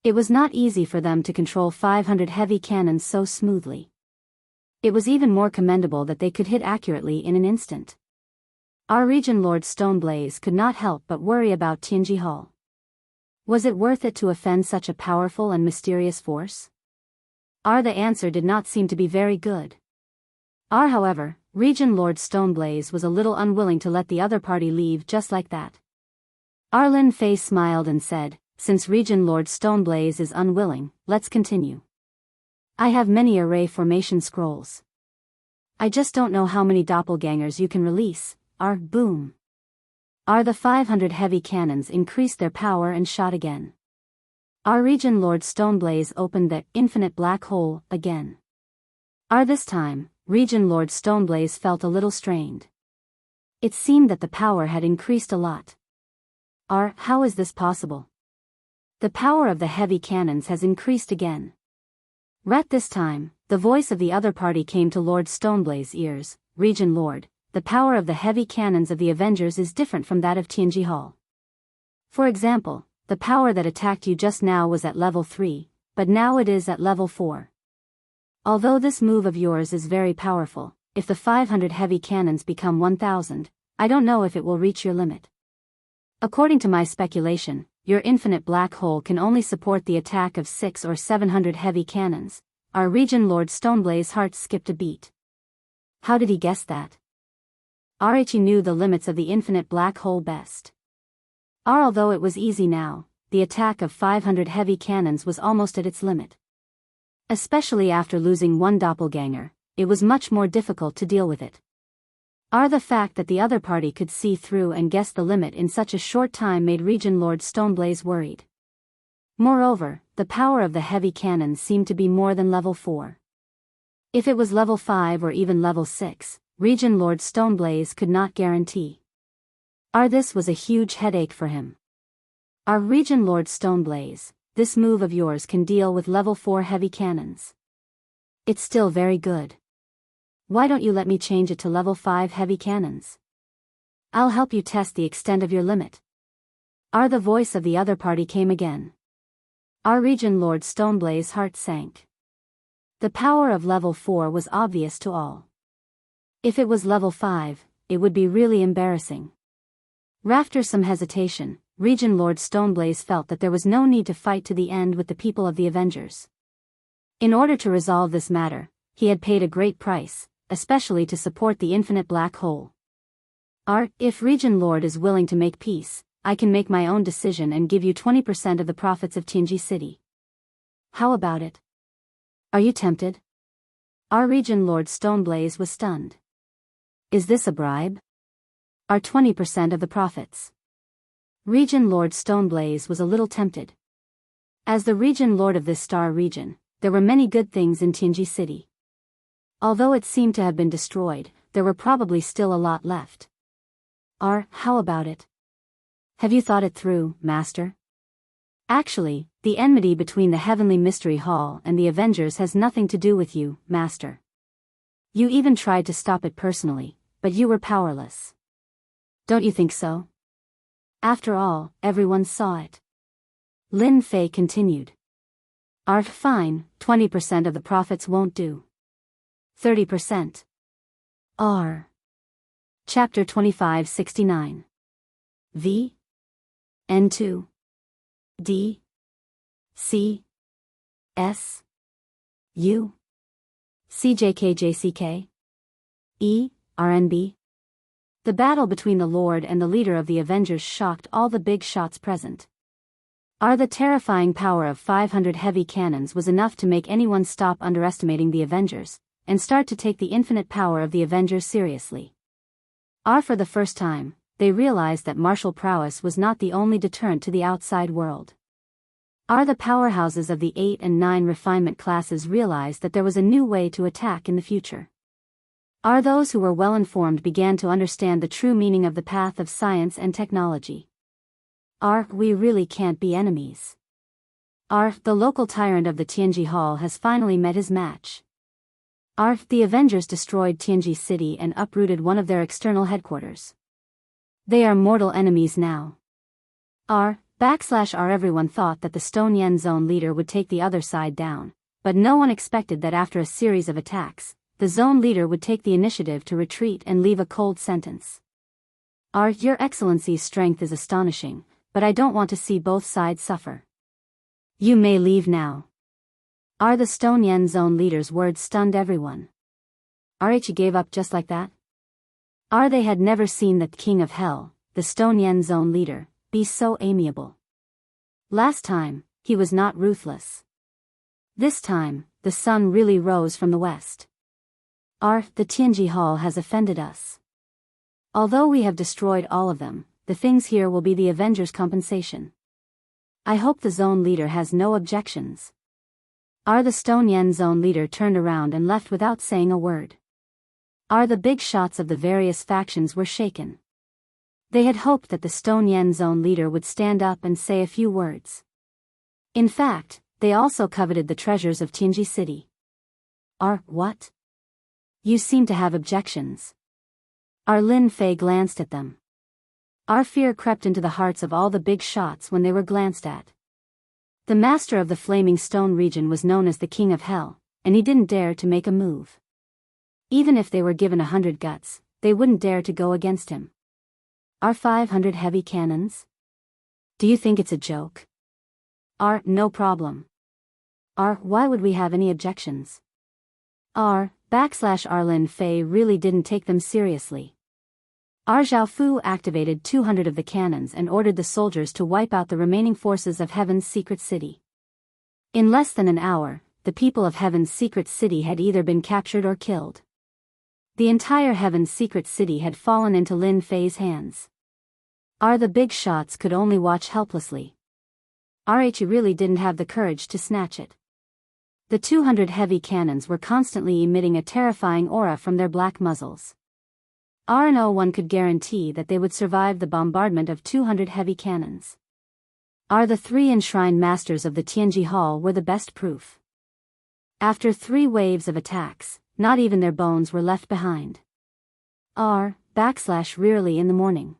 It was not easy for them to control 500 heavy cannons so smoothly. It was even more commendable that they could hit accurately in an instant. Our Regent Lord Stoneblaze could not help but worry about Tianji Hall. Was it worth it to offend such a powerful and mysterious force? The answer did not seem to be very good. However, Regent Lord Stoneblaze was a little unwilling to let the other party leave just like that. Lin Fei smiled and said, since Regent Lord Stoneblaze is unwilling, let's continue. I have many array formation scrolls. I just don't know how many doppelgangers you can release. Boom. The 500 heavy cannons increased their power and shot again. Regent Lord Stoneblaze opened the infinite black hole again. This time, Regent Lord Stoneblaze felt a little strained. It seemed that the power had increased a lot. How is this possible? The power of the heavy cannons has increased again. This time, the voice of the other party came to Lord Stoneblaze's ears. Regent Lord, the power of the heavy cannons of the Avengers is different from that of Tianji Hall. For example, the power that attacked you just now was at level 3, but now it is at level 4. Although this move of yours is very powerful, if the 500 heavy cannons become 1,000, I don't know if it will reach your limit. According to my speculation, your infinite black hole can only support the attack of 600 or 700 heavy cannons. Our Regent Lord Stoneblaze's heart skipped a beat. How did he guess that? He knew the limits of the infinite black hole best. Although it was easy now, the attack of 500 heavy cannons was almost at its limit. Especially after losing one doppelganger, it was much more difficult to deal with it. The fact that the other party could see through and guess the limit in such a short time made Regent Lord Stoneblaze worried. Moreover, the power of the heavy cannons seemed to be more than level 4. If it was level 5 or even level 6, Regent Lord Stoneblaze could not guarantee. This was a huge headache for him. Regent Lord Stoneblaze, this move of yours can deal with level 4 heavy cannons. It's still very good. Why don't you let me change it to level 5 heavy cannons? I'll help you test the extent of your limit. The voice of the other party came again. Regent Lord Stoneblaze's heart sank. The power of level 4 was obvious to all. If it was level 5, it would be really embarrassing. After some hesitation, Regent Lord Stoneblaze felt that there was no need to fight to the end with the people of the Avengers. In order to resolve this matter, he had paid a great price, especially to support the infinite black hole. If Regent Lord is willing to make peace, I can make my own decision and give you 20% of the profits of Tianji City. How about it? Are you tempted? Regent Lord Stoneblaze was stunned. Is this a bribe? 20% of the profits. Regent Lord Stoneblaze was a little tempted. As the Regent Lord of this star region, there were many good things in Tianji City. Although it seemed to have been destroyed, there were probably still a lot left. How about it? Have you thought it through, Master? Actually, the enmity between the Heavenly Mystery Hall and the Avengers has nothing to do with you, Master. You even tried to stop it personally, but you were powerless. Don't you think so? After all, everyone saw it. Lin Fei continued. Fine, 20% of the profits won't do. 30%. Chapter 2569. V. N2. D. C. S. U. CJKJCK. E. RNB. The battle between the Lord and the leader of the Avengers shocked all the big shots present. The terrifying power of 500 heavy cannons was enough to make anyone stop underestimating the Avengers, and start to take the infinite power of the Avengers seriously. For the first time, they realized that martial prowess was not the only deterrent to the outside world. The powerhouses of the 8 and 9 refinement classes realized that there was a new way to attack in the future. Those who were well-informed began to understand the true meaning of the path of science and technology. We really can't be enemies. The local tyrant of the Tianji Hall has finally met his match. The Avengers destroyed Tianji City and uprooted one of their external headquarters. They are mortal enemies now. Everyone thought that the Stone Yen Zone leader would take the other side down, but no one expected that after a series of attacks, the zone leader would take the initiative to retreat and leave a cold sentence. Your Excellency's strength is astonishing, but I don't want to see both sides suffer. You may leave now. The Stone Yen Zone leader's words stunned everyone. He gave up just like that? They had never seen the King of Hell, the Stone Yen Zone leader, be so amiable. Last time, he was not ruthless. This time, the sun really rose from the west. The Tianji Hall has offended us. Although we have destroyed all of them, the things here will be the Avengers' compensation. I hope the zone leader has no objections. The Stone Yen Zone leader turned around and left without saying a word. The big shots of the various factions were shaken. They had hoped that the Stone Yen Zone leader would stand up and say a few words. In fact, they also coveted the treasures of Tianji City. What? You seem to have objections. Lin Fei glanced at them. Fear crept into the hearts of all the big shots when they were glanced at. The master of the Flaming Stone region was known as the King of Hell, and he didn't dare to make a move. Even if they were given 100 guts, they wouldn't dare to go against him. 500 heavy cannons? Do you think it's a joke? No problem. Why would we have any objections? Lin Fei really didn't take them seriously. Zhao Fu activated 200 of the cannons and ordered the soldiers to wipe out the remaining forces of Heaven's secret city. In less than an hour, the people of Heaven's secret city had either been captured or killed. The entire Heaven's secret city had fallen into Lin Fei's hands. The big shots could only watch helplessly. He really didn't have the courage to snatch it. The 200 heavy cannons were constantly emitting a terrifying aura from their black muzzles. No one could guarantee that they would survive the bombardment of 200 heavy cannons. The 3 enshrined masters of the Tianji Hall were the best proof. After 3 waves of attacks, not even their bones were left behind. Rarely in the morning.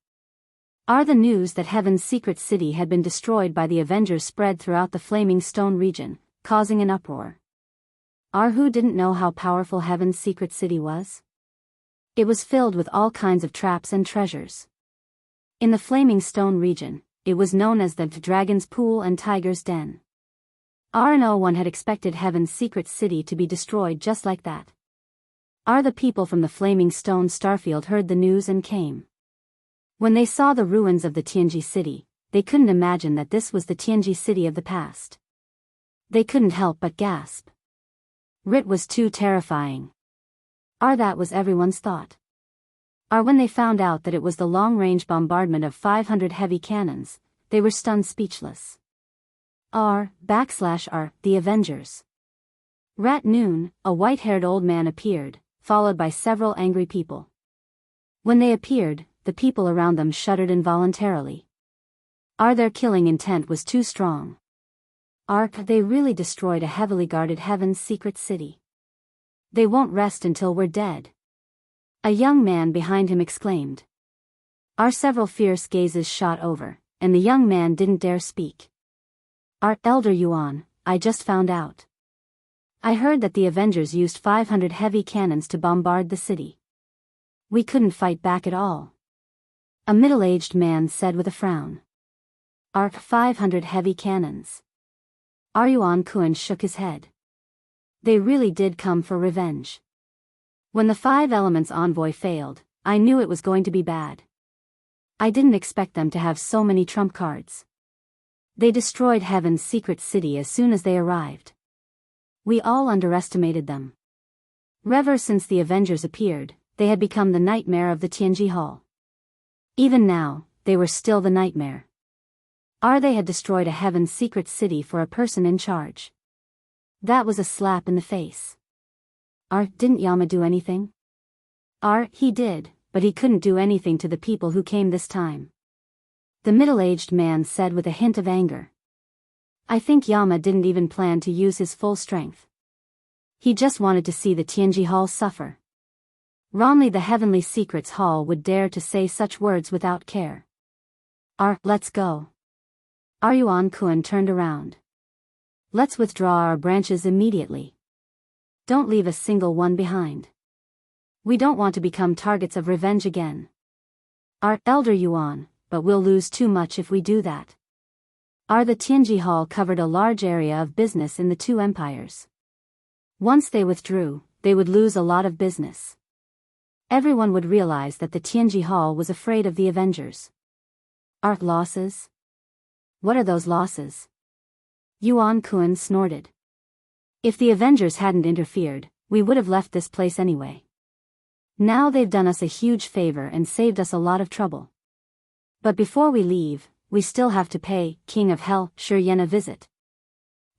The news that Heaven's secret city had been destroyed by the Avengers spread throughout the Flaming Stone region, causing an uproar. Who didn't know how powerful Heaven's secret city was? It was filled with all kinds of traps and treasures. In the Flaming Stone region, it was known as the Dragon's Pool and Tiger's Den. No one had expected Heaven's secret city to be destroyed just like that. The people from the Flaming Stone Starfield heard the news and came. When they saw the ruins of the Tianji city, they couldn't imagine that this was the Tianji city of the past. They couldn't help but gasp. It was too terrifying. That was everyone's thought. When they found out that it was the long-range bombardment of 500 heavy cannons, they were stunned speechless. The Avengers. At noon, a white-haired old man appeared, followed by several angry people. When they appeared, the people around them shuddered involuntarily. Their killing intent was too strong. They really destroyed a heavily guarded Heaven's secret city. They won't rest until we're dead. A young man behind him exclaimed. Several fierce gazes shot over, and the young man didn't dare speak. Elder Yuan, I just found out. I heard that the Avengers used 500 heavy cannons to bombard the city. We couldn't fight back at all. A middle-aged man said with a frown. 500 heavy cannons. Yuan Kun shook his head. They really did come for revenge. When the 5 Elements envoy failed, I knew it was going to be bad. I didn't expect them to have so many trump cards. They destroyed Heaven's secret city as soon as they arrived. We all underestimated them. Ever since the Avengers appeared, they had become the nightmare of the Tianji Hall. Even now, they were still the nightmare. They had destroyed a Heaven's secret city for a person in charge. That was a slap in the face. Didn't Yama do anything? He did, but he couldn't do anything to the people who came this time. The middle-aged man said with a hint of anger. I think Yama didn't even plan to use his full strength. He just wanted to see the Tianji Hall suffer. Only the Heavenly Secrets Hall would dare to say such words without care. Let's go. Yuan-kun turned around. Let's withdraw our branches immediately. Don't leave a single one behind. We don't want to become targets of revenge again. Elder Yuan, but we'll lose too much if we do that. The Tianji Hall covered a large area of business in the two empires. Once they withdrew, they would lose a lot of business. Everyone would realize that the Tianji Hall was afraid of the Avengers. Losses? What are those losses? Yuan-kun snorted. If the Avengers hadn't interfered, we would have left this place anyway. Now they've done us a huge favor and saved us a lot of trouble. But before we leave, we still have to pay King of Hell Shi Yen a visit.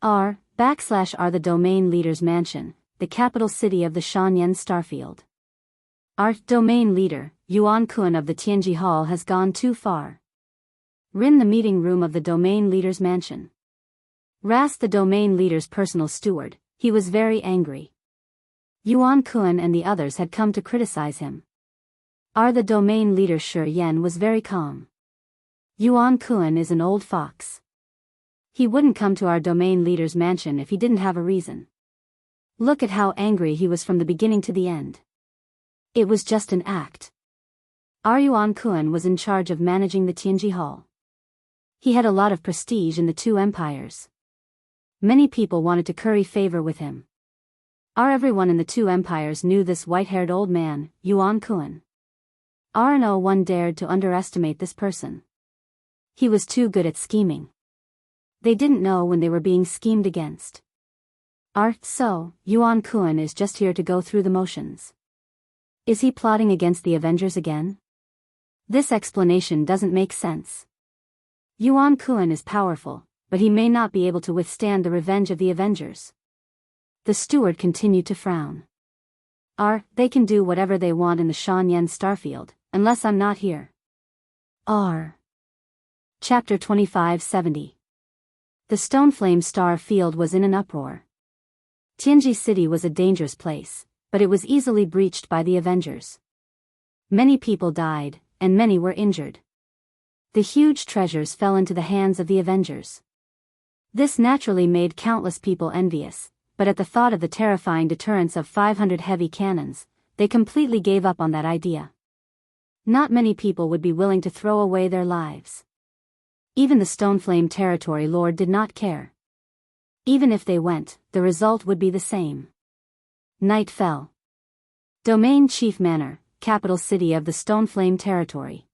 The domain leader's mansion, the capital city of the Shanyan Starfield. Domain leader, Yuan-kun of the Tianji Hall has gone too far. Rin the meeting room of the domain leader's mansion. Ras the domain leader's personal steward, he was very angry. Yuan-kun and the others had come to criticize him. The domain leader Shi Yen was very calm. Yuan-kun is an old fox. He wouldn't come to our domain leader's mansion if he didn't have a reason. Look at how angry he was from the beginning to the end. It was just an act. Yuan-kun was in charge of managing the Tianji Hall. He had a lot of prestige in the two empires. Many people wanted to curry favor with him. Everyone in the two empires knew this white-haired old man, Yuan-kun. No one dared to underestimate this person. He was too good at scheming. They didn't know when they were being schemed against. So, Yuan-kun is just here to go through the motions. Is he plotting against the Avengers again? This explanation doesn't make sense. Yuan-kun is powerful, but he may not be able to withstand the revenge of the Avengers. The steward continued to frown. They can do whatever they want in the Shanyan Starfield, unless I'm not here. Chapter 2570. The Stoneflame Star Field was in an uproar. Tianji City was a dangerous place, but it was easily breached by the Avengers. Many people died, and many were injured. The huge treasures fell into the hands of the Avengers. This naturally made countless people envious, but at the thought of the terrifying deterrence of 500 heavy cannons, they completely gave up on that idea. Not many people would be willing to throw away their lives. Even the Stoneflame Territory Lord did not care. Even if they went, the result would be the same. Night fell. Domain Chief Manor, capital city of the Stoneflame Territory.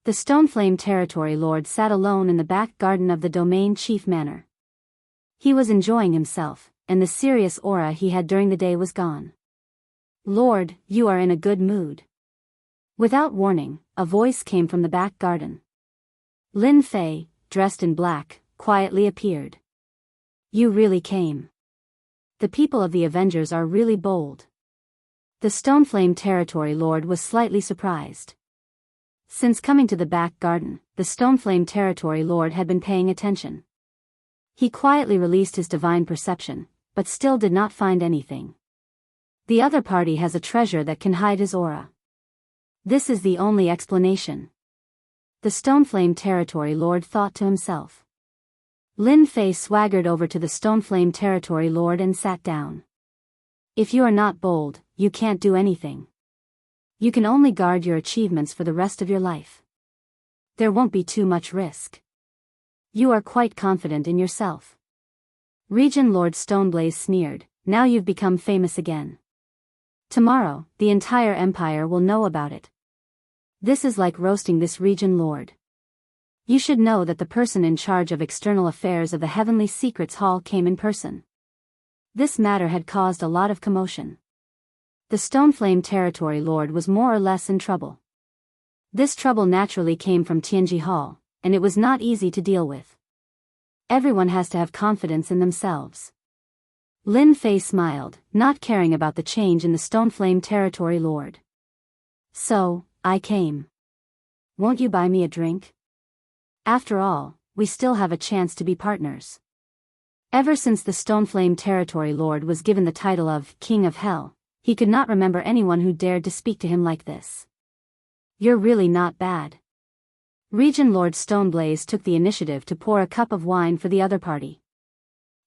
The Stoneflame Territory Lord sat alone in the back garden of the Domain Chief Manor. He was enjoying himself, and the serious aura he had during the day was gone. Lord, you are in a good mood. Without warning, a voice came from the back garden. Lin Fei, dressed in black, quietly appeared. You really came. The people of the Avengers are really bold. The Stoneflame Territory Lord was slightly surprised. Since coming to the back garden, the Stoneflame Territory Lord had been paying attention. He quietly released his divine perception, but still did not find anything. The other party has a treasure that can hide his aura. This is the only explanation. The Stoneflame Territory Lord thought to himself. Lin Fei swaggered over to the Stoneflame Territory Lord and sat down. If you are not bold, you can't do anything. You can only guard your achievements for the rest of your life. There won't be too much risk. You are quite confident in yourself. Region Lord Stoneblaze sneered, now you've become famous again. Tomorrow, the entire empire will know about it. This is like roasting this region lord. You should know that the person in charge of external affairs of the Heavenly Secrets Hall came in person. This matter had caused a lot of commotion. The Stoneflame Territory Lord was more or less in trouble. This trouble naturally came from Tianji Hall, and it was not easy to deal with. Everyone has to have confidence in themselves. Lin Fei smiled, not caring about the change in the Stoneflame Territory Lord. So, I came. Won't you buy me a drink? After all, we still have a chance to be partners. Ever since the Stoneflame Territory Lord was given the title of King of Hell, he could not remember anyone who dared to speak to him like this. You're really not bad. Region Lord Stoneblaze took the initiative to pour a cup of wine for the other party.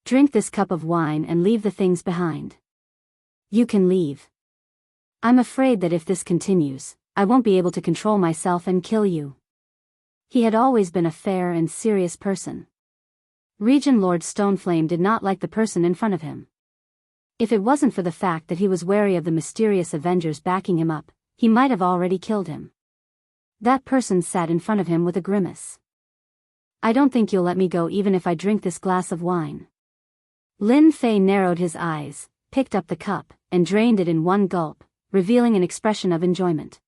Drink this cup of wine and leave the things behind. You can leave. I'm afraid that if this continues, I won't be able to control myself and kill you. He had always been a fair and serious person. Region Lord Stoneflame did not like the person in front of him. If it wasn't for the fact that he was wary of the mysterious Avengers backing him up, he might have already killed him. That person sat in front of him with a grimace. I don't think you'll let me go even if I drink this glass of wine. Lin Fei narrowed his eyes, picked up the cup, and drained it in one gulp, revealing an expression of enjoyment.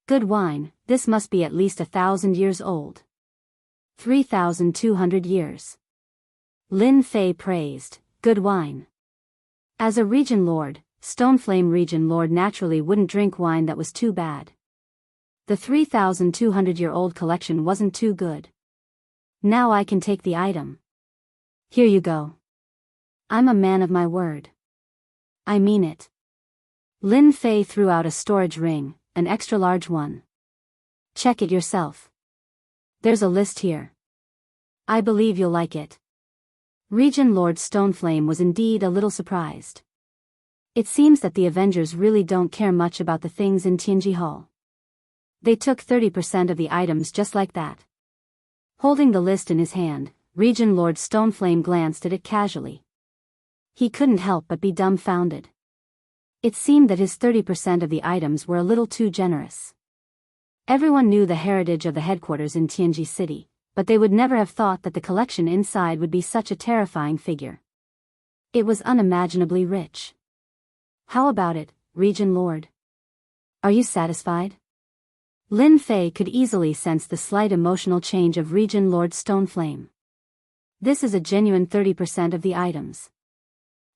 Good wine, this must be at least 1,000 years old. 3,200 years. Lin Fei praised, good wine. As a region lord, Stoneflame region lord naturally wouldn't drink wine that was too bad. The 3,200-year-old collection wasn't too good. Now I can take the item. Here you go. I'm a man of my word. I mean it. Lin Fei threw out a storage ring, an extra-large one. Check it yourself. There's a list here. I believe you'll like it. Region Lord Stoneflame was indeed a little surprised. It seems that the Avengers really don't care much about the things in Tianji Hall. They took 30% of the items just like that. Holding the list in his hand, Region Lord Stoneflame glanced at it casually. He couldn't help but be dumbfounded. It seemed that his 30% of the items were a little too generous. Everyone knew the heritage of the headquarters in Tianji City, but they would never have thought that the collection inside would be such a terrifying figure. It was unimaginably rich. How about it, Region Lord? Are you satisfied? Lin Fei could easily sense the slight emotional change of Region Lord Stoneflame. This is a genuine 30% of the items.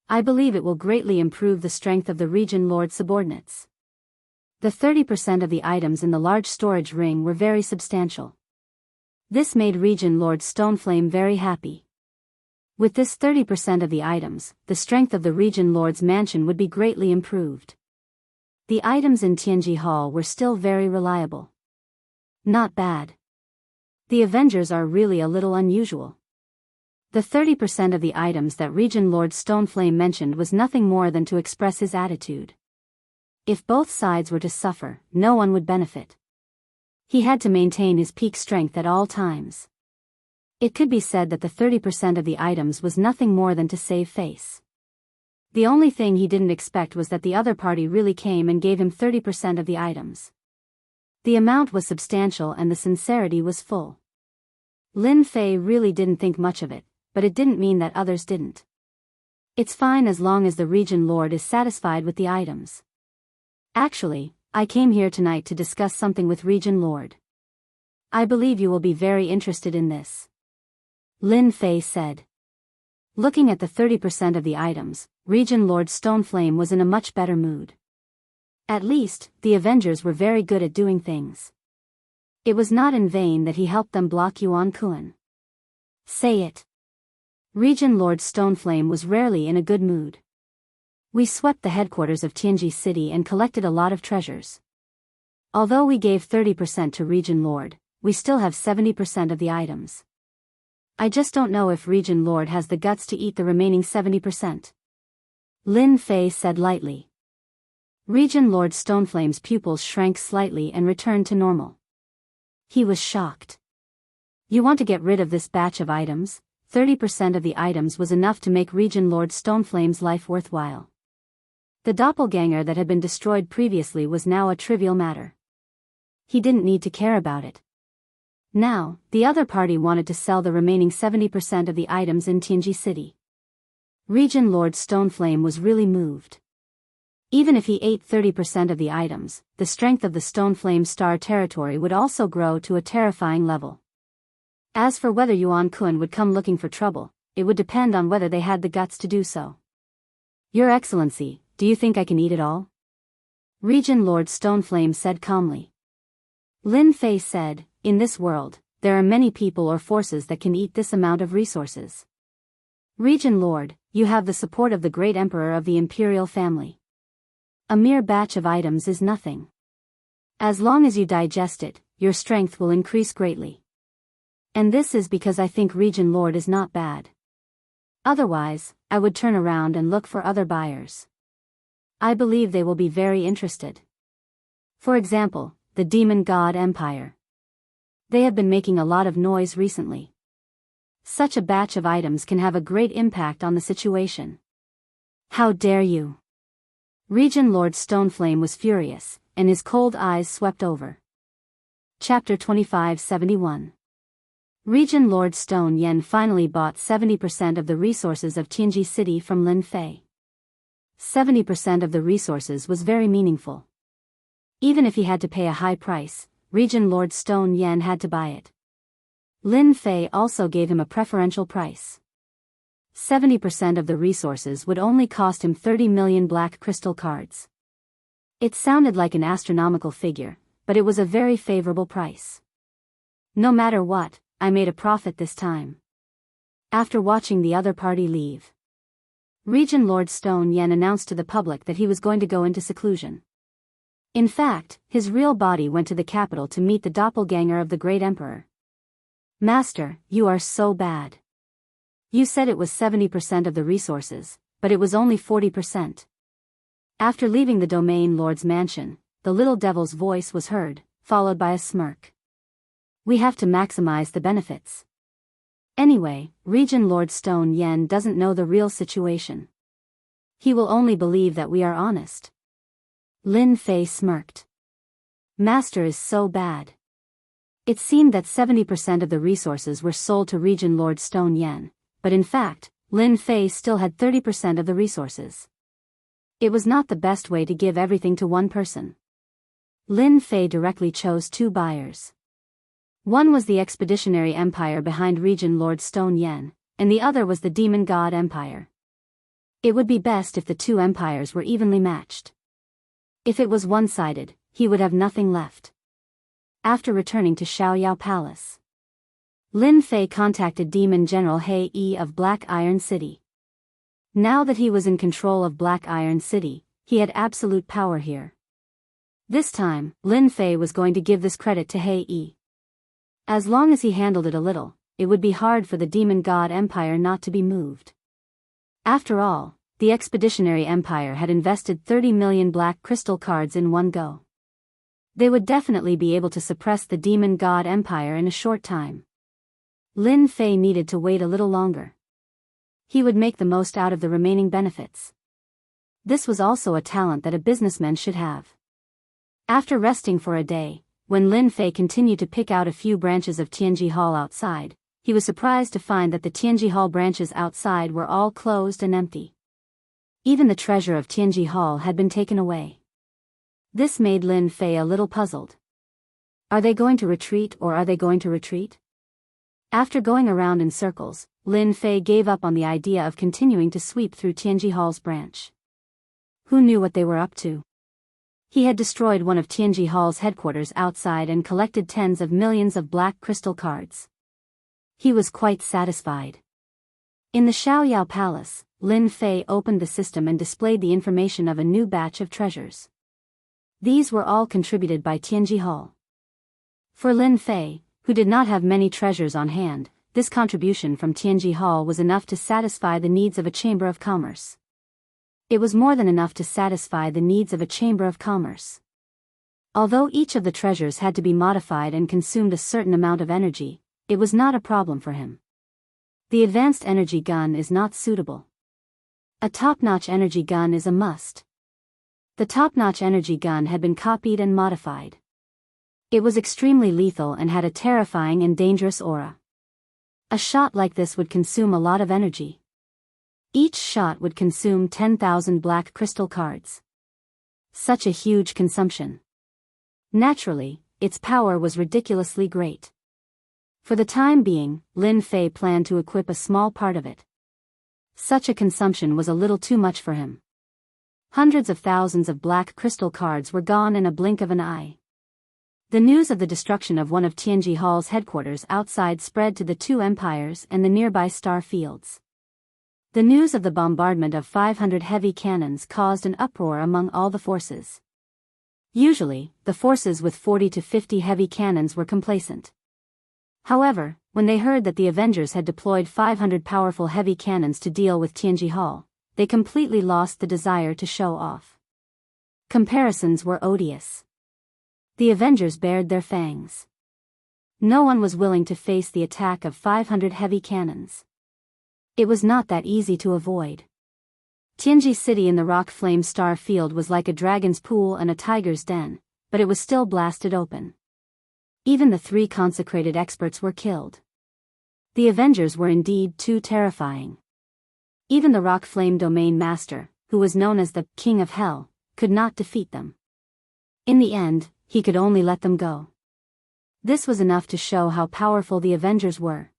I believe it will greatly improve the strength of the Region Lord subordinates. The 30% of the items in the large storage ring were very substantial. This made Region Lord Stoneflame very happy. With this 30% of the items, the strength of the Region Lord's mansion would be greatly improved. The items in Tianji Hall were still very reliable. Not bad. The Avengers are really a little unusual. The 30% of the items that Region Lord Stoneflame mentioned was nothing more than to express his attitude. If both sides were to suffer, no one would benefit. He had to maintain his peak strength at all times. It could be said that the 30% of the items was nothing more than to save face. The only thing he didn't expect was that the other party really came and gave him 30% of the items. The amount was substantial and the sincerity was full. Lin Fei really didn't think much of it, but it didn't mean that others didn't. It's fine as long as the Region Lord is satisfied with the items. Actually, I came here tonight to discuss something with Region Lord. I believe you will be very interested in this. Lin Fei said. Looking at the 30% of the items, Region Lord Stoneflame was in a much better mood. At least, the Avengers were very good at doing things. It was not in vain that he helped them block Yuan Kuan. Say it. Region Lord Stoneflame was rarely in a good mood. We swept the headquarters of Tianji City and collected a lot of treasures. Although we gave 30% to Region Lord, we still have 70% of the items. I just don't know if Region Lord has the guts to eat the remaining 70%. Lin Fei said lightly. Region Lord Stoneflame's pupils shrank slightly and returned to normal. He was shocked. You want to get rid of this batch of items? 30% of the items was enough to make Region Lord Stoneflame's life worthwhile. The doppelganger that had been destroyed previously was now a trivial matter. He didn't need to care about it. Now, the other party wanted to sell the remaining 70% of the items in Tianji City. Region Lord Stoneflame was really moved. Even if he ate 30% of the items, the strength of the Stoneflame Star territory would also grow to a terrifying level. As for whether Yuan Kun would come looking for trouble, it would depend on whether they had the guts to do so. Your Excellency, do you think I can eat it all? Region Lord Stoneflame said calmly. Lin Fei said, in this world, there are many people or forces that can eat this amount of resources. Region Lord, you have the support of the great emperor of the imperial family. A mere batch of items is nothing. As long as you digest it, your strength will increase greatly. And this is because I think Region Lord is not bad. Otherwise, I would turn around and look for other buyers. I believe they will be very interested. For example, the Demon God Empire. They have been making a lot of noise recently. Such a batch of items can have a great impact on the situation. How dare you? Region Lord Stoneflame was furious, and his cold eyes swept over. Chapter 2571. Region Lord Stone Yen finally bought 70% of the resources of Tianji City from Lin Fei. 70% of the resources was very meaningful. Even if he had to pay a high price, Region Lord Stone Yen had to buy it. Lin Fei also gave him a preferential price. 70% of the resources would only cost him 30 million black crystal cards. It sounded like an astronomical figure, but it was a very favorable price. No matter what, I made a profit this time. After watching the other party leave, Region Lord Stone Yen announced to the public that he was going to go into seclusion. In fact, his real body went to the capital to meet the doppelganger of the great emperor. Master, you are so bad. You said it was 70% of the resources, but it was only 40%. After leaving the domain lord's mansion, the little devil's voice was heard, followed by a smirk. We have to maximize the benefits. Anyway, Region Lord Stone Yen doesn't know the real situation. He will only believe that we are honest. Lin Fei smirked. Master is so bad. It seemed that 70% of the resources were sold to Region Lord Stone Yen, but in fact, Lin Fei still had 30% of the resources. It was not the best way to give everything to one person. Lin Fei directly chose two buyers. One was the expeditionary empire behind Region Lord Stone Yen, and the other was the Demon God Empire. It would be best if the two empires were evenly matched. If it was one-sided, he would have nothing left. After returning to Xiaoyao Palace, Lin Fei contacted Demon General He Yi of Black Iron City. Now that he was in control of Black Iron City, he had absolute power here. This time, Lin Fei was going to give this credit to He Yi. As long as he handled it a little, it would be hard for the Demon God Empire not to be moved. After all, the Expeditionary Empire had invested 30 million black crystal cards in one go. They would definitely be able to suppress the Demon God Empire in a short time. Lin Fei needed to wait a little longer. He would make the most out of the remaining benefits. This was also a talent that a businessman should have. After resting for a day, when Lin Fei continued to pick out a few branches of Tianji Hall outside, he was surprised to find that the Tianji Hall branches outside were all closed and empty. Even the treasure of Tianji Hall had been taken away. This made Lin Fei a little puzzled. Are they going to retreat or are they going to retreat? After going around in circles, Lin Fei gave up on the idea of continuing to sweep through Tianji Hall's branch. Who knew what they were up to? He had destroyed one of Tianji Hall's headquarters outside and collected tens of millions of black crystal cards. He was quite satisfied. In the Xiaoyao Palace, Lin Fei opened the system and displayed the information of a new batch of treasures. These were all contributed by Tianji Hall. For Lin Fei, who did not have many treasures on hand, this contribution from Tianji Hall was enough to satisfy the needs of a chamber of commerce. It was more than enough to satisfy the needs of a chamber of commerce. Although each of the treasures had to be modified and consumed a certain amount of energy, it was not a problem for him. The advanced energy gun is not suitable. A top-notch energy gun is a must. The top-notch energy gun had been copied and modified. It was extremely lethal and had a terrifying and dangerous aura. A shot like this would consume a lot of energy. Each shot would consume 10,000 black crystal cards. Such a huge consumption. Naturally, its power was ridiculously great. For the time being, Lin Fei planned to equip a small part of it. Such a consumption was a little too much for him. Hundreds of thousands of black crystal cards were gone in a blink of an eye. The news of the destruction of one of Tianji Hall's headquarters outside spread to the two empires and the nearby star fields. The news of the bombardment of 500 heavy cannons caused an uproar among all the forces. Usually, the forces with 40 to 50 heavy cannons were complacent. However, when they heard that the Avengers had deployed 500 powerful heavy cannons to deal with Tianji Hall, they completely lost the desire to show off. Comparisons were odious. The Avengers bared their fangs. No one was willing to face the attack of 500 heavy cannons. It was not that easy to avoid. Tianji City in the rock flame star field was like a dragon's pool and a tiger's den, but it was still blasted open. Even the 3 consecrated experts were killed. The Avengers were indeed too terrifying. Even the rock flame domain master, who was known as the King of Hell, could not defeat them. In the end, he could only let them go. This was enough to show how powerful the Avengers were.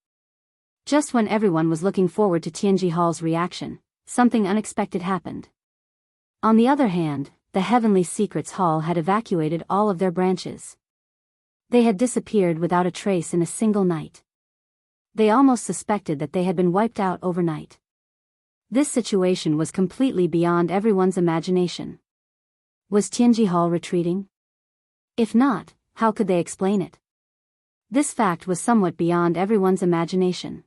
Just when everyone was looking forward to Tianji Hall's reaction, something unexpected happened. On the other hand, the Heavenly Secrets Hall had evacuated all of their branches. They had disappeared without a trace in a single night. They almost suspected that they had been wiped out overnight. This situation was completely beyond everyone's imagination. Was Tianji Hall retreating? If not, how could they explain it? This fact was somewhat beyond everyone's imagination.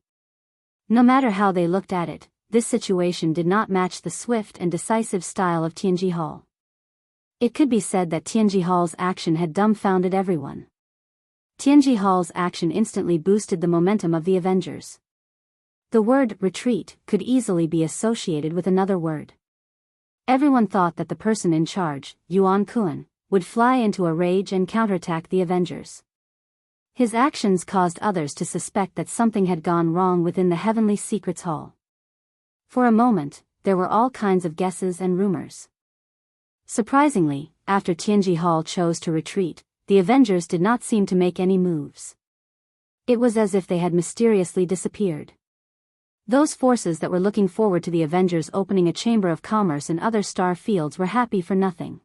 No matter how they looked at it, this situation did not match the swift and decisive style of Tianji Hall. It could be said that Tianji Hall's action had dumbfounded everyone. Tianji Hall's action instantly boosted the momentum of the Avengers. The word retreat could easily be associated with another word. Everyone thought that the person in charge, Yuan Kun, would fly into a rage and counterattack the Avengers. His actions caused others to suspect that something had gone wrong within the Heavenly Secrets Hall. For a moment, there were all kinds of guesses and rumors. Surprisingly, after Tianji Hall chose to retreat, the Avengers did not seem to make any moves. It was as if they had mysteriously disappeared. Those forces that were looking forward to the Avengers opening a chamber of commerce in other star fields were happy for nothing.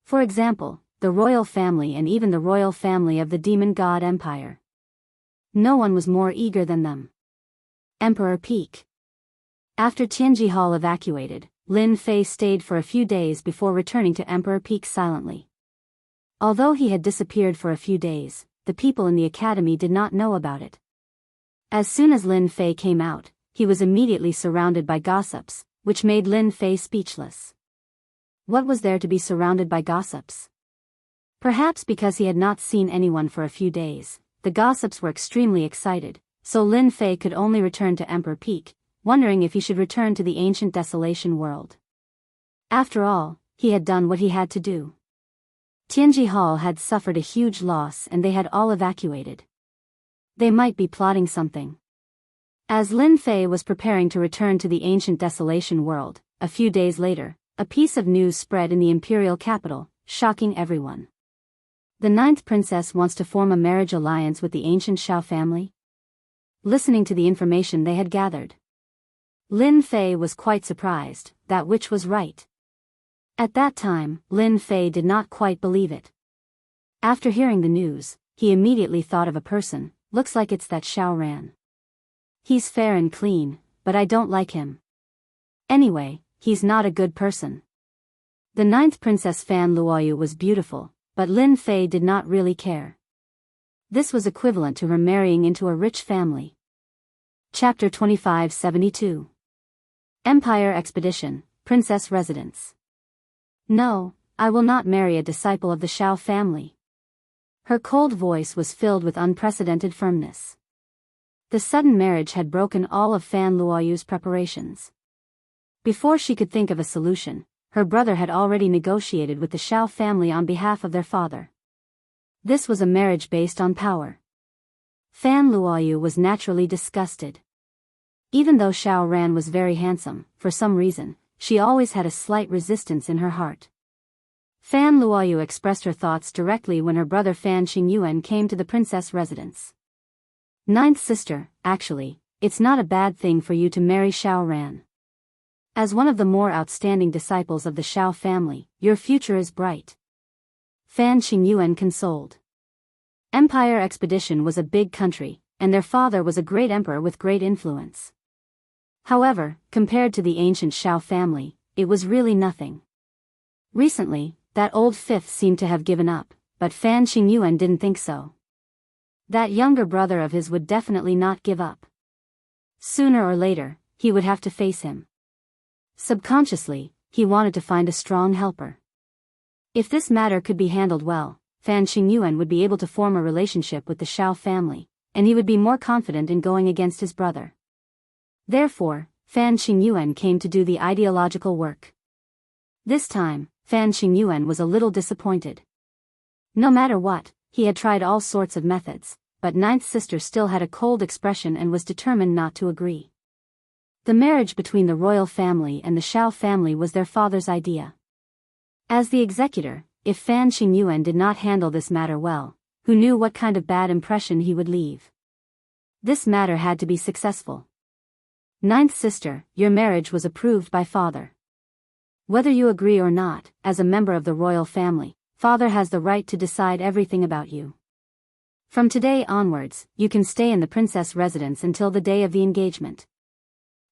For example, the royal family and even the royal family of the demon god empire. No one was more eager than them. Emperor Peak. After Tianji Hall evacuated, Lin Fei stayed for a few days before returning to Emperor Peak silently. Although he had disappeared for a few days, the people in the academy did not know about it. As soon as Lin Fei came out, he was immediately surrounded by gossips, which made Lin Fei speechless. What was there to be surrounded by gossips? Perhaps because he had not seen anyone for a few days, the gossips were extremely excited, so Lin Fei could only return to Emperor Peak, wondering if he should return to the ancient desolation world. After all, he had done what he had to do. Tianji Hall had suffered a huge loss and they had all evacuated. They might be plotting something. As Lin Fei was preparing to return to the ancient desolation world, a few days later, a piece of news spread in the imperial capital, shocking everyone. The 9th princess wants to form a marriage alliance with the ancient Shao family. Listening to the information they had gathered, Lin Fei was quite surprised, that which was right. At that time, Lin Fei did not quite believe it. After hearing the news, he immediately thought of a person, looks like it's that Shao Ran. He's fair and clean, but I don't like him. Anyway, he's not a good person. The 9th princess Fan Luoyu was beautiful, but Lin Fei did not really care. This was equivalent to her marrying into a rich family. Chapter 2572. Empire Expedition, Princess Residence. No, I will not marry a disciple of the Shao family. Her cold voice was filled with unprecedented firmness. The sudden marriage had broken all of Fan Luoyu's preparations. Before she could think of a solution, her brother had already negotiated with the Xiao family on behalf of their father. This was a marriage based on power. Fan Luoyu was naturally disgusted. Even though Xiao Ran was very handsome, for some reason, she always had a slight resistance in her heart. Fan Luoyu expressed her thoughts directly when her brother Fan Qingyuan came to the princess residence. Ninth sister, actually, it's not a bad thing for you to marry Xiao Ran. As one of the more outstanding disciples of the Xiao family, your future is bright. Fan Qingyuan consoled. Empire Expedition was a big country, and their father was a great emperor with great influence. However, compared to the ancient Xiao family, it was really nothing. Recently, that old fifth seemed to have given up, but Fan Qingyuan didn't think so. That younger brother of his would definitely not give up. Sooner or later, he would have to face him. Subconsciously, he wanted to find a strong helper. If this matter could be handled well, Fan Qingyuan would be able to form a relationship with the Xiao family, and he would be more confident in going against his brother. Therefore, Fan Qingyuan came to do the ideological work. This time, Fan Qingyuan was a little disappointed. No matter what, he had tried all sorts of methods, but ninth sister still had a cold expression and was determined not to agree. The marriage between the royal family and the Xiao family was their father's idea. As the executor, if Fan Qingyuan did not handle this matter well, who knew what kind of bad impression he would leave? This matter had to be successful. Ninth sister, your marriage was approved by father. Whether you agree or not, as a member of the royal family, father has the right to decide everything about you. From today onwards, you can stay in the princess residence until the day of the engagement.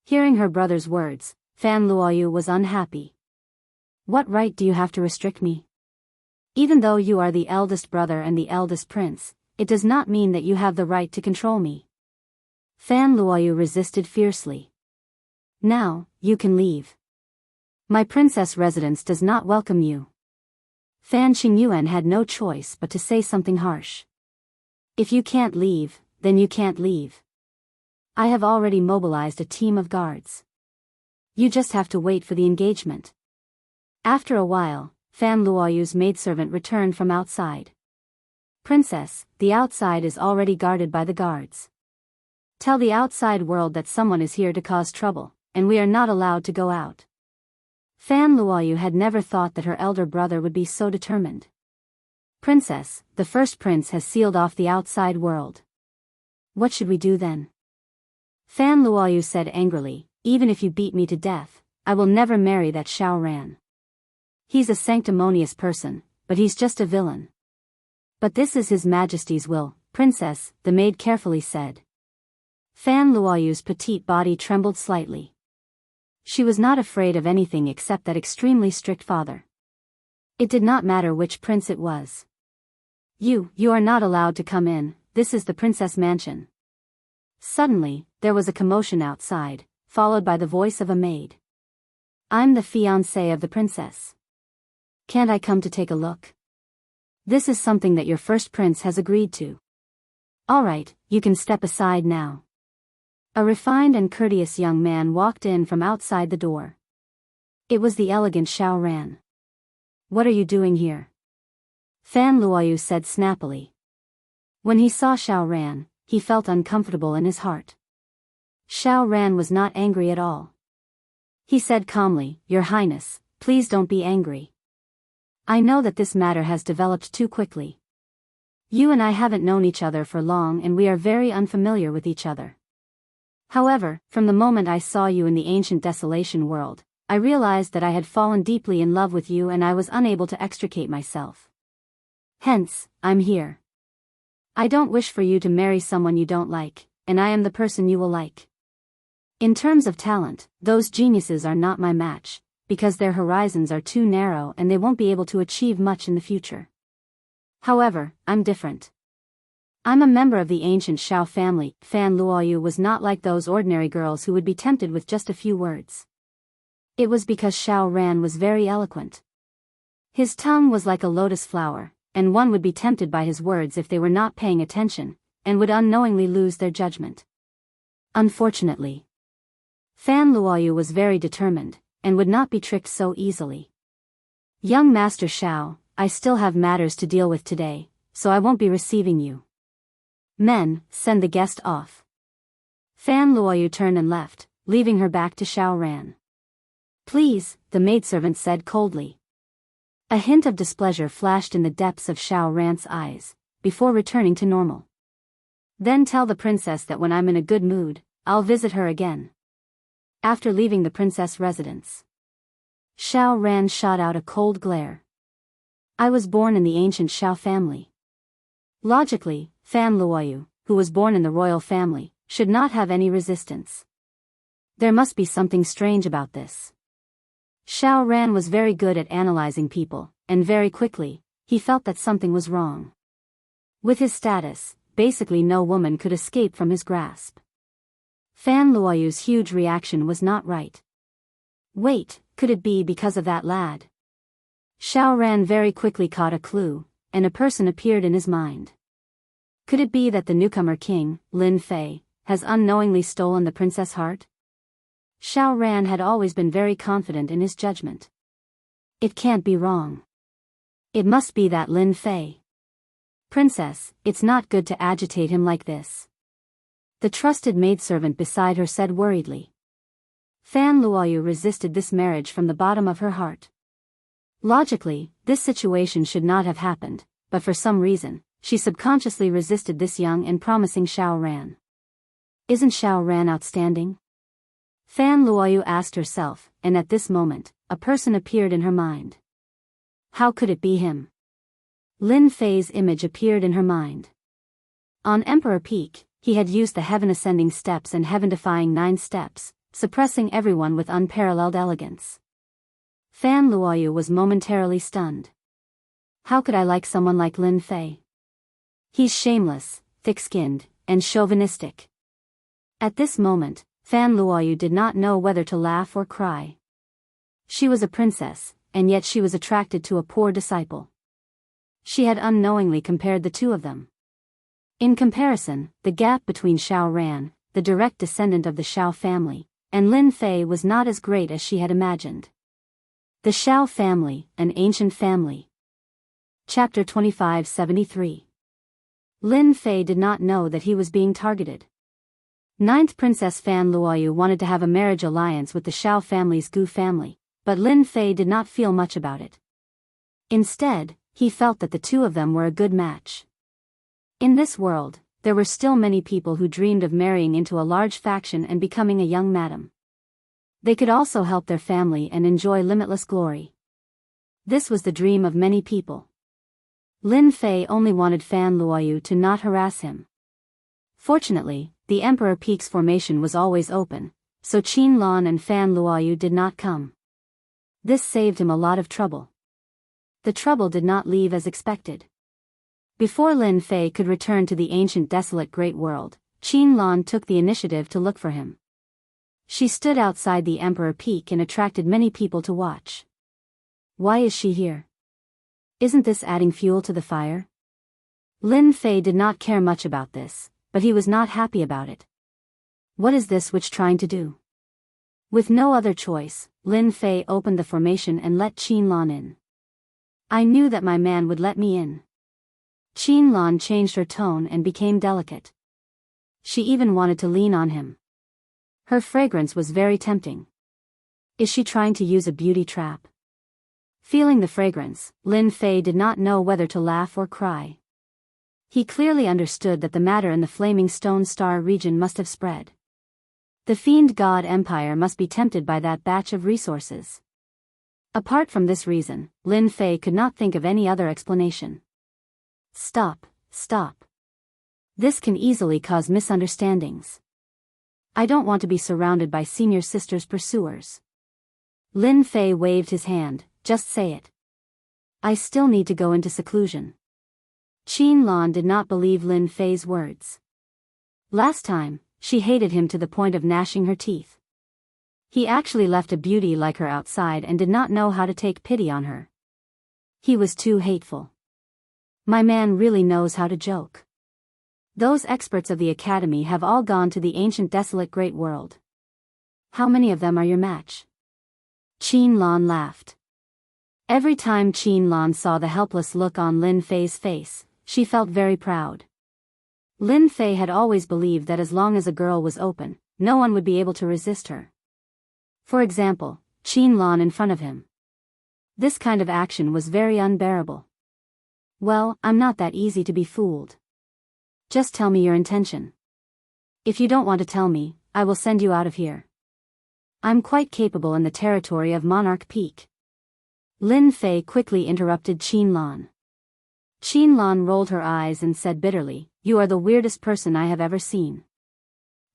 Hearing her brother's words, Fan Luoyu was unhappy. What right do you have to restrict me? Even though you are the eldest brother and the eldest prince, it does not mean that you have the right to control me. Fan Luoyu resisted fiercely. Now, you can leave. My princess residence does not welcome you. Fan Qingyuan had no choice but to say something harsh. If you can't leave, then you can't leave. I have already mobilized a team of guards. You just have to wait for the engagement. After a while, Fan Luoyu's maidservant returned from outside. Princess, the outside is already guarded by the guards. Tell the outside world that someone is here to cause trouble, and we are not allowed to go out. Fan Luoyu had never thought that her elder brother would be so determined. Princess, the first prince has sealed off the outside world. What should we do then? Fan Luoyu said angrily, even if you beat me to death, I will never marry that Xiao Ran. He's a sanctimonious person, but he's just a villain. But this is His Majesty's will, Princess, the maid carefully said. Fan Luoyu's petite body trembled slightly. She was not afraid of anything except that extremely strict father. It did not matter which prince it was. You are not allowed to come in, this is the princess mansion. Suddenly, there was a commotion outside, followed by the voice of a maid. I'm the fiancé of the princess. Can't I come to take a look? This is something that your first prince has agreed to. All right, you can step aside now. A refined and courteous young man walked in from outside the door. It was the elegant Xiao Ran. What are you doing here? Fan Luoyu said snappily. When he saw Xiao Ran, he felt uncomfortable in his heart. Xiao Ran was not angry at all. He said calmly, Your Highness, please don't be angry. I know that this matter has developed too quickly. You and I haven't known each other for long and we are very unfamiliar with each other. However, from the moment I saw you in the ancient desolation world, I realized that I had fallen deeply in love with you and I was unable to extricate myself. Hence, I'm here. I don't wish for you to marry someone you don't like, and I am the person you will like. In terms of talent, those geniuses are not my match, because their horizons are too narrow and they won't be able to achieve much in the future. However, I'm different. I'm a member of the ancient Xiao family. Fan Luoyu was not like those ordinary girls who would be tempted with just a few words. It was because Xiao Ran was very eloquent. His tongue was like a lotus flower, and one would be tempted by his words if they were not paying attention, and would unknowingly lose their judgment. Unfortunately, Fan Luoyu was very determined, and would not be tricked so easily. Young Master Shao, I still have matters to deal with today, so I won't be receiving you. Men, send the guest off. Fan Luoyu turned and left, leaving her back to Shao Ran. Please, the maidservant said coldly. A hint of displeasure flashed in the depths of Shao Ran's eyes, before returning to normal. Then tell the princess that when I'm in a good mood, I'll visit her again. After leaving the princess' residence, Shao Ran shot out a cold glare. I was born in the ancient Shao family. Logically, Fan Luoyu, who was born in the royal family, should not have any resistance. There must be something strange about this. Shao Ran was very good at analyzing people, and very quickly, he felt that something was wrong. With his status, basically no woman could escape from his grasp. Fan Luoyu's huge reaction was not right. Wait, could it be because of that lad? Shao Ran very quickly caught a clue, and a person appeared in his mind. Could it be that the newcomer king, Lin Fei, has unknowingly stolen the princess' heart? Shao Ran had always been very confident in his judgment. It can't be wrong. It must be that Lin Fei. Princess, it's not good to agitate him like this. The trusted maidservant beside her said worriedly. Fan Luoyu resisted this marriage from the bottom of her heart. Logically, this situation should not have happened, but for some reason, she subconsciously resisted this young and promising Shao Ran. Isn't Shao Ran outstanding? Fan Luoyu asked herself, and at this moment, a person appeared in her mind. How could it be him? Lin Fei's image appeared in her mind. On Emperor Peak, he had used the heaven-ascending steps and heaven-defying 9 steps, suppressing everyone with unparalleled elegance. Fan Luoyu was momentarily stunned. How could I like someone like Lin Fei? He's shameless, thick-skinned, and chauvinistic. At this moment, Fan Luoyu did not know whether to laugh or cry. She was a princess, and yet she was attracted to a poor disciple. She had unknowingly compared the two of them. In comparison, the gap between Shao Ran, the direct descendant of the Shao family, and Lin Fei was not as great as she had imagined. The Shao family, an ancient family. Chapter 2573. Lin Fei did not know that he was being targeted. 9th Princess Fan Luoyu wanted to have a marriage alliance with the Shao family's Gu family, but Lin Fei did not feel much about it. Instead, he felt that the two of them were a good match. In this world, there were still many people who dreamed of marrying into a large faction and becoming a young madam. They could also help their family and enjoy limitless glory. This was the dream of many people. Lin Fei only wanted Fan Luoyu to not harass him. Fortunately, the Emperor Peak's formation was always open, so Qin Lan and Fan Luoyu did not come. This saved him a lot of trouble. The trouble did not leave as expected. Before Lin Fei could return to the ancient desolate great world, Qin Lan took the initiative to look for him. She stood outside the Emperor Peak and attracted many people to watch. Why is she here? Isn't this adding fuel to the fire? Lin Fei did not care much about this, but he was not happy about it. What is this witch trying to do? With no other choice, Lin Fei opened the formation and let Qin Lan in. I knew that my man would let me in. Qin Lan changed her tone and became delicate. She even wanted to lean on him. Her fragrance was very tempting. Is she trying to use a beauty trap? Feeling the fragrance, Lin Fei did not know whether to laugh or cry. He clearly understood that the matter in the Flaming Stone Star region must have spread. The Fiend God Empire must be tempted by that batch of resources. Apart from this reason, Lin Fei could not think of any other explanation. Stop, stop. This can easily cause misunderstandings. I don't want to be surrounded by senior sister's pursuers. Lin Fei waved his hand, just say it. I still need to go into seclusion. Qin Lan did not believe Lin Fei's words. Last time, she hated him to the point of gnashing her teeth. He actually left a beauty like her outside and did not know how to take pity on her. He was too hateful. My man really knows how to joke. Those experts of the academy have all gone to the ancient desolate great world. How many of them are your match? Lan laughed. Every time Lan saw the helpless look on Lin Fei's face, she felt very proud. Lin Fei had always believed that as long as a girl was open, no one would be able to resist her. For example, Lan in front of him. This kind of action was very unbearable. Well, I'm not that easy to be fooled. Just tell me your intention. If you don't want to tell me, I will send you out of here. I'm quite capable in the territory of Monarch Peak. Lin Fei quickly interrupted Lan. Lan rolled her eyes and said bitterly, "You are the weirdest person I have ever seen."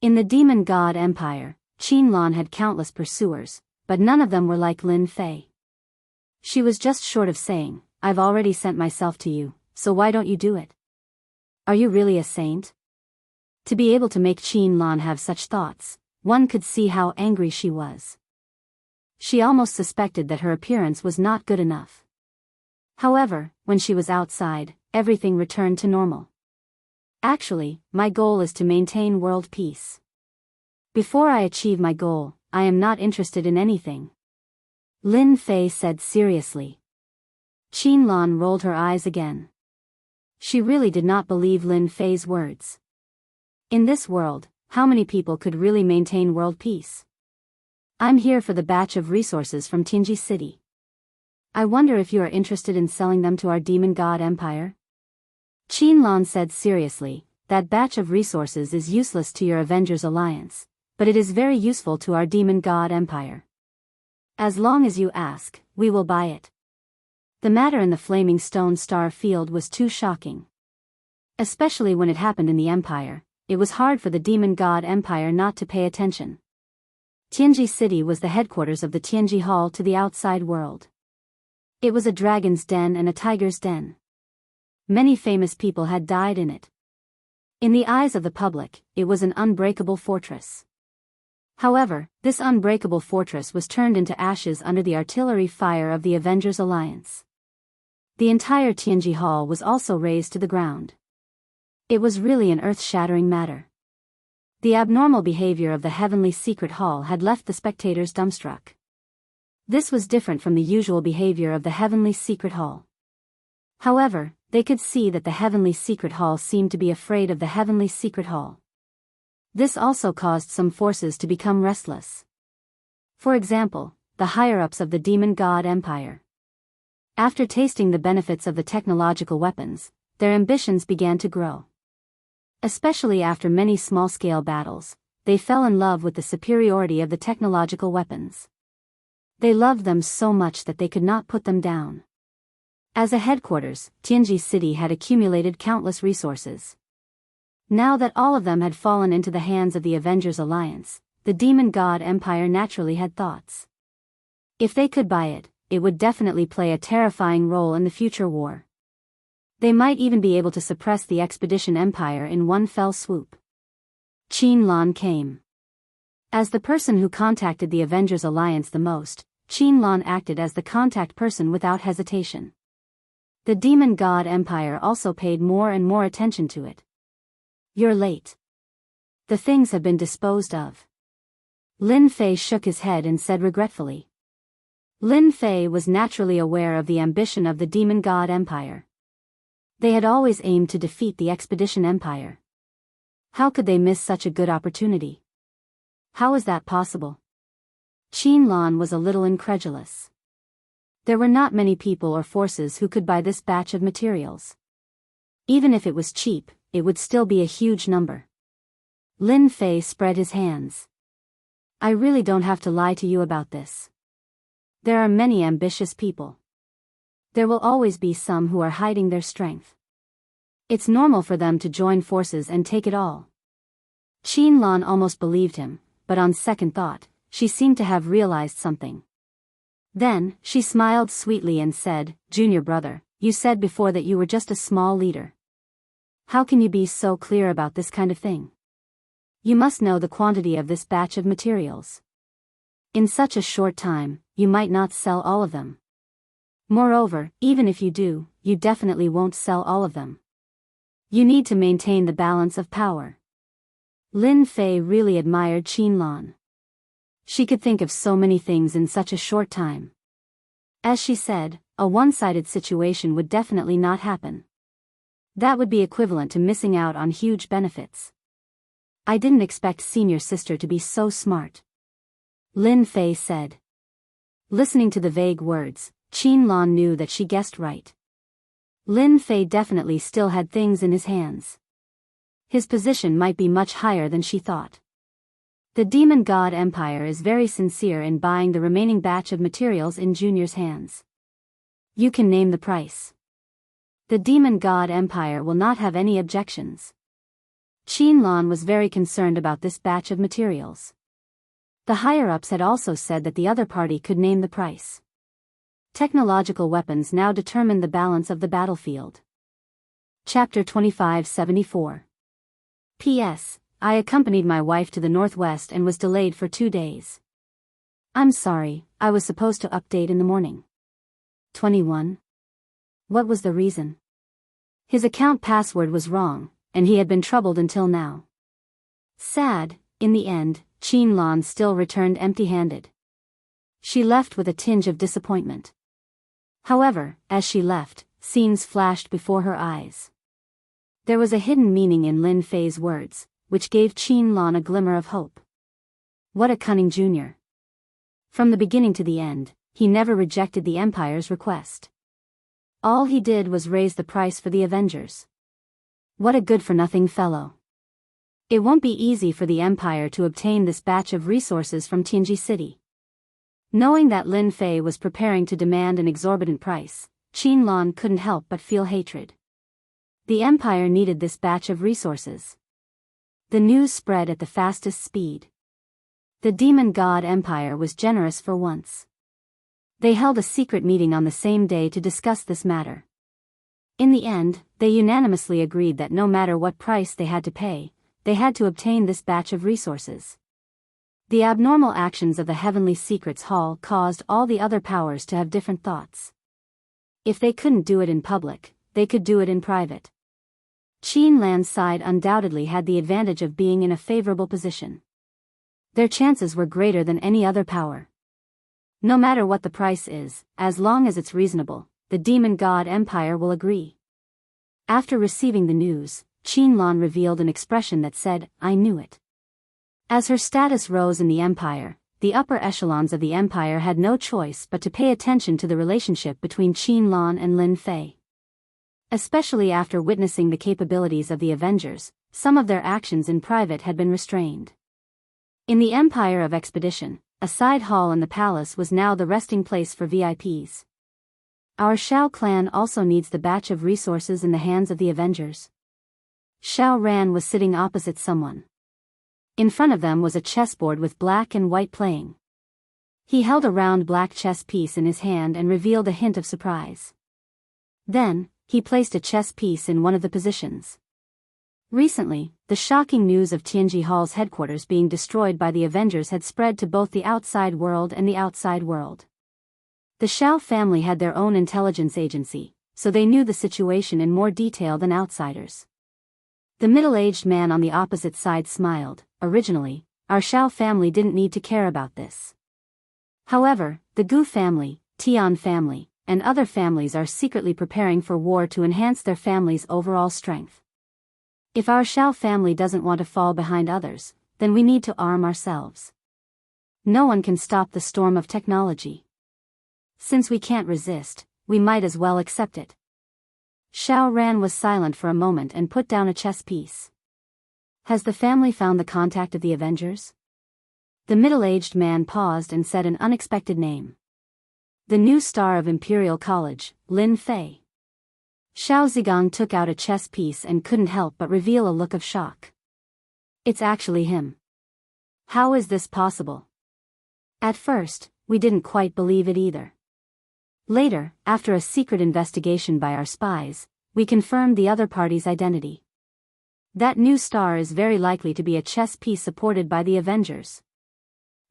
In the Demon God Empire, Lan had countless pursuers, but none of them were like Lin Fei. She was just short of saying, "I've already sent myself to you, so why don't you do it? Are you really a saint?" To be able to make Lan have such thoughts, one could see how angry she was. She almost suspected that her appearance was not good enough. However, when she was outside, everything returned to normal. Actually, my goal is to maintain world peace. Before I achieve my goal, I am not interested in anything. Lin Fei said seriously. Lan rolled her eyes again. She really did not believe Lin Fei's words. In this world, how many people could really maintain world peace? I'm here for the batch of resources from Tianji City. I wonder if you are interested in selling them to our Demon God Empire? Lan said seriously, that batch of resources is useless to your Avengers Alliance, but it is very useful to our Demon God Empire. As long as you ask, we will buy it. The matter in the Flaming Stone Star Field was too shocking. Especially when it happened in the Empire, it was hard for the Demon God Empire not to pay attention. Tianji City was the headquarters of the Tianji Hall to the outside world. It was a dragon's den and a tiger's den. Many famous people had died in it. In the eyes of the public, it was an unbreakable fortress. However, this unbreakable fortress was turned into ashes under the artillery fire of the Avengers Alliance. The entire Tianji Hall was also razed to the ground. It was really an earth-shattering matter. The abnormal behavior of the Heavenly Secret Hall had left the spectators dumbstruck. This was different from the usual behavior of the Heavenly Secret Hall. However, they could see that the Heavenly Secret Hall seemed to be afraid of the Heavenly Secret Hall. This also caused some forces to become restless. For example, the higher-ups of the Demon God Empire. After tasting the benefits of the technological weapons, their ambitions began to grow. Especially after many small-scale battles, they fell in love with the superiority of the technological weapons. They loved them so much that they could not put them down. As a headquarters, Tianji City had accumulated countless resources. Now that all of them had fallen into the hands of the Avengers Alliance, the Demon God Empire naturally had thoughts. If they could buy it, it would definitely play a terrifying role in the future war. They might even be able to suppress the Expedition Empire in one fell swoop. Lan came. As the person who contacted the Avengers Alliance the most, Lan acted as the contact person without hesitation. The Demon God Empire also paid more and more attention to it. "You're late. The things have been disposed of." Lin Fei shook his head and said regretfully. Lin Fei was naturally aware of the ambition of the Demon God Empire. They had always aimed to defeat the Expedition Empire. How could they miss such a good opportunity? How is that possible? Lan was a little incredulous. There were not many people or forces who could buy this batch of materials. Even if it was cheap, it would still be a huge number. Lin Fei spread his hands. "I really don't have to lie to you about this. There are many ambitious people. There will always be some who are hiding their strength. It's normal for them to join forces and take it all." Lan almost believed him, but on second thought, she seemed to have realized something. Then, she smiled sweetly and said, "Junior brother, you said before that you were just a small leader. How can you be so clear about this kind of thing? You must know the quantity of this batch of materials. In such a short time, you might not sell all of them. Moreover, even if you do, you definitely won't sell all of them. You need to maintain the balance of power." Lin Fei really admired Lan. She could think of so many things in such a short time. As she said, a one-sided situation would definitely not happen. That would be equivalent to missing out on huge benefits. I didn't expect senior sister to be so smart, Lin Fei said. Listening to the vague words, Qin Lan knew that she guessed right. Lin Fei definitely still had things in his hands. His position might be much higher than she thought. The Demon God Empire is very sincere in buying the remaining batch of materials in Junior's hands. You can name the price. The Demon God Empire will not have any objections. Qin Lan was very concerned about this batch of materials. The higher-ups had also said that the other party could name the price. Technological weapons now determine the balance of the battlefield. Chapter 2574. P.S. I accompanied my wife to the northwest and was delayed for 2 days. I'm sorry, I was supposed to update in the morning. 21. What was the reason? His account password was wrong, and he had been troubled until now. Sad, in the end, Qin Lan still returned empty-handed. She left with a tinge of disappointment. However, as she left, scenes flashed before her eyes. There was a hidden meaning in Lin Fei's words, which gave Qin Lan a glimmer of hope. What a cunning junior. From the beginning to the end, he never rejected the Empire's request. All he did was raise the price for the Avengers. What a good-for-nothing fellow. It won't be easy for the Empire to obtain this batch of resources from Tianji City. Knowing that Lin Fei was preparing to demand an exorbitant price, Qin Lan couldn't help but feel hatred. The Empire needed this batch of resources. The news spread at the fastest speed. The Demon God Empire was generous for once. They held a secret meeting on the same day to discuss this matter. In the end, they unanimously agreed that no matter what price they had to pay, they had to obtain this batch of resources. The abnormal actions of the Heavenly Secrets Hall caused all the other powers to have different thoughts. If they couldn't do it in public, they could do it in private. Qin Lan's side undoubtedly had the advantage of being in a favorable position. Their chances were greater than any other power. No matter what the price is, as long as it's reasonable, the Demon God Empire will agree. After receiving the news, Qin Lan revealed an expression that said, "I knew it." As her status rose in the Empire, the upper echelons of the Empire had no choice but to pay attention to the relationship between Qin Lan and Lin Fei. Especially after witnessing the capabilities of the Avengers, some of their actions in private had been restrained. In the Empire of Expedition, a side hall in the palace was now the resting place for VIPs. Our Shao clan also needs the batch of resources in the hands of the Avengers. Shao Ran was sitting opposite someone. In front of them was a chessboard with black and white playing. He held a round black chess piece in his hand and revealed a hint of surprise. Then, he placed a chess piece in one of the positions. Recently, the shocking news of Tianji Hall's headquarters being destroyed by the Avengers had spread to both the outside world and the outside world. The Shao family had their own intelligence agency, so they knew the situation in more detail than outsiders. The middle-aged man on the opposite side smiled. Originally, our Shao family didn't need to care about this. However, the Gu family, Tian family, and other families are secretly preparing for war to enhance their family's overall strength. If our Shao family doesn't want to fall behind others, then we need to arm ourselves. No one can stop the storm of technology. Since we can't resist, we might as well accept it. Shao Ran was silent for a moment and put down a chess piece. Has the family found the contact of the Avengers? The middle-aged man paused and said an unexpected name. The new star of Imperial College, Lin Fei. Shao Zhigang took out a chess piece and couldn't help but reveal a look of shock. It's actually him. How is this possible? At first, we didn't quite believe it either. Later, after a secret investigation by our spies, we confirmed the other party's identity. That new star is very likely to be a chess piece supported by the Avengers.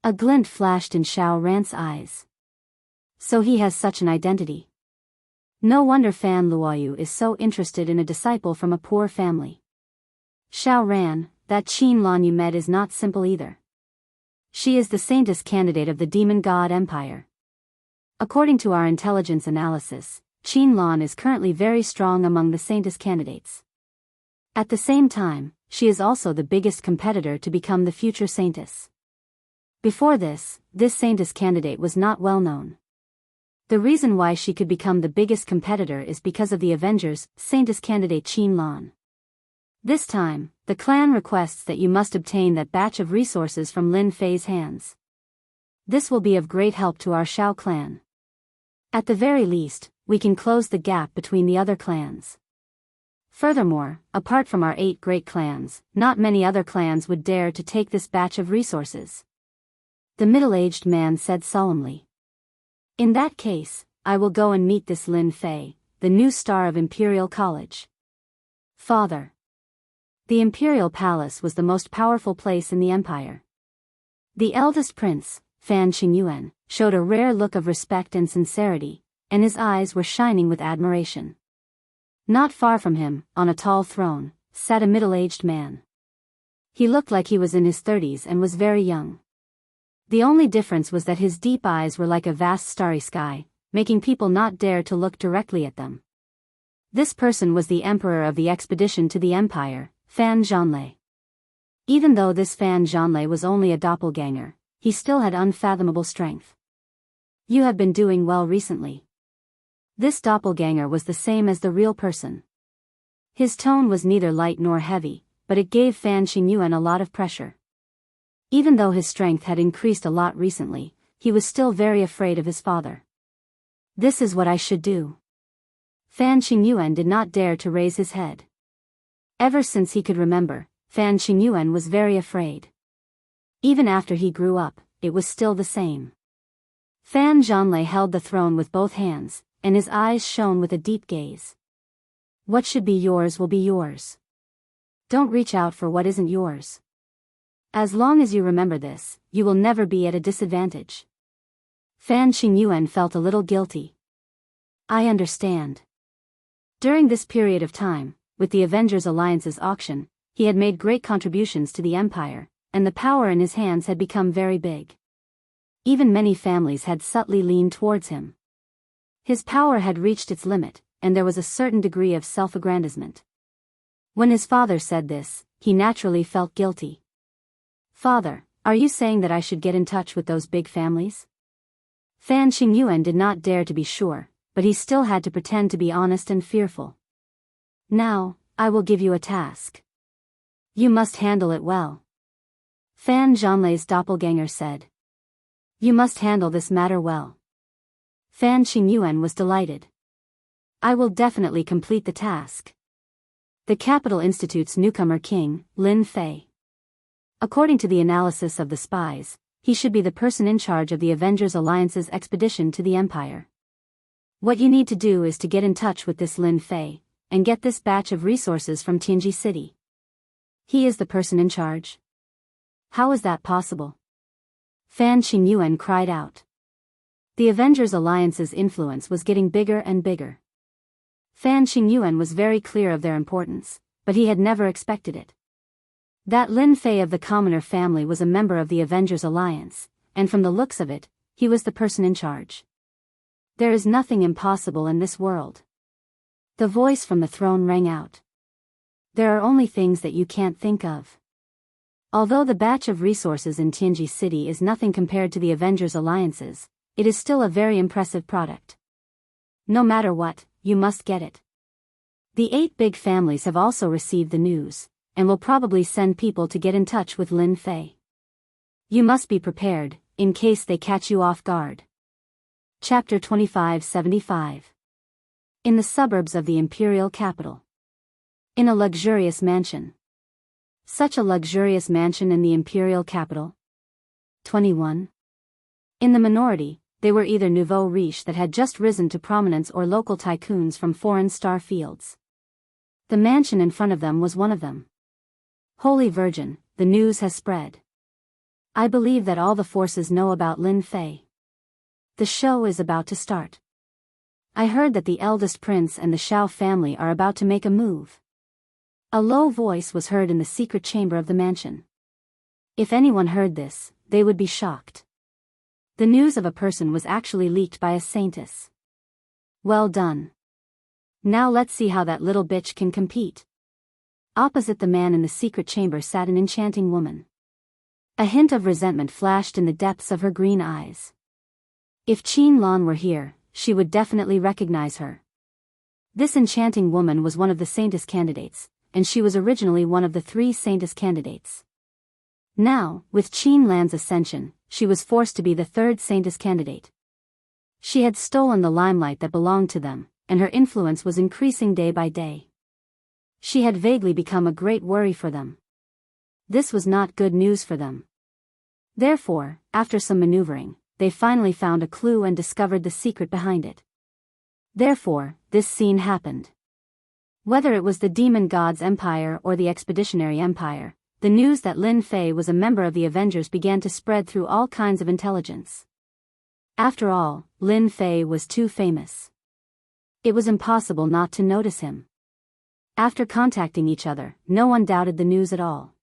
A glint flashed in Shao Ran's eyes. So he has such an identity. No wonder Fan Luoyu is so interested in a disciple from a poor family. Shao Ran, that Qin Lan you met is not simple either. She is the saintess candidate of the demon god empire. According to our intelligence analysis, Qin Lan is currently very strong among the saintess candidates. At the same time, she is also the biggest competitor to become the future saintess. Before this saintess candidate was not well known. The reason why she could become the biggest competitor is because of the Avengers' saintess candidate Qin Lan. This time, the clan requests that you must obtain that batch of resources from Lin Fei's hands. This will be of great help to our Shao clan. At the very least, we can close the gap between the other clans. Furthermore, apart from our 8 great clans, not many other clans would dare to take this batch of resources. The middle-aged man said solemnly. In that case, I will go and meet this Lin Fei, the new star of Imperial College. Father. The Imperial Palace was the most powerful place in the empire. The eldest prince, Fan Qingyuan, showed a rare look of respect and sincerity, and his eyes were shining with admiration. Not far from him, on a tall throne, sat a middle-aged man. He looked like he was in his 30s and was very young. The only difference was that his deep eyes were like a vast starry sky, making people not dare to look directly at them. This person was the emperor of the expedition to the empire, Fan Zhanlei. Even though this Fan Zhanlei was only a doppelganger, he still had unfathomable strength. You have been doing well recently. This doppelganger was the same as the real person. His tone was neither light nor heavy, but it gave Fan Qingyuan a lot of pressure. Even though his strength had increased a lot recently, he was still very afraid of his father. This is what I should do. Fan Qingyuan did not dare to raise his head. Ever since he could remember, Fan Qingyuan was very afraid. Even after he grew up, it was still the same. Fan Zhanlei held the throne with both hands, and his eyes shone with a deep gaze. What should be yours will be yours. Don't reach out for what isn't yours. As long as you remember this, you will never be at a disadvantage. Fan Qingyuan felt a little guilty. I understand. During this period of time, with the Avengers Alliance's auction, he had made great contributions to the empire, and the power in his hands had become very big. Even many families had subtly leaned towards him. His power had reached its limit, and there was a certain degree of self-aggrandizement. When his father said this, he naturally felt guilty. Father, are you saying that I should get in touch with those big families? Fan Qingyuan did not dare to be sure, but he still had to pretend to be honest and fearful. Now, I will give you a task. You must handle it well. Fan Zhanlei's doppelganger said. You must handle this matter well. Fan Qingyuan was delighted. I will definitely complete the task. The Capital Institute's newcomer king, Lin Fei. According to the analysis of the spies, he should be the person in charge of the Avengers Alliance's expedition to the Empire. What you need to do is to get in touch with this Lin Fei, and get this batch of resources from Tianji City. He is the person in charge? How is that possible? Fan Qingyuan cried out. The Avengers Alliance's influence was getting bigger and bigger. Fan Qingyuan was very clear of their importance, but he had never expected it. That Lin Fei of the commoner family was a member of the Avengers Alliance, and from the looks of it, he was the person in charge. There is nothing impossible in this world. The voice from the throne rang out. There are only things that you can't think of. Although the batch of resources in Tianji City is nothing compared to the Avengers Alliance's, it is still a very impressive product. No matter what, you must get it. The 8 big families have also received the news, and will probably send people to get in touch with Lin Fei. You must be prepared, in case they catch you off guard. Chapter 2575. In the suburbs of the imperial capital. In a luxurious mansion. Such a luxurious mansion in the imperial capital. 21. In the minority, they were either nouveau riche that had just risen to prominence or local tycoons from foreign star fields. The mansion in front of them was one of them. Holy Virgin, the news has spread. I believe that all the forces know about Lin Fei. The show is about to start. I heard that the eldest prince and the Shao family are about to make a move. A low voice was heard in the secret chamber of the mansion. If anyone heard this, they would be shocked. The news of a person was actually leaked by a saintess. Well done. Now let's see how that little bitch can compete. Opposite the man in the secret chamber sat an enchanting woman. A hint of resentment flashed in the depths of her green eyes. If Qin Lan were here, she would definitely recognize her. This enchanting woman was one of the saintess candidates, and she was originally one of the 3 saintess candidates. Now, with Qin Lan's ascension, she was forced to be the 3rd saintess candidate. She had stolen the limelight that belonged to them, and her influence was increasing day by day. She had vaguely become a great worry for them. This was not good news for them. Therefore, after some maneuvering, they finally found a clue and discovered the secret behind it. Therefore, this scene happened. Whether it was the Demon God's Empire or the Expeditionary Empire, the news that Lin Fei was a member of the Avengers began to spread through all kinds of intelligence. After all, Lin Fei was too famous. It was impossible not to notice him. After contacting each other, no one doubted the news at all.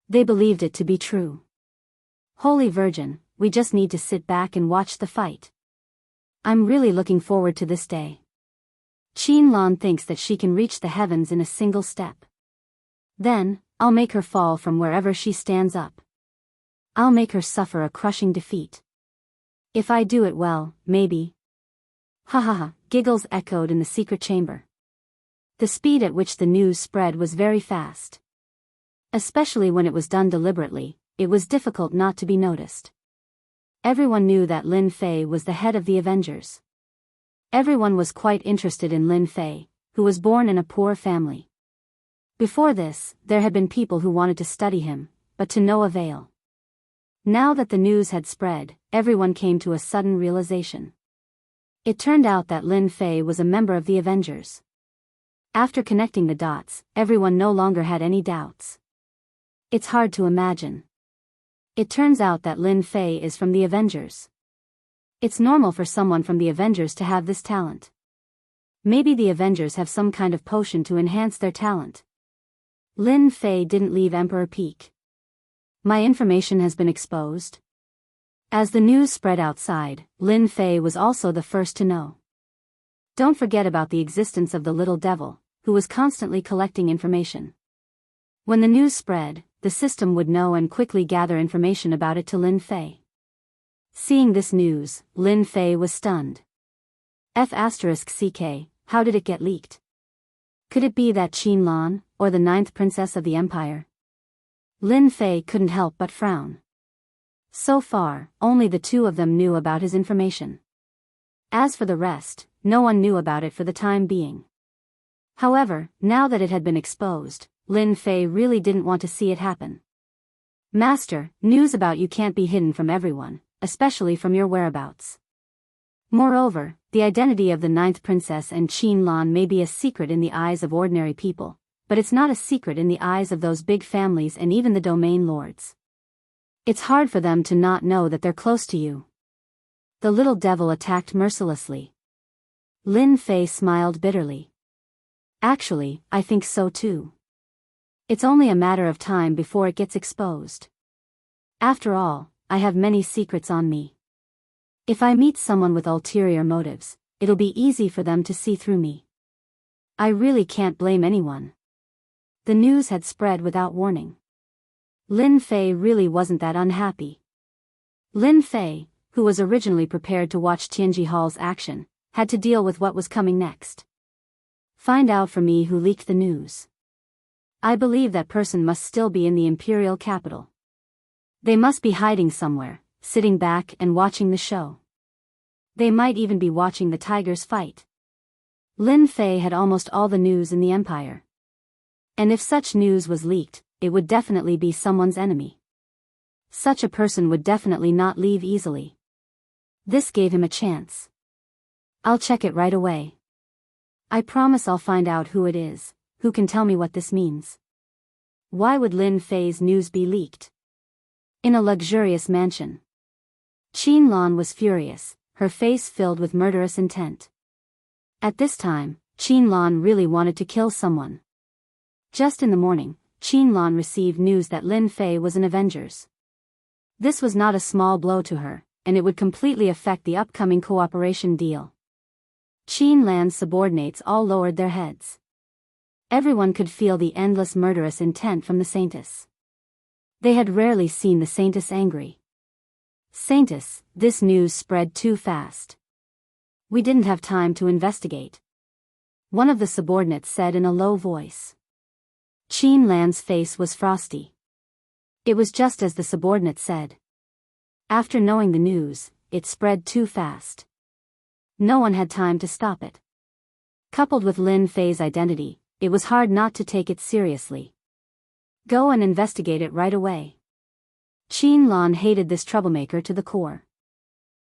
They believed it to be true. Holy Virgin, we just need to sit back and watch the fight. I'm really looking forward to this day. Qin Lan thinks that she can reach the heavens in a single step. Then, I'll make her fall from wherever she stands up. I'll make her suffer a crushing defeat. If I do it well, maybe. Ha ha ha, giggles echoed in the secret chamber. The speed at which the news spread was very fast. Especially when it was done deliberately, it was difficult not to be noticed. Everyone knew that Lin Fei was the head of the Avengers. Everyone was quite interested in Lin Fei, who was born in a poor family. Before this, there had been people who wanted to study him, but to no avail. Now that the news had spread, everyone came to a sudden realization. It turned out that Lin Fei was a member of the Avengers. After connecting the dots, everyone no longer had any doubts. It's hard to imagine. It turns out that Lin Fei is from the Avengers. It's normal for someone from the Avengers to have this talent. Maybe the Avengers have some kind of potion to enhance their talent. Lin Fei didn't leave Emperor Peak. My information has been exposed. As the news spread outside, Lin Fei was also the first to know. Don't forget about the existence of the little devil, who was constantly collecting information. When the news spread, the system would know and quickly gather information about it to Lin Fei. Seeing this news, Lin Fei was stunned. F***CK, how did it get leaked? Could it be that Qin Lan, or the 9th princess of the empire? Lin Fei couldn't help but frown. So far, only the 2 of them knew about his information. As for the rest, no one knew about it for the time being. However, now that it had been exposed, Lin Fei really didn't want to see it happen. Master, news about you can't be hidden from everyone, especially from your whereabouts. Moreover, the identity of the 9th princess and Qin Lan may be a secret in the eyes of ordinary people, but it's not a secret in the eyes of those big families and even the domain lords. It's hard for them to not know that they're close to you. The little devil attacked mercilessly. Lin Fei smiled bitterly. Actually, I think so too. It's only a matter of time before it gets exposed. After all, I have many secrets on me. If I meet someone with ulterior motives, it'll be easy for them to see through me. I really can't blame anyone. The news had spread without warning. Lin Fei really wasn't that unhappy. Lin Fei, who was originally prepared to watch Tianji Hall's action, had to deal with what was coming next. Find out for me who leaked the news. I believe that person must still be in the imperial capital. They must be hiding somewhere, sitting back and watching the show. They might even be watching the tigers fight. Lin Fei had almost all the news in the empire. And if such news was leaked, it would definitely be someone's enemy. Such a person would definitely not leave easily. This gave him a chance. I'll check it right away. I promise I'll find out who it is, who can tell me what this means. Why would Lin Fei's news be leaked? In a luxurious mansion. Qin Lan was furious, her face filled with murderous intent. At this time, Qin Lan really wanted to kill someone. Just in the morning, Qin Lan received news that Lin Fei was an Avengers. This was not a small blow to her, and it would completely affect the upcoming cooperation deal. Qin Lan's subordinates all lowered their heads. Everyone could feel the endless murderous intent from the Saintess. They had rarely seen the Saintess angry. Saintess, this news spread too fast. We didn't have time to investigate. One of the subordinates said in a low voice. Qin Lan's face was frosty. It was just as the subordinate said. After knowing the news, it spread too fast. No one had time to stop it. Coupled with Lin Fei's identity, it was hard not to take it seriously. Go and investigate it right away. Qin Lan hated this troublemaker to the core.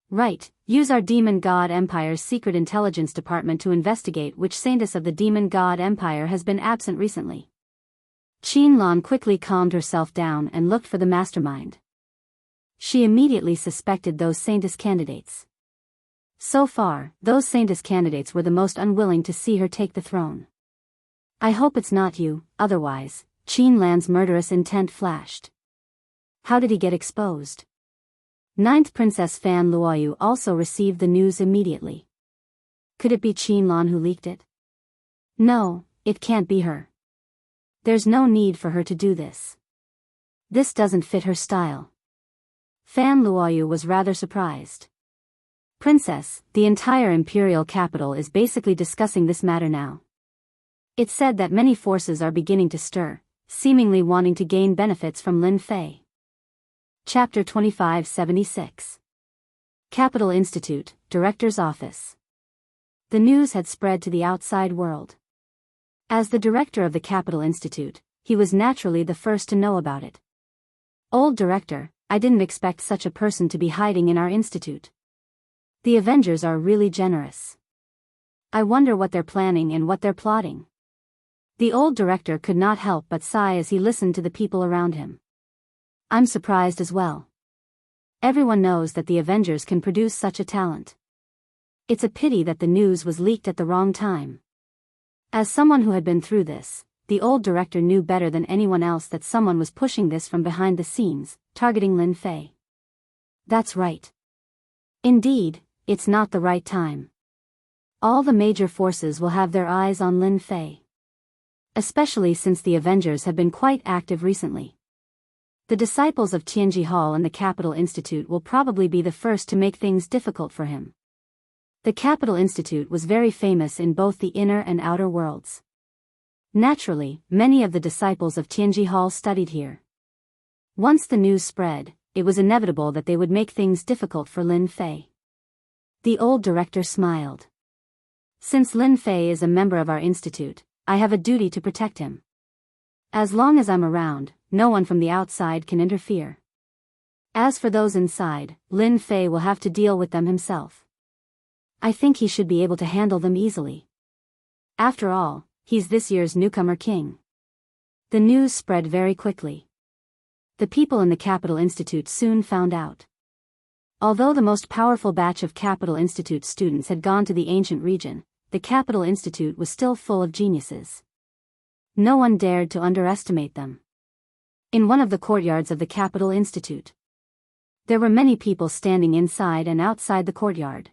Right, use our Demon God Empire's secret intelligence department to investigate which saintess of the Demon God Empire has been absent recently. Qin Lan quickly calmed herself down and looked for the mastermind. She immediately suspected those saintess candidates. So far, those saintess candidates were the most unwilling to see her take the throne. I hope it's not you, otherwise, Qin Lan's murderous intent flashed. How did he get exposed? Ninth Princess Fan Luoyu also received the news immediately. Could it be Qin Lan who leaked it? No, it can't be her. There's no need for her to do this. This doesn't fit her style. Fan Luoyu was rather surprised. Princess, the entire imperial capital is basically discussing this matter now. It's said that many forces are beginning to stir, seemingly wanting to gain benefits from Lin Fei. Chapter 2576. Capital Institute, Director's Office. The news had spread to the outside world. As the director of the Capital Institute, he was naturally the first to know about it. Old director, I didn't expect such a person to be hiding in our institute. The Avengers are really generous. I wonder what they're planning and what they're plotting. The old director could not help but sigh as he listened to the people around him. I'm surprised as well. Everyone knows that the Avengers can produce such a talent. It's a pity that the news was leaked at the wrong time. As someone who had been through this, the old director knew better than anyone else that someone was pushing this from behind the scenes, targeting Lin Fei. That's right. Indeed, it's not the right time. All the major forces will have their eyes on Lin Fei. Especially since the Avengers have been quite active recently. The disciples of Tianji Hall and the Capital Institute will probably be the first to make things difficult for him. The Capital Institute was very famous in both the inner and outer worlds. Naturally, many of the disciples of Tianji Hall studied here. Once the news spread, it was inevitable that they would make things difficult for Lin Fei. The old director smiled. Since Lin Fei is a member of our institute, I have a duty to protect him. As long as I'm around, no one from the outside can interfere. As for those inside, Lin Fei will have to deal with them himself. I think he should be able to handle them easily. After all, he's this year's newcomer king. The news spread very quickly. The people in the Capital Institute soon found out. Although the most powerful batch of Capital Institute students had gone to the ancient region, the Capital Institute was still full of geniuses. No one dared to underestimate them. In one of the courtyards of the Capital Institute, there were many people standing inside and outside the courtyard.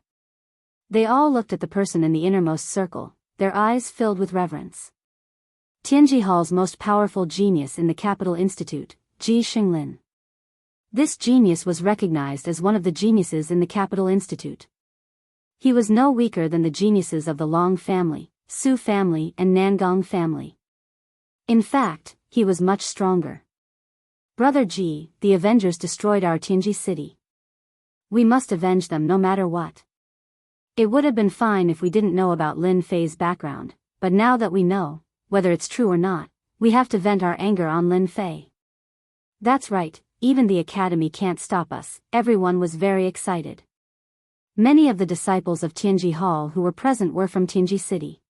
They all looked at the person in the innermost circle, their eyes filled with reverence. Tianji Hall's most powerful genius in the Capital Institute, Ji Xinglin. This genius was recognized as one of the geniuses in the Capital Institute. He was no weaker than the geniuses of the Long family, Su family and Nangong family. In fact, he was much stronger. Brother Ji, the Avengers destroyed our Tianji city. We must avenge them no matter what. It would have been fine if we didn't know about Lin Fei's background, but now that we know, whether it's true or not, we have to vent our anger on Lin Fei. That's right, even the academy can't stop us. Everyone was very excited. Many of the disciples of Tianji Hall who were present were from Tianji City.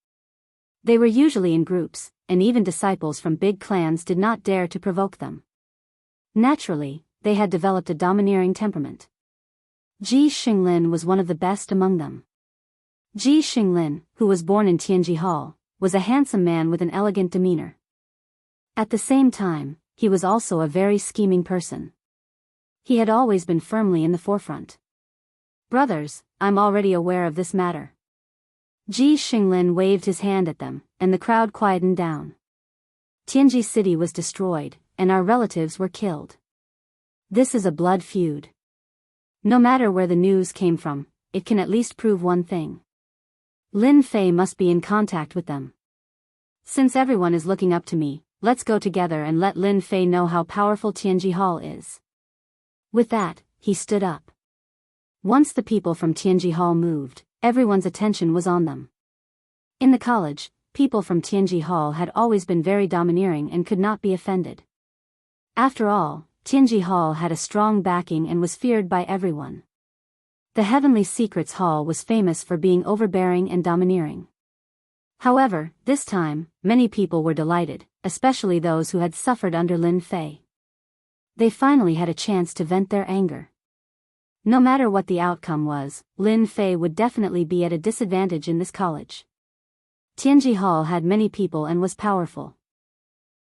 They were usually in groups, and even disciples from big clans did not dare to provoke them. Naturally, they had developed a domineering temperament. Ji Xinglin was one of the best among them. Ji Xinglin, who was born in Tianji Hall, was a handsome man with an elegant demeanor. At the same time, he was also a very scheming person. He had always been firmly in the forefront. "Brothers, I'm already aware of this matter." Ji Xinglin waved his hand at them, and the crowd quietened down. "Tianji City was destroyed, and our relatives were killed. This is a blood feud. No matter where the news came from, it can at least prove one thing. Lin Fei must be in contact with them. Since everyone is looking up to me, let's go together and let Lin Fei know how powerful Tianji Hall is." With that, he stood up. Once the people from Tianji Hall moved, everyone's attention was on them. In the college, people from Tianji Hall had always been very domineering and could not be offended. After all, Tianji Hall had a strong backing and was feared by everyone. The Heavenly Secrets Hall was famous for being overbearing and domineering. However, this time, many people were delighted, especially those who had suffered under Lin Fei. They finally had a chance to vent their anger. No matter what the outcome was, Lin Fei would definitely be at a disadvantage in this college. Tianji Hall had many people and was powerful.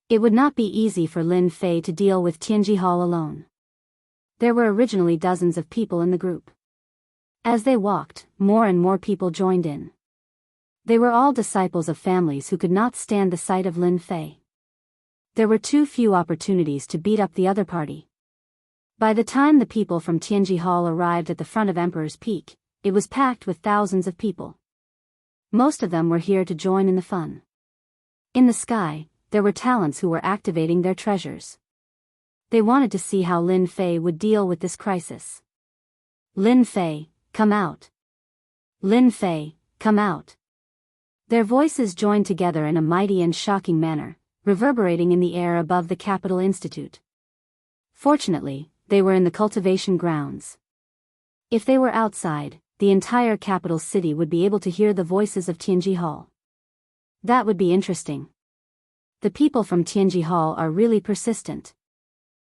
It would not be easy for Lin Fei to deal with Tianji Hall alone. There were originally dozens of people in the group. As they walked, more and more people joined in. They were all disciples of families who could not stand the sight of Lin Fei. There were too few opportunities to beat up the other party. By the time the people from Tianji Hall arrived at the front of Emperor's Peak, it was packed with thousands of people. Most of them were here to join in the fun. In the sky, there were talents who were activating their treasures. They wanted to see how Lin Fei would deal with this crisis. "Lin Fei, come out. Lin Fei, come out." Their voices joined together in a mighty and shocking manner, reverberating in the air above the Capital Institute. Fortunately, they were in the cultivation grounds. If they were outside, the entire capital city would be able to hear the voices of Tianji Hall. That would be interesting. The people from Tianji Hall are really persistent.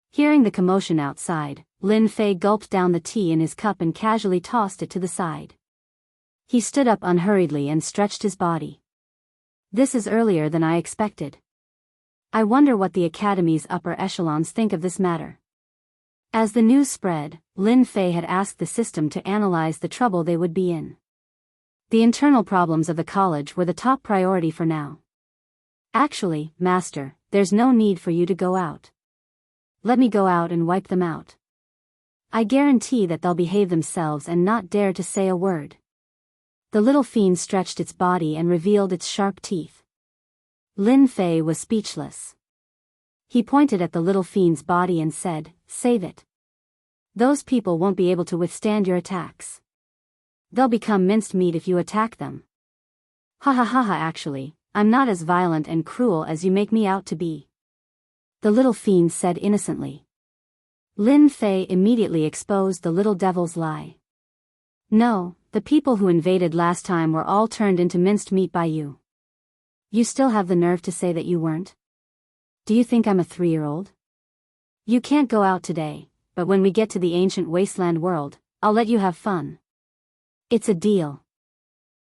Hearing the commotion outside, Lin Fei gulped down the tea in his cup and casually tossed it to the side. He stood up unhurriedly and stretched his body. "This is earlier than I expected. I wonder what the Academy's upper echelons think of this matter." As the news spread, Lin Fei had asked the system to analyze the trouble they would be in. The internal problems of the college were the top priority for now. "Actually, Master, there's no need for you to go out. Let me go out and wipe them out. I guarantee that they'll behave themselves and not dare to say a word." The little fiend stretched its body and revealed its sharp teeth. Lin Fei was speechless. He pointed at the little fiend's body and said, "Save it. Those people won't be able to withstand your attacks. They'll become minced meat if you attack them." "Ha ha ha ha, actually, I'm not as violent and cruel as you make me out to be," the little fiend said innocently. Lin Fei immediately exposed the little devil's lie. "No, the people who invaded last time were all turned into minced meat by you. You still have the nerve to say that you weren't? Do you think I'm a 3-year-old? You can't go out today, but when we get to the ancient wasteland world, I'll let you have fun. It's a deal."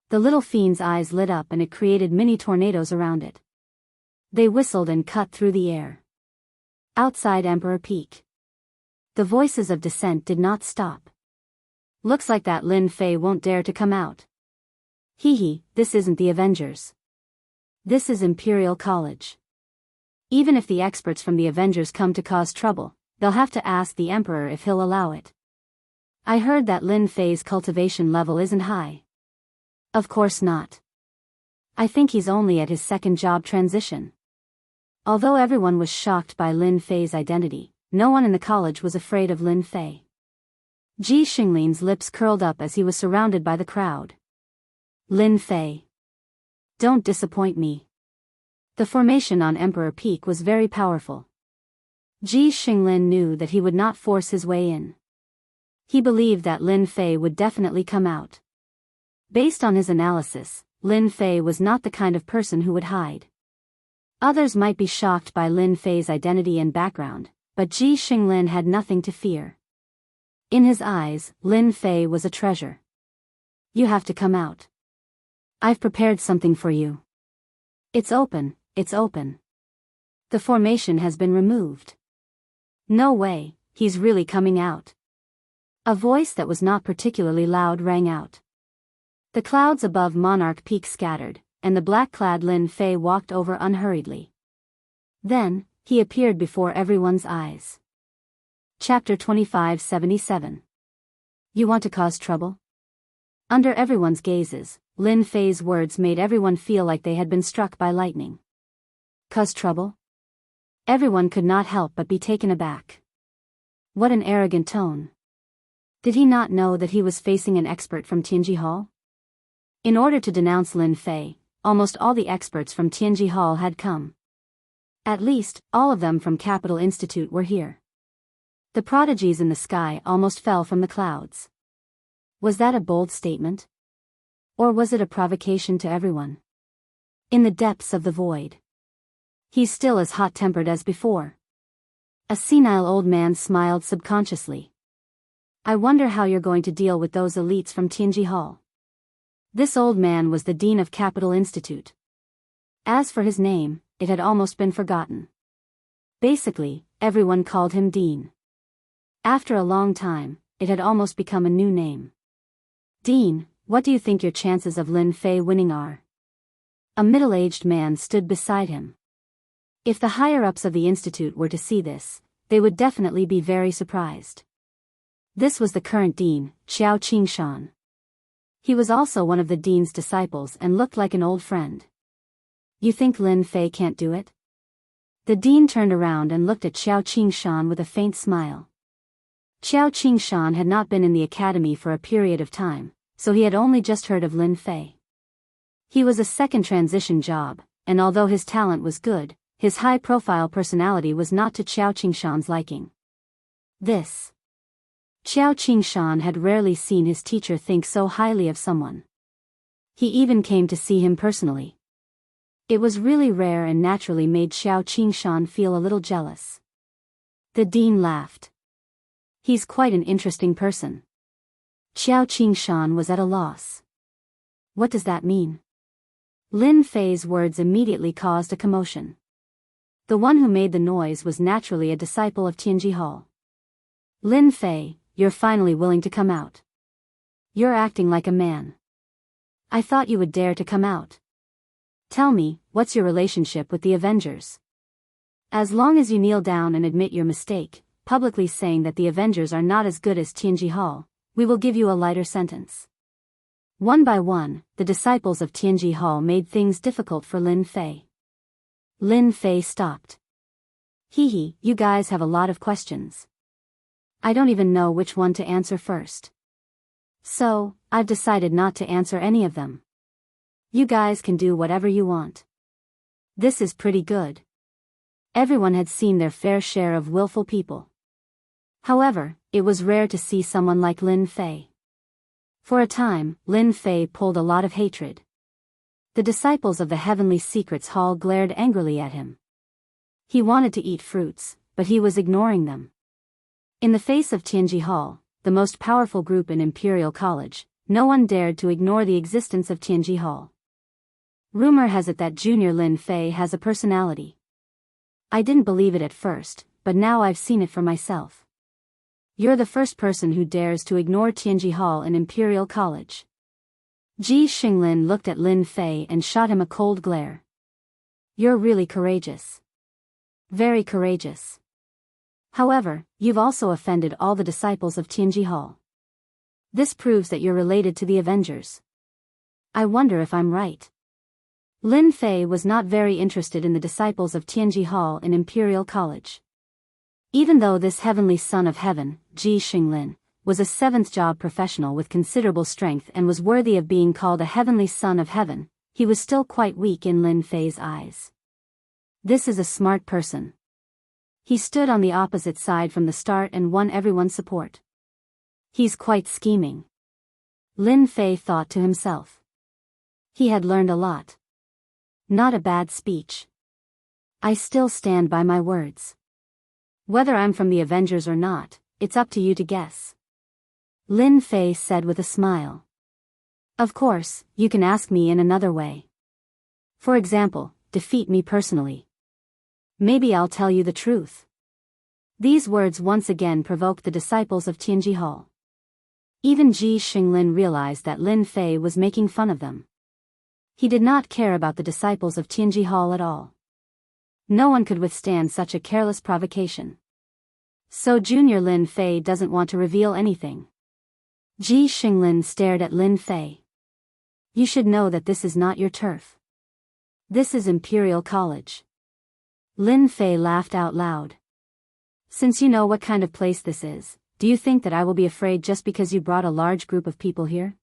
The little fiend's eyes lit up and it created mini tornadoes around it. They whistled and cut through the air. Outside Emperor Peak, the voices of dissent did not stop. "Looks like that Lin Fei won't dare to come out. Hee, this isn't the Avengers. This is Imperial College. Even if the experts from the Avengers come to cause trouble, they'll have to ask the Emperor if he'll allow it. I heard that Lin Fei's cultivation level isn't high." "Of course not. I think he's only at his second job transition." Although everyone was shocked by Lin Fei's identity, no one in the college was afraid of Lin Fei. Ji Xinglin's lips curled up as he was surrounded by the crowd. "Lin Fei, don't disappoint me." The formation on Emperor Peak was very powerful. Ji Xinglin knew that he would not force his way in. He believed that Lin Fei would definitely come out. Based on his analysis, Lin Fei was not the kind of person who would hide. Others might be shocked by Lin Fei's identity and background, but Ji Xinglin had nothing to fear. In his eyes, Lin Fei was a treasure. "You have to come out. I've prepared something for you. It's open, it's open. The formation has been removed." "No way, he's really coming out. A voice that was not particularly loud rang out. The clouds above Monarch Peak scattered, and the black-clad Lin Fei walked over unhurriedly. Then, he appeared before everyone's eyes. Chapter 2577. You want to cause trouble? Under everyone's gazes, Lin Fei's words made everyone feel like they had been struck by lightning. Cause trouble? Everyone could not help but be taken aback. What an arrogant tone. Did he not know that he was facing an expert from Tianji Hall? In order to denounce Lin Fei, almost all the experts from Tianji Hall had come. At least, all of them from Capital Institute were here. The prodigies in the sky almost fell from the clouds. Was that a bold statement? Or was it a provocation to everyone? In the depths of the void. He's still as hot-tempered as before. A senile old man smiled subconsciously. I wonder how you're going to deal with those elites from Tianji Hall. This old man was the dean of Capital Institute. As for his name, it had almost been forgotten. Basically, everyone called him Dean. After a long time, it had almost become a new name. Dean, what do you think your chances of Lin Fei winning are? A middle-aged man stood beside him. If the higher-ups of the institute were to see this, they would definitely be very surprised. This was the current dean, Xiao Qingshan. He was also one of the dean's disciples and looked like an old friend. You think Lin Fei can't do it? The dean turned around and looked at Xiao Qingshan with a faint smile. Xiao Qingshan had not been in the academy for a period of time, so he had only just heard of Lin Fei. He was a second transition job, and although his talent was good, his high-profile personality was not to Xiao Qingshan's liking. Xiao Qingshan had rarely seen his teacher think so highly of someone. He even came to see him personally. It was really rare and naturally made Xiao Qingshan feel a little jealous. The dean laughed. He's quite an interesting person. Xiao Qingshan was at a loss. What does that mean? Lin Fei's words immediately caused a commotion. The one who made the noise was naturally a disciple of Tianji Hall. Lin Fei, you're finally willing to come out. You're acting like a man. I thought you would dare to come out. Tell me, what's your relationship with the Avengers? As long as you kneel down and admit your mistake, publicly saying that the Avengers are not as good as Tianji Hall, we will give you a lighter sentence. One by one, the disciples of Tianji Hall made things difficult for Lin Fei. Lin Fei stopped. Hee, you guys have a lot of questions. I don't even know which one to answer first. So, I've decided not to answer any of them. You guys can do whatever you want. This is pretty good. Everyone had seen their fair share of willful people. However, it was rare to see someone like Lin Fei. For a time, Lin Fei pulled a lot of hatred. The disciples of the Heavenly Secrets Hall glared angrily at him. He wanted to eat fruits, but he was ignoring them. In the face of Tianji Hall, the most powerful group in Imperial College, no one dared to ignore the existence of Tianji Hall. Rumor has it that Junior Lin Fei has a personality. I didn't believe it at first, but now I've seen it for myself. You're the first person who dares to ignore Tianji Hall in Imperial College. Ji Xinglin looked at Lin Fei and shot him a cold glare. You're really courageous. Very courageous. However, you've also offended all the disciples of Tianji Hall. This proves that you're related to the Avengers. I wonder if I'm right. Lin Fei was not very interested in the disciples of Tianji Hall in Imperial College. Even though this heavenly son of heaven, Ji Xinglin, was a seventh-job professional with considerable strength and was worthy of being called a heavenly son of heaven, he was still quite weak in Lin Fei's eyes. This is a smart person. He stood on the opposite side from the start and won everyone's support. He's quite scheming. Lin Fei thought to himself. He had learned a lot. Not a bad speech. I still stand by my words. Whether I'm from the Avengers or not, it's up to you to guess. Lin Fei said with a smile. Of course, you can ask me in another way. For example, defeat me personally. Maybe I'll tell you the truth. These words once again provoked the disciples of Tianji Hall. Even Ji Xinglin realized that Lin Fei was making fun of them. He did not care about the disciples of Tianji Hall at all. No one could withstand such a careless provocation. So Junior Lin Fei doesn't want to reveal anything. Ji Xinglin stared at Lin Fei. You should know that this is not your turf. This is Imperial College. Lin Fei laughed out loud. Since you know what kind of place this is, do you think that I will be afraid just because you brought a large group of people here?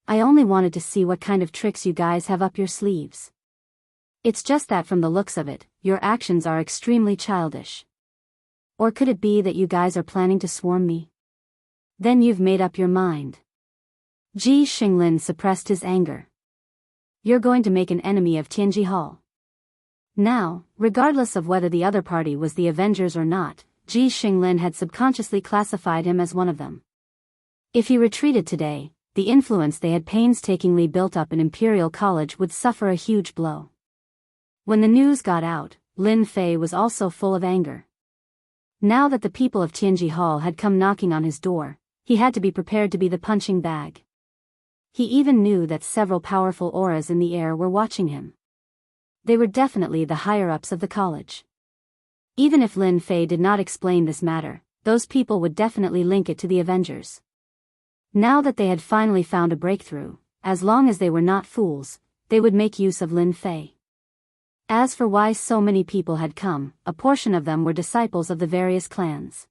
I only wanted to see what kind of tricks you guys have up your sleeves. It's just that from the looks of it, your actions are extremely childish. Or could it be that you guys are planning to swarm me? Then you've made up your mind. Ji Xinglin suppressed his anger. You're going to make an enemy of Tianji Hall. Now, regardless of whether the other party was the Avengers or not, Ji Xinglin had subconsciously classified him as one of them. If he retreated today, the influence they had painstakingly built up in Imperial College would suffer a huge blow. When the news got out, Lin Fei was also full of anger. Now that the people of Tianji Hall had come knocking on his door, he had to be prepared to be the punching bag. He even knew that several powerful auras in the air were watching him. They were definitely the higher-ups of the college. Even if Lin Fei did not explain this matter, those people would definitely link it to the Avengers. Now that they had finally found a breakthrough, as long as they were not fools, they would make use of Lin Fei. As for why so many people had come, a portion of them were disciples of the various clans.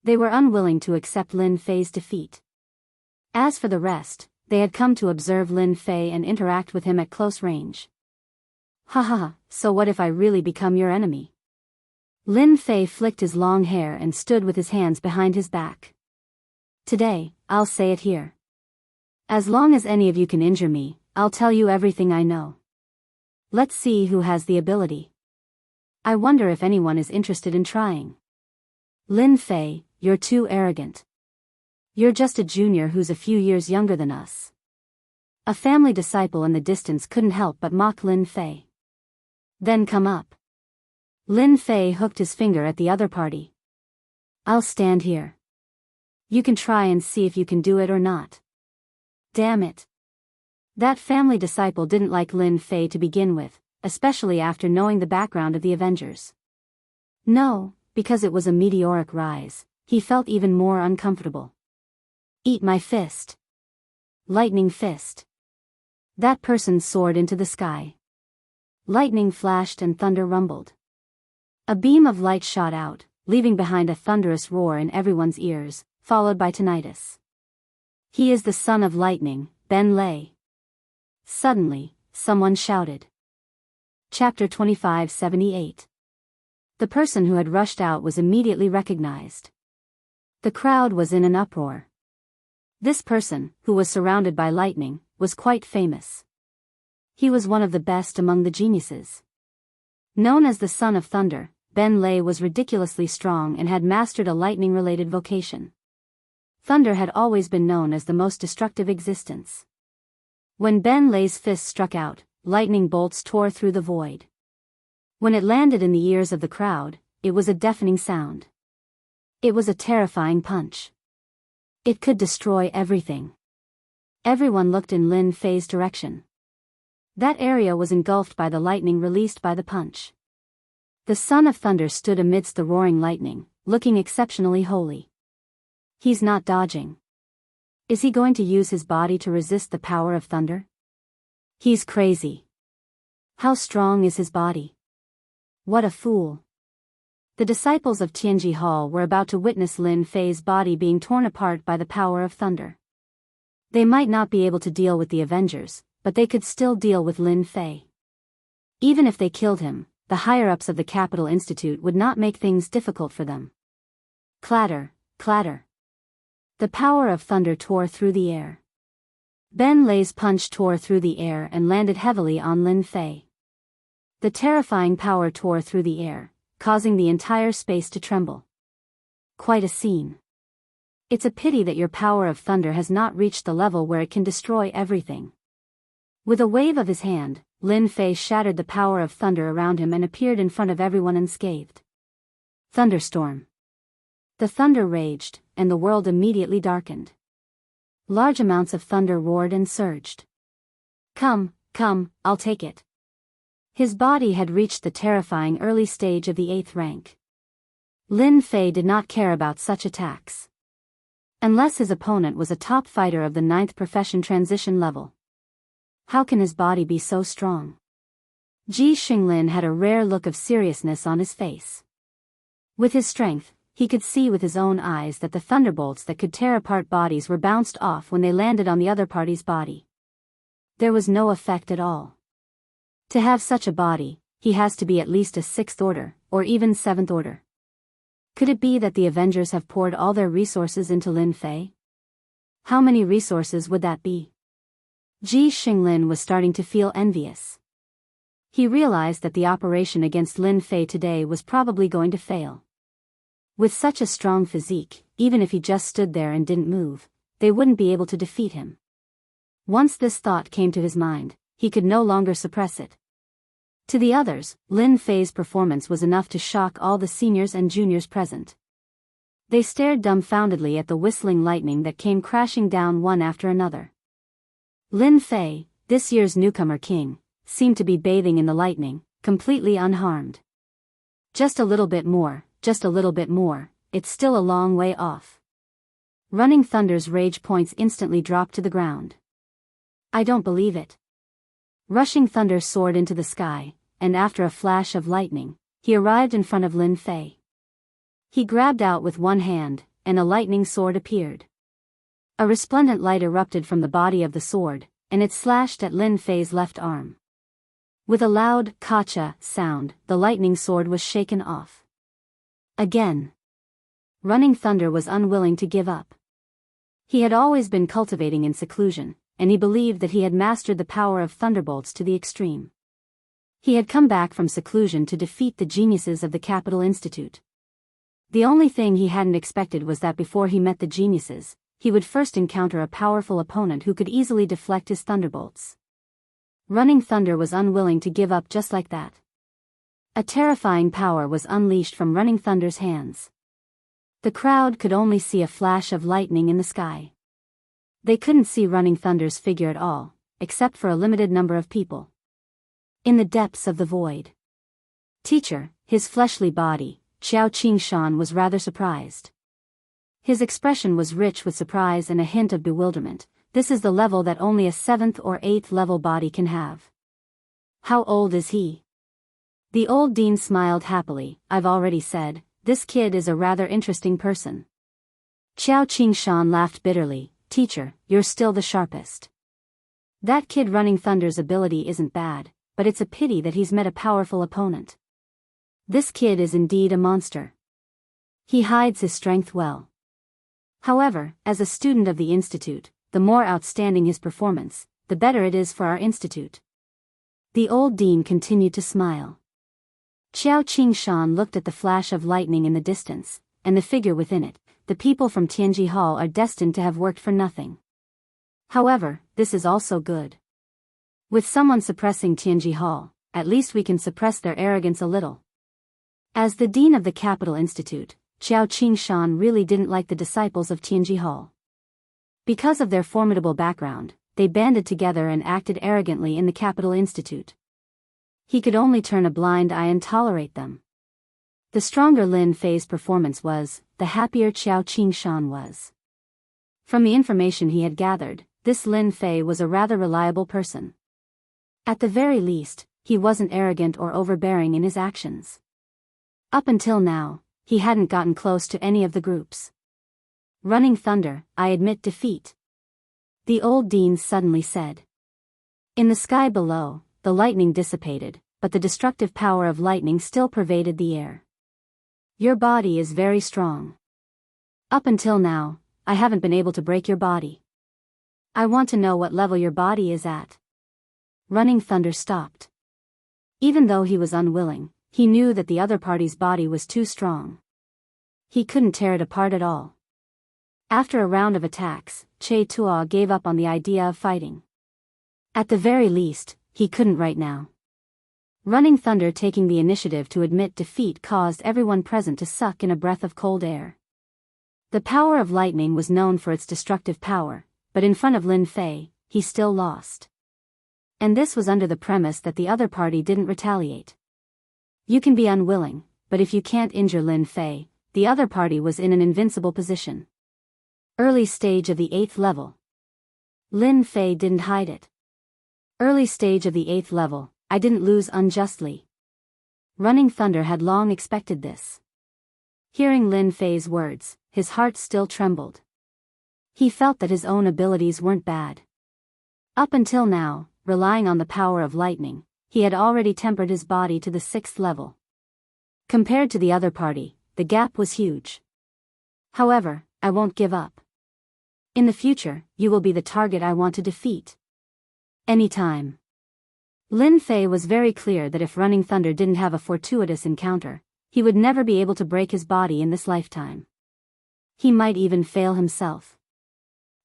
They were unwilling to accept Lin Fei's defeat. As for the rest, they had come to observe Lin Fei and interact with him at close range. Haha, so what if I really become your enemy? Lin Fei flicked his long hair and stood with his hands behind his back. Today, I'll say it here. As long as any of you can injure me, I'll tell you everything I know. Let's see who has the ability. I wonder if anyone is interested in trying. Lin Fei, you're too arrogant. You're just a junior who's a few years younger than us. A family disciple in the distance couldn't help but mock Lin Fei. Then come up. Lin Fei hooked his finger at the other party. I'll stand here. You can try and see if you can do it or not. Damn it. That family disciple didn't like Lin Fei to begin with, especially after knowing the background of the Avengers. No, because it was a meteoric rise, he felt even more uncomfortable. Eat my fist. Lightning fist. That person soared into the sky. Lightning flashed and thunder rumbled. A beam of light shot out, leaving behind a thunderous roar in everyone's ears, followed by tinnitus. He is the son of lightning, Ben Lei. Suddenly, someone shouted. Chapter 2578. The person who had rushed out was immediately recognized. The crowd was in an uproar. This person, who was surrounded by lightning, was quite famous. He was one of the best among the geniuses. Known as the Son of Thunder, Ben Lei was ridiculously strong and had mastered a lightning-related vocation. Thunder had always been known as the most destructive existence. When Ben Lei's fist struck out, lightning bolts tore through the void. When it landed in the ears of the crowd, it was a deafening sound. It was a terrifying punch. It could destroy everything. Everyone looked in Lin Fei's direction. That area was engulfed by the lightning released by the punch. The Son of Thunder stood amidst the roaring lightning, looking exceptionally holy. He's not dodging. Is he going to use his body to resist the power of thunder? He's crazy. How strong is his body? What a fool. The disciples of Tianji Hall were about to witness Lin Fei's body being torn apart by the power of thunder. They might not be able to deal with the Avengers, but they could still deal with Lin Fei. Even if they killed him, the higher-ups of the Capital Institute would not make things difficult for them. Clatter, clatter. The power of thunder tore through the air. Ben Lei's punch tore through the air and landed heavily on Lin Fei. The terrifying power tore through the air, causing the entire space to tremble. Quite a scene. It's a pity that your power of thunder has not reached the level where it can destroy everything. With a wave of his hand, Lin Fei shattered the power of thunder around him and appeared in front of everyone unscathed. Thunderstorm. The thunder raged, and the world immediately darkened. Large amounts of thunder roared and surged. Come, I'll take it. His body had reached the terrifying early stage of the 8th rank. Lin Fei did not care about such attacks. Unless his opponent was a top fighter of the 9th profession transition level. How can his body be so strong? Ji Xinglin had a rare look of seriousness on his face. With his strength, he could see with his own eyes that the thunderbolts that could tear apart bodies were bounced off when they landed on the other party's body. There was no effect at all. To have such a body, he has to be at least a 6th order, or even 7th order. Could it be that the Avengers have poured all their resources into Lin Fei? How many resources would that be? Ji Xinglin was starting to feel envious. He realized that the operation against Lin Fei today was probably going to fail. With such a strong physique, even if he just stood there and didn't move, they wouldn't be able to defeat him. Once this thought came to his mind, he could no longer suppress it. To the others, Lin Fei's performance was enough to shock all the seniors and juniors present. They stared dumbfoundedly at the whistling lightning that came crashing down one after another. Lin Fei, this year's newcomer king, seemed to be bathing in the lightning, completely unharmed. Just a little bit more, it's still a long way off. Running Thunder's rage points instantly dropped to the ground. I don't believe it. Rushing Thunder soared into the sky, and after a flash of lightning, he arrived in front of Lin Fei. He grabbed out with one hand, and a lightning sword appeared. A resplendent light erupted from the body of the sword, and it slashed at Lin Fei's left arm. With a loud "kacha" sound, the lightning sword was shaken off. Again. Running Thunder was unwilling to give up. He had always been cultivating in seclusion, and he believed that he had mastered the power of thunderbolts to the extreme. He had come back from seclusion to defeat the geniuses of the Capital Institute. The only thing he hadn't expected was that before he met the geniuses, he would first encounter a powerful opponent who could easily deflect his thunderbolts. Running Thunder was unwilling to give up just like that. A terrifying power was unleashed from Running Thunder's hands. The crowd could only see a flash of lightning in the sky. They couldn't see Running Thunder's figure at all, except for a limited number of people. In the depths of the void. Teacher, his fleshly body, Qiao Qingshan was rather surprised. His expression was rich with surprise and a hint of bewilderment. This is the level that only a 7th or 8th level body can have. How old is he? The old dean smiled happily. I've already said, this kid is a rather interesting person. Qiao Qingshan laughed bitterly. Teacher, you're still the sharpest. That kid Running Thunder's ability isn't bad, but it's a pity that he's met a powerful opponent. This kid is indeed a monster. He hides his strength well. However, as a student of the Institute, the more outstanding his performance, the better it is for our Institute. The old dean continued to smile. Qiao Qingshan looked at the flash of lightning in the distance, and the figure within it. The people from Tianji Hall are destined to have worked for nothing. However, this is also good. With someone suppressing Tianji Hall, at least we can suppress their arrogance a little. As the dean of the Capital Institute, Qiao Qingshan really didn't like the disciples of Tianji Hall. Because of their formidable background, they banded together and acted arrogantly in the Capital Institute. He could only turn a blind eye and tolerate them. The stronger Lin Fei's performance was, the happier Qiao Qingshan was. From the information he had gathered, this Lin Fei was a rather reliable person. At the very least, he wasn't arrogant or overbearing in his actions. Up until now, he hadn't gotten close to any of the groups. Running Thunder, I admit defeat. The old dean suddenly said. In the sky below, the lightning dissipated, but the destructive power of lightning still pervaded the air. Your body is very strong. Up until now, I haven't been able to break your body. I want to know what level your body is at. Running Thunder stopped. Even though he was unwilling, he knew that the other party's body was too strong. He couldn't tear it apart at all. After a round of attacks, Che Tuo gave up on the idea of fighting. At the very least, he couldn't right now. Running Thunder taking the initiative to admit defeat caused everyone present to suck in a breath of cold air. The power of lightning was known for its destructive power, but in front of Lin Fei, he still lost. And this was under the premise that the other party didn't retaliate. You can be unwilling, but if you can't injure Lin Fei, the other party was in an invincible position. Early stage of the 8th level. Lin Fei didn't hide it. Early stage of the 8th level, I didn't lose unjustly. Running Thunder had long expected this. Hearing Lin Fei's words, his heart still trembled. He felt that his own abilities weren't bad. Up until now, relying on the power of lightning, he had already tempered his body to the 6th level. Compared to the other party, the gap was huge. However, I won't give up. In the future, you will be the target I want to defeat. Anytime. Lin Fei was very clear that if Running Thunder didn't have a fortuitous encounter, he would never be able to break his body in this lifetime. He might even fail himself.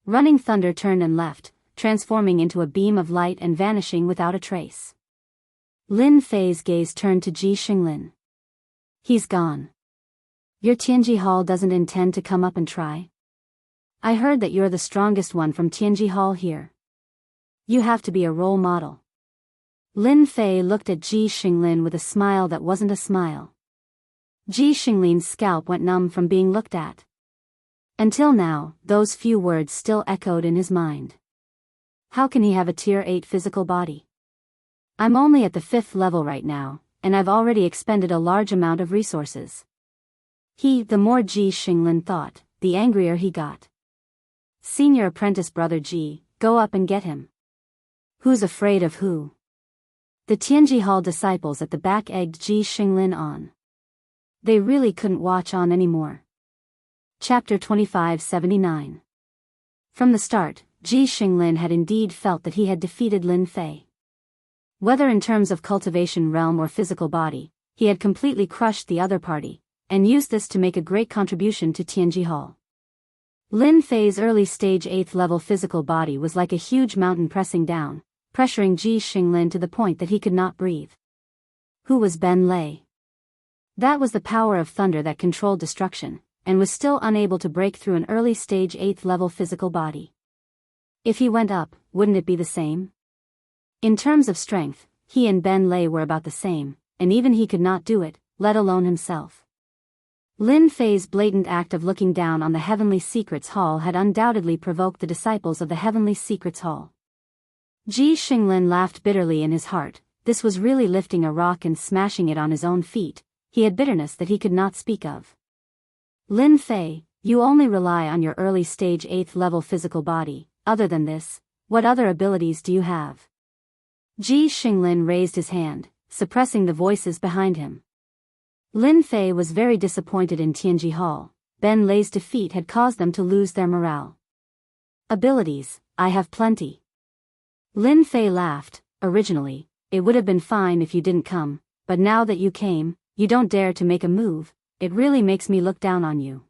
Running Thunder turned and left, transforming into a beam of light and vanishing without a trace. Lin Fei's gaze turned to Ji Xinglin. He's gone. Your Tianji Hall doesn't intend to come up and try? I heard that you're the strongest one from Tianji Hall here. You have to be a role model. Lin Fei looked at Ji Xinglin with a smile that wasn't a smile. Ji Xinglin's scalp went numb from being looked at. Until now, those few words still echoed in his mind. How can he have a Tier 8 physical body? I'm only at the 5th level right now, and I've already expended a large amount of resources. The more Ji Xinglin thought, the angrier he got. Senior apprentice brother Ji, go up and get him. Who's afraid of who? The Tianji Hall disciples at the back egged Ji Xinglin on. They really couldn't watch on anymore. Chapter 2579. From the start, Ji Xinglin had indeed felt that he had defeated Lin Fei. Whether in terms of cultivation realm or physical body, he had completely crushed the other party, and used this to make a great contribution to Tianji Hall. Lin Fei's early stage 8th level physical body was like a huge mountain pressing down, pressuring Ji Xinglin to the point that he could not breathe. Who was Ben Lei? That was the power of thunder that controlled destruction, and was still unable to break through an early stage 8th level physical body. If he went up, wouldn't it be the same? In terms of strength, he and Ben Lei were about the same, and even he could not do it, let alone himself. Lin Fei's blatant act of looking down on the Heavenly Secrets Hall had undoubtedly provoked the disciples of the Heavenly Secrets Hall. Ji Xinglin laughed bitterly in his heart. This was really lifting a rock and smashing it on his own feet. He had bitterness that he could not speak of. Lin Fei, you only rely on your early stage 8th level physical body. Other than this, what other abilities do you have? Ji Xinglin raised his hand, suppressing the voices behind him. Lin Fei was very disappointed in Tianji Hall. Ben Lei's defeat had caused them to lose their morale. Abilities, I have plenty. Lin Fei laughed. Originally, it would have been fine if you didn't come, but now that you came, you don't dare to make a move. It really makes me look down on you.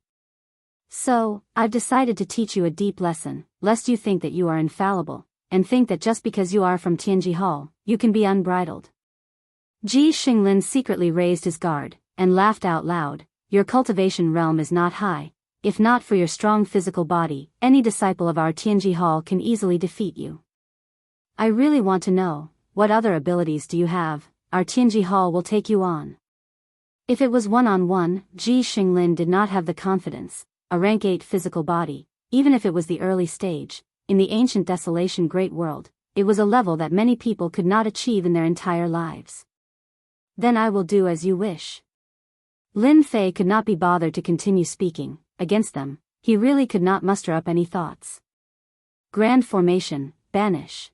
So, I've decided to teach you a deep lesson, lest you think that you are infallible, and think that just because you are from Tianji Hall, you can be unbridled. Ji Xinglin secretly raised his guard, and laughed out loud. Your cultivation realm is not high. If not for your strong physical body, any disciple of our Tianji Hall can easily defeat you. I really want to know, what other abilities do you have? Our Tianji Hall will take you on. If it was one-on-one, Ji Xinglin did not have the confidence. A rank 8 physical body, even if it was the early stage, in the ancient desolation great world, it was a level that many people could not achieve in their entire lives. Then I will do as you wish. Lin Fei could not be bothered to continue speaking. Against them, he really could not muster up any thoughts. Grand formation, banish.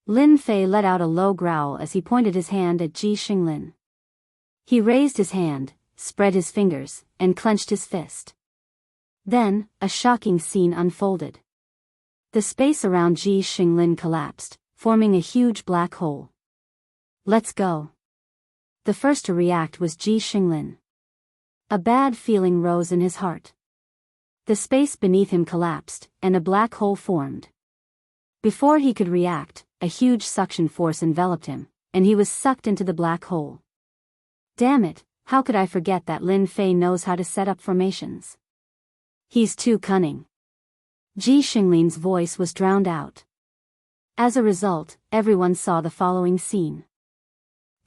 Lin Fei let out a low growl as he pointed his hand at Ji Xinglin. He raised his hand, spread his fingers, and clenched his fist. Then, a shocking scene unfolded. The space around Ji Xinglin collapsed, forming a huge black hole. Let's go. The first to react was Ji Xinglin. A bad feeling rose in his heart. The space beneath him collapsed, and a black hole formed. Before he could react, a huge suction force enveloped him, and he was sucked into the black hole. Damn it, how could I forget that Lin Fei knows how to set up formations? He's too cunning. Ji Xinglin's voice was drowned out. As a result, everyone saw the following scene.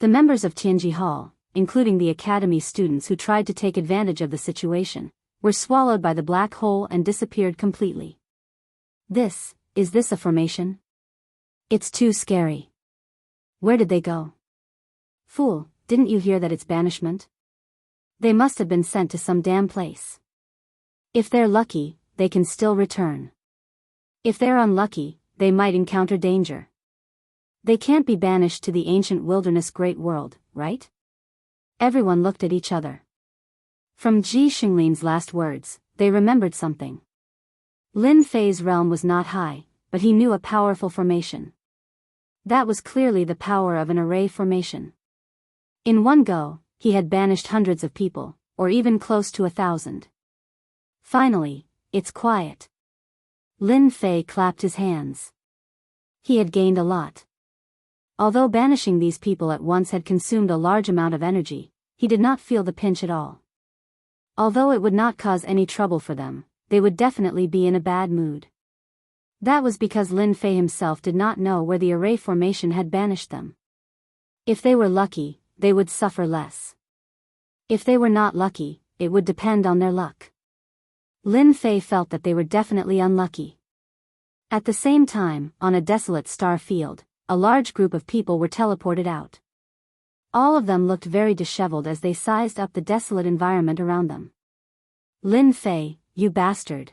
The members of Tianji Hall, including the academy students who tried to take advantage of the situation, were swallowed by the black hole and disappeared completely. Is this a formation? It's too scary. Where did they go? Fool, didn't you hear that it's banishment? They must have been sent to some damn place. If they're lucky, they can still return. If they're unlucky, they might encounter danger. They can't be banished to the ancient wilderness great world, right? Everyone looked at each other. From Ji Xinglin's last words, they remembered something. Lin Fei's realm was not high, but he knew a powerful formation. That was clearly the power of an array formation. In one go, he had banished hundreds of people, or even close to 1,000. Finally, it's quiet. Lin Fei clapped his hands. He had gained a lot. Although banishing these people at once had consumed a large amount of energy, he did not feel the pinch at all. Although it would not cause any trouble for them, they would definitely be in a bad mood. That was because Lin Fei himself did not know where the array formation had banished them. If they were lucky, they would suffer less. If they were not lucky, it would depend on their luck. Lin Fei felt that they were definitely unlucky. At the same time, on a desolate star field, a large group of people were teleported out. All of them looked very disheveled as they sized up the desolate environment around them. Lin Fei, you bastard.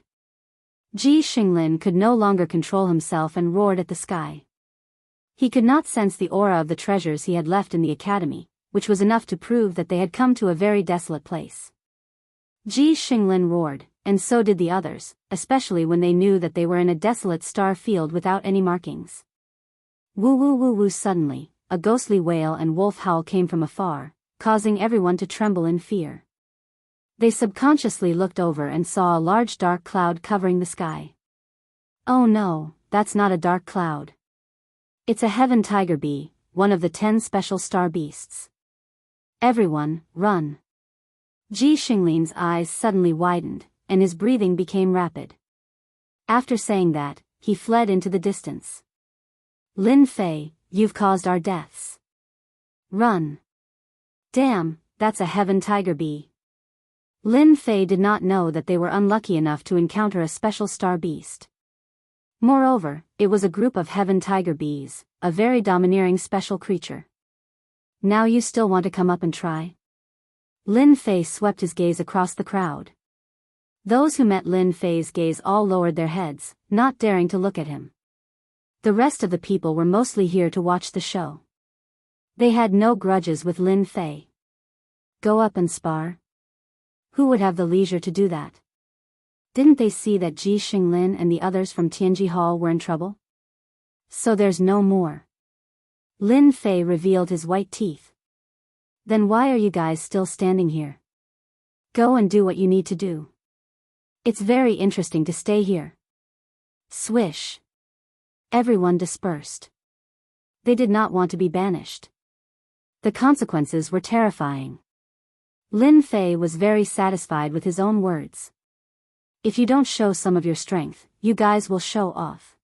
Ji Xinglin could no longer control himself and roared at the sky. He could not sense the aura of the treasures he had left in the academy, which was enough to prove that they had come to a very desolate place. Ji Xinglin roared, and so did the others, especially when they knew that they were in a desolate star field without any markings. Woo woo woo woo. Suddenly, a ghostly wail and wolf howl came from afar, causing everyone to tremble in fear. They subconsciously looked over and saw a large dark cloud covering the sky. Oh no, that's not a dark cloud. It's a heaven tiger bee, one of the 10 special star beasts. Everyone, run. Ji Xinglin's eyes suddenly widened, and his breathing became rapid. After saying that, he fled into the distance. Lin Fei, you've caused our deaths. Run. Damn, that's a heaven tiger bee. Lin Fei did not know that they were unlucky enough to encounter a special star beast. Moreover, it was a group of heaven tiger bees, a very domineering special creature. Now you still want to come up and try? Lin Fei swept his gaze across the crowd. Those who met Lin Fei's gaze all lowered their heads, not daring to look at him. The rest of the people were mostly here to watch the show. They had no grudges with Lin Fei. Go up and spar? Who would have the leisure to do that? Didn't they see that Ji Xinglin and the others from Tianji Hall were in trouble? So there's no more. Lin Fei revealed his white teeth. Then why are you guys still standing here? Go and do what you need to do. It's very interesting to stay here. Swish. Everyone dispersed. They did not want to be banished. The consequences were terrifying. Lin Fei was very satisfied with his own words. If you don't show some of your strength, you guys will show off.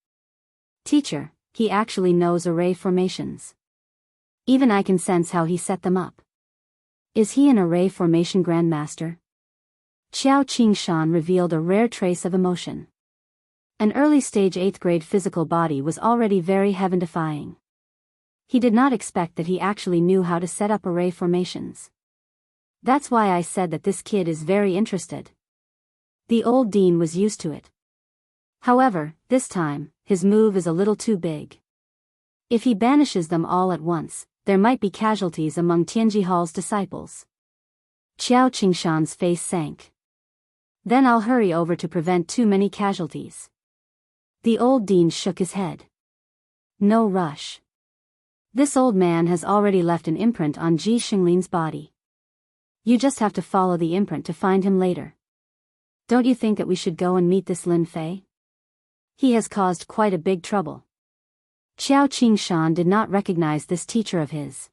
Teacher, he actually knows array formations. Even I can sense how he set them up. Is he an array formation grandmaster? Qiao Qingshan revealed a rare trace of emotion. An early-stage 8th grade physical body was already very heaven-defying. He did not expect that he actually knew how to set up array formations. That's why I said that this kid is very interested. The old dean was used to it. However, this time, his move is a little too big. If he banishes them all at once, there might be casualties among Tianji Hall's disciples. Qiao Qingshan's face sank. Then I'll hurry over to prevent too many casualties. The old dean shook his head. No rush. This old man has already left an imprint on Ji Xinglin's body. You just have to follow the imprint to find him later. Don't you think that we should go and meet this Lin Fei? He has caused quite a big trouble. Qiao Qingshan did not recognize this teacher of his.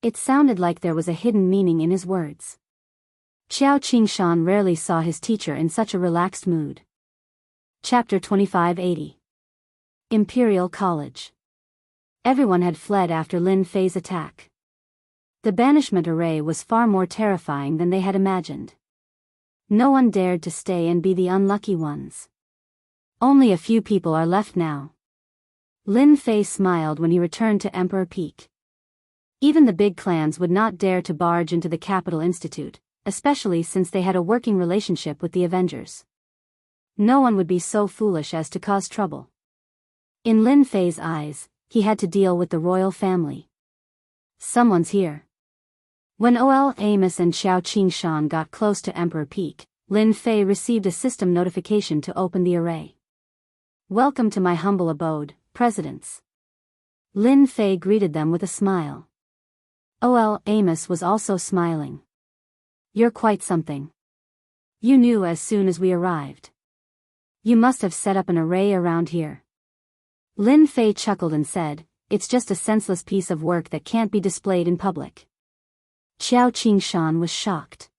It sounded like there was a hidden meaning in his words. Qiao Qingshan rarely saw his teacher in such a relaxed mood. Chapter 2580. Imperial College. Everyone had fled after Lin Fei's attack. The banishment array was far more terrifying than they had imagined. No one dared to stay and be the unlucky ones. Only a few people are left now. Lin Fei smiled when he returned to Emperor Peak. Even the big clans would not dare to barge into the Capital Institute, especially since they had a working relationship with the Avengers. No one would be so foolish as to cause trouble. In Lin Fei's eyes, he had to deal with the royal family. Someone's here. When Immerse and Qiao Qingshan got close to Emperor Peak, Lin Fei received a system notification to open the array. Welcome to my humble abode, presidents. Lin Fei greeted them with a smile. Immerse was also smiling. You're quite something. You knew as soon as we arrived. You must have set up an array around here. Lin Fei chuckled and said, it's just a senseless piece of work that can't be displayed in public. Qiao Qingshan was shocked.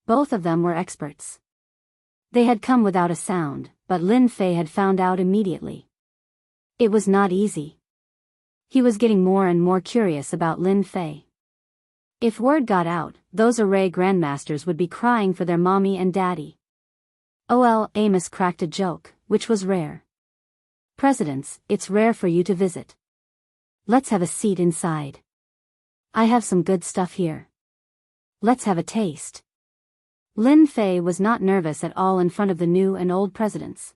Both of them were experts. They had come without a sound, but Lin Fei had found out immediately. It was not easy. He was getting more and more curious about Lin Fei. If word got out, those array grandmasters would be crying for their mommy and daddy. Immerse cracked a joke, which was rare. Presidents, it's rare for you to visit. Let's have a seat inside. I have some good stuff here. Let's have a taste. Lin Fei was not nervous at all in front of the new and old presidents.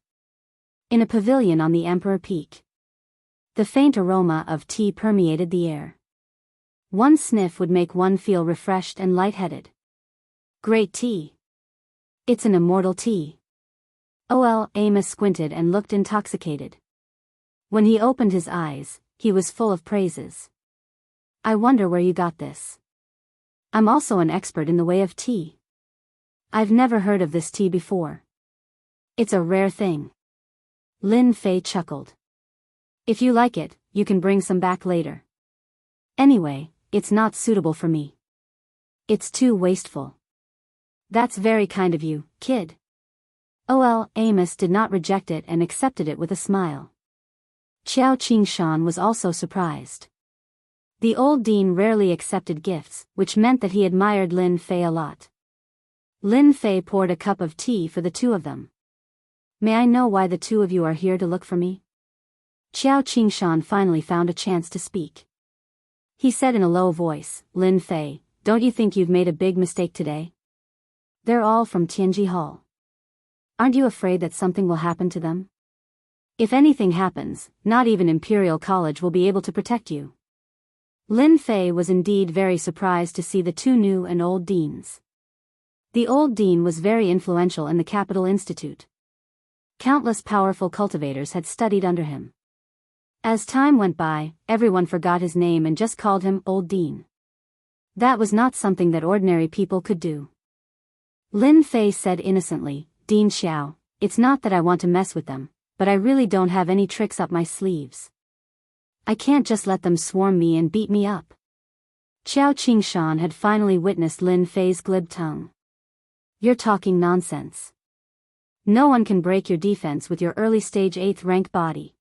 In a pavilion on the Emperor Peak, the faint aroma of tea permeated the air. One sniff would make one feel refreshed and lightheaded. Great tea. It's an immortal tea. Immerse squinted and looked intoxicated. When he opened his eyes, he was full of praises. I wonder where you got this. I'm also an expert in the way of tea. I've never heard of this tea before. It's a rare thing. Lin Fei chuckled. If you like it, you can bring some back later. Anyway, it's not suitable for me. It's too wasteful. That's very kind of you, kid. Immerse did not reject it and accepted it with a smile. Qiao Qingshan was also surprised. The old dean rarely accepted gifts, which meant that he admired Lin Fei a lot. Lin Fei poured a cup of tea for the two of them. May I know why the two of you are here to look for me? Qiao Qingshan finally found a chance to speak. He said in a low voice, Lin Fei, don't you think you've made a big mistake today? They're all from Tianji Hall. Aren't you afraid that something will happen to them? If anything happens, not even Imperial College will be able to protect you. Lin Fei was indeed very surprised to see the two new and old deans. The old dean was very influential in the Capital Institute. Countless powerful cultivators had studied under him. As time went by, everyone forgot his name and just called him Old Dean. That was not something that ordinary people could do. Lin Fei said innocently, Dean Xiao, it's not that I want to mess with them, but I really don't have any tricks up my sleeves. I can't just let them swarm me and beat me up. Qiao Qingshan had finally witnessed Lin Fei's glib tongue. You're talking nonsense. No one can break your defense with your early-stage 8th rank body.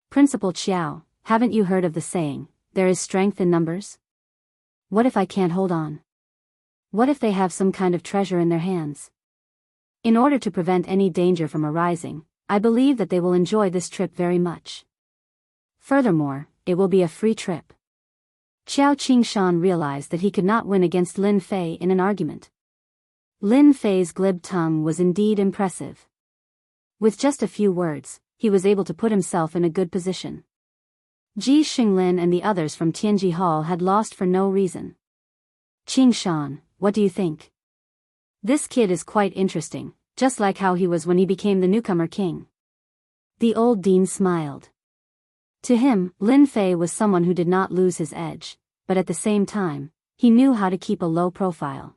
Principal Qiao, haven't you heard of the saying, there is strength in numbers? What if I can't hold on? What if they have some kind of treasure in their hands? In order to prevent any danger from arising, I believe that they will enjoy this trip very much. Furthermore, it will be a free trip. Qiao Qingshan realized that he could not win against Lin Fei in an argument. Lin Fei's glib tongue was indeed impressive. With just a few words, he was able to put himself in a good position. Ji Xinglin and the others from Tianji Hall had lost for no reason. Qingshan, what do you think? This kid is quite interesting, just like how he was when he became the newcomer king. The old dean smiled. To him, Lin Fei was someone who did not lose his edge, but at the same time, he knew how to keep a low profile.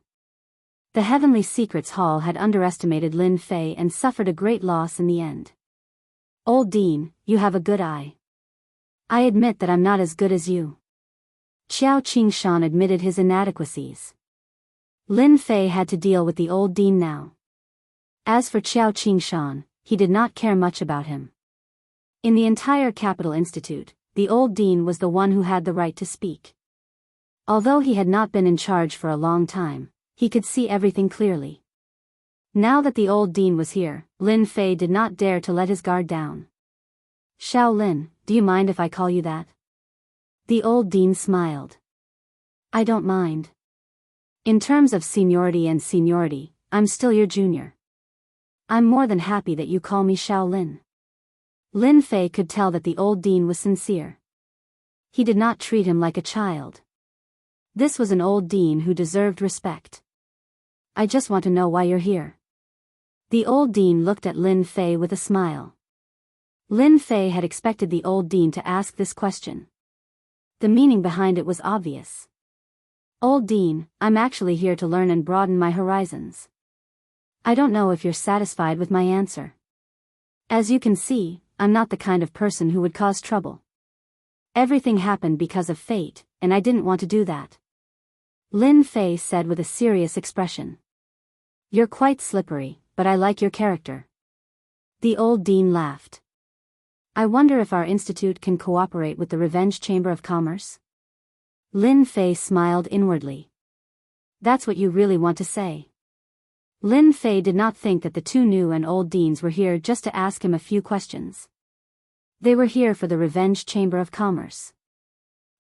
The Heavenly Secrets Hall had underestimated Lin Fei and suffered a great loss in the end. Old Dean, you have a good eye. I admit that I'm not as good as you. Xiao Qingshan admitted his inadequacies. Lin Fei had to deal with the old dean now. As for Xiao Qingshan, he did not care much about him. In the entire Capital Institute, the old dean was the one who had the right to speak. Although he had not been in charge for a long time, he could see everything clearly. Now that the old dean was here, Lin Fei did not dare to let his guard down. Xiao Lin, do you mind if I call you that? The old dean smiled. I don't mind. In terms of seniority, I'm still your junior. I'm more than happy that you call me Xiao Lin. Lin Fei could tell that the old dean was sincere. He did not treat him like a child. This was an old dean who deserved respect. I just want to know why you're here. The old dean looked at Lin Fei with a smile. Lin Fei had expected the old dean to ask this question. The meaning behind it was obvious. Old dean, I'm actually here to learn and broaden my horizons. I don't know if you're satisfied with my answer. As you can see, I'm not the kind of person who would cause trouble. Everything happened because of fate, and I didn't want to do that. Lin Fei said with a serious expression. You're quite slippery, but I like your character. The old dean laughed. I wonder if our institute can cooperate with the Revenge Chamber of Commerce? Lin Fei smiled inwardly. That's what you really want to say. Lin Fei did not think that the two new and old deans were here just to ask him a few questions. They were here for the Revenge Chamber of Commerce.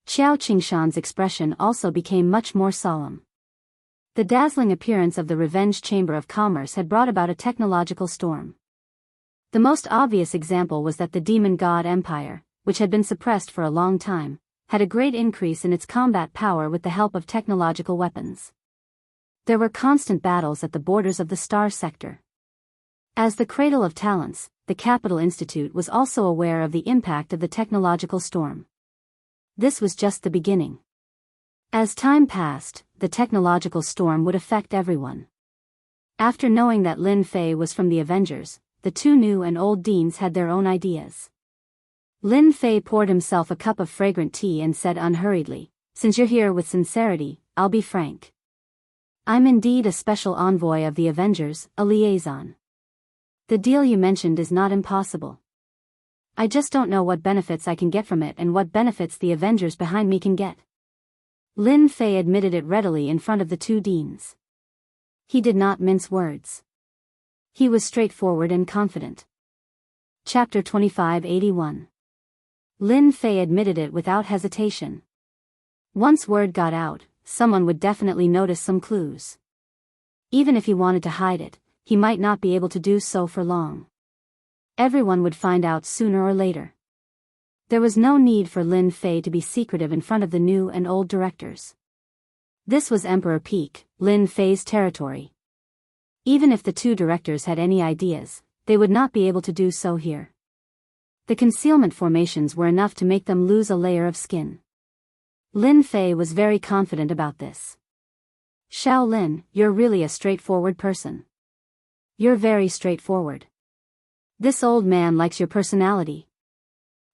Xiao Qingshan's expression also became much more solemn. The dazzling appearance of the Revenge Chamber of Commerce had brought about a technological storm. The most obvious example was that the Demon God Empire, which had been suppressed for a long time, had a great increase in its combat power with the help of technological weapons. There were constant battles at the borders of the Star Sector. As the cradle of talents, the Capital Institute was also aware of the impact of the technological storm. This was just the beginning. As time passed, the technological storm would affect everyone. After knowing that Lin Fei was from the Avengers, the two new and old deans had their own ideas. Lin Fei poured himself a cup of fragrant tea and said unhurriedly, Since you're here with sincerity, I'll be frank. I'm indeed a special envoy of the Avengers, a liaison. The deal you mentioned is not impossible. I just don't know what benefits I can get from it and what benefits the Avengers behind me can get. Lin Fei admitted it readily in front of the two deans. He did not mince words. He was straightforward and confident. Chapter 2581. Lin Fei admitted it without hesitation. Once word got out, someone would definitely notice some clues. Even if he wanted to hide it, he might not be able to do so for long. Everyone would find out sooner or later. There was no need for Lin Fei to be secretive in front of the new and old directors. This was Emperor Peak, Lin Fei's territory. Even if the two directors had any ideas, they would not be able to do so here. The concealment formations were enough to make them lose a layer of skin. Lin Fei was very confident about this. Xiao Lin, you're really a straightforward person. You're very straightforward. This old man likes your personality.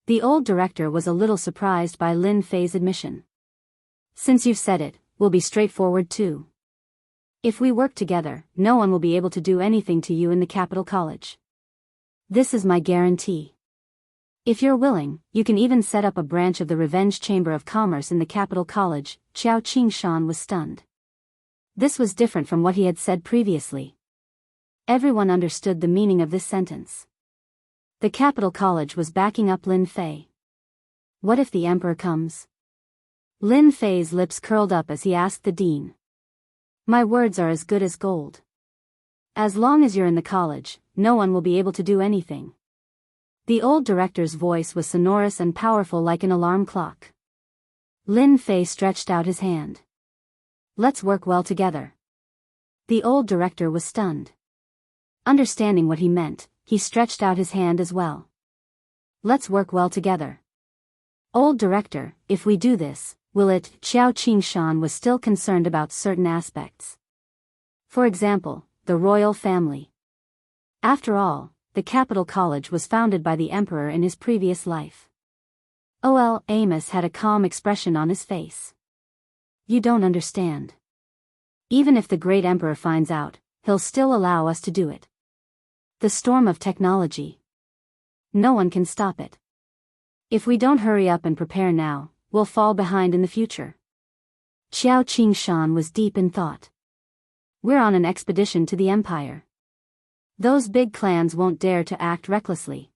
The old director was a little surprised by Lin Fei's admission. Since you've said it, we'll be straightforward too. If we work together, no one will be able to do anything to you in the Capital College. This is my guarantee. If you're willing, you can even set up a branch of the Revenge Chamber of Commerce in the Capital College. Xiao Qingshan was stunned. This was different from what he had said previously. Everyone understood the meaning of this sentence. The Capital College was backing up Lin Fei. What if the Emperor comes? Lin Fei's lips curled up as he asked the dean. My words are as good as gold. As long as you're in the college, no one will be able to do anything. The old director's voice was sonorous and powerful like an alarm clock. Lin Fei stretched out his hand. Let's work well together. The old director was stunned. Understanding what he meant, he stretched out his hand as well. Let's work well together. Old director, if we do this, will it? Xiao Qingshan was still concerned about certain aspects. For example, the royal family. After all, the Capital College was founded by the Emperor in his previous life. Amos had a calm expression on his face. You don't understand. Even if the great emperor finds out, he'll still allow us to do it. The storm of technology. No one can stop it. If we don't hurry up and prepare now, we'll fall behind in the future. Qiao Qingshan was deep in thought. We're on an expedition to the empire. Those big clans won't dare to act recklessly.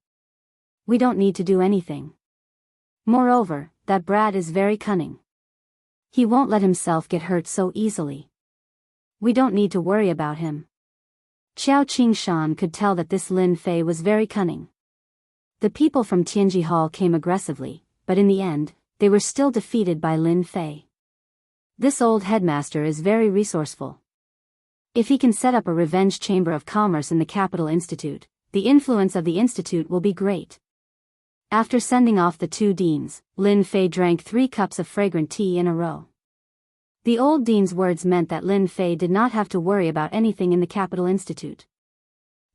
We don't need to do anything. Moreover, that brat is very cunning. He won't let himself get hurt so easily. We don't need to worry about him. Qiao Qingshan could tell that this Lin Fei was very cunning. The people from Tianji Hall came aggressively, but in the end, they were still defeated by Lin Fei. This old headmaster is very resourceful. If he can set up a revenge chamber of commerce in the capital institute, the influence of the institute will be great. After sending off the 2 deans, Lin Fei drank 3 cups of fragrant tea in a row. The old dean's words meant that Lin Fei did not have to worry about anything in the capital institute.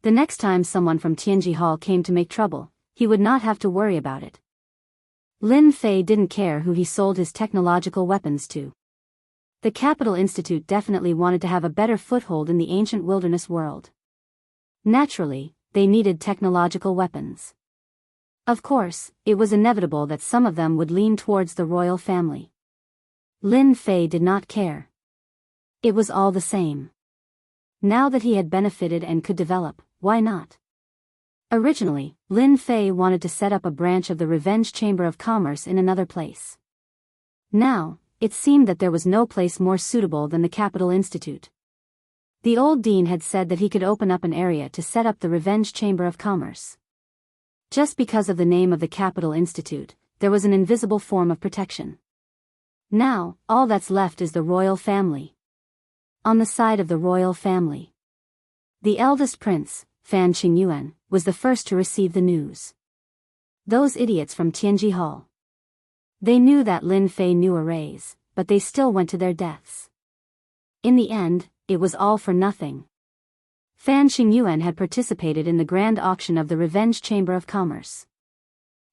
The next time someone from Tianji Hall came to make trouble, he would not have to worry about it. Lin Fei didn't care who he sold his technological weapons to. The capital institute definitely wanted to have a better foothold in the ancient wilderness world. Naturally, they needed technological weapons. Of course, it was inevitable that some of them would lean towards the royal family. Lin Fei did not care. It was all the same. Now that he had benefited and could develop, why not? Originally, Lin Fei wanted to set up a branch of the Revenge Chamber of Commerce in another place. Now, it seemed that there was no place more suitable than the Capital Institute. The old dean had said that he could open up an area to set up the Revenge Chamber of Commerce. Just because of the name of the Capital Institute, there was an invisible form of protection. Now, all that's left is the royal family. On the side of the royal family, the eldest prince, Fan Qingyuan, was the first to receive the news. Those idiots from Tianji Hall. They knew that Lin Fei knew a raise, but they still went to their deaths. In the end, it was all for nothing. Fan Qingyuan had participated in the grand auction of the Revenge Chamber of Commerce.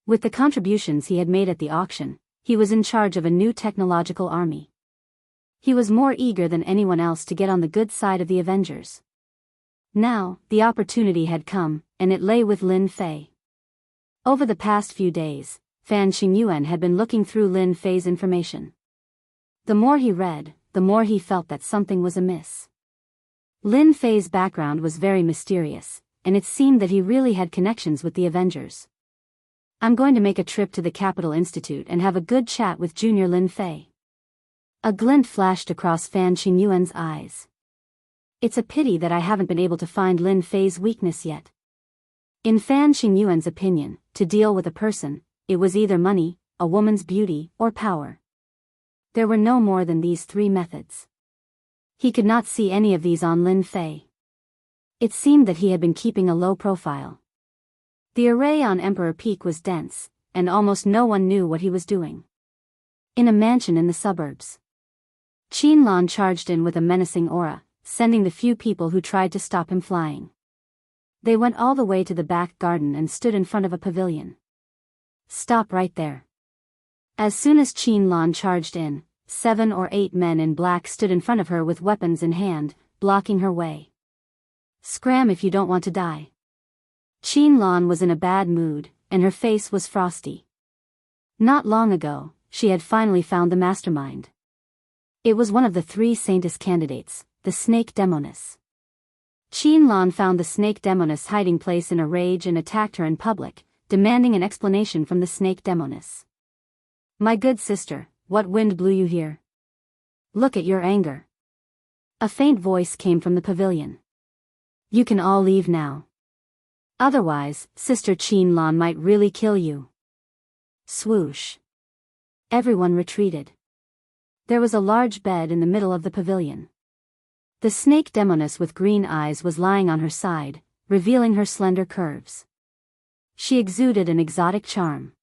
With the contributions he had made at the auction, he was in charge of a new technological army. He was more eager than anyone else to get on the good side of the Avengers. Now, the opportunity had come, and it lay with Lin Fei. Over the past few days, Fan Qingyuan had been looking through Lin Fei's information. The more he read, the more he felt that something was amiss. Lin Fei's background was very mysterious, and it seemed that he really had connections with the Avengers. I'm going to make a trip to the Capital Institute and have a good chat with Junior Lin Fei. A glint flashed across Fan Qingyuan's eyes. It's a pity that I haven't been able to find Lin Fei's weakness yet. In Fan Qingyuan's opinion, to deal with a person, it was either money, a woman's beauty, or power. There were no more than these 3 methods. He could not see any of these on Lin Fei. It seemed that he had been keeping a low profile. The array on Emperor Peak was dense, and almost no one knew what he was doing. In a mansion in the suburbs, Qinlan charged in with a menacing aura, sending the few people who tried to stop him flying. They went all the way to the back garden and stood in front of a pavilion. Stop right there. As soon as Qinlan charged in, 7 or 8 men in black stood in front of her with weapons in hand, blocking her way. Scram if you don't want to die. Qinlan was in a bad mood, and her face was frosty. Not long ago, she had finally found the mastermind. It was one of the 3 Saintess candidates, the Snake Demoness. Qinlan found the Snake Demoness hiding place in a rage and attacked her in public, demanding an explanation from the Snake Demoness. My good sister, what wind blew you here? Look at your anger. A faint voice came from the pavilion. You can all leave now. Otherwise, Sister Qinlan might really kill you. Swoosh. Everyone retreated. There was a large bed in the middle of the pavilion. The Snake Demoness with green eyes was lying on her side, revealing her slender curves. She exuded an exotic charm.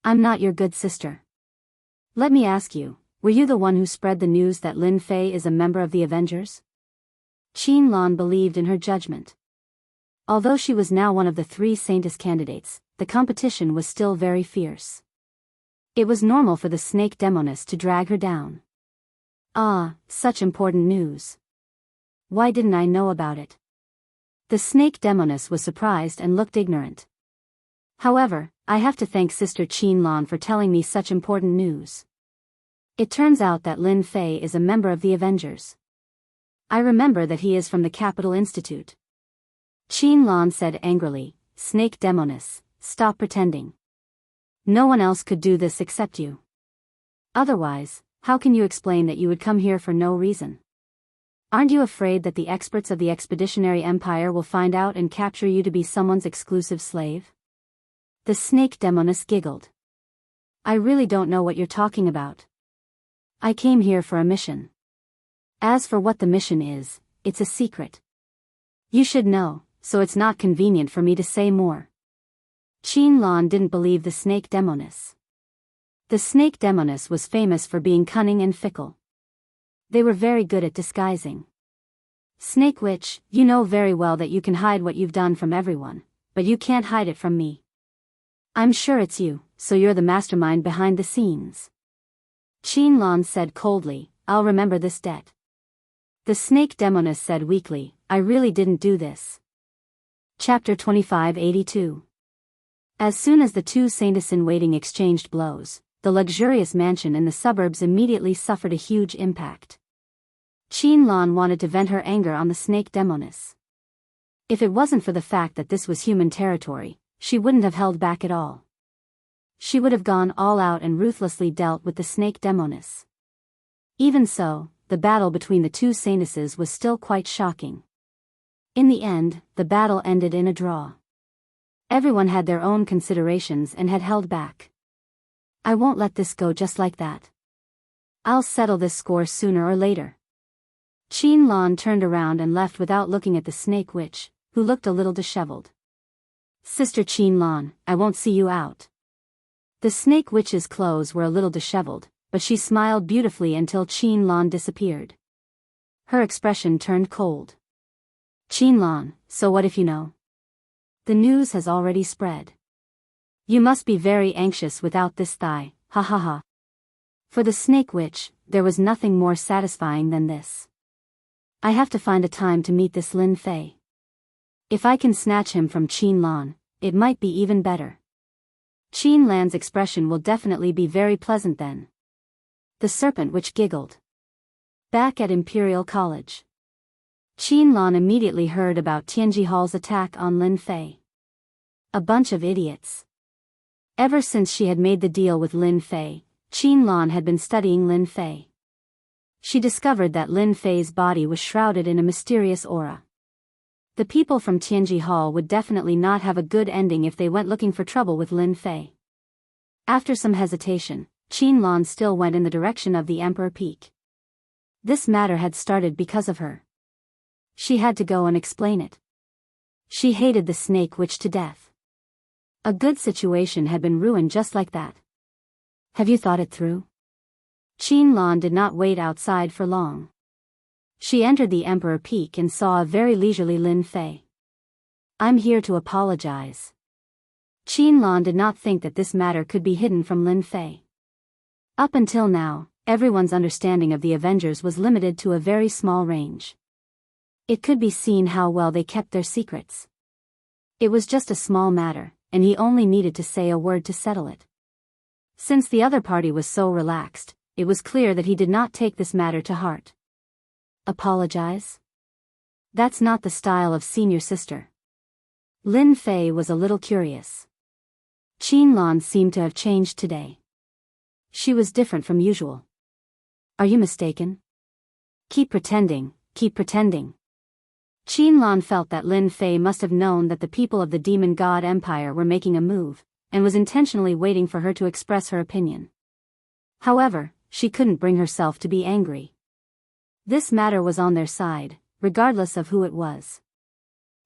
I'm not your good sister. Let me ask you, were you the one who spread the news that Lin Fei is a member of the Avengers? Qinlan believed in her judgment. Although she was now one of the 3 Saintess candidates, the competition was still very fierce. It was normal for the snake demoness to drag her down. Ah, such important news. Why didn't I know about it? The snake demoness was surprised and looked ignorant. However, I have to thank Sister Qin Lan for telling me such important news. It turns out that Lin Fei is a member of the Avengers. I remember that he is from the Capital Institute. Qin Lan said angrily, "Snake demoness, stop pretending. No one else could do this except you. Otherwise, how can you explain that you would come here for no reason? Aren't you afraid that the experts of the Expeditionary Empire will find out and capture you to be someone's exclusive slave?" The snake demoness giggled. "I really don't know what you're talking about. I came here for a mission. As for what the mission is, it's a secret. You should know, so it's not convenient for me to say more." Qin Lan didn't believe the snake demoness. The snake demoness was famous for being cunning and fickle. They were very good at disguising. "Snake witch, you know very well that you can hide what you've done from everyone, but you can't hide it from me. I'm sure it's you, so you're the mastermind behind the scenes." Qin Lan said coldly, "I'll remember this debt." The snake demoness said weakly, "I really didn't do this." Chapter 2582. As soon as the two saints-in-waiting exchanged blows, the luxurious mansion in the suburbs immediately suffered a huge impact. Qin Lan wanted to vent her anger on the snake demoness. If it wasn't for the fact that this was human territory, she wouldn't have held back at all. She would have gone all out and ruthlessly dealt with the snake demoness. Even so, the battle between the two saintesses was still quite shocking. In the end, the battle ended in a draw. Everyone had their own considerations and had held back. "I won't let this go just like that. I'll settle this score sooner or later." Qin Lan turned around and left without looking at the snake witch, who looked a little disheveled. "Sister Qin Lan, I won't see you out." The snake witch's clothes were a little disheveled, but she smiled beautifully until Qin Lan disappeared. Her expression turned cold. "Qin Lan, so what if you know? The news has already spread. You must be very anxious without this thigh, ha ha ha." For the snake witch, there was nothing more satisfying than this. "I have to find a time to meet this Lin Fei. If I can snatch him from Qin Lan, it might be even better. Qin Lan's expression will definitely be very pleasant then." The serpent witch giggled. Back at Imperial College, Qin Lan immediately heard about Tianji Hall's attack on Lin Fei. A bunch of idiots. Ever since she had made the deal with Lin Fei, Qin Lan had been studying Lin Fei. She discovered that Lin Fei's body was shrouded in a mysterious aura. The people from Tianji Hall would definitely not have a good ending if they went looking for trouble with Lin Fei. After some hesitation, Qin Lan still went in the direction of the Emperor Peak. This matter had started because of her. She had to go and explain it. She hated the snake witch to death. A good situation had been ruined just like that. "Have you thought it through?" Qin Lan did not wait outside for long. She entered the Emperor Peak and saw a very leisurely Lin Fei. "I'm here to apologize." Qin Lan did not think that this matter could be hidden from Lin Fei. Up until now, everyone's understanding of the Avengers was limited to a very small range. It could be seen how well they kept their secrets. It was just a small matter, and he only needed to say a word to settle it. Since the other party was so relaxed, it was clear that he did not take this matter to heart. Apologize? That's not the style of senior sister. Lin Fei was a little curious. Qin Lan seemed to have changed today. She was different from usual. "Are you mistaken? Keep pretending, keep pretending." Qin Lan felt that Lin Fei must have known that the people of the Demon God Empire were making a move, and was intentionally waiting for her to express her opinion. However, she couldn't bring herself to be angry. This matter was on their side, regardless of who it was.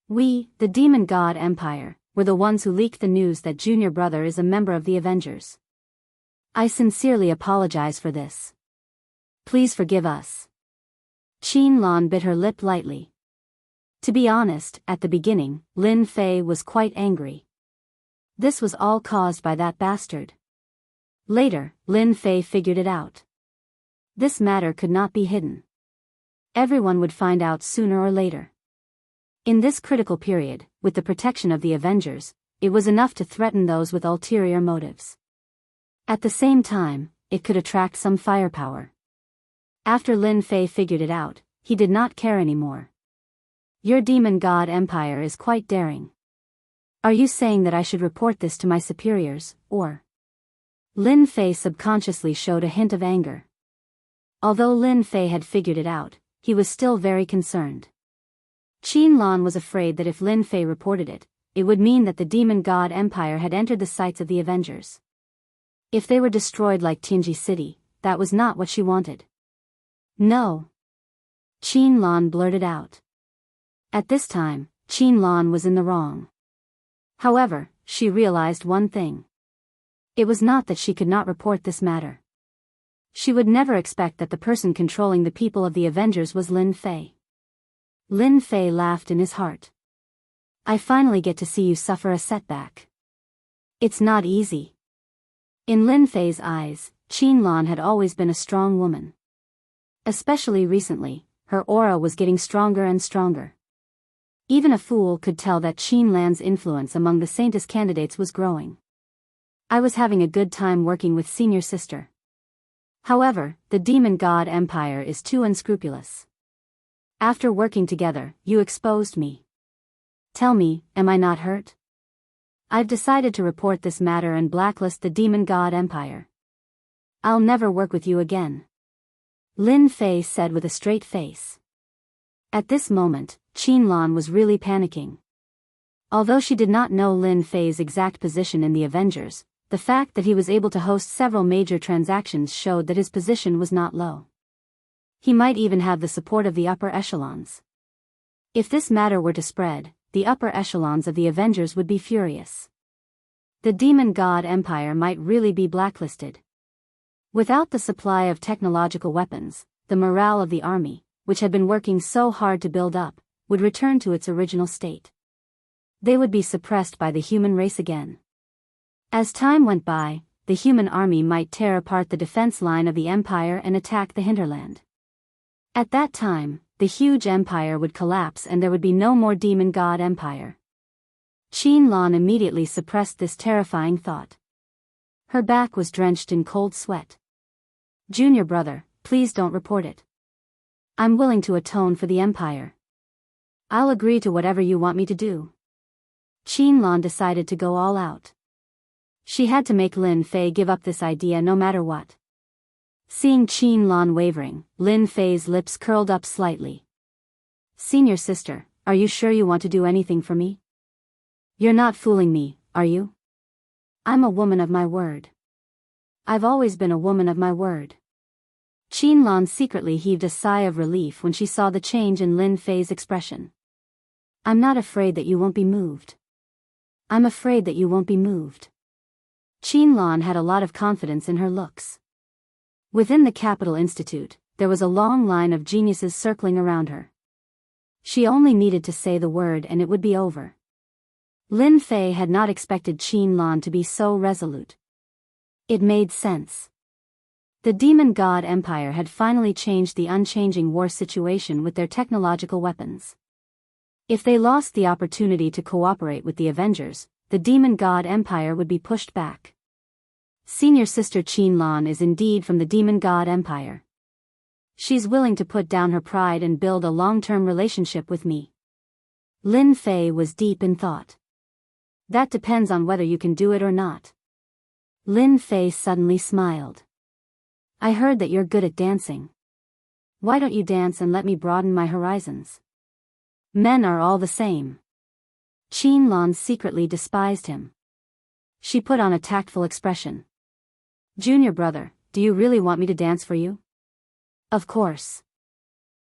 "We, the Demon God Empire, were the ones who leaked the news that Junior Brother is a member of the Avengers. I sincerely apologize for this. Please forgive us." Qin Lan bit her lip lightly. To be honest, at the beginning, Lin Fei was quite angry. This was all caused by that bastard. Later, Lin Fei figured it out. This matter could not be hidden. Everyone would find out sooner or later. In this critical period, with the protection of the Avengers, it was enough to threaten those with ulterior motives. At the same time, it could attract some firepower. After Lin Fei figured it out, he did not care anymore. Your demon god empire is quite daring. Are you saying that I should report this to my superiors, or? Lin Fei subconsciously showed a hint of anger. Although Lin Fei had figured it out, he was still very concerned. Qin Lan was afraid that if Lin Fei reported it, it would mean that the demon god empire had entered the sights of the Avengers. If they were destroyed like Tinji City, that was not what she wanted. No. Qin Lan blurted out. At this time, Qin Lan was in the wrong. However, she realized one thing. It was not that she could not report this matter. She would never expect that the person controlling the people of the Avengers was Lin Fei. Lin Fei laughed in his heart. I finally get to see you suffer a setback. It's not easy. In Lin Fei's eyes, Qin Lan had always been a strong woman. Especially recently, her aura was getting stronger and stronger. Even a fool could tell that Qin Lan's influence among the Saintess candidates was growing. I was having a good time working with senior sister. However, the demon god empire is too unscrupulous. After working together, you exposed me. Tell me, am I not hurt? I've decided to report this matter and blacklist the demon god empire. I'll never work with you again. Lin Fei said with a straight face. At this moment, Qin Lan was really panicking. Although she did not know Lin Fei's exact position in the Avengers, the fact that he was able to host several major transactions showed that his position was not low. He might even have the support of the upper echelons. If this matter were to spread, the upper echelons of the Avengers would be furious. The demon god empire might really be blacklisted. Without the supply of technological weapons, the morale of the army, which had been working so hard to build up, would return to its original state. They would be suppressed by the human race again. As time went by, the human army might tear apart the defense line of the empire and attack the hinterland. At that time, the huge empire would collapse and there would be no more demon god empire. Qin Lan immediately suppressed this terrifying thought. Her back was drenched in cold sweat. Junior brother, please don't report it. I'm willing to atone for the empire. I'll agree to whatever you want me to do. Qin Lan decided to go all out. She had to make Lin Fei give up this idea no matter what. Seeing Qin Lan wavering, Lin Fei's lips curled up slightly. Senior sister, are you sure you want to do anything for me? You're not fooling me, are you? I'm a woman of my word. I've always been a woman of my word. Qin Lan secretly heaved a sigh of relief when she saw the change in Lin Fei's expression. I'm not afraid that you won't be moved. I'm afraid that you won't be moved. Qin Lan had a lot of confidence in her looks. Within the Capital Institute, there was a long line of geniuses circling around her. She only needed to say the word and it would be over. Lin Fei had not expected Qin Lan to be so resolute. It made sense. The demon god empire had finally changed the unchanging war situation with their technological weapons. If they lost the opportunity to cooperate with the Avengers, the demon god empire would be pushed back. Senior sister Qin Lan is indeed from the demon god empire. She's willing to put down her pride and build a long-term relationship with me. Lin Fei was deep in thought. That depends on whether you can do it or not. Lin Fei suddenly smiled. I heard that you're good at dancing. Why don't you dance and let me broaden my horizons? Men are all the same. Qin Lan secretly despised him. She put on a tactful expression. Junior brother, do you really want me to dance for you? Of course.